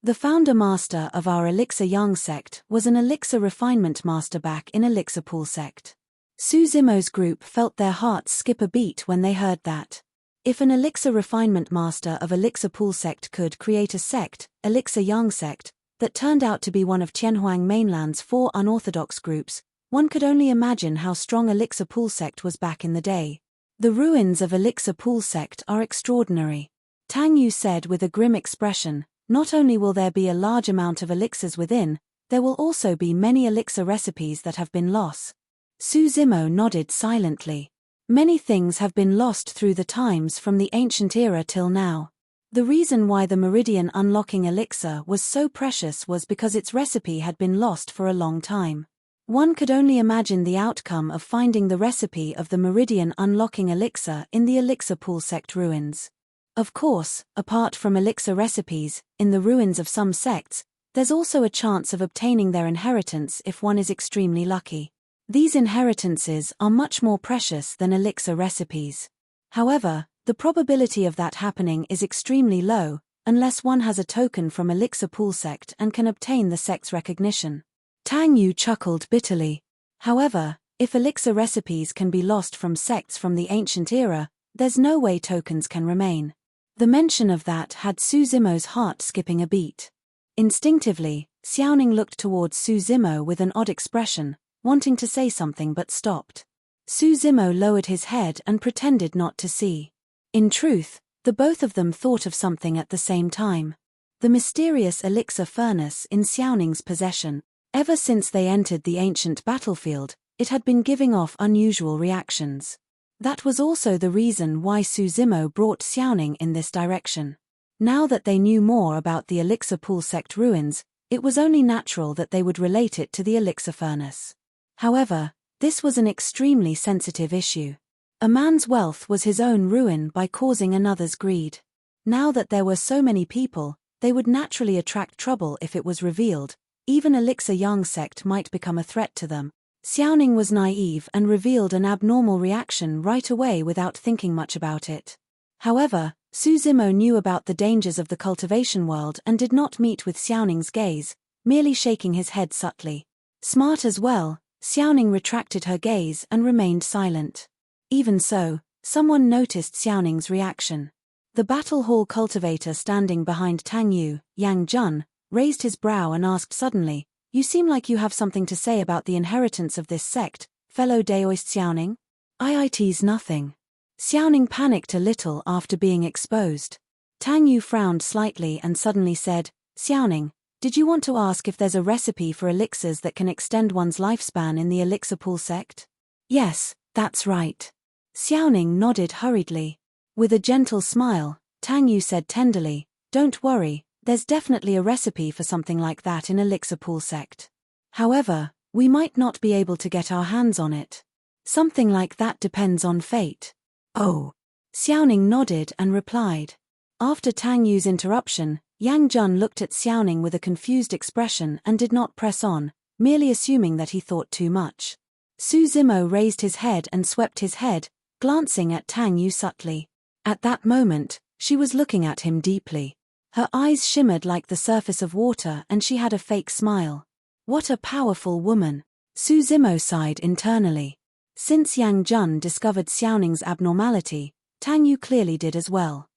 The founder master of our Elixir Yang sect was an elixir refinement master back in Elixir Pool sect. Su Zimo's group felt their hearts skip a beat when they heard that. If an elixir refinement master of Elixir Pool sect could create a sect, Elixir Yang sect, that turned out to be one of Tianhuang mainland's 4 unorthodox groups, one could only imagine how strong Elixir Pool sect was back in the day. The ruins of Elixir Pool sect are extraordinary. Tang Yu said with a grim expression, not only will there be a large amount of elixirs within, there will also be many elixir recipes that have been lost. Su Zimo nodded silently. Many things have been lost through the times from the ancient era till now. The reason why the Meridian unlocking elixir was so precious was because its recipe had been lost for a long time. One could only imagine the outcome of finding the recipe of the Meridian unlocking elixir in the Elixir Pool sect ruins. Of course, apart from elixir recipes, in the ruins of some sects, there's also a chance of obtaining their inheritance if one is extremely lucky. These inheritances are much more precious than elixir recipes. However, the probability of that happening is extremely low, unless one has a token from Elixir Pool sect and can obtain the sect's recognition. Tang Yu chuckled bitterly. However, if elixir recipes can be lost from sects from the ancient era, there's no way tokens can remain. The mention of that had Su Zimo's heart skipping a beat. Instinctively, Xiaoning looked towards Su Zimo with an odd expression, wanting to say something but stopped. Su Zimo lowered his head and pretended not to see. In truth, the both of them thought of something at the same time. The mysterious elixir furnace in Xiaoning's possession. Ever since they entered the ancient battlefield, it had been giving off unusual reactions. That was also the reason why Su Zimo brought Xiaoning in this direction. Now that they knew more about the Elixir Pool sect ruins, it was only natural that they would relate it to the elixir furnace. However, this was an extremely sensitive issue. A man's wealth was his own ruin by causing another's greed. Now that there were so many people, they would naturally attract trouble if it was revealed. Even Elixir Yang sect might become a threat to them. Xiaoning was naive and revealed an abnormal reaction right away without thinking much about it. However, Su Zimo knew about the dangers of the cultivation world and did not meet with Xiaoning's gaze, merely shaking his head subtly. Smart as well, Xiaoning retracted her gaze and remained silent. Even so, someone noticed Xiaoning's reaction. The battle hall cultivator standing behind Tang Yu, Yang Jun, raised his brow and asked suddenly, "You seem like you have something to say about the inheritance of this sect, fellow Daoist Xiaoning?" "It's nothing." Xiaoning panicked a little after being exposed. Tang Yu frowned slightly and suddenly said, "Xiaoning, did you want to ask if there's a recipe for elixirs that can extend one's lifespan in the Elixir Pool sect?" "Yes, that's right." Xiaoning nodded hurriedly. With a gentle smile, Tang Yu said tenderly, "Don't worry, there's definitely a recipe for something like that in Elixir Pool sect. However, we might not be able to get our hands on it. Something like that depends on fate." "Oh." Xiaoning nodded and replied. After Tang Yu's interruption, Yang Jun looked at Xiaoning with a confused expression and did not press on, merely assuming that he thought too much. Su Zimo raised his head and swept his head, glancing at Tang Yu subtly. At that moment, she was looking at him deeply. Her eyes shimmered like the surface of water and she had a fake smile. What a powerful woman! Su Zimo sighed internally. Since Yang Jun discovered Xiaoning's abnormality, Tang Yu clearly did as well.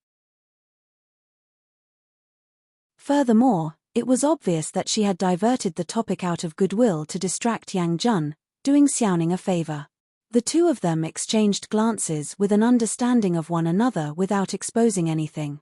Furthermore, it was obvious that she had diverted the topic out of goodwill to distract Yang Jun, doing Xiaoning a favor. The two of them exchanged glances with an understanding of one another without exposing anything.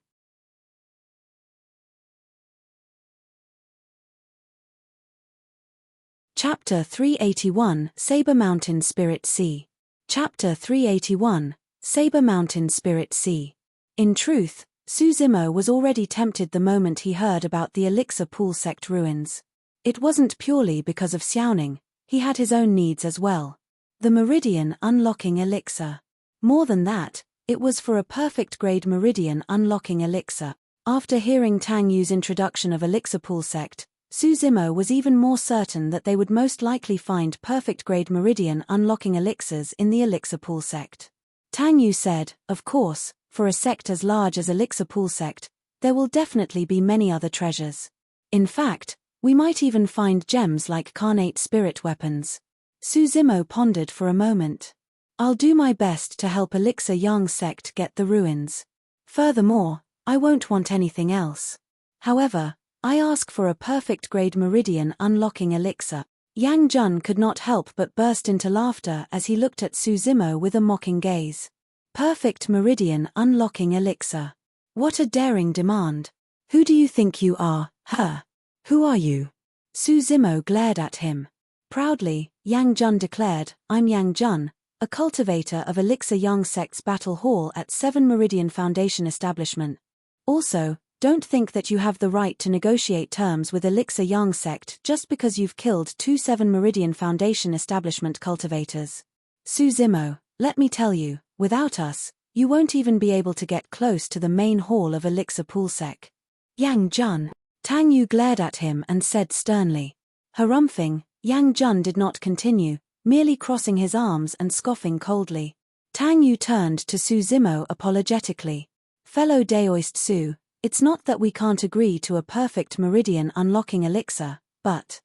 Chapter 381, Saber Mountain Spirit Sea. Chapter 381, Saber Mountain Spirit Sea. In truth, Suzimo was already tempted the moment he heard about the Elixir Pool sect ruins. It wasn't purely because of Xiaoning, he had his own needs as well. The Meridian Unlocking Elixir. More than that, it was for a perfect grade Meridian Unlocking Elixir. After hearing Tang Yu's introduction of Elixir Pool sect, Suzimo was even more certain that they would most likely find perfect grade Meridian Unlocking Elixirs in the Elixir Pool sect. Tang Yu said, of course, for a sect as large as Elixir Pool sect, there will definitely be many other treasures. In fact, we might even find gems like carnate spirit weapons. Suzimo pondered for a moment. I'll do my best to help Elixir Yang sect get the ruins. Furthermore, I won't want anything else. However, I ask for a perfect grade Meridian Unlocking Elixir. Yang Jun could not help but burst into laughter as he looked at Suzimo with a mocking gaze. Perfect Meridian Unlocking Elixir. What a daring demand. Who do you think you are, huh? Who are you? Suzimo glared at him. Proudly, Yang Jun declared, I'm Yang Jun, a cultivator of Elixir Yang sect's battle hall at 7 Meridian Foundation establishment. Also, don't think that you have the right to negotiate terms with Elixir Yang sect just because you've killed 2 7 Meridian Foundation establishment cultivators. Suzimo, let me tell you, without us, you won't even be able to get close to the main hall of Elixir Pool sec. Yang Jun. Tang Yu glared at him and said sternly. Harumphing, Yang Jun did not continue, merely crossing his arms and scoffing coldly. Tang Yu turned to Suzimo apologetically. Fellow Daoist Su, it's not that we can't agree to a perfect Meridian Unlocking Elixir, but,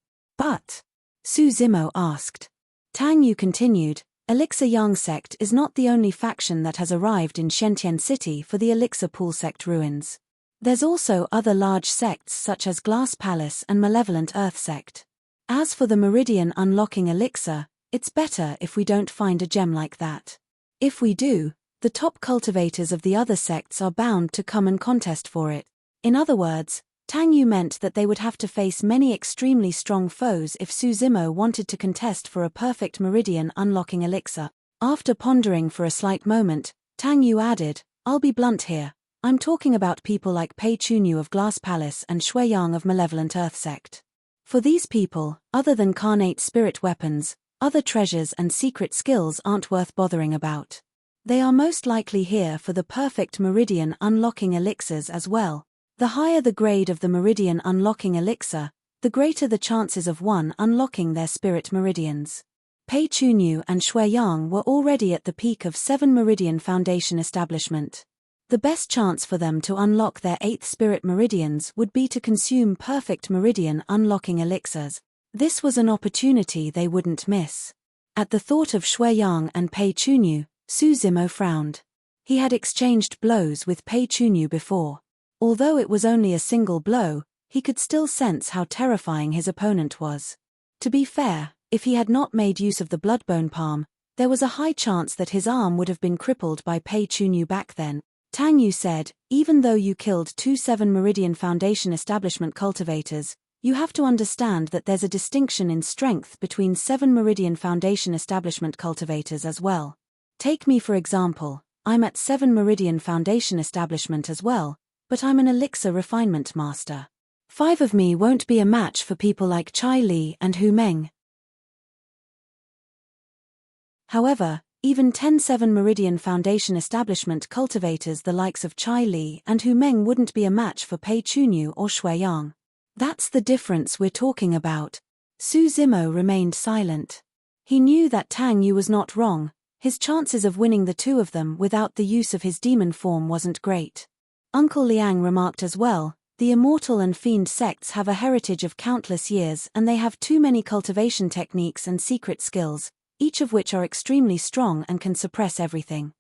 Suzimo asked. Tang Yu continued, Elixir Yang sect is not the only faction that has arrived in Shentian City for the Elixir Pool sect ruins. There's also other large sects such as Glass Palace and Malevolent Earth sect. As for the Meridian Unlocking Elixir, it's better if we don't find a gem like that. If we do, the top cultivators of the other sects are bound to come and contest for it. In other words, Tang Yu meant that they would have to face many extremely strong foes if Suzimo wanted to contest for a perfect Meridian Unlocking Elixir. After pondering for a slight moment, Tang Yu added, I'll be blunt here. I'm talking about people like Pei Chunyu of Glass Palace and Shui Yang of Malevolent Earth sect. For these people, other than carnate spirit weapons, other treasures and secret skills aren't worth bothering about. They are most likely here for the perfect Meridian Unlocking Elixirs as well. The higher the grade of the Meridian Unlocking Elixir, the greater the chances of one unlocking their spirit meridians. Pei Chunyu and Shui Yang were already at the peak of 7 Meridian Foundation establishment. The best chance for them to unlock their 8th spirit meridians would be to consume perfect Meridian Unlocking Elixirs. This was an opportunity they wouldn't miss. At the thought of Shui Yang and Pei Chunyu, Suzimo frowned. He had exchanged blows with Pei Chunyu before. Although it was only a single blow, he could still sense how terrifying his opponent was. To be fair, if he had not made use of the Bloodbone Palm, there was a high chance that his arm would have been crippled by Pei Chunyu back then. Tang Yu said, even though you killed 2 7 Meridian Foundation establishment cultivators, you have to understand that there's a distinction in strength between 7 Meridian Foundation establishment cultivators as well. Take me for example, I'm at 7 Meridian Foundation establishment as well, but I'm an elixir refinement master. 5 of me won't be a match for people like Chai Li and Hu Meng. However, even 7 Meridian Foundation establishment cultivators the likes of Chai Li and Hu Meng wouldn't be a match for Pei Chunyu or Shui Yang. That's the difference we're talking about. Suzimo remained silent. He knew that Tang Yu was not wrong. His chances of winning the two of them without the use of his demon form wasn't great. Uncle Liang remarked as well, the Immortal and Fiend sects have a heritage of countless years and they have too many cultivation techniques and secret skills, each of which are extremely strong and can suppress everything.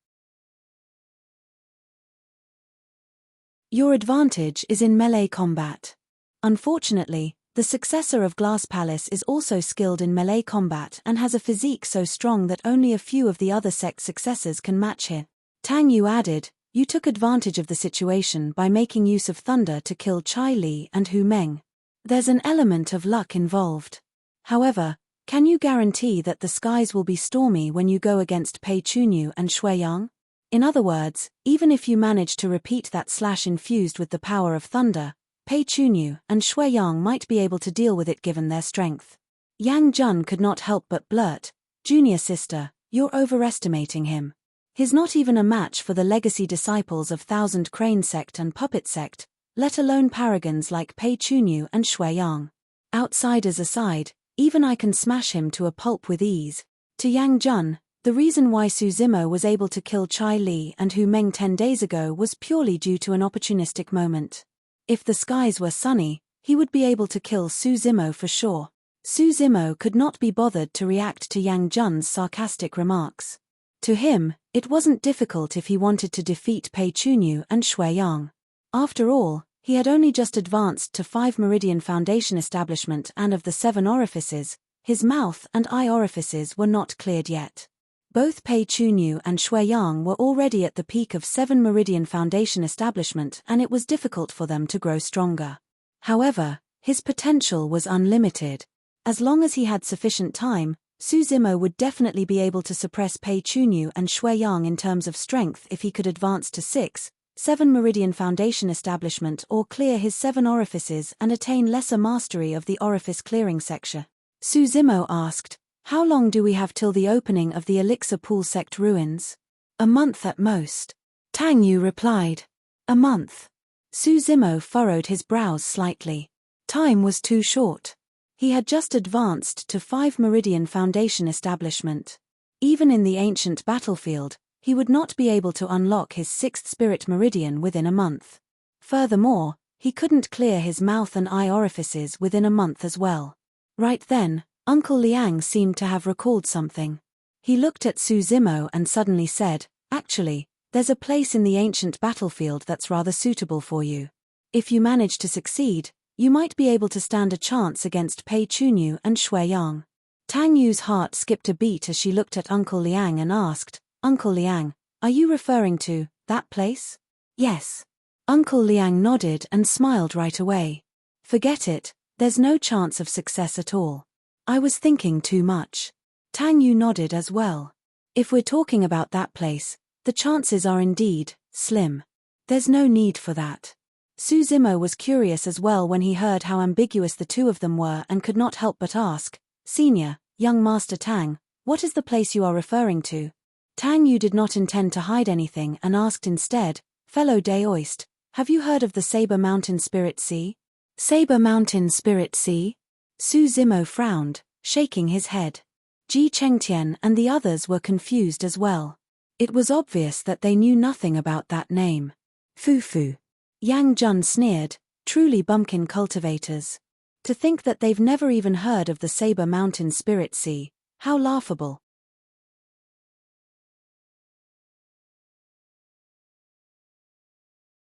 Your advantage is in melee combat. Unfortunately, The successor of Glass Palace is also skilled in melee combat and has a physique so strong that only a few of the other sect's successors can match him. Tang Yu added, "You took advantage of the situation by making use of thunder to kill Chai Li and Hu Meng. There's an element of luck involved. However, can you guarantee that the skies will be stormy when you go against Pei Chunyu and Shui Yang? In other words, even if you manage to repeat that slash infused with the power of thunder, Pei Chunyu and Shui Yang might be able to deal with it given their strength." Yang Jun could not help but blurt, "Junior sister, you're overestimating him. He's not even a match for the legacy disciples of Thousand Crane Sect and Puppet Sect, let alone paragons like Pei Chunyu and Shui Yang. Outsiders aside, even I can smash him to a pulp with ease." To Yang Jun, the reason why Su Zimo was able to kill Chai Li and Hu Meng 10 days ago was purely due to an opportunistic moment. If the skies were sunny, he would be able to kill Su Zimo for sure. Su Zimo could not be bothered to react to Yang Jun's sarcastic remarks. To him, it wasn't difficult if he wanted to defeat Pei Chunyu and Shui Yang. After all, he had only just advanced to 5 Meridian Foundation establishment, and of the 7 orifices, his mouth and eye orifices were not cleared yet. Both Pei Chunyu and Shui Yang were already at the peak of 7 Meridian Foundation establishment, and it was difficult for them to grow stronger. However, his potential was unlimited. As long as he had sufficient time, Su Zimo would definitely be able to suppress Pei Chunyu and Shui Yang in terms of strength if he could advance to 6, 7 Meridian Foundation establishment or clear his 7 orifices and attain lesser mastery of the orifice clearing section. Su Zimo asked, "How long do we have till the opening of the Elixir Pool Sect ruins?" "A month at most." Tang Yu replied. "A month?" Su Zimo furrowed his brows slightly. Time was too short. He had just advanced to 5 Meridian Foundation establishment. Even in the ancient battlefield, he would not be able to unlock his 6th Spirit Meridian within a month. Furthermore, he couldn't clear his mouth and eye orifices within a month as well. Right then, Uncle Liang seemed to have recalled something. He looked at Su Zimo and suddenly said, "Actually, there's a place in the ancient battlefield that's rather suitable for you. If you manage to succeed, you might be able to stand a chance against Pei Chunyu and Shui Yang." Tang Yu's heart skipped a beat as she looked at Uncle Liang and asked, "Uncle Liang, are you referring to that place?" "Yes." Uncle Liang nodded and smiled right away. "Forget it, there's no chance of success at all. I was thinking too much." Tang Yu nodded as well. "If we're talking about that place, the chances are indeed slim. There's no need for that." Su Zimo was curious as well when he heard how ambiguous the two of them were and could not help but ask, "Senior, young Master Tang, what is the place you are referring to?" Tang Yu did not intend to hide anything and asked instead, "Fellow Daoist, have you heard of the Saber Mountain Spirit Sea?" "Saber Mountain Spirit Sea?" Su Zimo frowned, shaking his head. Ji Chengtian and the others were confused as well. It was obvious that they knew nothing about that name. "Fufu." Yang Jun sneered, "Truly bumpkin cultivators. To think that they've never even heard of the Saber Mountain Spirit Sea, how laughable."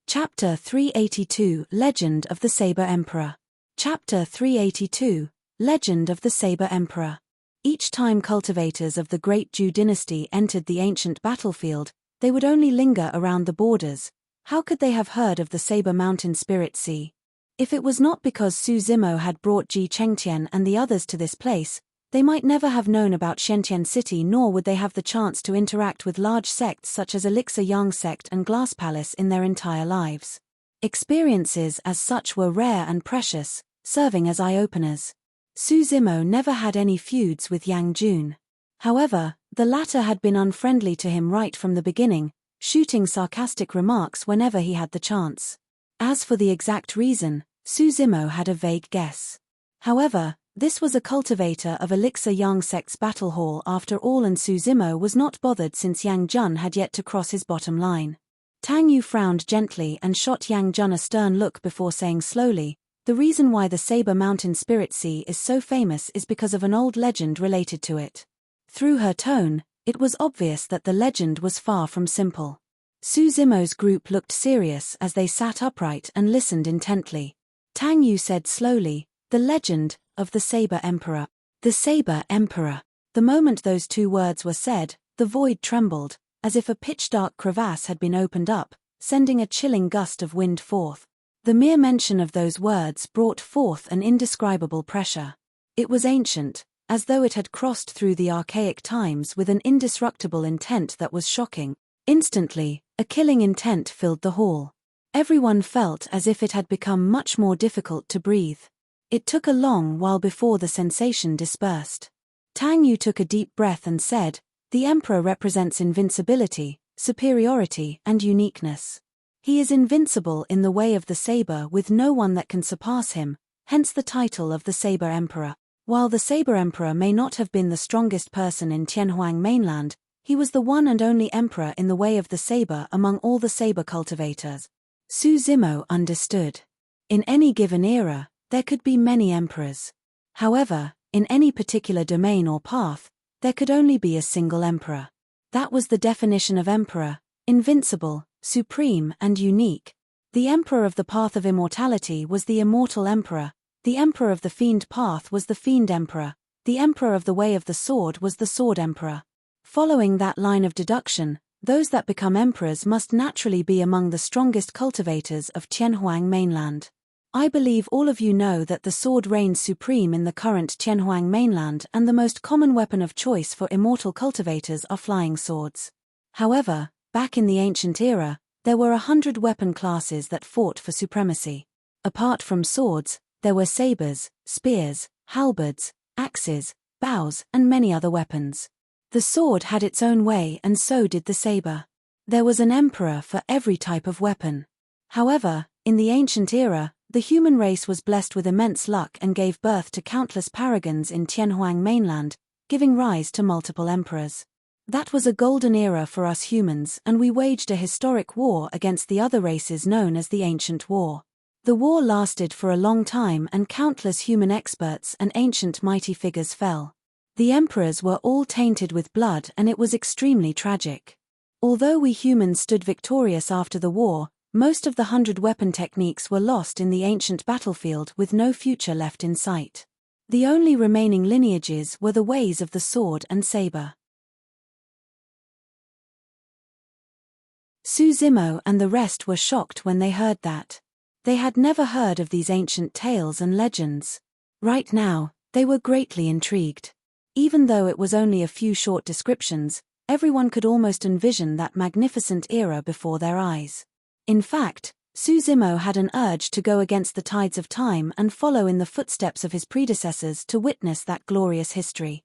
Chapter 382 Legend of the Saber Emperor. Chapter 382 Legend of the Saber Emperor. Each time cultivators of the Great Zhou dynasty entered the ancient battlefield, they would only linger around the borders. How could they have heard of the Saber Mountain Spirit Sea? If it was not because Su Zimo had brought Ji Chengtian and the others to this place, they might never have known about Shentian City, nor would they have the chance to interact with large sects such as Elixir Yang Sect and Glass Palace in their entire lives. Experiences as such were rare and precious, serving as eye-openers. Su Zimo never had any feuds with Yang Jun. However, the latter had been unfriendly to him right from the beginning, shooting sarcastic remarks whenever he had the chance. As for the exact reason, Su Zimo had a vague guess. However, this was a cultivator of Elixir Yang Sect's battle hall after all, and Su Zimo was not bothered since Yang Jun had yet to cross his bottom line. Tang Yu frowned gently and shot Yang Jun a stern look before saying slowly, "The reason why the Saber Mountain Spirit Sea is so famous is because of an old legend related to it." Through her tone, it was obvious that the legend was far from simple. Su Zimo's group looked serious as they sat upright and listened intently. Tang Yu said slowly, The legend of the Saber Emperor. The Saber Emperor. The moment those two words were said, the void trembled, as if a pitch-dark crevasse had been opened up, sending a chilling gust of wind forth. The mere mention of those words brought forth an indescribable pressure. It was ancient, as though it had crossed through the archaic times with an indestructible intent that was shocking. Instantly, a killing intent filled the hall. Everyone felt as if it had become much more difficult to breathe. It took a long while before the sensation dispersed. Tang Yu took a deep breath and said, "The Emperor represents invincibility, superiority, and uniqueness. He is invincible in the way of the saber with no one that can surpass him, hence the title of the Saber Emperor. While the Saber Emperor may not have been the strongest person in Tianhuang mainland, he was the one and only emperor in the way of the saber among all the saber cultivators." Su Zimo understood. In any given era, there could be many emperors. However, in any particular domain or path, there could only be a single emperor. That was the definition of emperor: invincible, supreme, and unique. The emperor of the path of immortality was the immortal emperor, the emperor of the fiend path was the fiend emperor, the emperor of the way of the sword was the sword emperor. Following that line of deduction, those that become emperors must naturally be among the strongest cultivators of Tianhuang mainland. I believe all of you know that the sword reigns supreme in the current Tianhuang mainland, and the most common weapon of choice for immortal cultivators are flying swords. However, back in the ancient era, there were 100 weapon classes that fought for supremacy. Apart from swords, there were sabers, spears, halberds, axes, bows, and many other weapons. The sword had its own way, and so did the saber. There was an emperor for every type of weapon. However, in the ancient era, the human race was blessed with immense luck and gave birth to countless paragons in Tianhuang mainland, giving rise to multiple emperors. That was a golden era for us humans, and we waged a historic war against the other races known as the Ancient War. The war lasted for a long time, and countless human experts and ancient mighty figures fell. The emperors were all tainted with blood, and it was extremely tragic. Although we humans stood victorious after the war, most of the 100 weapon techniques were lost in the ancient battlefield with no future left in sight. The only remaining lineages were the ways of the sword and saber. Su Zimo and the rest were shocked when they heard that. They had never heard of these ancient tales and legends. Right now, they were greatly intrigued. Even though it was only a few short descriptions, everyone could almost envision that magnificent era before their eyes. In fact, Su Zimo had an urge to go against the tides of time and follow in the footsteps of his predecessors to witness that glorious history.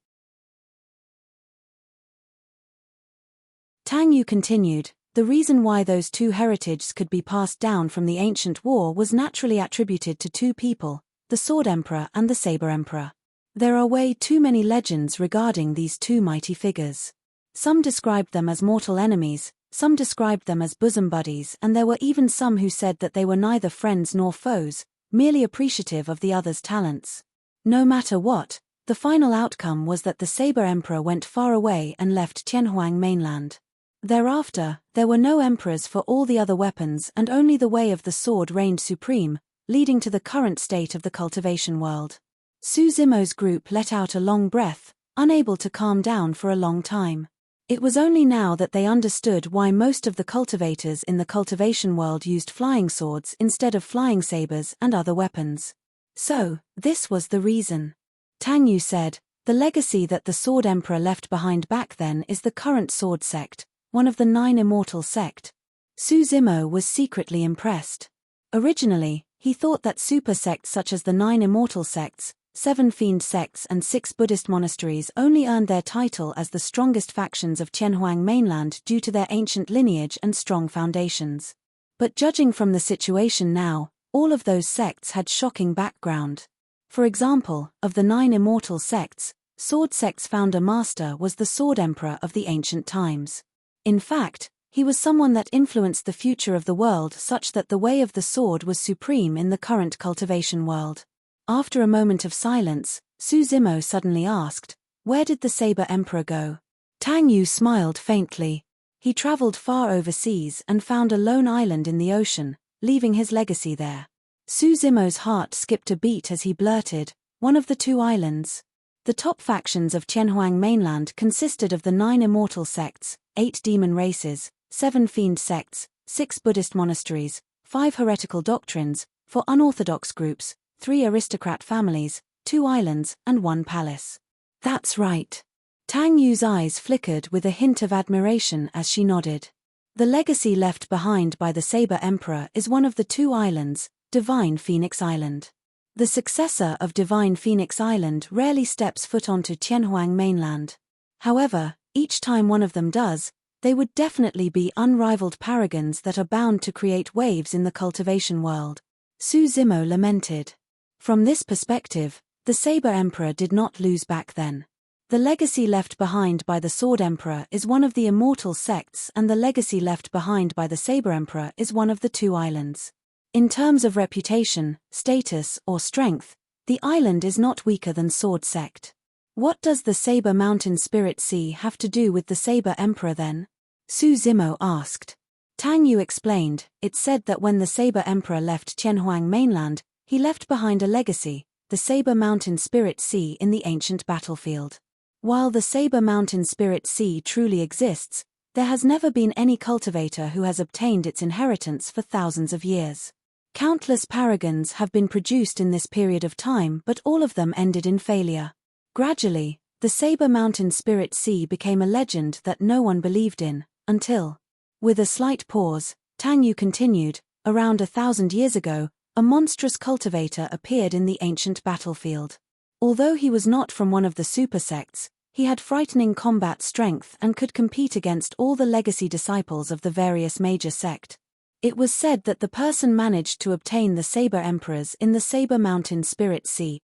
Tang Yu continued, "The reason why those two heritages could be passed down from the ancient war was naturally attributed to two people, the Sword Emperor and the Saber Emperor. There are way too many legends regarding these two mighty figures. Some described them as mortal enemies, some described them as bosom buddies, and there were even some who said that they were neither friends nor foes, merely appreciative of the other's talents. No matter what, the final outcome was that the Saber Emperor went far away and left Tianhuang mainland. Thereafter, there were no emperors for all the other weapons, and only the way of the sword reigned supreme, leading to the current state of the cultivation world." Su Zimo's group let out a long breath, unable to calm down for a long time. It was only now that they understood why most of the cultivators in the cultivation world used flying swords instead of flying sabers and other weapons. So, this was the reason. Tang Yu said, "The legacy that the Sword Emperor left behind back then is the current sword sect, one of the 9 immortal sect." Su Zimo was secretly impressed. Originally, he thought that super sects such as the 9 immortal sects, 7 fiend sects and 6 Buddhist monasteries only earned their title as the strongest factions of Tianhuang mainland due to their ancient lineage and strong foundations. But judging from the situation now, all of those sects had shocking background. For example, of the 9 immortal sects, Sword Sect's founder master was the Sword Emperor of the ancient times. In fact, he was someone that influenced the future of the world such that the way of the sword was supreme in the current cultivation world. After a moment of silence, Su Zimo suddenly asked, "Where did the Saber Emperor go?" Tang Yu smiled faintly. He traveled far overseas and found a lone island in the ocean, leaving his legacy there. Su Zimo's heart skipped a beat as he blurted, "One of the two islands." The top factions of Tianhuang mainland consisted of the 9 immortal sects, 8 demon races, 7 fiend sects, 6 Buddhist monasteries, 5 heretical doctrines, 4 unorthodox groups, 3 aristocrat families, 2 islands, and 1 palace. That's right. Tang Yu's eyes flickered with a hint of admiration as she nodded. The legacy left behind by the Saber Emperor is one of the 2 islands, Divine Phoenix Island. The successor of Divine Phoenix Island rarely steps foot onto Tianhuang mainland. However, each time one of them does, they would definitely be unrivaled paragons that are bound to create waves in the cultivation world. Su Zimo lamented. From this perspective, the Saber Emperor did not lose back then. The legacy left behind by the Sword Emperor is one of the immortal sects, and the legacy left behind by the Saber Emperor is one of the 2 islands. In terms of reputation, status, or strength, the island is not weaker than Sword Sect. What does the Saber Mountain Spirit Sea have to do with the Saber Emperor then? Su Zimo asked. Tang Yu explained, it said that when the Saber Emperor left Tianhuang mainland, he left behind a legacy, the Saber Mountain Spirit Sea in the ancient battlefield. While the Saber Mountain Spirit Sea truly exists, there has never been any cultivator who has obtained its inheritance for thousands of years. Countless paragons have been produced in this period of time, but all of them ended in failure. Gradually, the Saber Mountain Spirit Sea became a legend that no one believed in, until, with a slight pause, Tang Yu continued, around 1,000 years ago, a monstrous cultivator appeared in the ancient battlefield. Although he was not from one of the super sects, he had frightening combat strength and could compete against all the legacy disciples of the various major sect. It was said that the person managed to obtain the Saber Emperors in the Saber Mountain Spirit Sea.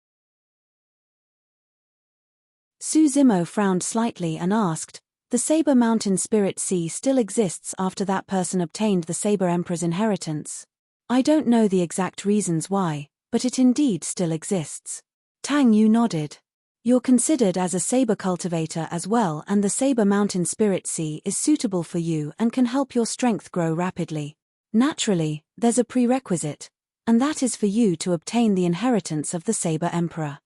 Su Zimo frowned slightly and asked, the Saber Mountain Spirit Sea still exists after that person obtained the Saber Emperor's inheritance? I don't know the exact reasons why, but it indeed still exists. Tang Yu nodded. You're considered as a saber cultivator as well, and the Saber Mountain Spirit Sea is suitable for you and can help your strength grow rapidly. Naturally, there's a prerequisite, and that is for you to obtain the inheritance of the Saber Emperor.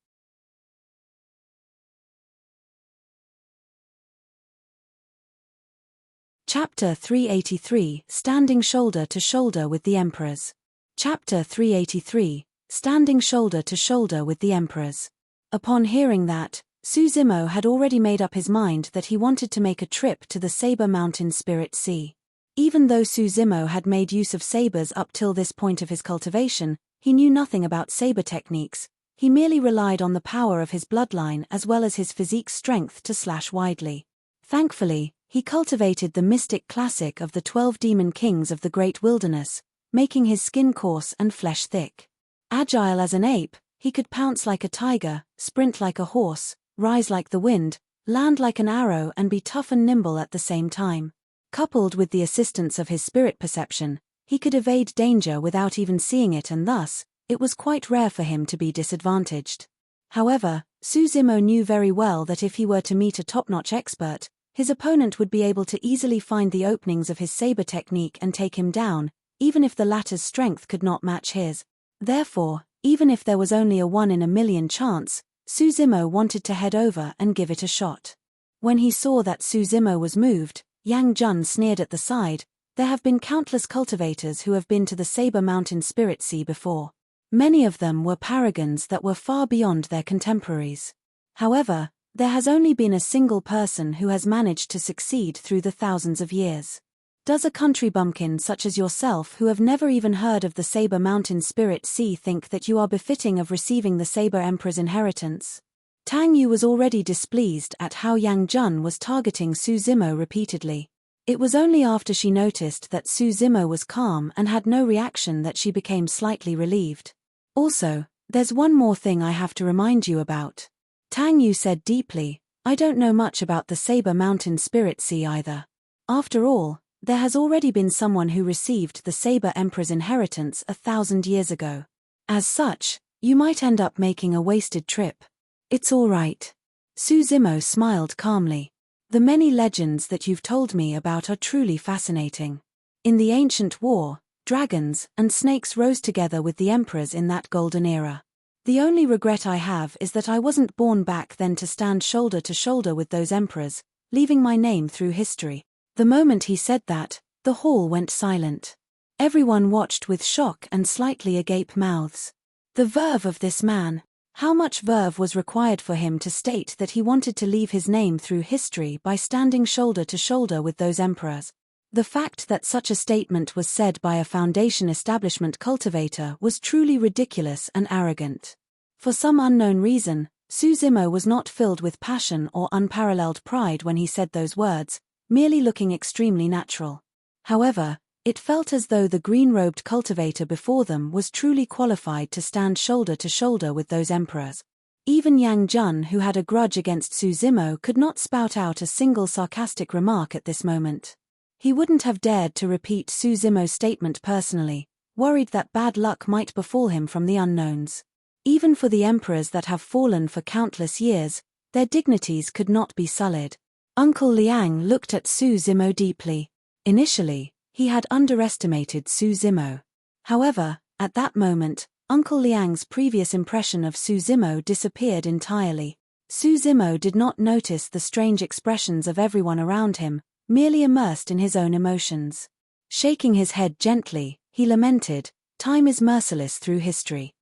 Chapter 383, Standing Shoulder to Shoulder with the Emperors. Chapter 383, Standing Shoulder to Shoulder with the Emperors. Upon hearing that, Su Zimo had already made up his mind that he wanted to make a trip to the Saber Mountain Spirit Sea. Even though Su Zimo had made use of sabers up till this point of his cultivation, he knew nothing about saber techniques. He merely relied on the power of his bloodline as well as his physique strength to slash widely. Thankfully, he cultivated the mystic classic of the 12 demon kings of the great wilderness, making his skin coarse and flesh thick. Agile as an ape, he could pounce like a tiger, sprint like a horse, rise like the wind, land like an arrow, and be tough and nimble at the same time. Coupled with the assistance of his spirit perception, he could evade danger without even seeing it, and thus, it was quite rare for him to be disadvantaged. However, Su Zimo knew very well that if he were to meet a top-notch expert, his opponent would be able to easily find the openings of his saber technique and take him down, even if the latter's strength could not match his. Therefore, even if there was only a 1 in a million chance, Su Zimo wanted to head over and give it a shot. When he saw that Su Zimo was moved, Yang Jun sneered at the side. There have been countless cultivators who have been to the Saber Mountain Spirit Sea before. Many of them were paragons that were far beyond their contemporaries. However, there has only been a single person who has managed to succeed through the thousands of years. Does a country bumpkin such as yourself, who have never even heard of the Saber Mountain Spirit Sea, think that you are befitting of receiving the Saber Emperor's inheritance? Tang Yu was already displeased at how Yang Jun was targeting Su Zimo repeatedly. It was only after she noticed that Su Zimo was calm and had no reaction that she became slightly relieved. Also, there's one more thing I have to remind you about. Tang Yu said deeply, I don't know much about the Saber Mountain Spirit Sea either. After all, there has already been someone who received the Saber Emperor's inheritance 1,000 years ago. As such, you might end up making a wasted trip. It's all right. Su Zimo smiled calmly. The many legends that you've told me about are truly fascinating. In the ancient war, dragons, and snakes rose together with the emperors in that golden era. The only regret I have is that I wasn't born back then to stand shoulder to shoulder with those emperors, leaving my name through history." The moment he said that, the hall went silent. Everyone watched with shock and slightly agape mouths. The verve of this man! How much verve was required for him to state that he wanted to leave his name through history by standing shoulder to shoulder with those emperors? The fact that such a statement was said by a Foundation establishment cultivator was truly ridiculous and arrogant. For some unknown reason, Suzimo was not filled with passion or unparalleled pride when he said those words, merely looking extremely natural. However, it felt as though the green-robed cultivator before them was truly qualified to stand shoulder to shoulder with those emperors. Even Yang Jun, who had a grudge against Suzimo, could not spout out a single sarcastic remark at this moment. He wouldn't have dared to repeat Suzimo's statement personally, worried that bad luck might befall him from the unknowns. Even for the emperors that have fallen for countless years, their dignities could not be sullied. Uncle Liang looked at Suzimo deeply. Initially, he had underestimated Suzimo. However, at that moment, Uncle Liang's previous impression of Suzimo disappeared entirely. Suzimo did not notice the strange expressions of everyone around him, merely immersed in his own emotions. Shaking his head gently, he lamented, "Time is merciless through history."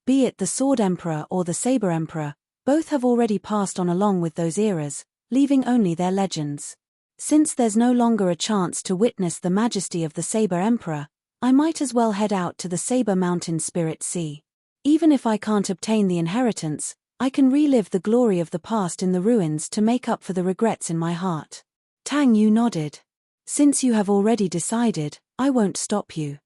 Be it the Sword Emperor or the Saber Emperor, both have already passed on along with those eras, leaving only their legends. Since there's no longer a chance to witness the majesty of the Saber Emperor, I might as well head out to the Saber Mountain Spirit Sea. Even if I can't obtain the inheritance, I can relive the glory of the past in the ruins to make up for the regrets in my heart. Tang Yu nodded. "Since you have already decided, I won't stop you.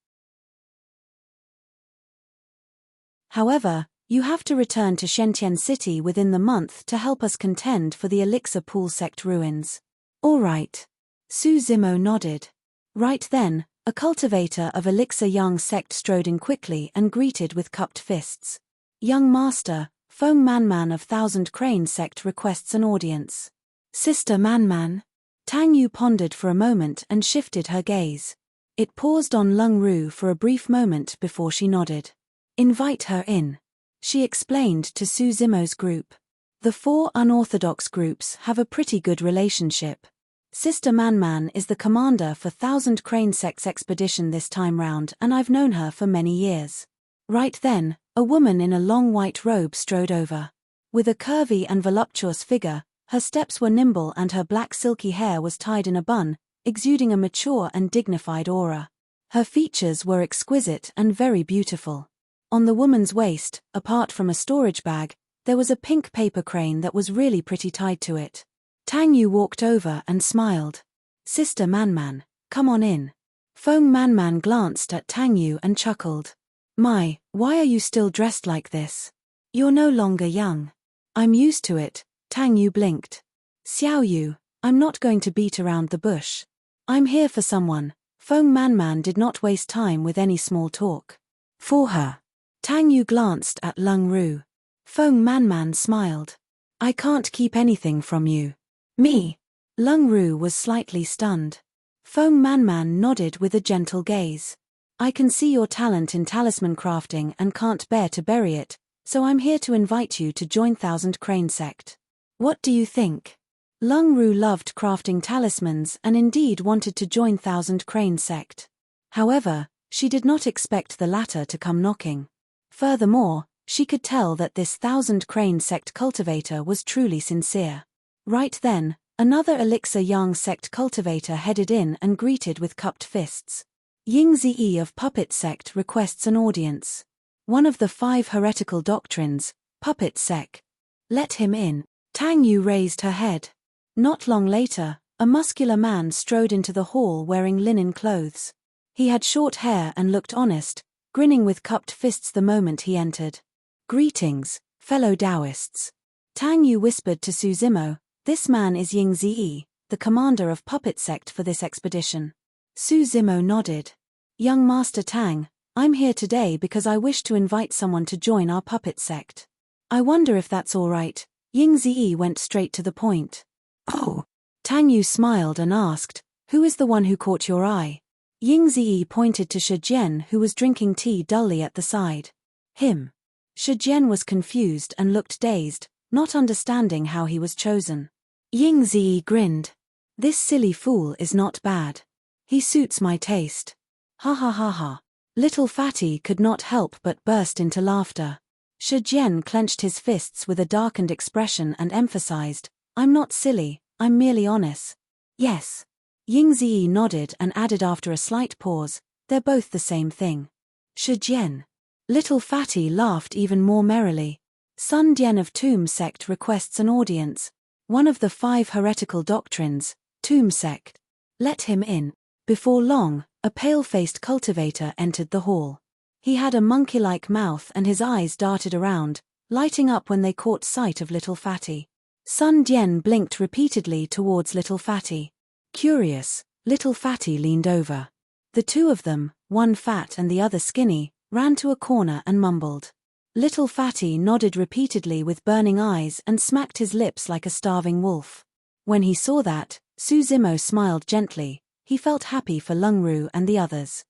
However, you have to return to Shentian City within the month to help us contend for the Elixir Pool Sect ruins." "All right." Suzimo nodded. Right then, a cultivator of Elixir Yang sect strode in quickly and greeted with cupped fists. "Young Master, Feng Manman of Thousand Crane sect requests an audience." "Sister Manman?" Tang Yu pondered for a moment and shifted her gaze. It paused on Lung Ru for a brief moment before she nodded. "Invite her in," she explained to Suzimo's group. The four unorthodox groups have a pretty good relationship. Sister Manman is the commander for Thousand Crane Sect's expedition this time round, and I've known her for many years. Right then, a woman in a long white robe strode over. With a curvy and voluptuous figure, her steps were nimble and her black silky hair was tied in a bun, exuding a mature and dignified aura. Her features were exquisite and very beautiful. On the woman's waist, apart from a storage bag, there was a pink paper crane that was really pretty tied to it. Tang Yu walked over and smiled. "Sister Manman, come on in." Feng Manman glanced at Tang Yu and chuckled. "My, why are you still dressed like this? You're no longer young." "I'm used to it," Tang Yu blinked. "Xiao Yu, I'm not going to beat around the bush. I'm here for someone." Feng Manman did not waste time with any small talk. "For her." Tang Yu glanced at Lung Ru. Feng Manman smiled. "I can't keep anything from you." "Me?" Lung Ru was slightly stunned. Feng Manman nodded with a gentle gaze. "I can see your talent in talisman crafting and can't bear to bury it, so I'm here to invite you to join Thousand Crane Sect. What do you think?" Lung Ru loved crafting talismans and indeed wanted to join Thousand Crane Sect. However, she did not expect the latter to come knocking. Furthermore, she could tell that this Thousand Crane Sect cultivator was truly sincere. Right then, another Elixir Yang sect cultivator headed in and greeted with cupped fists. "Ying Zi of Puppet Sect requests an audience. One of the 5 heretical doctrines, Puppet Sect. Let him in." Tang Yu raised her head. Not long later, a muscular man strode into the hall wearing linen clothes. He had short hair and looked honest, grinning with cupped fists the moment he entered. "Greetings, fellow Taoists." Tang Yu whispered to Suzimo, "This man is Ying Zi, the commander of Puppet Sect for this expedition." Suzimo nodded. "Young Master Tang, I'm here today because I wish to invite someone to join our Puppet Sect. I wonder if that's all right." Ying Zi went straight to the point. "Oh." Tang Yu smiled and asked, Who is the one who caught your eye? Ying Ziyi pointed to Shi Jian, who was drinking tea dully at the side. Him. Shi Jian was confused and looked dazed, not understanding how he was chosen. Ying Ziyi grinned. This silly fool is not bad. He suits my taste. Ha ha ha ha. Little Fatty could not help but burst into laughter. Shi Jian clenched his fists with a darkened expression and emphasized, I'm not silly, I'm merely honest. Yes. Ying Ziyi nodded and added after a slight pause, they're both the same thing. Shi Jian. Little Fatty laughed even more merrily. Sun Dian of Tomb Sect requests an audience. One of the 5 heretical doctrines, Tomb Sect. Let him in. Before long, a pale-faced cultivator entered the hall. He had a monkey-like mouth and his eyes darted around, lighting up when they caught sight of Little Fatty. Sun Dian blinked repeatedly towards Little Fatty. Curious, Little Fatty leaned over. The two of them, one fat and the other skinny, ran to a corner and mumbled. Little Fatty nodded repeatedly with burning eyes and smacked his lips like a starving wolf. When he saw that, Su Zimo smiled gently. He felt happy for Lung Ru and the others.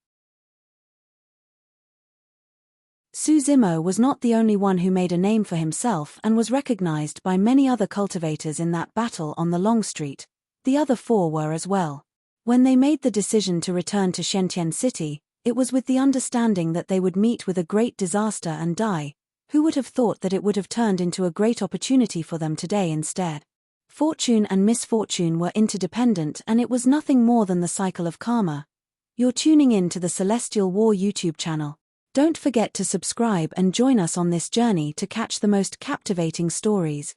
Su Zimo was not the only one who made a name for himself and was recognized by many other cultivators in that battle on the Long Street. The other 4 were as well. When they made the decision to return to Shentian City, it was with the understanding that they would meet with a great disaster and die. Who would have thought that it would have turned into a great opportunity for them today instead? Fortune and misfortune were interdependent and it was nothing more than the cycle of karma. You're tuning in to the Celestial War YouTube channel. Don't forget to subscribe and join us on this journey to catch the most captivating stories.